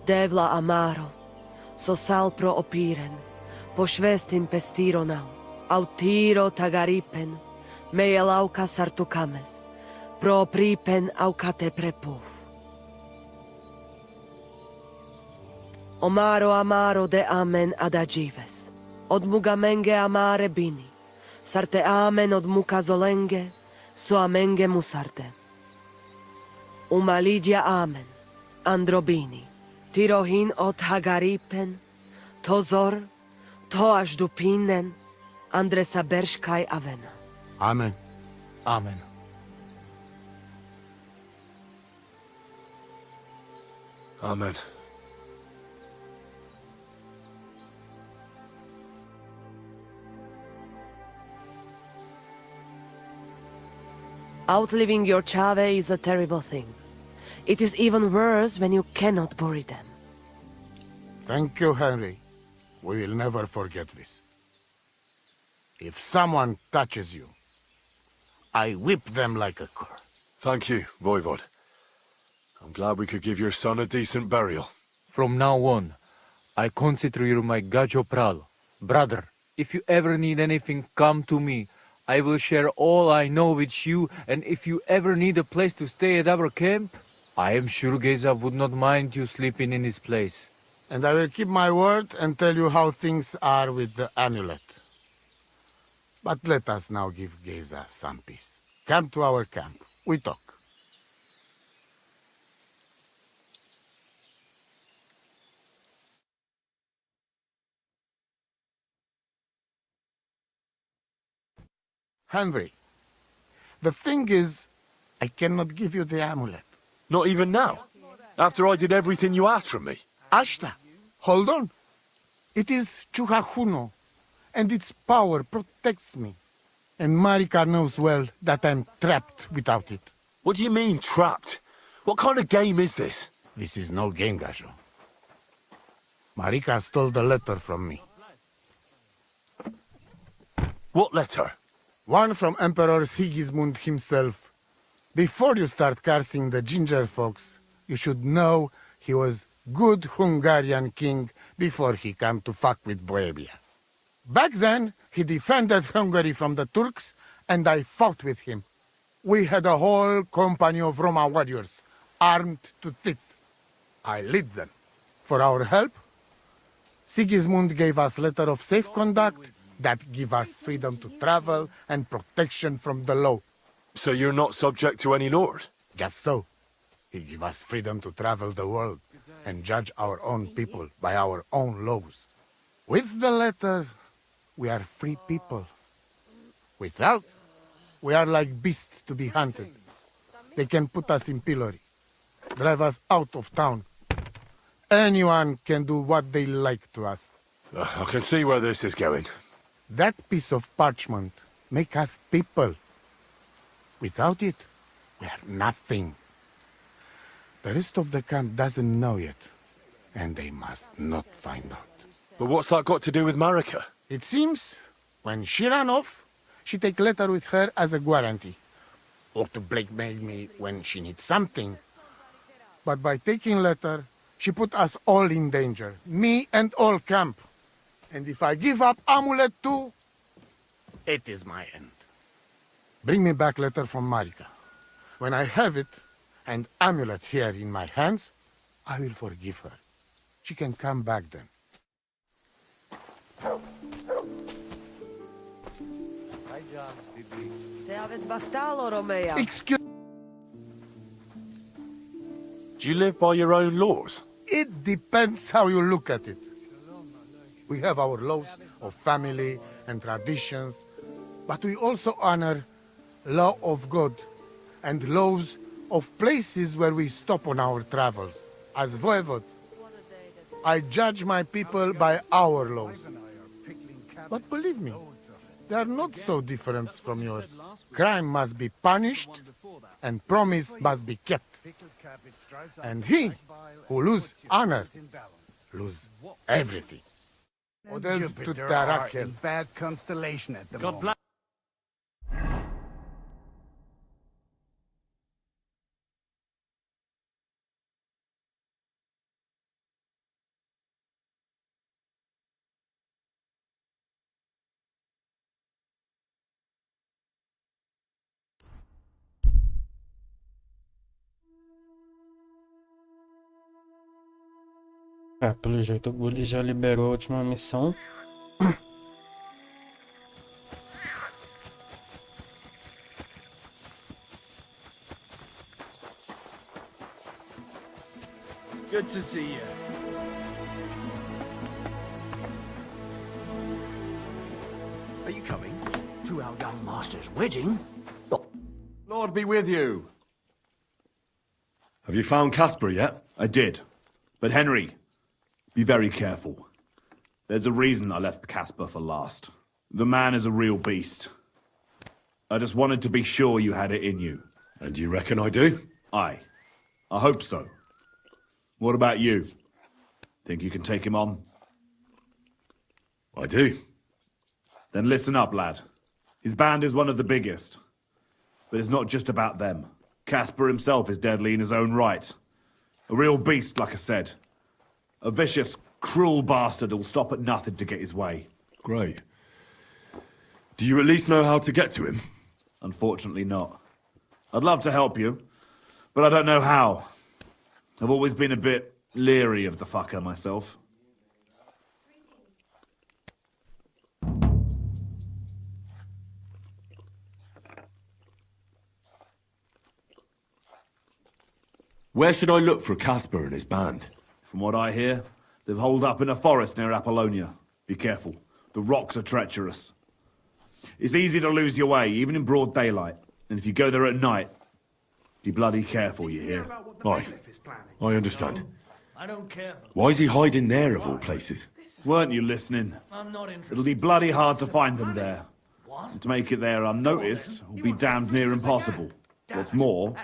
Devla amaro, so sal pro opiren, pošvestin pestironau, autiro tagaripen, meelauka sartukames, pro pripen aukate prepuf. Omaro amaro de amen adagives, od mugamenge amare bini, sarte amen od mukazolenge, so amenge musarte. Umalidia amen, androbini. Tirohin od Hagaripen, Tozor, Toaš Dupinen, Andresa Berškaj Avena. Amen. Amen. Amen. Outliving your chave is a terrible thing. It is even worse when you cannot bury them. Thank you, Henry. We will never forget this. If someone touches you, I whip them like a cur. Thank you, Voivod. I'm glad we could give your son a decent burial. From now on, I consider you my Gajo Pral. Brother, if you ever need anything, come to me. I will share all I know with you, and if you ever need a place to stay at our camp, I am sure Geza would not mind you sleeping in his place. And I will keep my word and tell you how things are with the amulet. But let us now give Geza some peace. Come to our camp. We talk. Henry, the thing is, I cannot give you the amulet. Not even now? After I did everything you asked from me? Ashta, hold on. It is Chuhajuno, and its power protects me. And Marika knows well that I'm trapped without it. What do you mean, trapped? What kind of game is this? This is no game, Gajo. Marika stole the letter from me. What letter? One from Emperor Sigismund himself. Before you start cursing the ginger folks, you should know he was good Hungarian king before he came to fuck with Bohemia. Back then, he defended Hungary from the Turks, and I fought with him. We had a whole company of Roma warriors, armed to teeth. I lead them. For our help, Sigismund gave us letter of safe conduct that give us freedom to travel and protection from the law. So you're not subject to any lord? Just so. He give us freedom to travel the world and judge our own people by our own laws. With the letter, we are free people. Without, we are like beasts to be hunted. They can put us in pillory, drive us out of town. Anyone can do what they like to us. I can see where this is going. That piece of parchment make us people. Without it, we are nothing. The rest of the camp doesn't know yet, and they must not find out. But what's that got to do with Marika? It seems, when she ran off, she take letter with her as a guarantee, or to blackmail me when she needs something. But by taking letter, she put us all in danger, me and all camp. And if I give up amulet too, it is my end. Bring me back letter from Marika. When I have it, and amulet here in my hands, I will forgive her. She can come back then. Excuse. Do you live by your own laws? It depends how you look at it. We have our laws of family and traditions, but we also honor law of God and laws of places where we stop on our travels. As voivode, I judge my people by our laws. But believe me, they are not so different from yours. Crime must be punished, and promise must be kept. And he who lose honor, lose everything. Jupiter are in bad constellation at the moment. Pelo jeito o Gully já liberou a última missão. Good to see you. Are you coming to our young master's wedding? Lord be with you. Have you found Casper yet? I did. But Henry, be very careful. There's a reason I left Casper for last. The man is a real beast. I just wanted to be sure you had it in you. And you reckon I do? Aye. I hope so. What about you? Think you can take him on? I do. Then listen up, lad. His band is one of the biggest. But it's not just about them. Casper himself is deadly in his own right. A real beast, like I said. A vicious, cruel bastard who'll stop at nothing to get his way. Great. Do you at least know how to get to him? Unfortunately not. I'd love to help you, but I don't know how. I've always been a bit leery of the fucker myself. Where should I look for Casper and his band? From what I hear, they've holed up in a forest near Apollonia. Be careful. The rocks are treacherous. It's easy to lose your way, even in broad daylight. And if you go there at night, be bloody careful, you hear? Aye. I understand. I don't care. Why is he hiding there, of all places? Weren't you listening? I'm not interested. It'll be bloody hard to find them there. And to make it there unnoticed will be damned near impossible. What's more,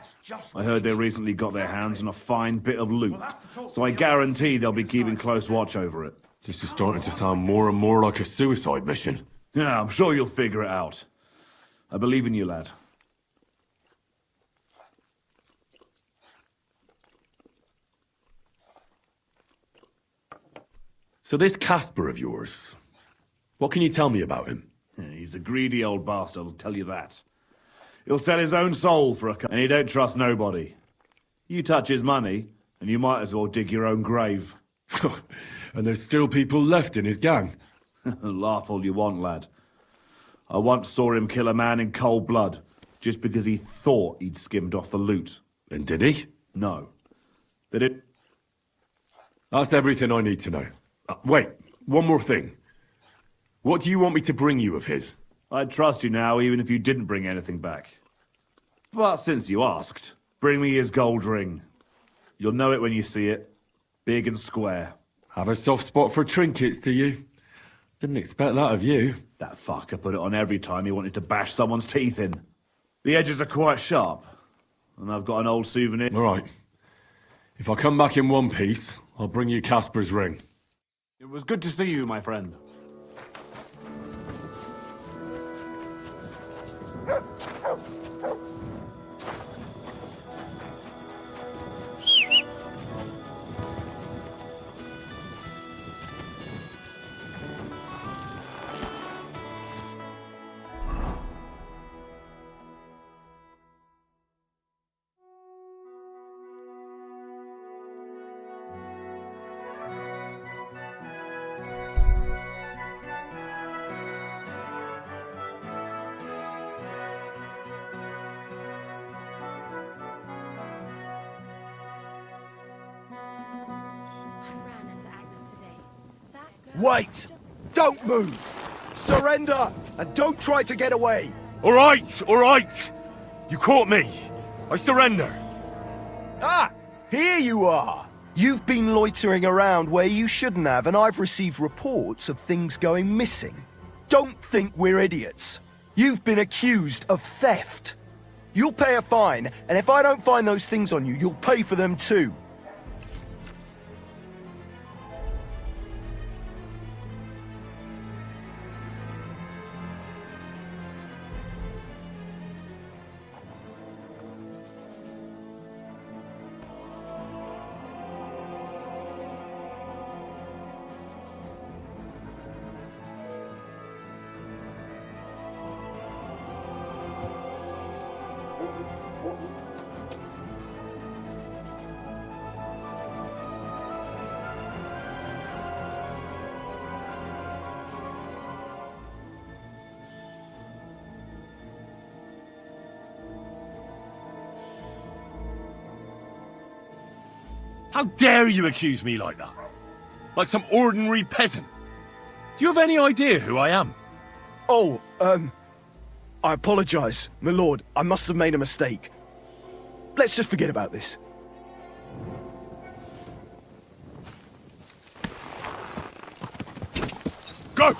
I heard they recently got their hands on a fine bit of loot, so I guarantee they'll be keeping close watch over it. This is starting to sound more and more like a suicide mission. Yeah, I'm sure you'll figure it out. I believe in you, lad. So this Casper of yours, what can you tell me about him? He's a greedy old bastard, I'll tell you that. He'll sell his own soul for and he don't trust nobody. You touch his money, and you might as well dig your own grave. And there's still people left in his gang? Laugh all you want, lad. I once saw him kill a man in cold blood, just because he thought he'd skimmed off the loot. And did he? No. But it... That's everything I need to know. Wait, one more thing. What do you want me to bring you of his? I'd trust you now, even if you didn't bring anything back. But since you asked, bring me his gold ring. You'll know it when you see it. Big and square. Have a soft spot for trinkets, do you? Didn't expect that of you. That fucker put it on every time he wanted to bash someone's teeth in. The edges are quite sharp, and I've got an old souvenir. All right. If I come back in one piece, I'll bring you Casper's ring. It was good to see you, my friend. Wait! Don't move! Surrender! And don't try to get away! All right! You caught me! I surrender! Ah! Here you are! You've been loitering around where you shouldn't have, and I've received reports of things going missing. Don't think we're idiots. You've been accused of theft. You'll pay a fine, and if I don't find those things on you, you'll pay for them too. How dare you accuse me like that? Like some ordinary peasant? Do you have any idea who I am? Oh, I apologize, my lord. I must have made a mistake. Let's just forget about this. Go!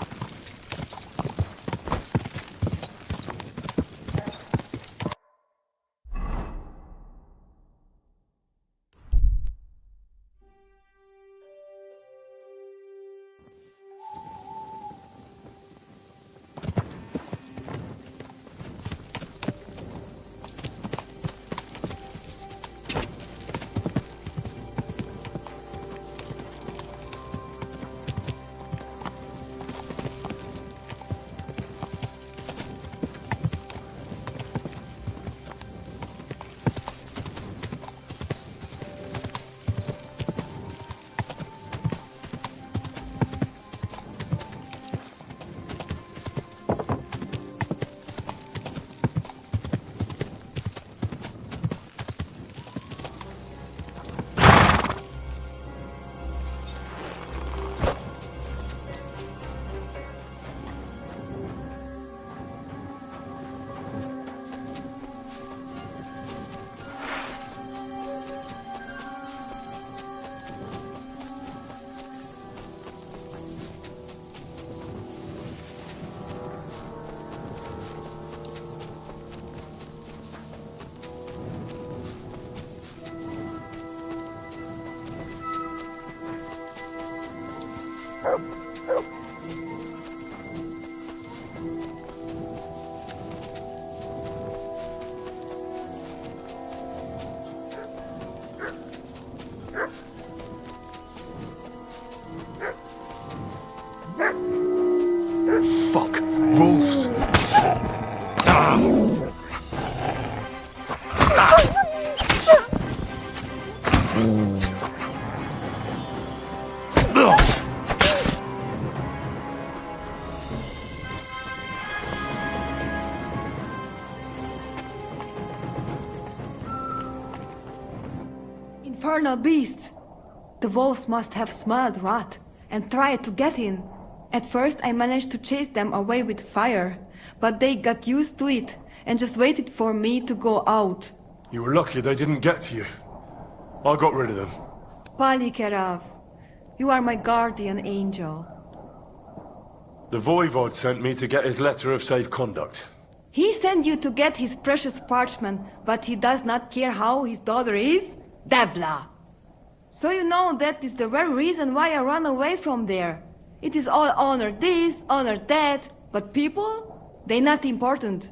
Fuck. Wolves. Infernal beasts! The wolves must have smelled rot and tried to get in. At first I managed to chase them away with fire, but they got used to it and just waited for me to go out. You were lucky they didn't get to you. I got rid of them. Palikerav, you are my guardian angel. The Voivod sent me to get his letter of safe conduct. He sent you to get his precious parchment, but he does not care how his daughter is? Devla! So you know that is the very reason why I run away from there. It is all honor this, honor that, but people? They not important.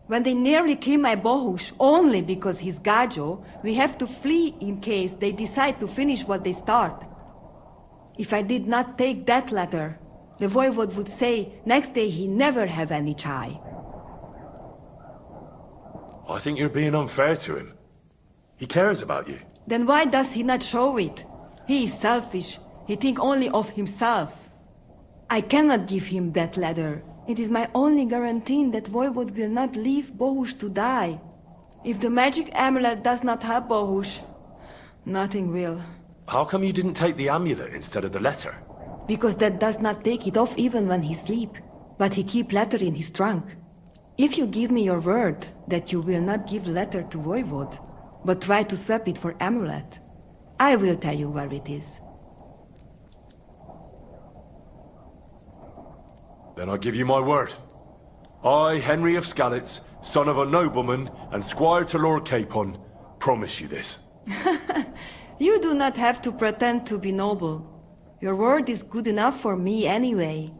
When they nearly kill my Bohush only because he's Gajo, we have to flee in case they decide to finish what they start. If I did not take that letter, the Voivod would say next day he never have any chai. I think you're being unfair to him. He cares about you. Then why does he not show it? He is selfish. He think only of himself. I cannot give him that letter. It is my only guarantee that Voivod will not leave Bohush to die. If the magic amulet does not help Bohush, nothing will. How come you didn't take the amulet instead of the letter? Because that does not take it off even when he sleep. But he keep letter in his trunk. If you give me your word that you will not give letter to Voivod, but try to swap it for amulet, I will tell you where it is. Then I give you my word. I, Henry of Skalitz, son of a nobleman and squire to Lord Capon, promise you this. You do not have to pretend to be noble. Your word is good enough for me anyway.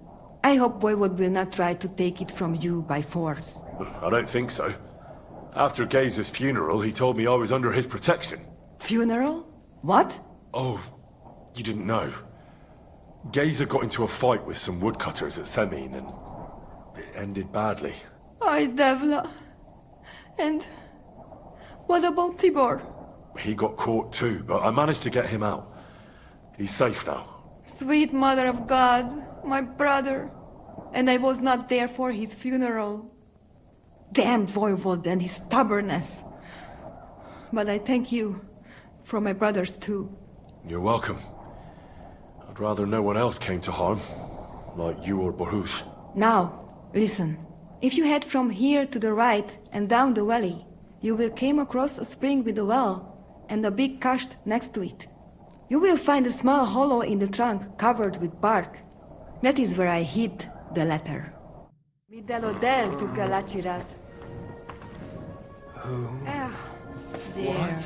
I hope Voivod will not try to take it from you by force. I don't think so. After Geza's funeral, he told me I was under his protection. Funeral? What? Oh, you didn't know. Geza got into a fight with some woodcutters at Semin, and it ended badly. Ay, Devla. And what about Tibor? He got caught too, but I managed to get him out. He's safe now. Sweet Mother of God, my brother. And I was not there for his funeral. Damn Voivod and his stubbornness. But I thank you for my brothers too. You're welcome. I'd rather no one else came to harm, like you or Bohush. Now, listen. If you head from here to the right and down the valley, you will come across a spring with a well and a big kasht next to it. You will find a small hollow in the trunk covered with bark. That is where I hid the letter. Midelodel to Galachirat. Who? Ah, there.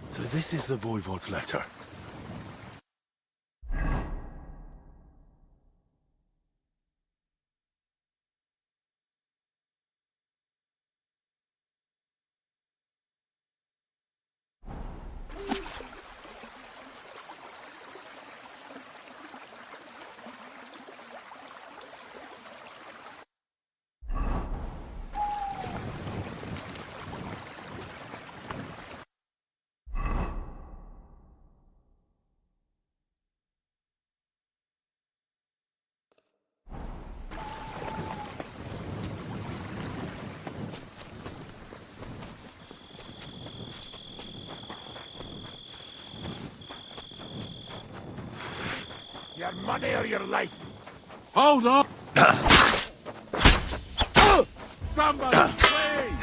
So this is the Voivod's letter. Your money or your life. Hold on! Somebody, please!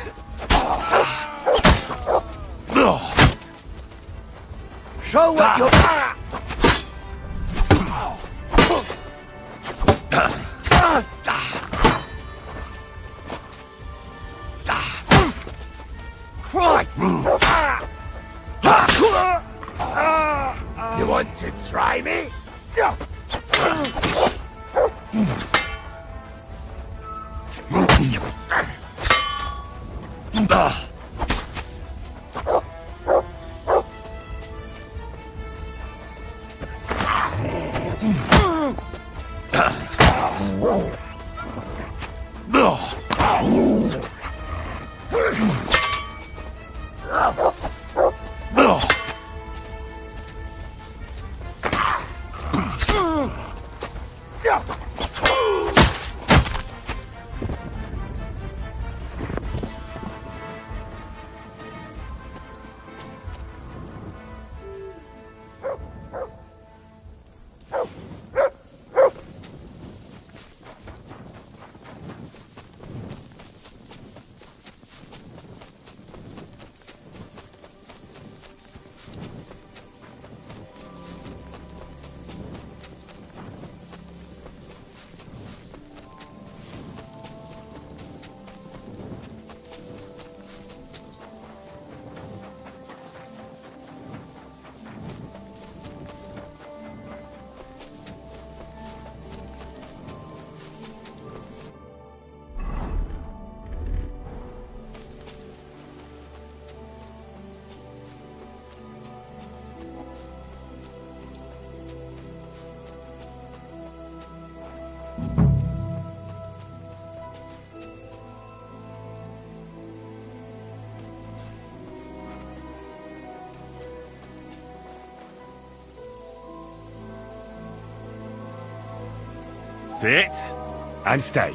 Show what you're... Christ! You want to try me? Sit and stay.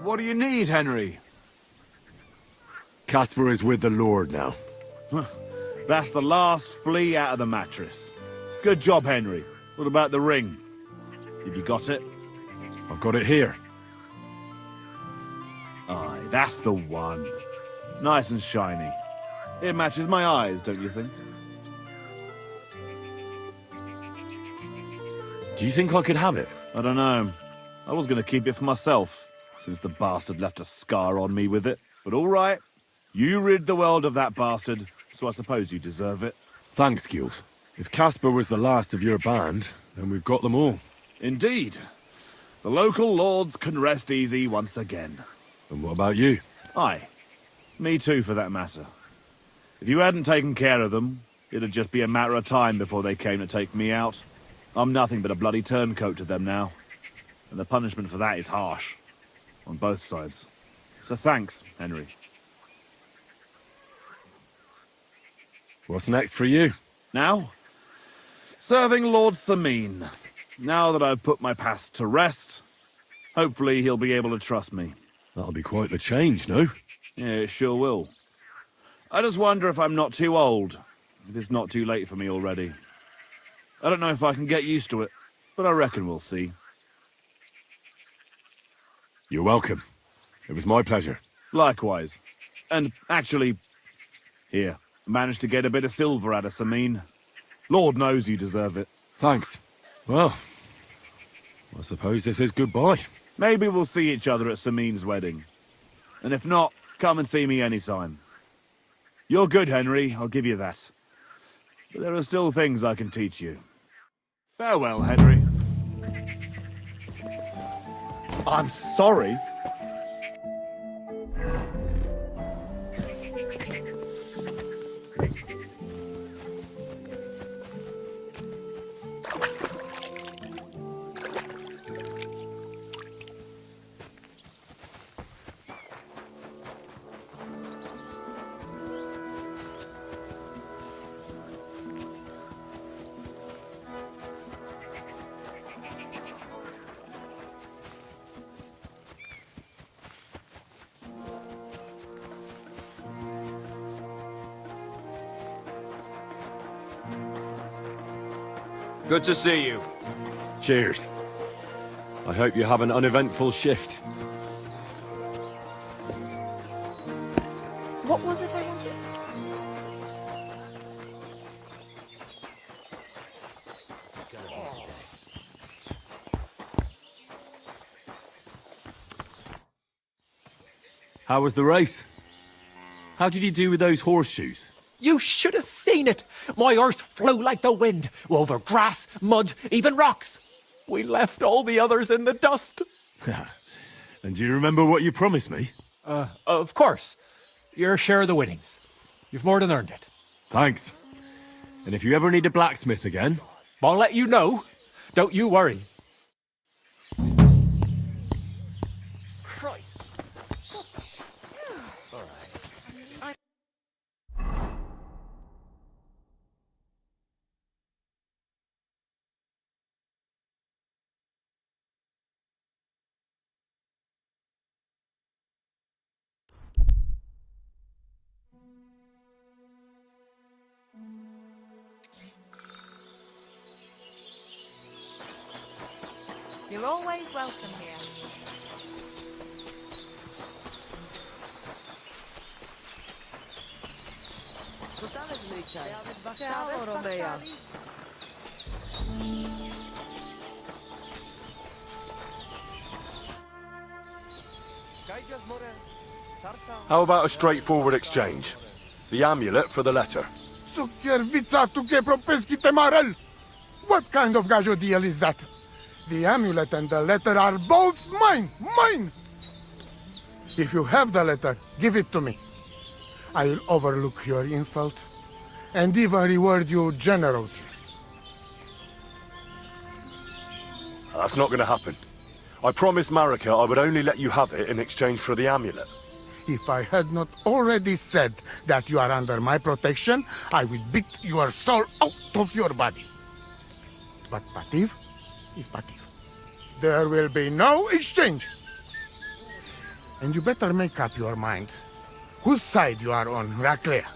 What do you need, Henry? Caspar is with the Lord now. That's the last flea out of the mattress. Good job, Henry. What about the ring? Have you got it? I've got it here. Aye, that's the one. Nice and shiny. It matches my eyes, don't you think? Do you think I could have it? I don't know. I was going to keep it for myself, since the bastard left a scar on me with it. But all right. You rid the world of that bastard, so I suppose you deserve it. Thanks, Giles. If Caspar was the last of your band, then we've got them all. Indeed. The local lords can rest easy once again. And what about you? Aye. Me too, for that matter. If you hadn't taken care of them, it'd just be a matter of time before they came to take me out. I'm nothing but a bloody turncoat to them now. And the punishment for that is harsh. On both sides. So thanks, Henry. What's next for you? Now? Serving Lord Sameen. Now that I've put my past to rest, hopefully he'll be able to trust me. That'll be quite the change, no? Yeah, it sure will. I just wonder if I'm not too old. If it's not too late for me already. I don't know if I can get used to it, but I reckon we'll see. You're welcome. It was my pleasure. Likewise. And actually, here, managed to get a bit of silver out of Sameen. Lord knows you deserve it. Thanks. Well, I suppose this is goodbye. Maybe we'll see each other at Sameen's wedding. And if not, come and see me anytime. You're good, Henry, I'll give you that. But there are still things I can teach you. Farewell, Henry. I'm sorry. Good to see you. Cheers. I hope you have an uneventful shift. What was it I wanted? How was the race? How did you do with those horseshoes? You should have seen it. My horse flew like the wind, over grass, mud, even rocks. We left all the others in the dust. And do you remember what you promised me? Of course. Your share of the winnings. You've more than earned it. Thanks. And if you ever need a blacksmith again... I'll let you know. Don't you worry. Christ. You're always welcome here. How about a straightforward exchange? The amulet for the letter. What kind of gajo deal is that? The amulet and the letter are both mine! Mine! If you have the letter, give it to me. I'll overlook your insult and even reward you generously. That's not going to happen. I promised Marika I would only let you have it in exchange for the amulet. If I had not already said that you are under my protection, I would beat your soul out of your body. But Pativ is Pativ. There will be no exchange. And you better make up your mind whose side you are on, Raclea.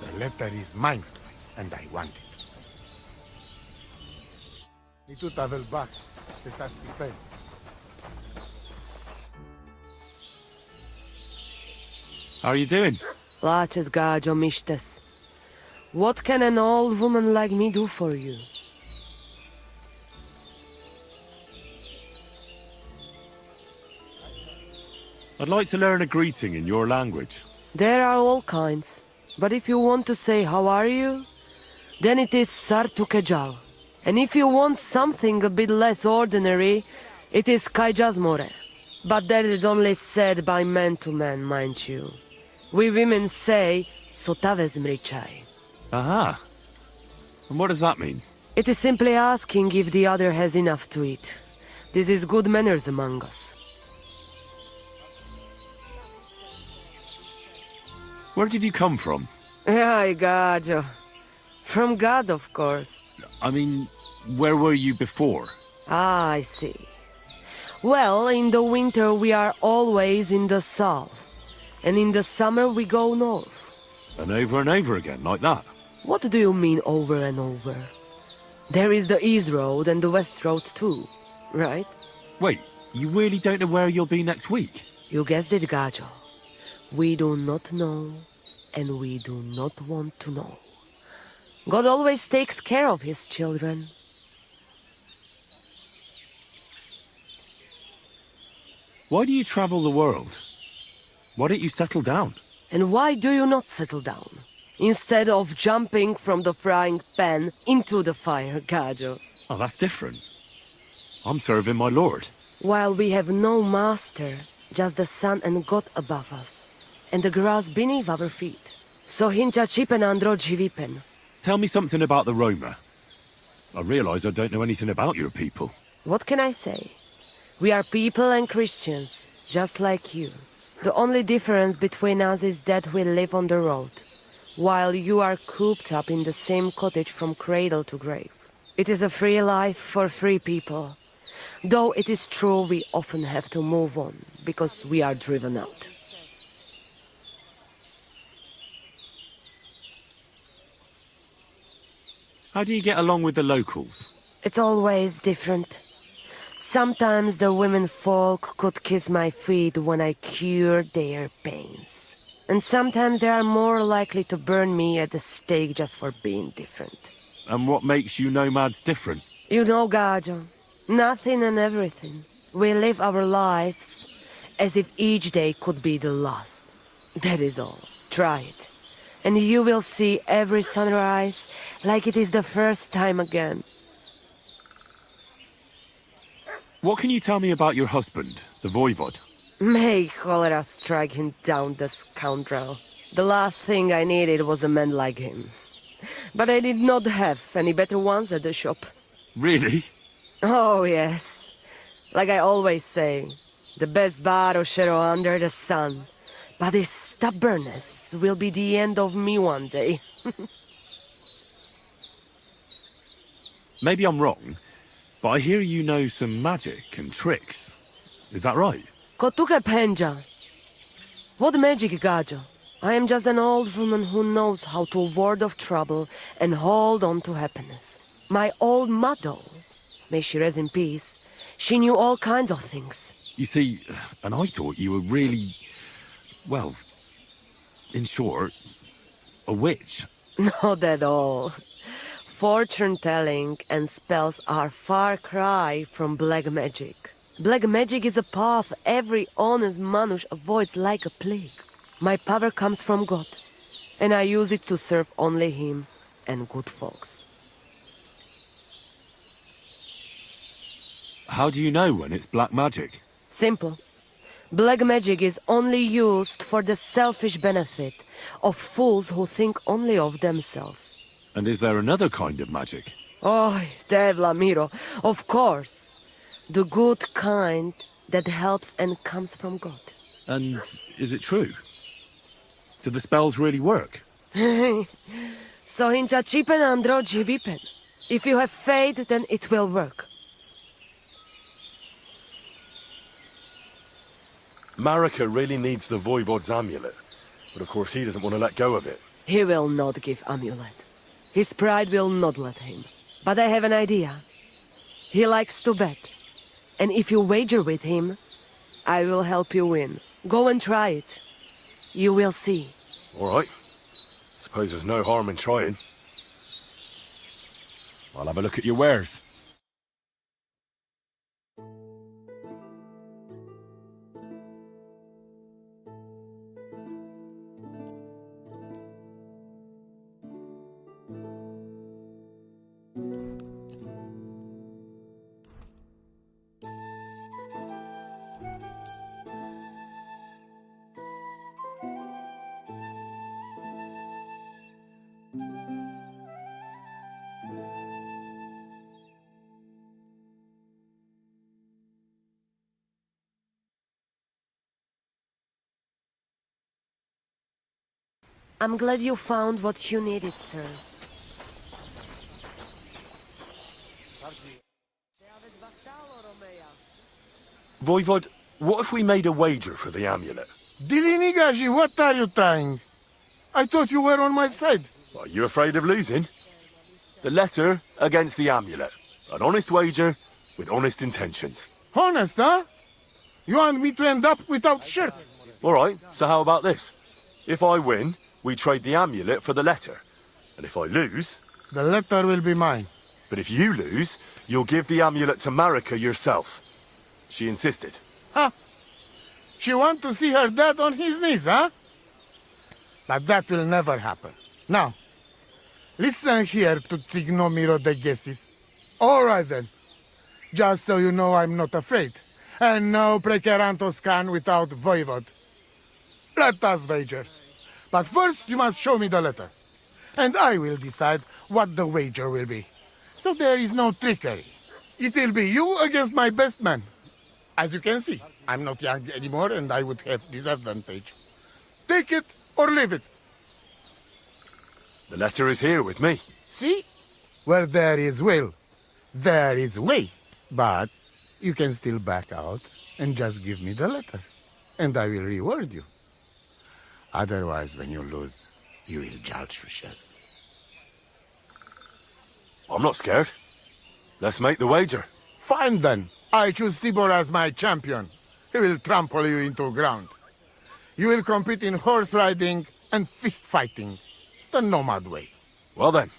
The letter is mine, and I want it. Mi tu tavel bak, esas tipel. How are you doing? Laces, Gajo, mištes. What can an old woman like me do for you? I'd like to learn a greeting in your language. There are all kinds. But if you want to say how are you, then it is Sartukejal. And if you want something a bit less ordinary, it is Kaijazmore. But that is only said by man to man, mind you. We women say, Sotavez mrichai. Aha. And what does that mean? It is simply asking if the other has enough to eat. This is good manners among us. Where did you come from? Ay, Gajo. From God, of course. I mean, where were you before? Ah, I see. Well, in the winter we are always in the south. And in the summer we go north. And over again, like that? What do you mean over and over? There is the East Road and the West Road too, right? Wait, you really don't know where you'll be next week? You guessed it, Gajo. We do not know, and we do not want to know. God always takes care of his children. Why do you travel the world? Why don't you settle down? And why do you not settle down? Instead of jumping from the frying pan into the fire, Gajo. Oh, that's different. I'm serving my lord. While we have no master, just the sun and God above us, and the grass beneath our feet. So hincha chipen andro jivipen. Tell me something about the Roma. I realize I don't know anything about your people. What can I say? We are people and Christians, just like you. The only difference between us is that we live on the road, while you are cooped up in the same cottage from cradle to grave. It is a free life for free people, though it is true we often have to move on, because we are driven out. How do you get along with the locals? It's always different. Sometimes the women folk could kiss my feet when I cured their pains. And sometimes they are more likely to burn me at the stake just for being different. And what makes you nomads different? You know, Gajo, nothing and everything. We live our lives as if each day could be the last. That is all. Try it. And you will see every sunrise like it is the first time again. What can you tell me about your husband, the voivod? May cholera strike him down, the scoundrel. The last thing I needed was a man like him. But I did not have any better ones at the shop. Really? Oh, yes. Like I always say, the best baroshero under the sun. But his stubbornness will be the end of me one day. Maybe I'm wrong, but I hear you know some magic and tricks. Is that right? Kotuke penja. What magic, Gajo? I am just an old woman who knows how to ward off trouble and hold on to happiness. My old mother, may she rest in peace, she knew all kinds of things. You see, and I thought you were really, well, in short, a witch. Not at all. Fortune-telling and spells are far cry from black magic. Black magic is a path every honest manush avoids like a plague. My power comes from God, and I use it to serve only him and good folks. How do you know when it's black magic? Simple. Black magic is only used for the selfish benefit of fools who think only of themselves. And is there another kind of magic? Oh, Devla Miro, of course. The good kind that helps and comes from God. And is it true? Do the spells really work? So hincha chipen andro jivipen. If you have faith, then it will work. Marika really needs the Voivod's amulet. But of course he doesn't want to let go of it. He will not give amulet. His pride will not let him. But I have an idea. He likes to bet. And if you wager with him, I will help you win. Go and try it. You will see. All right. Suppose there's no harm in trying. I'll have a look at your wares. I'm glad you found what you needed, sir. Voivod, what if we made a wager for the amulet? Dilinigaji, what are you trying? I thought you were on my side. Are you afraid of losing? The letter against the amulet. An honest wager with honest intentions. Honest, huh? You want me to end up without shirt? All right, so how about this? If I win, we trade the amulet for the letter. And if I lose... The letter will be mine. But if you lose, you'll give the amulet to Marika yourself. She insisted. Huh? She want to see her dad on his knees, huh? But that will never happen. Now, listen here to Tignomiro de Gessis. All right then. Just so you know I'm not afraid. And no precarantos can without Voivod. Let us wager. But first you must show me the letter. And I will decide what the wager will be. So there is no trickery. It will be you against my best man. As you can see, I'm not young anymore and I would have disadvantage. Take it or leave it. The letter is here with me. See? Where there is will, there is way. But you can still back out and just give me the letter. And I will reward you. Otherwise, when you lose, you will judge yourself. I'm not scared. Let's make the wager. Fine then. I choose Tibor as my champion. He will trample you into ground. You will compete in horse riding and fist fighting. The nomad way. Well then,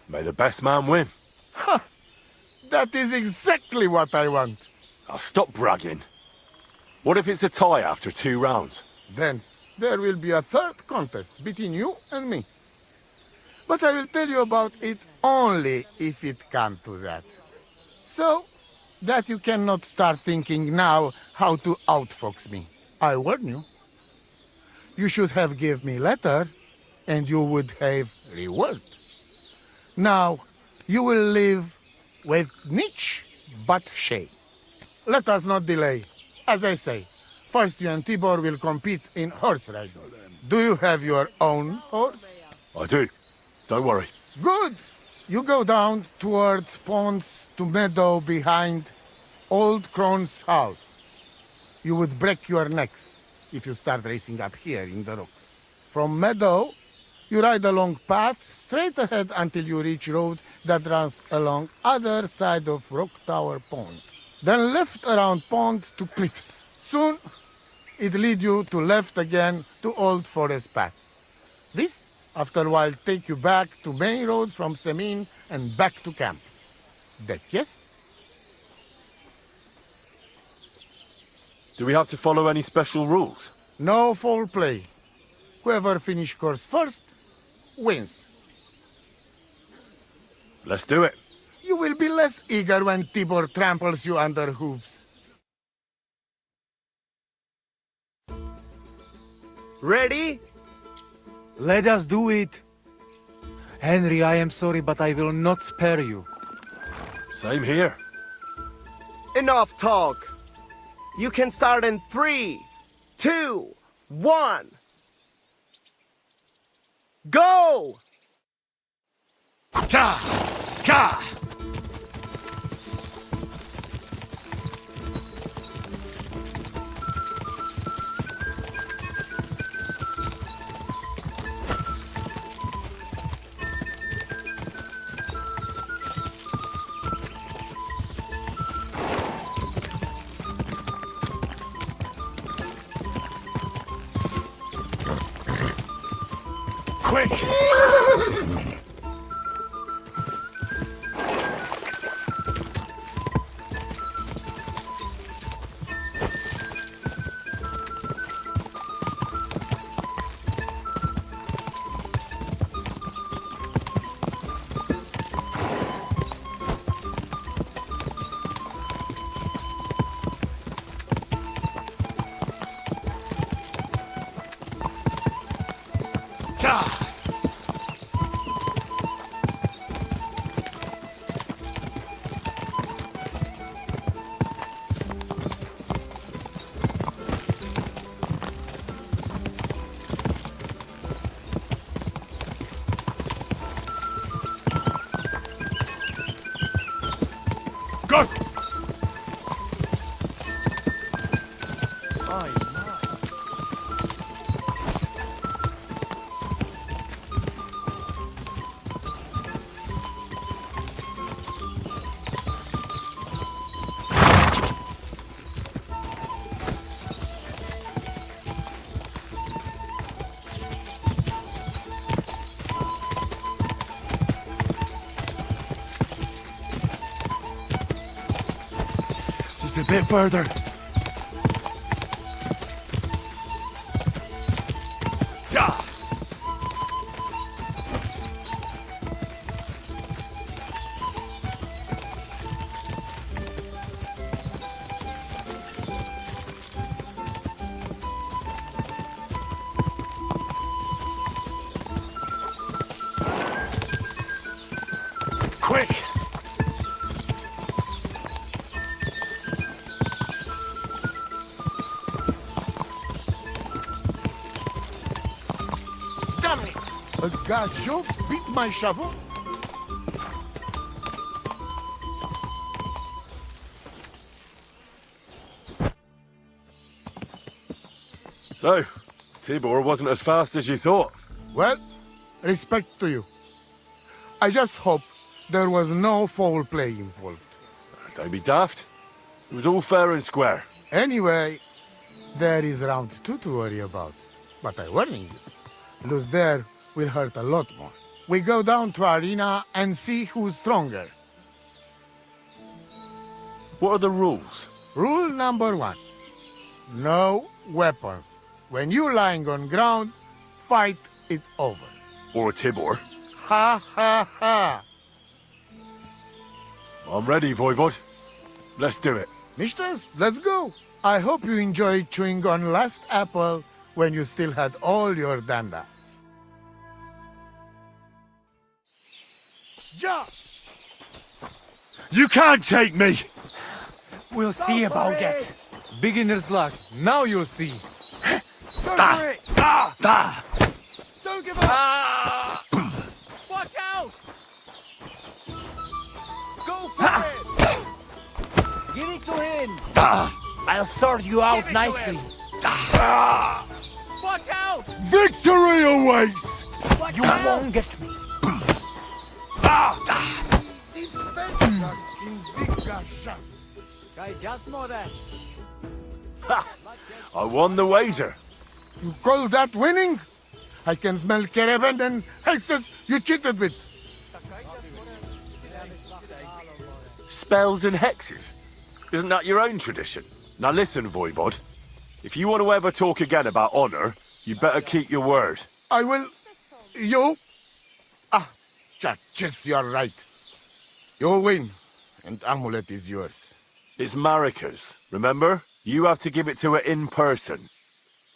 may the best man win. Ha! That is exactly what I want. I'll stop bragging. What if it's a tie after 2 rounds? Then there will be a third contest between you and me. But I will tell you about it only if it comes to that. So that you cannot start thinking now how to outfox me. I warn you. You should have give me letter, and you would have reward. Now, you will live with niche but shame. Let us not delay. As I say, first you and Tibor will compete in horse riding. Do you have your own horse? I do. Don't worry. Good. You go down toward ponds to meadow behind Old Crone's house. You would break your necks if you start racing up here in the rocks. From meadow, you ride along path straight ahead until you reach road that runs along other side of Rock Tower Pond. Then left around pond to cliffs. Soon, it lead you to left again to Old Forest Path. This, after a while, take you back to main road from Semin and back to camp. That yes? Do we have to follow any special rules? No foul play. Whoever finish course first, wins. Let's do it. You will be less eager when Tibor tramples you under hooves. Ready? Let us do it. Henry, I am sorry, but I will not spare you. Same here. Enough talk. You can start in 3, 2, 1. Go! Ka! Ka! Quick! Go! Just a bit further. Yeah. Quick! Damn it! A gajo beat my shovel. So, Tibor wasn't as fast as you thought. Well, respect to you. I just hope there was no foul play involved. Don't be daft. It was all fair and square. Anyway, there is round 2 to worry about. But I'm warning you, lose there will hurt a lot more. We go down to arena and see who's stronger. What are the rules? Rule number 1. No weapons. When you lying on ground, fight, it's over. Or Tibor. Ha ha ha! I'm ready, Voivod. Let's do it. Mistress, let's go. I hope you enjoyed chewing on last apple when you still had all your danda. Ja! You can't take me! We'll see about that. Beginner's luck. Now you'll see. Go Ah. for it! Ah! Ah! Don't give up! Watch out! Go for it! Give it to him! I'll sort you out nicely. Watch out! Victory awaits! You won't get me. I won the wager. You call that winning? I can smell caravan and hexes you cheated with. Spells and hexes? Isn't that your own tradition? Now listen, Voivod. If you want to ever talk again about honor, you better keep your word. I will... You... Churches, you're right. You win, and amulet is yours. It's Marika's, remember? You have to give it to her in person.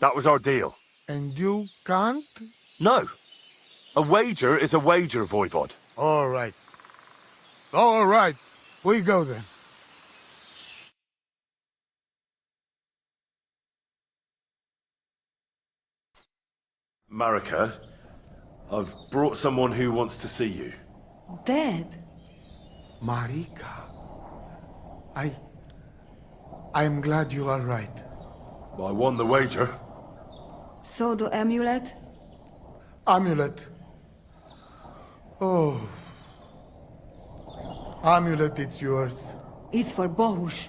That was our deal. And you can't? No. A wager is a wager, Voivod. All right. All right. We go then. Marika, I've brought someone who wants to see you. Dead? Marika. I'm glad you are right. I won the wager. So the amulet? Amulet. Oh. Amulet, it's yours. It's for Bohush.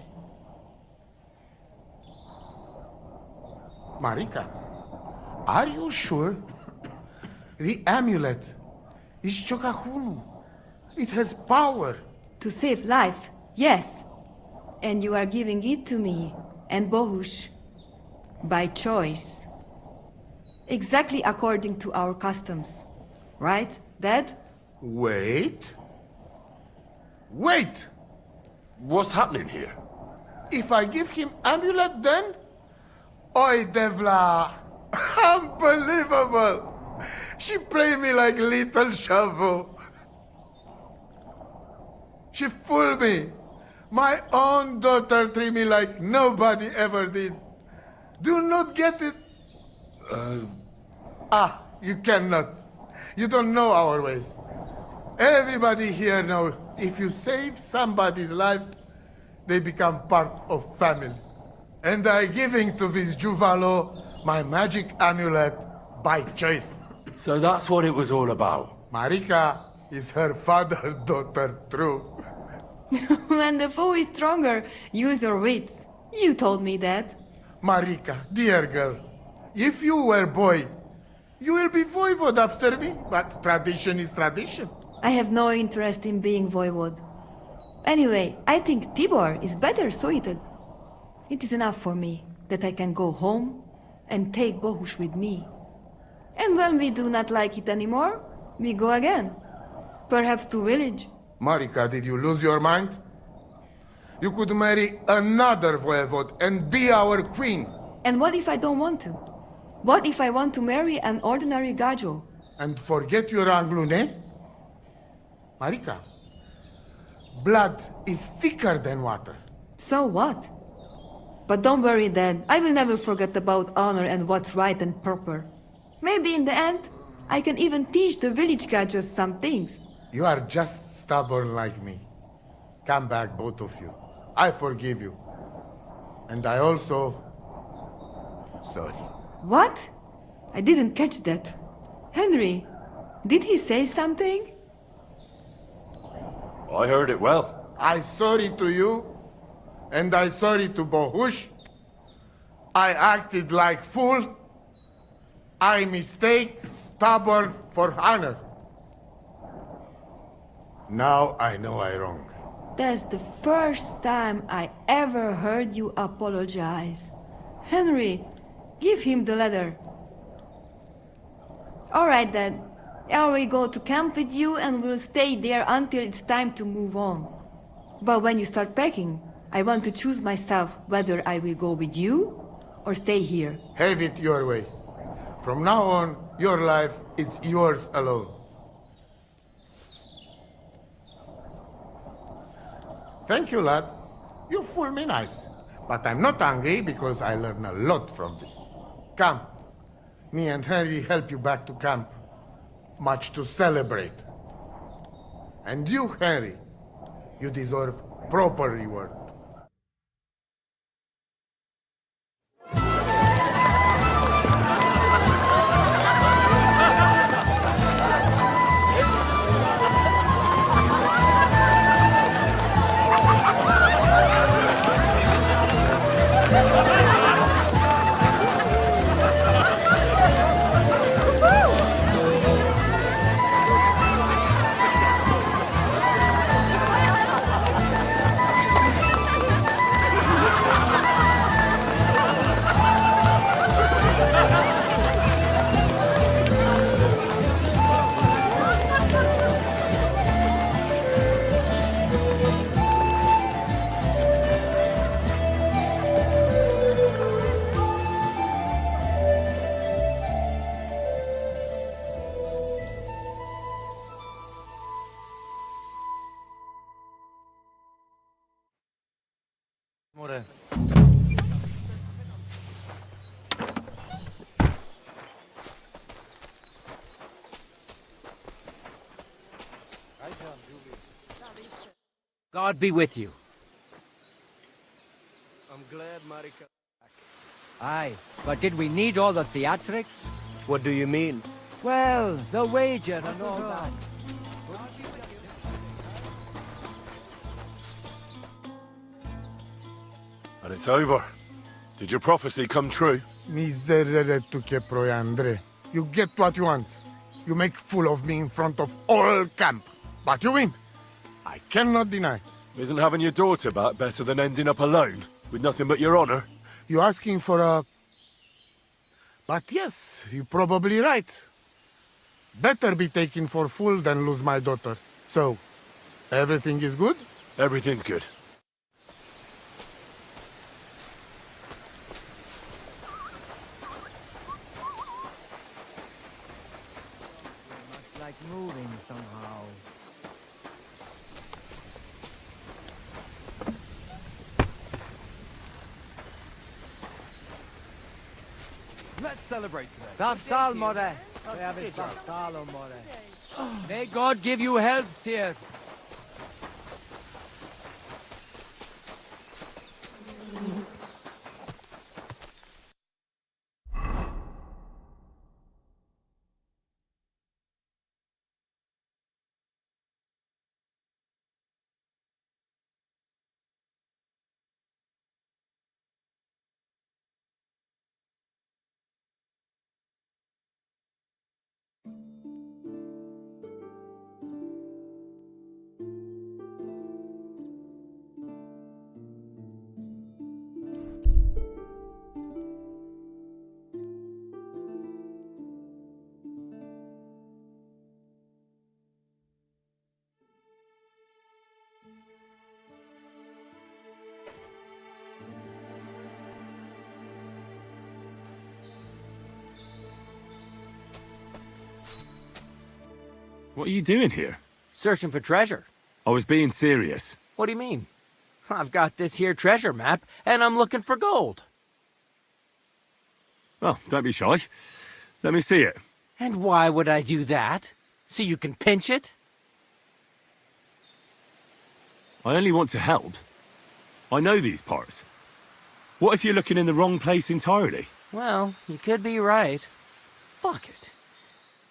Marika, are you sure? The amulet is Chokahunu. It has power. To save life, yes. And you are giving it to me and Bohush. By choice. Exactly according to our customs. Right, Dad? Wait. Wait! What's happening here? If I give him amulet then? Oi, Devla! Unbelievable! She play me like little shovel. She fooled me. My own daughter treat me like nobody ever did. Do not get it. You cannot. You don't know our ways. Everybody here knows if you save somebody's life, they become part of family. And I giving to this Juvalo my magic amulet by choice. So that's what it was all about. Marika is her father's daughter, true. When the foe is stronger, use your wits. You told me that. Marika, dear girl, if you were boy, you will be voivode after me, but tradition is tradition. I have no interest in being voivode. Anyway, I think Tibor is better suited. It is enough for me that I can go home and take Bohush with me. And when we do not like it anymore, we go again. Perhaps to village. Marika, did you lose your mind? You could marry another voivode and be our queen. And what if I don't want to? What if I want to marry an ordinary gajo? And forget your Anglune? Marika, blood is thicker than water. So what? But don't worry, Dad. I will never forget about honor and what's right and proper. Maybe in the end, I can even teach the village gajos some things. You are just stubborn like me. Come back, both of you. I forgive you. And I also... sorry. What? I didn't catch that. Henry, did he say something? I heard it well. I sorry to you, and I sorry to Bohush. I acted like fool. I mistake, stubborn for honor. Now I know I wrong. That's the first time I ever heard you apologize. Henry, give him the letter. All right then. I will go to camp with you and we'll stay there until it's time to move on. But when you start packing, I want to choose myself whether I will go with you or stay here. Have it your way. From now on, your life is yours alone. Thank you, lad. You fool me nice. But I'm not angry because I learn a lot from this. Come. Me and Henry help you back to camp. Much to celebrate. And you, Henry, you deserve proper reward. More. God be with you. I'm glad Marika... Aye, but did we need all the theatrics? What do you mean? Well, the wager and all that. And it's over. Did your prophecy come true? Miserere tu che proiandre. You get what you want. You make fool of me in front of all camp. But you win. I cannot deny. Isn't having your daughter back better than ending up alone, with nothing but your honor? You asking for a... But yes, you're probably right. Better be taken for fool than lose my daughter. So, everything is good? Everything's good. Like moving somehow. Let's celebrate today. Zapsal, more. May God give you health, here. What are you doing here? Searching for treasure. I was being serious. What do you mean? I've got this here treasure map, and I'm looking for gold. Well, don't be shy. Let me see it. And why would I do that? So you can pinch it? I only want to help. I know these parts. What if you're looking in the wrong place entirely? Well, you could be right. Fuck it.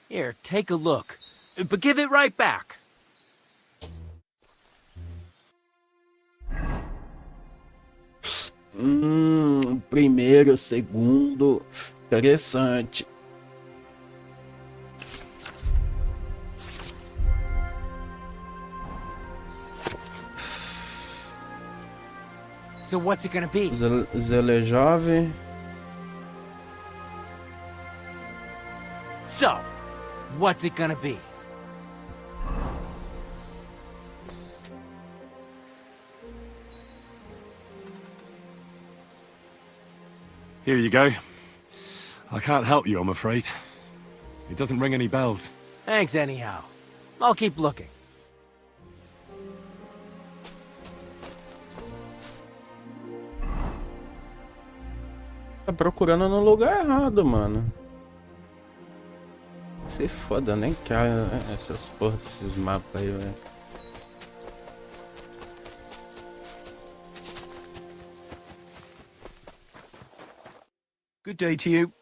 Here, take a look. But give it right back. Primeiro, segundo. Interessante. So what's it gonna be? Zele jovem. So, what's it gonna be? Here you go. I can't help you, I'm afraid. It doesn't ring any bells. Thanks anyhow. I'll keep looking. Tá procurando no lugar errado, mano. Se foda, nem quero essas porra desses mapas aí, velho. Good day to you.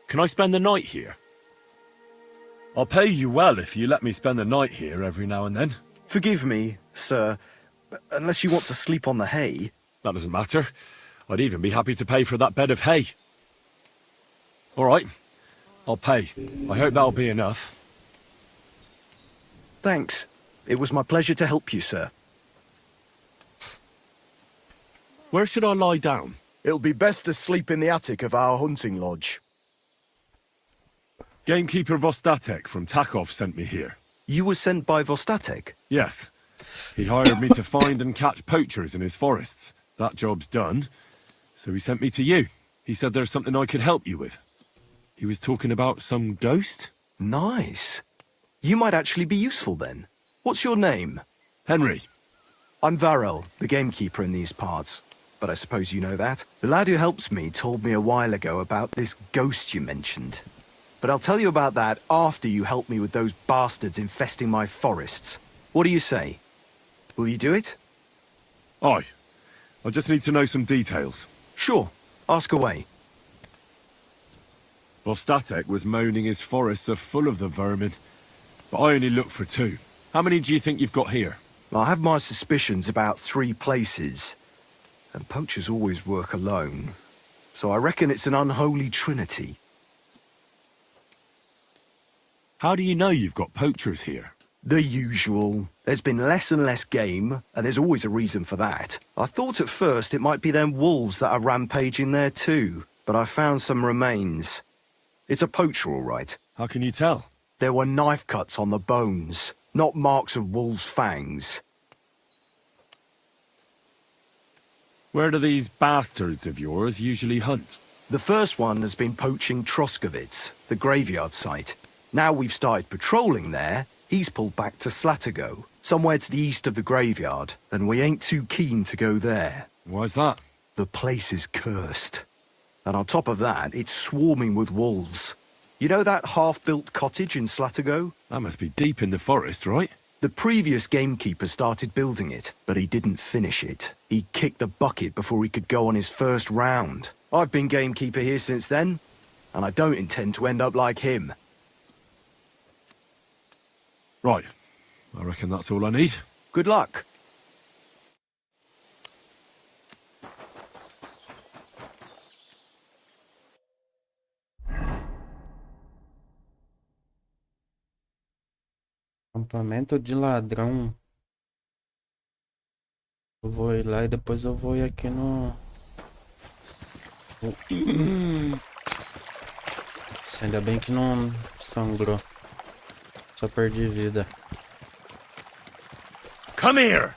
Can I spend the night here? I'll pay you well if you let me spend the night here every now and then. Forgive me, sir, but unless you want to sleep on the hay. That doesn't matter. I'd even be happy to pay for that bed of hay. All right, I'll pay. I hope that'll be enough. Thanks. It was my pleasure to help you, sir. Where should I lie down? It'll be best to sleep in the attic of our hunting lodge. Gamekeeper Vostatek from Takov sent me here. You were sent by Vostatek? Yes. He hired me to find and catch poachers in his forests. That job's done. So he sent me to you. He said there's something I could help you with. He was talking about some ghost? Nice. You might actually be useful then. What's your name? Henry. I'm Varel, the gamekeeper in these parts. But I suppose you know that. The lad who helps me told me a while ago about this ghost you mentioned. But I'll tell you about that after you help me with those bastards infesting my forests. What do you say? Will you do it? Aye. I just need to know some details. Sure. Ask away. Vostatek was moaning his forests are full of the vermin. But I only looked for 2. How many do you think you've got here? I have my suspicions about 3 places. And poachers always work alone. So I reckon it's an unholy trinity. How do you know you've got poachers here? The usual. There's been less and less game, and there's always a reason for that. I thought at first it might be them wolves that are rampaging there too, but I found some remains. It's a poacher, all right. How can you tell? There were knife cuts on the bones, not marks of wolves' fangs. Where do these bastards of yours usually hunt? The first one has been poaching Troskovitz, the graveyard site. Now we've started patrolling there, he's pulled back to Slatigo, somewhere to the east of the graveyard, and we ain't too keen to go there. Why's that? The place is cursed. And on top of that, it's swarming with wolves. You know that half-built cottage in Slatigo? That must be deep in the forest, right? The previous gamekeeper started building it, but he didn't finish it. He kicked the bucket before he could go on his first round. I've been gamekeeper here since then, and I don't intend to end up like him. Right. I reckon that's all I need. Good luck. Acampamento de ladrão. Eu vou ir lá e depois eu vou ir aqui no... Nossa, ainda bem que não sangrou. Só perdi vida. Come here!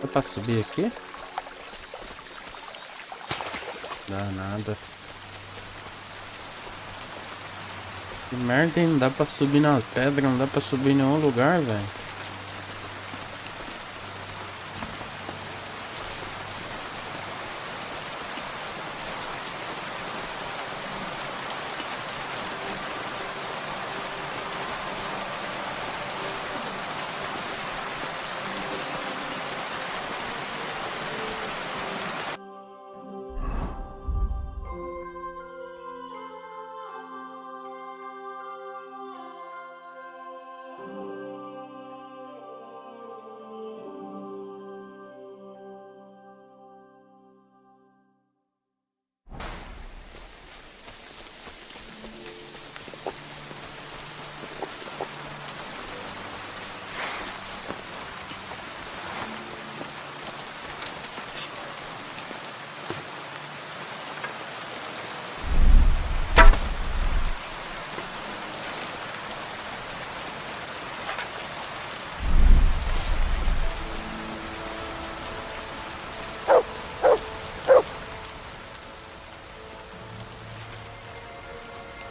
Dá pra subir aqui? Dá nada. Que merda, hein? Não dá pra subir na pedra, não dá pra subir em nenhum lugar, velho.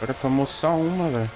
Agora tomou só uma, velho.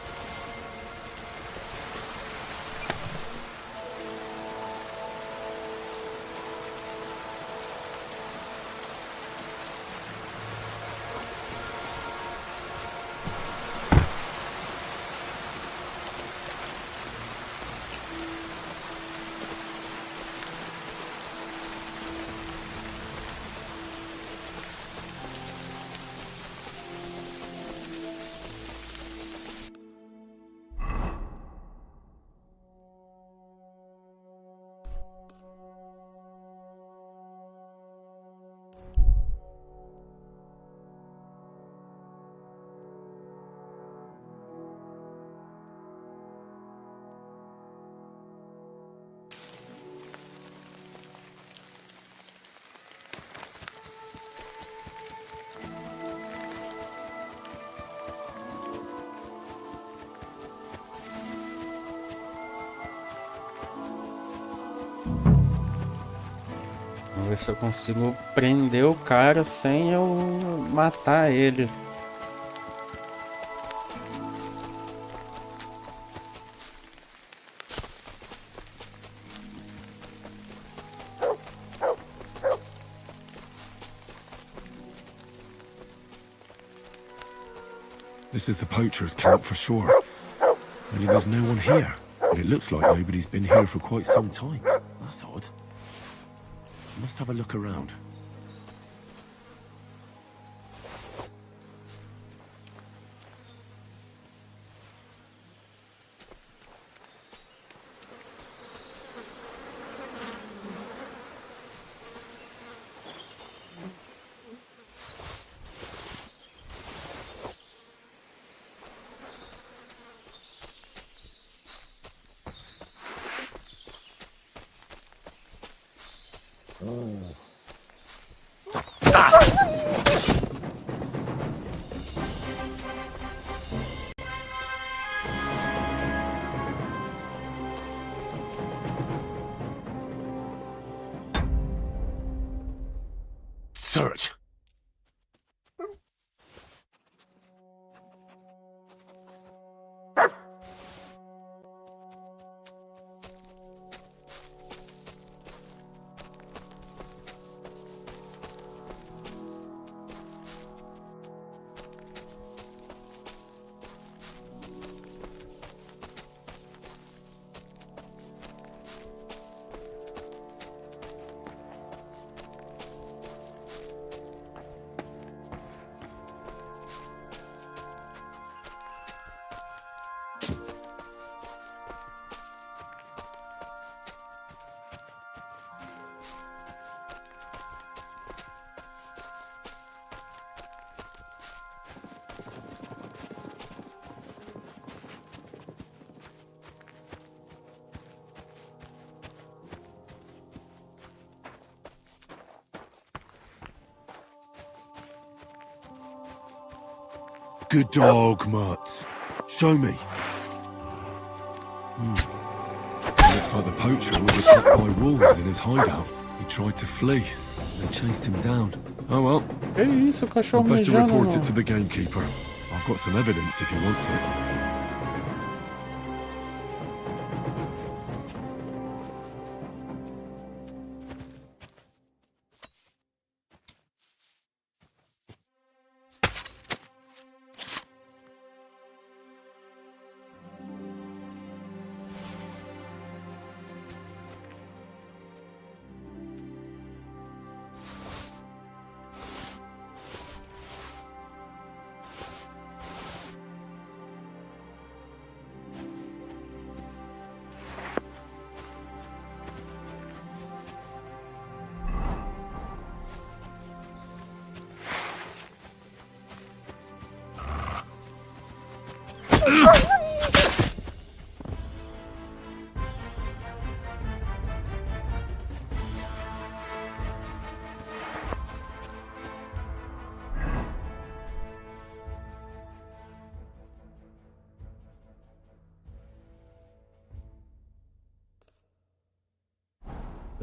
Vamos ver se eu consigo prender o cara sem eu matar ele. This is the poacher's camp for sure. Only there's no one here. And it looks like nobody's been here for quite some time. That's odd. Must have a look around. Search! Good dog, Mutz. Show me. Looks like the poacher was attacked by wolves in his hideout. He tried to flee. They chased him down. Oh well. Que isso, cachorro I'd better mijando, report mano. it to the gamekeeper. I've got some evidence if he wants it.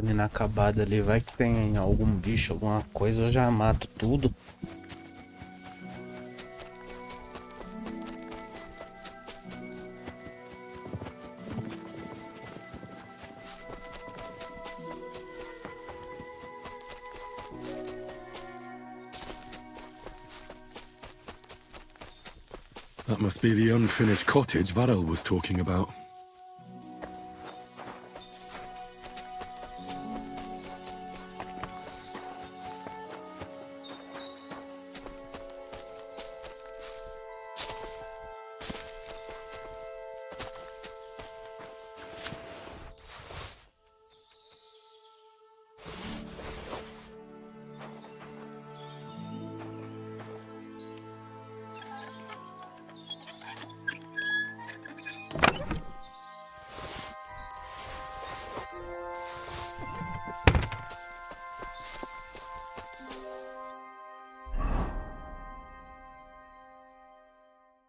Inacabada ali, vai que tem algum bicho, alguma coisa, eu já mato tudo. That must be the unfinished cottage Varel was talking about.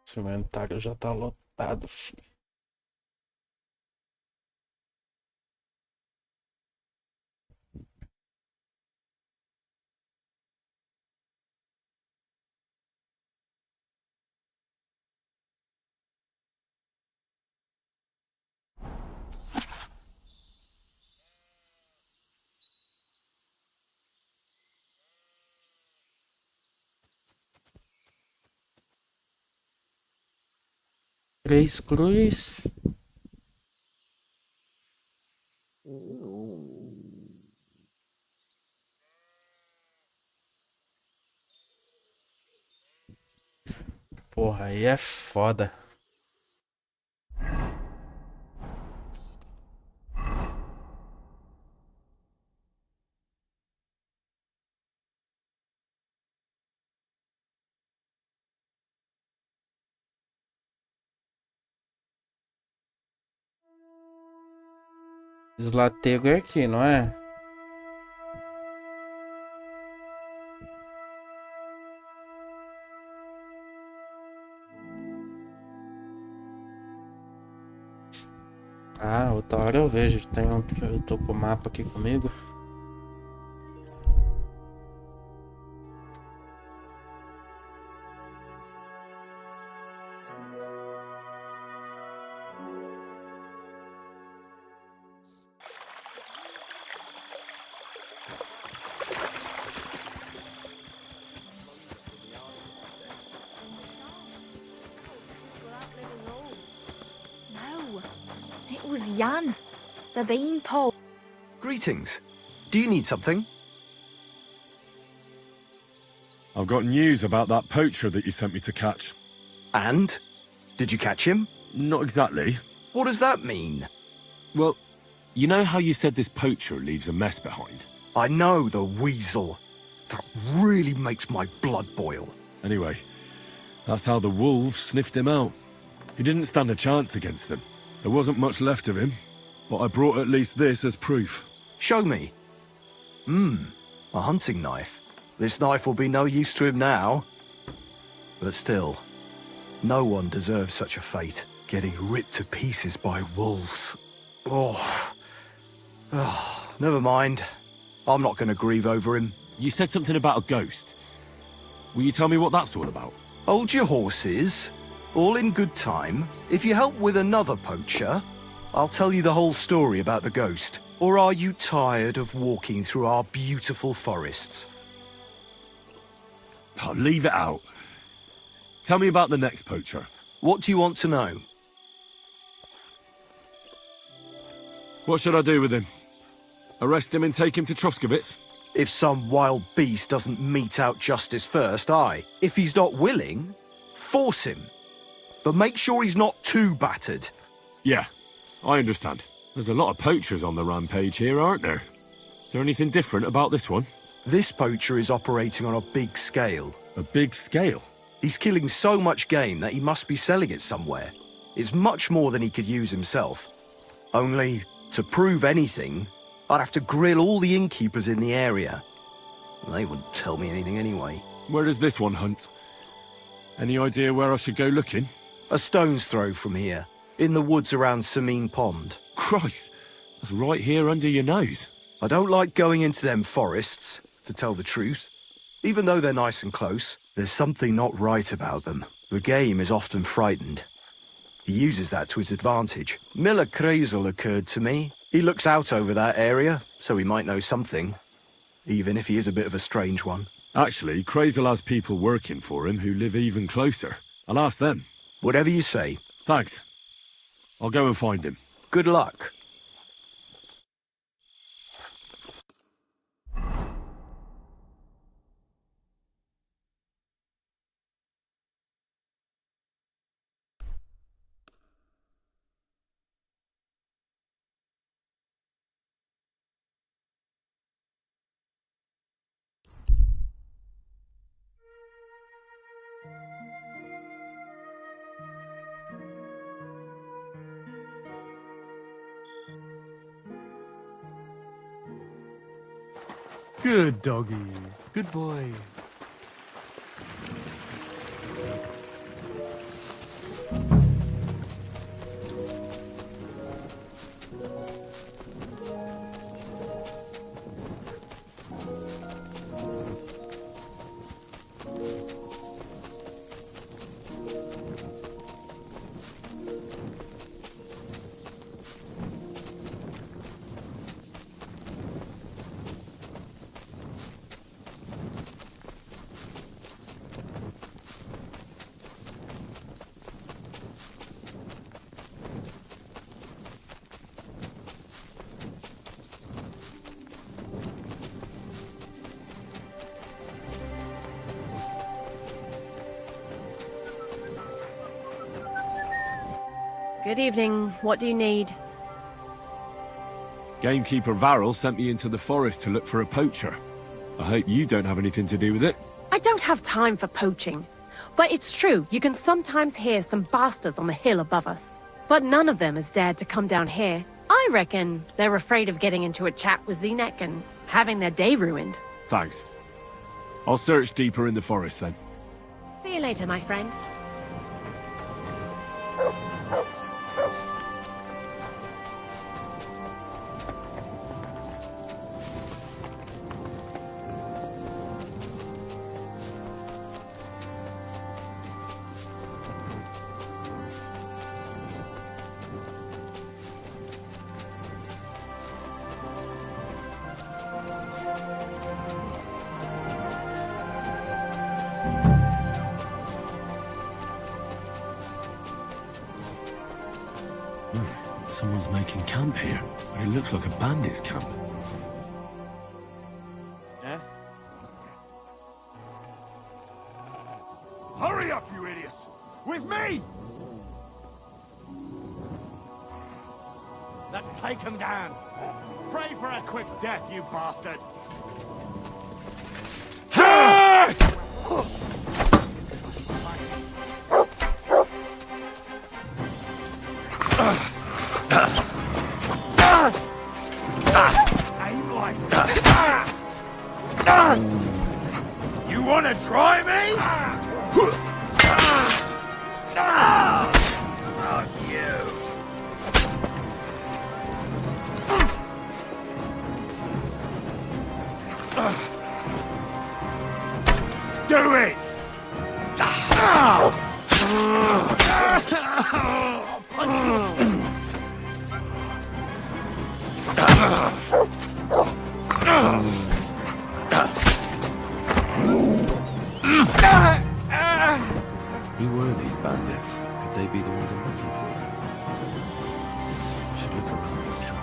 Esse inventário já tá lotado, filho. 3 cruz. Porra, aí é foda. Eslatego é aqui, não é? Ah, outra hora eu vejo. Eu tô com o mapa aqui comigo. No, it was Jan, the beanpole. Greetings. Do you need something? I've got news about that poacher that you sent me to catch. And? Did you catch him? Not exactly. What does that mean? Well, you know how you said this poacher leaves a mess behind? I know, the weasel. That really makes my blood boil. Anyway, that's how the wolves sniffed him out. He didn't stand a chance against them. There wasn't much left of him, but I brought at least this as proof. Show me. A hunting knife. This knife will be no use to him now. But still, no one deserves such a fate. Getting ripped to pieces by wolves. Oh, never mind. I'm not going to grieve over him. You said something about a ghost. Will you tell me what that's all about? Hold your horses. All in good time. If you help with another poacher, I'll tell you the whole story about the ghost. Or are you tired of walking through our beautiful forests? Oh, leave it out. Tell me about the next poacher. What do you want to know? What should I do with him? Arrest him and take him to Troskovitz? If some wild beast doesn't mete out justice first, aye. If he's not willing, force him. But make sure he's not too battered. Yeah, I understand. There's a lot of poachers on the rampage here, aren't there? Is there anything different about this one? This poacher is operating on a big scale. A big scale? He's killing so much game that he must be selling it somewhere. It's much more than he could use himself. Only, to prove anything, I'd have to grill all the innkeepers in the area. They wouldn't tell me anything anyway. Where does this one hunt? Any idea where I should go looking? A stone's throw from here, in the woods around Samine Pond. Christ, that's right here under your nose. I don't like going into them forests, to tell the truth. Even though they're nice and close, there's something not right about them. The game is often frightened. He uses that to his advantage. Miller Kreisel occurred to me. He looks out over that area, so he might know something. Even if he is a bit of a strange one. Actually, Kreisel has people working for him who live even closer. I'll ask them. Whatever you say. Thanks. I'll go and find him. Good luck. Good doggy. Good boy. Good evening. What do you need? Gamekeeper Varrel sent me into the forest to look for a poacher. I hope you don't have anything to do with it. I don't have time for poaching. But it's true, you can sometimes hear some bastards on the hill above us. But none of them has dared to come down here. I reckon they're afraid of getting into a chat with Zenek and having their day ruined. Thanks. I'll search deeper in the forest then. See you later, my friend. Someone's making camp here, but it looks like a bandit's camp. Yeah? Hurry up, you idiots! With me! Let's take him down. Pray for a quick death, you bastard. Aim like You wanna try me? Fuck you! Do it! Who were these bandits? Could they be the ones I'm looking for? I should look around the camp.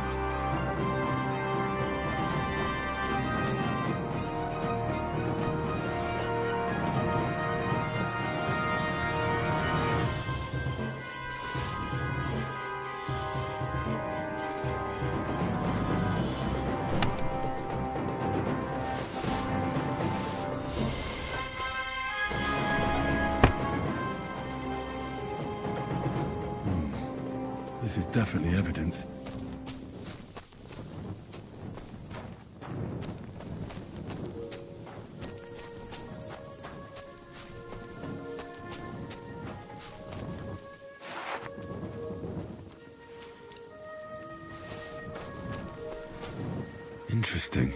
This is definitely evidence. Interesting.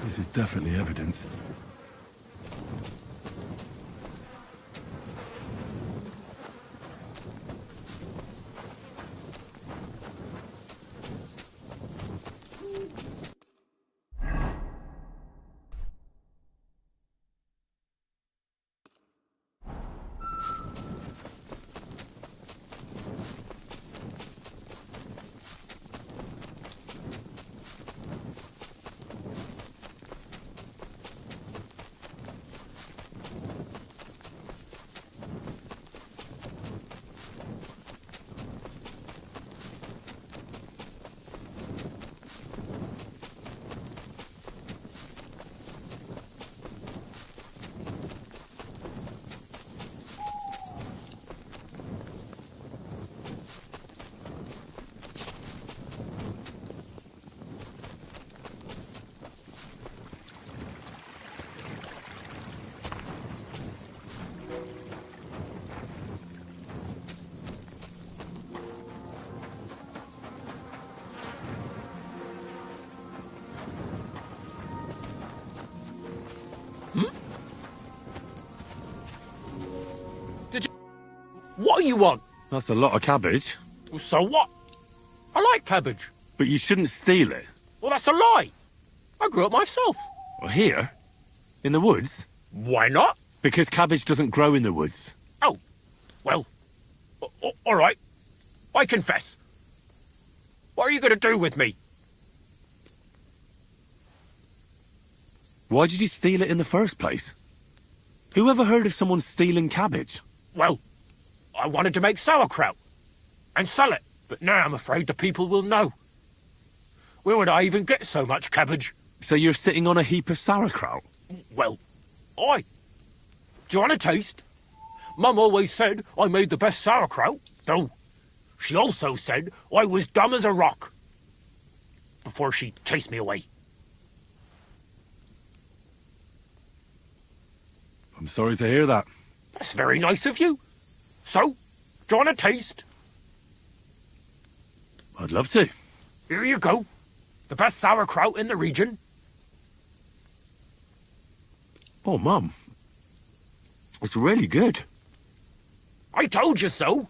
This is definitely evidence. What do you want? That's a lot of cabbage. Well, so what? I like cabbage. But you shouldn't steal it. Well, that's a lie. I grew it myself. Well, here? In the woods? Why not? Because cabbage doesn't grow in the woods. Oh, well, all right. I confess. What are you going to do with me? Why did you steal it in the first place? Who ever heard of someone stealing cabbage? Well, I wanted to make sauerkraut and sell it, but now I'm afraid the people will know. Where would I even get so much cabbage? So you're sitting on a heap of sauerkraut? Well, do you want a taste? Mum always said I made the best sauerkraut, though she also said I was dumb as a rock before she chased me away. I'm sorry to hear that. That's very nice of you. So, do you want a taste? I'd love to. Here you go. The best sauerkraut in the region. Oh, Mum. It's really good. I told you so.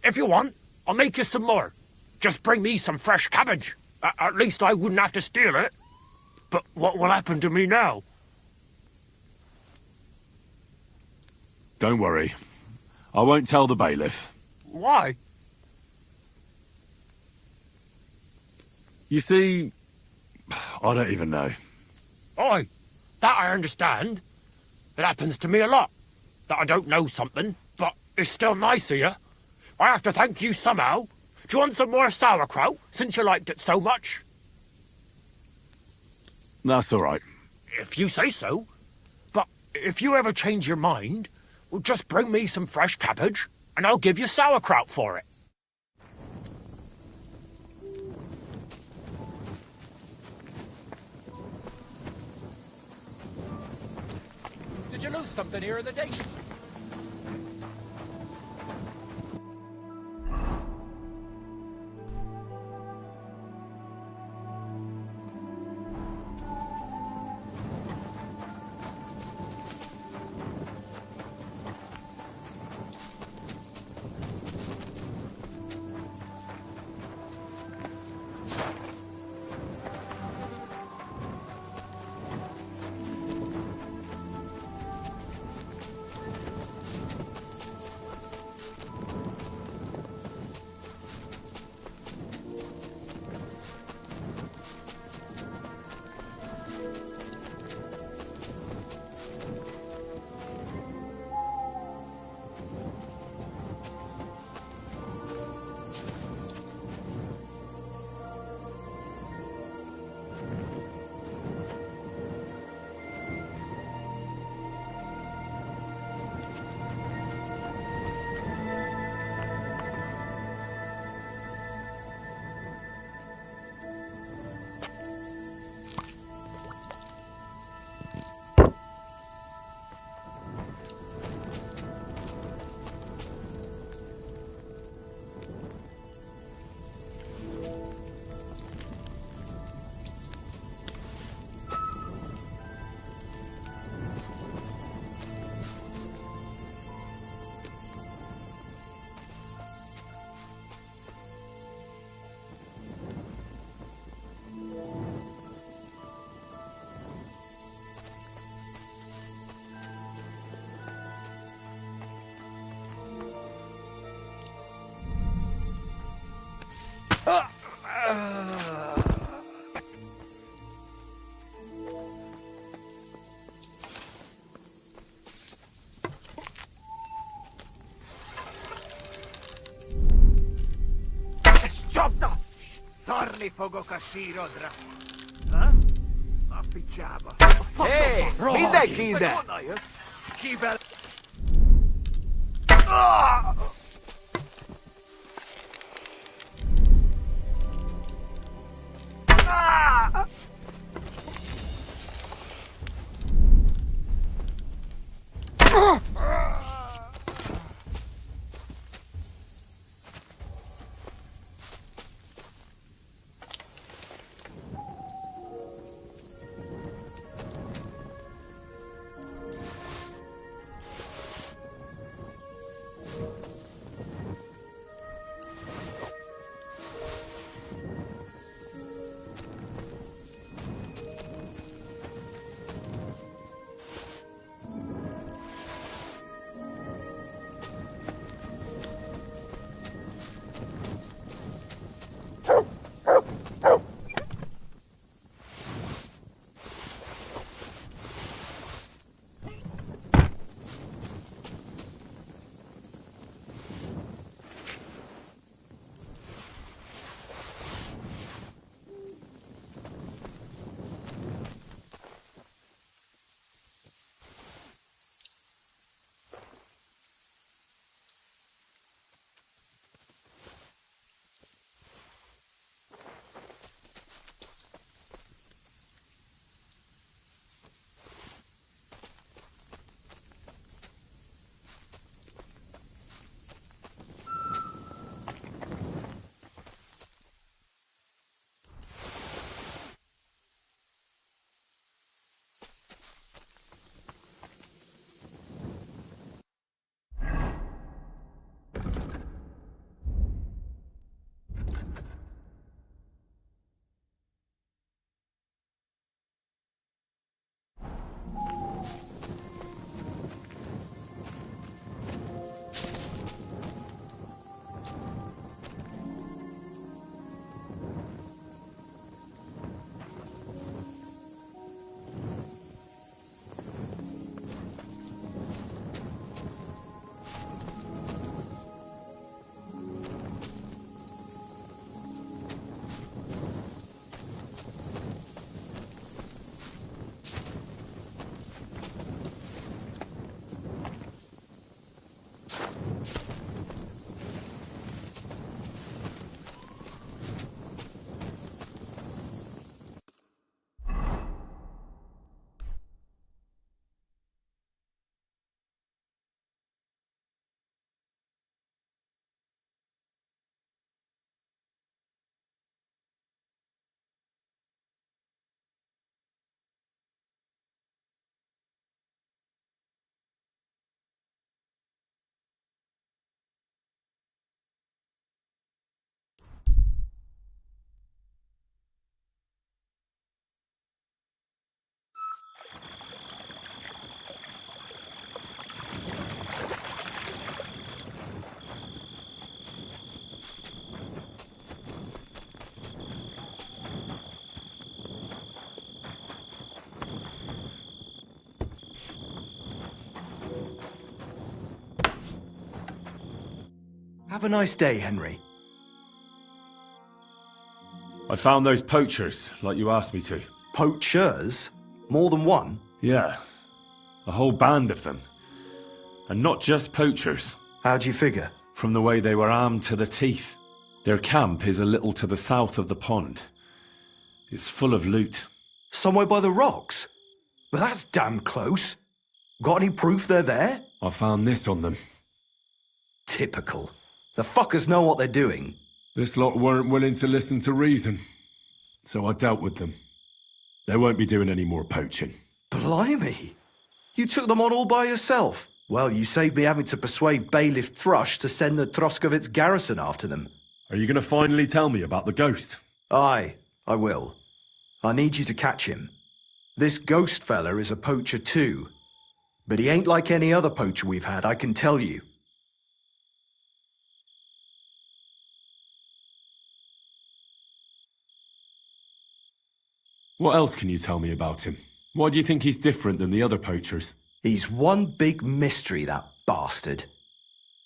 If you want, I'll make you some more. Just bring me some fresh cabbage. At least I wouldn't have to steal it. But what will happen to me now? Don't worry. I won't tell the bailiff. Why? You see, I don't even know. Aye, that I understand. It happens to me a lot. That I don't know something, but it's still nice of you. I have to thank you somehow. Do you want some more sauerkraut, since you liked it so much? That's all right. If you say so. But if you ever change your mind, well, just bring me some fresh cabbage, and I'll give you sauerkraut for it. Did you lose something here in the day? Giobda! Sarni fogo kashirodra. Ha? Appicciava. Hey, minden kinde! Kivel... Have a nice day, Henry. I found those poachers, like you asked me to. Poachers? More than one? Yeah. A whole band of them. And not just poachers. How do you figure? From the way they were armed to the teeth. Their camp is a little to the south of the pond. It's full of loot. Somewhere by the rocks? But that's damn close. Got any proof they're there? I found this on them. Typical. The fuckers know what they're doing. This lot weren't willing to listen to reason. So I dealt with them. They won't be doing any more poaching. Blimey. You took them on all by yourself. Well, you saved me having to persuade Bailiff Thrush to send the Troskovitz garrison after them. Are you going to finally tell me about the ghost? Aye, I will. I need you to catch him. This ghost fella is a poacher too. But he ain't like any other poacher we've had, I can tell you. What else can you tell me about him? Why do you think he's different than the other poachers? He's one big mystery, that bastard.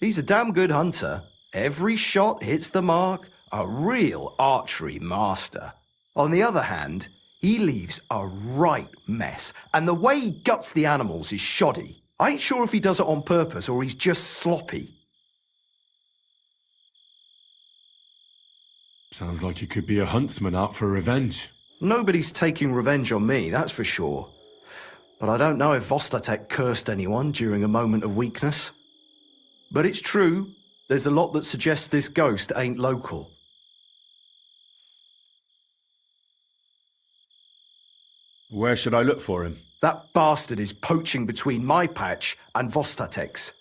He's a damn good hunter. Every shot hits the mark. A real archery master. On the other hand, he leaves a right mess. And the way he guts the animals is shoddy. I ain't sure if he does it on purpose or he's just sloppy. Sounds like he could be a huntsman out for revenge. Nobody's taking revenge on me, that's for sure. But I don't know if Vostatek cursed anyone during a moment of weakness. But it's true, there's a lot that suggests this ghost ain't local. Where should I look for him? That bastard is poaching between my patch and Vostatek's.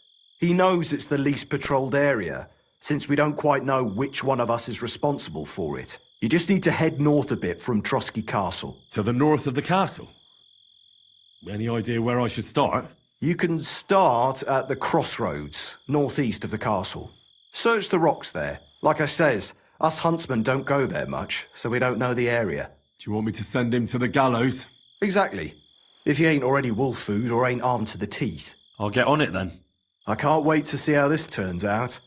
He knows it's the least patrolled area, since we don't quite know which one of us is responsible for it. You just need to head north a bit from Trotsky Castle. To the north of the castle? Any idea where I should start? You can start at the crossroads, northeast of the castle. Search the rocks there. Like I says, us huntsmen don't go there much, so we don't know the area. Do you want me to send him to the gallows? Exactly. If he ain't already wolf food or ain't armed to the teeth. I'll get on it then. I can't wait to see how this turns out.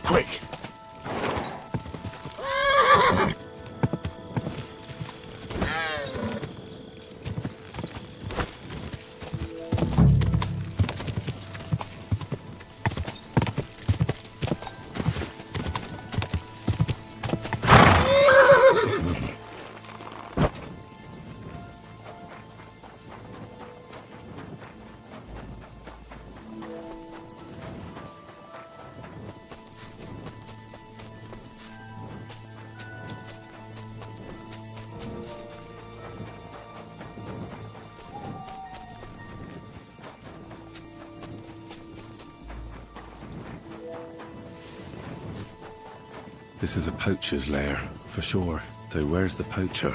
Quick! This is a poacher's lair, for sure. So where's the poacher?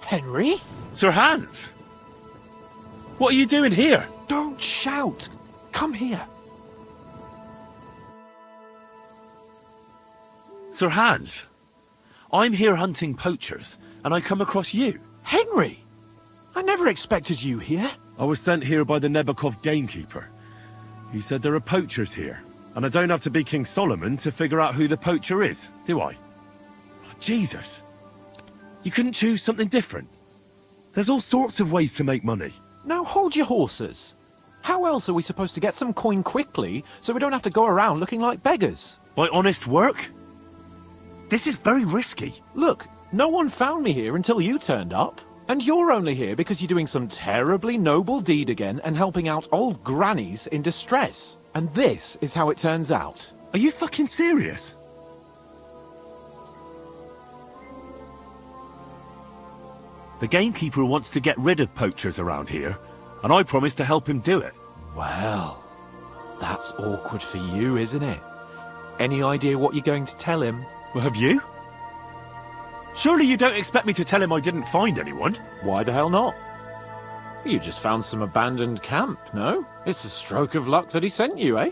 Henry? Sir Hans! What are you doing here? Don't Don't shout. Come here. Sir Hans, I'm here hunting poachers, and I come across you. Henry! I never expected you here. I was sent here by the Nebakov gamekeeper. He said there are poachers here, and I don't have to be King Solomon to figure out who the poacher is, do I? Oh, Jesus! You couldn't choose something different? There's all sorts of ways to make money. Now hold your horses. How else are we supposed to get some coin quickly so we don't have to go around looking like beggars? By honest work? This is very risky. Look, no one found me here until you turned up. And you're only here because you're doing some terribly noble deed again and helping out old grannies in distress. And this is how it turns out. Are you fucking serious? The gamekeeper wants to get rid of poachers around here, and I promised to help him do it. Well, that's awkward for you, isn't it? Any idea what you're going to tell him? Well, have you? Surely you don't expect me to tell him I didn't find anyone? Why the hell not? You just found some abandoned camp, no? It's a stroke of luck that he sent you, eh?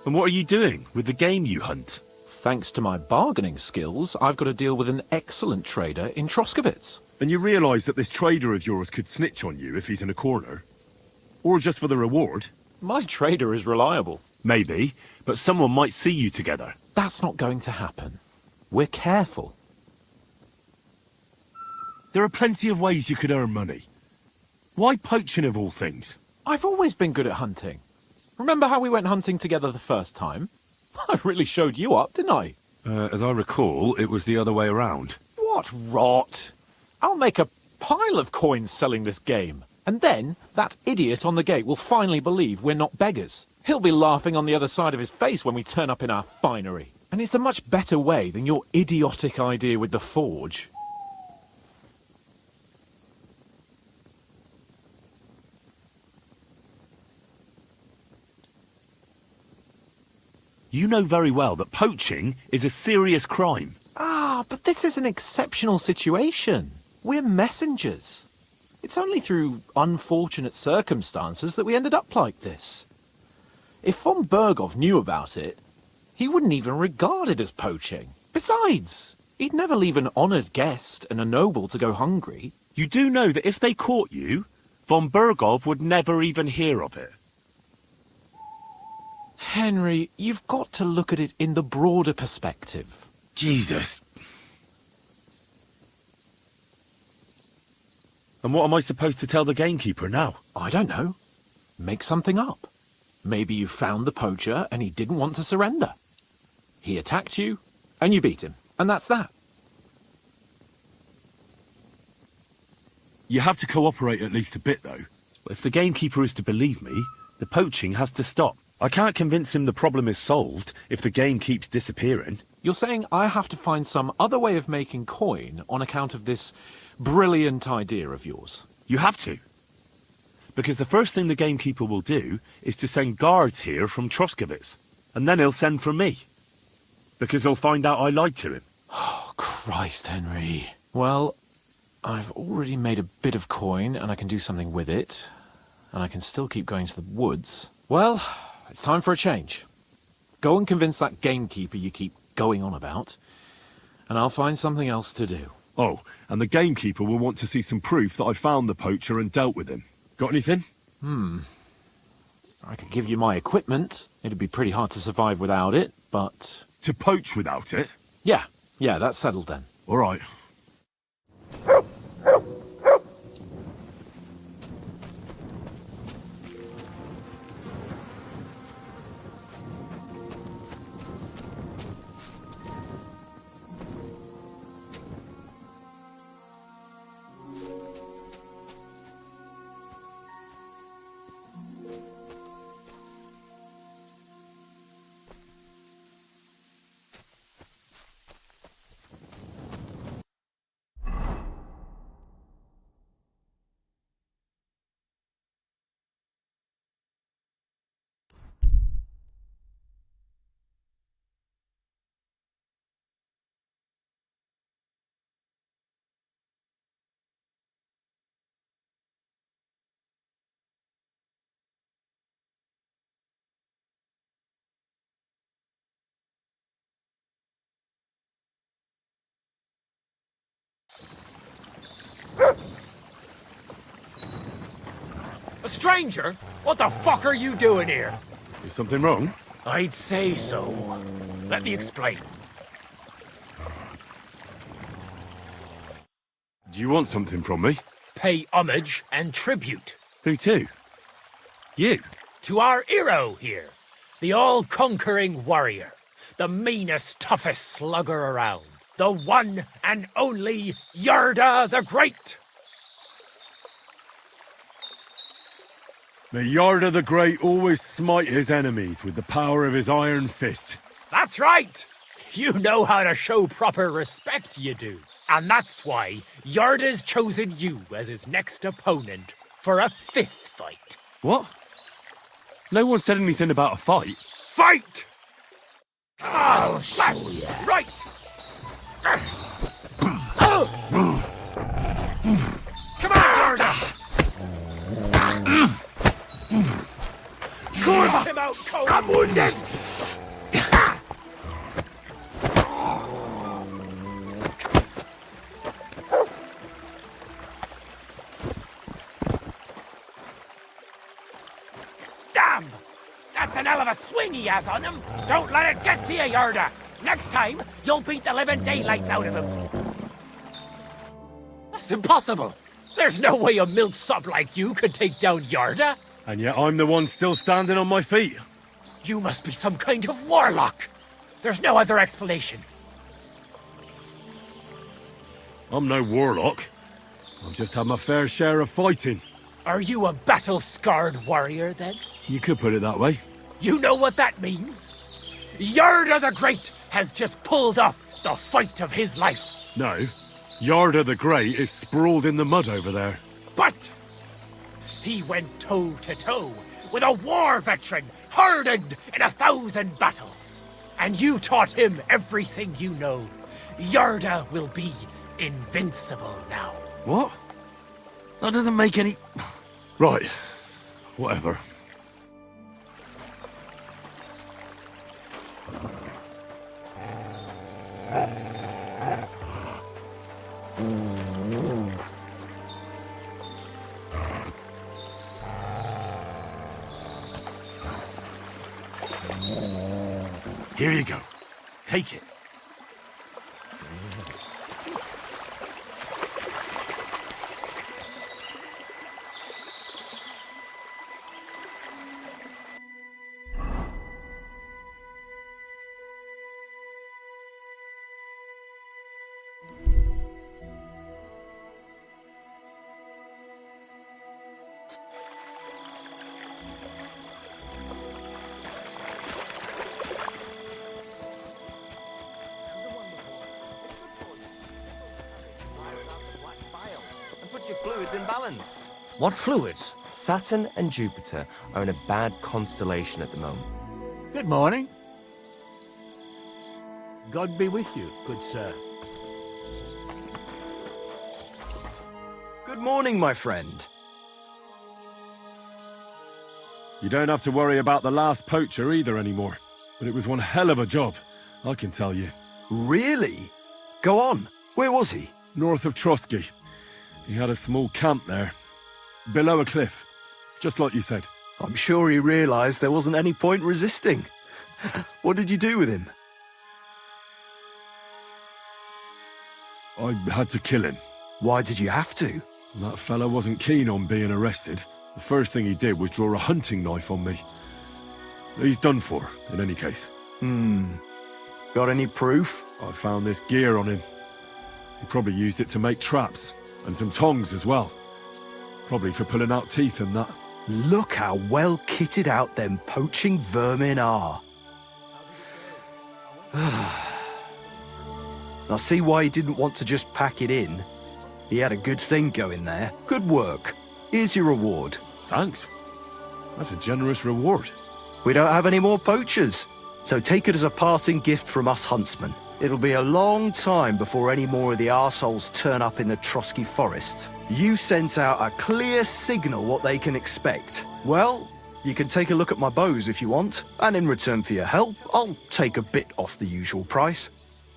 And what are you doing with the game you hunt? Thanks to my bargaining skills, I've got to deal with an excellent trader in Troskowitz. And you realise that this trader of yours could snitch on you if he's in a corner? Or just for the reward? My trader is reliable. Maybe, but someone might see you together. That's not going to happen. We're careful. There are plenty of ways you could earn money. Why poaching of all things? I've always been good at hunting. Remember how we went hunting together the first time? I really showed you up, didn't I? As I recall, it was the other way around. What rot! I'll make a pile of coins selling this game. And then, that idiot on the gate will finally believe we're not beggars. He'll be laughing on the other side of his face when we turn up in our finery. And it's a much better way than your idiotic idea with the forge. You know very well that poaching is a serious crime. Ah, but this is an exceptional situation. We're messengers. It's only through unfortunate circumstances that we ended up like this. If von Bergov knew about it, he wouldn't even regard it as poaching. Besides, he'd never leave an honoured guest and a noble to go hungry. You do know that if they caught you, von Bergov would never even hear of it. Henry, you've got to look at it in the broader perspective. Jesus. And what am I supposed to tell the gamekeeper now? I don't know. Make something up. Maybe you found the poacher and he didn't want to surrender. He attacked you and you beat him. And that's that. You have to cooperate at least a bit, though. If the gamekeeper is to believe me, the poaching has to stop. I can't convince him the problem is solved if the game keeps disappearing. You're saying I have to find some other way of making coin on account of this brilliant idea of yours? You have to. Because the first thing the gamekeeper will do is to send guards here from Troskowitz. And then he'll send for me. Because he'll find out I lied to him. Oh, Christ, Henry. Well, I've already made a bit of coin and I can do something with it. And I can still keep going to the woods. Well, it's time for a change. Go and convince that gamekeeper you keep going on about. And I'll find something else to do. Oh, and the gamekeeper will want to see some proof that I found the poacher and dealt with him. Got anything? I could give you my equipment. It'd be pretty hard to survive without it, but... To poach without it? Yeah, that's settled then. All right. Stranger, what the fuck are you doing here? Is something wrong? I'd say so. Let me explain. Do you want something from me? Pay homage and tribute. Who to? You? To our hero here. The all-conquering warrior. The meanest, toughest slugger around. The one and only Yarda the Great. May Yarda the Great always smite his enemies with the power of his iron fist. That's right. You know how to show proper respect, you do. And that's why Yarda's chosen you as his next opponent for a fist fight. What? No one said anything about a fight. Fight! I'll show you. Right! Come on, Yarda! Curse him out, cold! I'm wounded! Damn! That's an hell of a swing he has on him! Don't let it get to you, Yarda! Next time, you'll beat the living daylights out of him! That's impossible! There's no way a milksop like you could take down Yarda! And yet I'm the one still standing on my feet. You must be some kind of warlock! There's no other explanation. I'm no warlock. I've just had my fair share of fighting. Are you a battle-scarred warrior, then? You could put it that way. You know what that means? Yarda the Great has just pulled off the fight of his life. No. Yarda the Great is sprawled in the mud over there. But he went toe-to-toe with a war veteran hardened in 1,000 battles. And you taught him everything you know. Yarda will be invincible now. What? That doesn't make any... Right. Whatever. Here you go. Take it. Put your fluids in balance. What fluids? Saturn and Jupiter are in a bad constellation at the moment. Good morning. God be with you, good sir. Good morning, my friend. You don't have to worry about the last poacher either anymore. But it was one hell of a job, I can tell you. Really? Go on. Where was he? North of Trotsky. He had a small camp there. Below a cliff. Just like you said. I'm sure he realized there wasn't any point resisting. What did you do with him? I had to kill him. Why did you have to? That fella wasn't keen on being arrested. The first thing he did was draw a hunting knife on me. He's done for, in any case. Got any proof? I found this gear on him. He probably used it to make traps. And some tongs as well. Probably for pulling out teeth and that. Look how well kitted out them poaching vermin are. I see why he didn't want to just pack it in. He had a good thing going there. Good work. Here's your reward. Thanks. That's a generous reward. We don't have any more poachers, so take it as a parting gift from us huntsmen. It'll be a long time before any more of the arseholes turn up in the Trotsky forests. You sent out a clear signal what they can expect. Well, you can take a look at my bows if you want, and in return for your help, I'll take a bit off the usual price.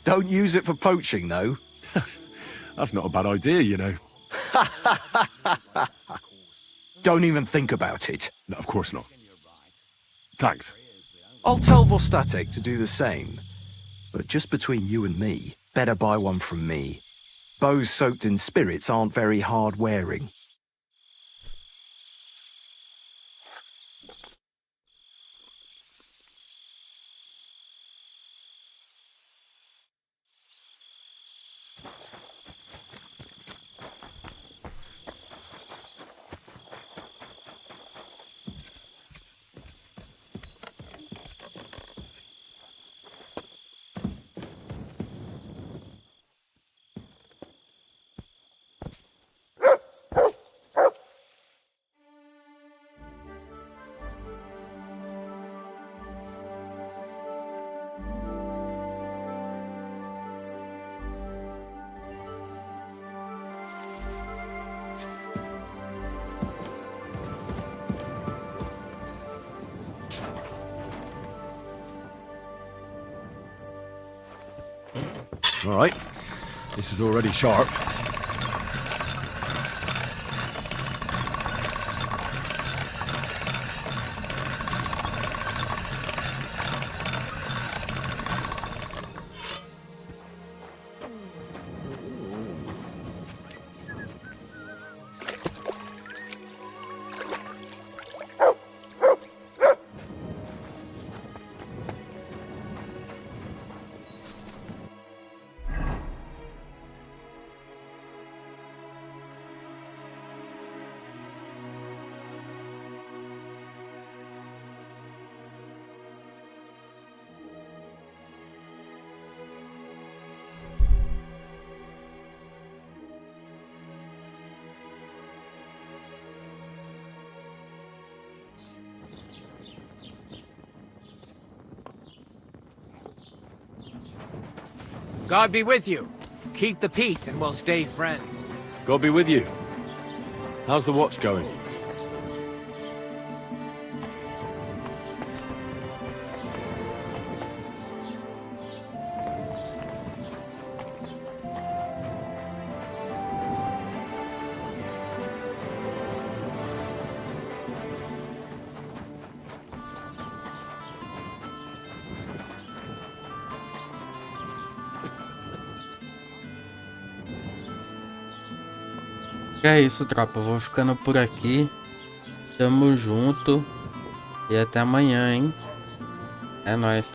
Don't use it for poaching, though. That's not a bad idea, you know. Don't even think about it. No, of course not. Thanks. I'll tell Vostatek to do the same. But just between you and me, better buy one from me. Bows soaked in spirits aren't very hard wearing. All right. This is already sharp. God be with you. Keep the peace and we'll stay friends. God be with you. How's the watch going? É isso, tropa. Vou ficando por aqui. Tamo junto. E até amanhã, hein? É nóis.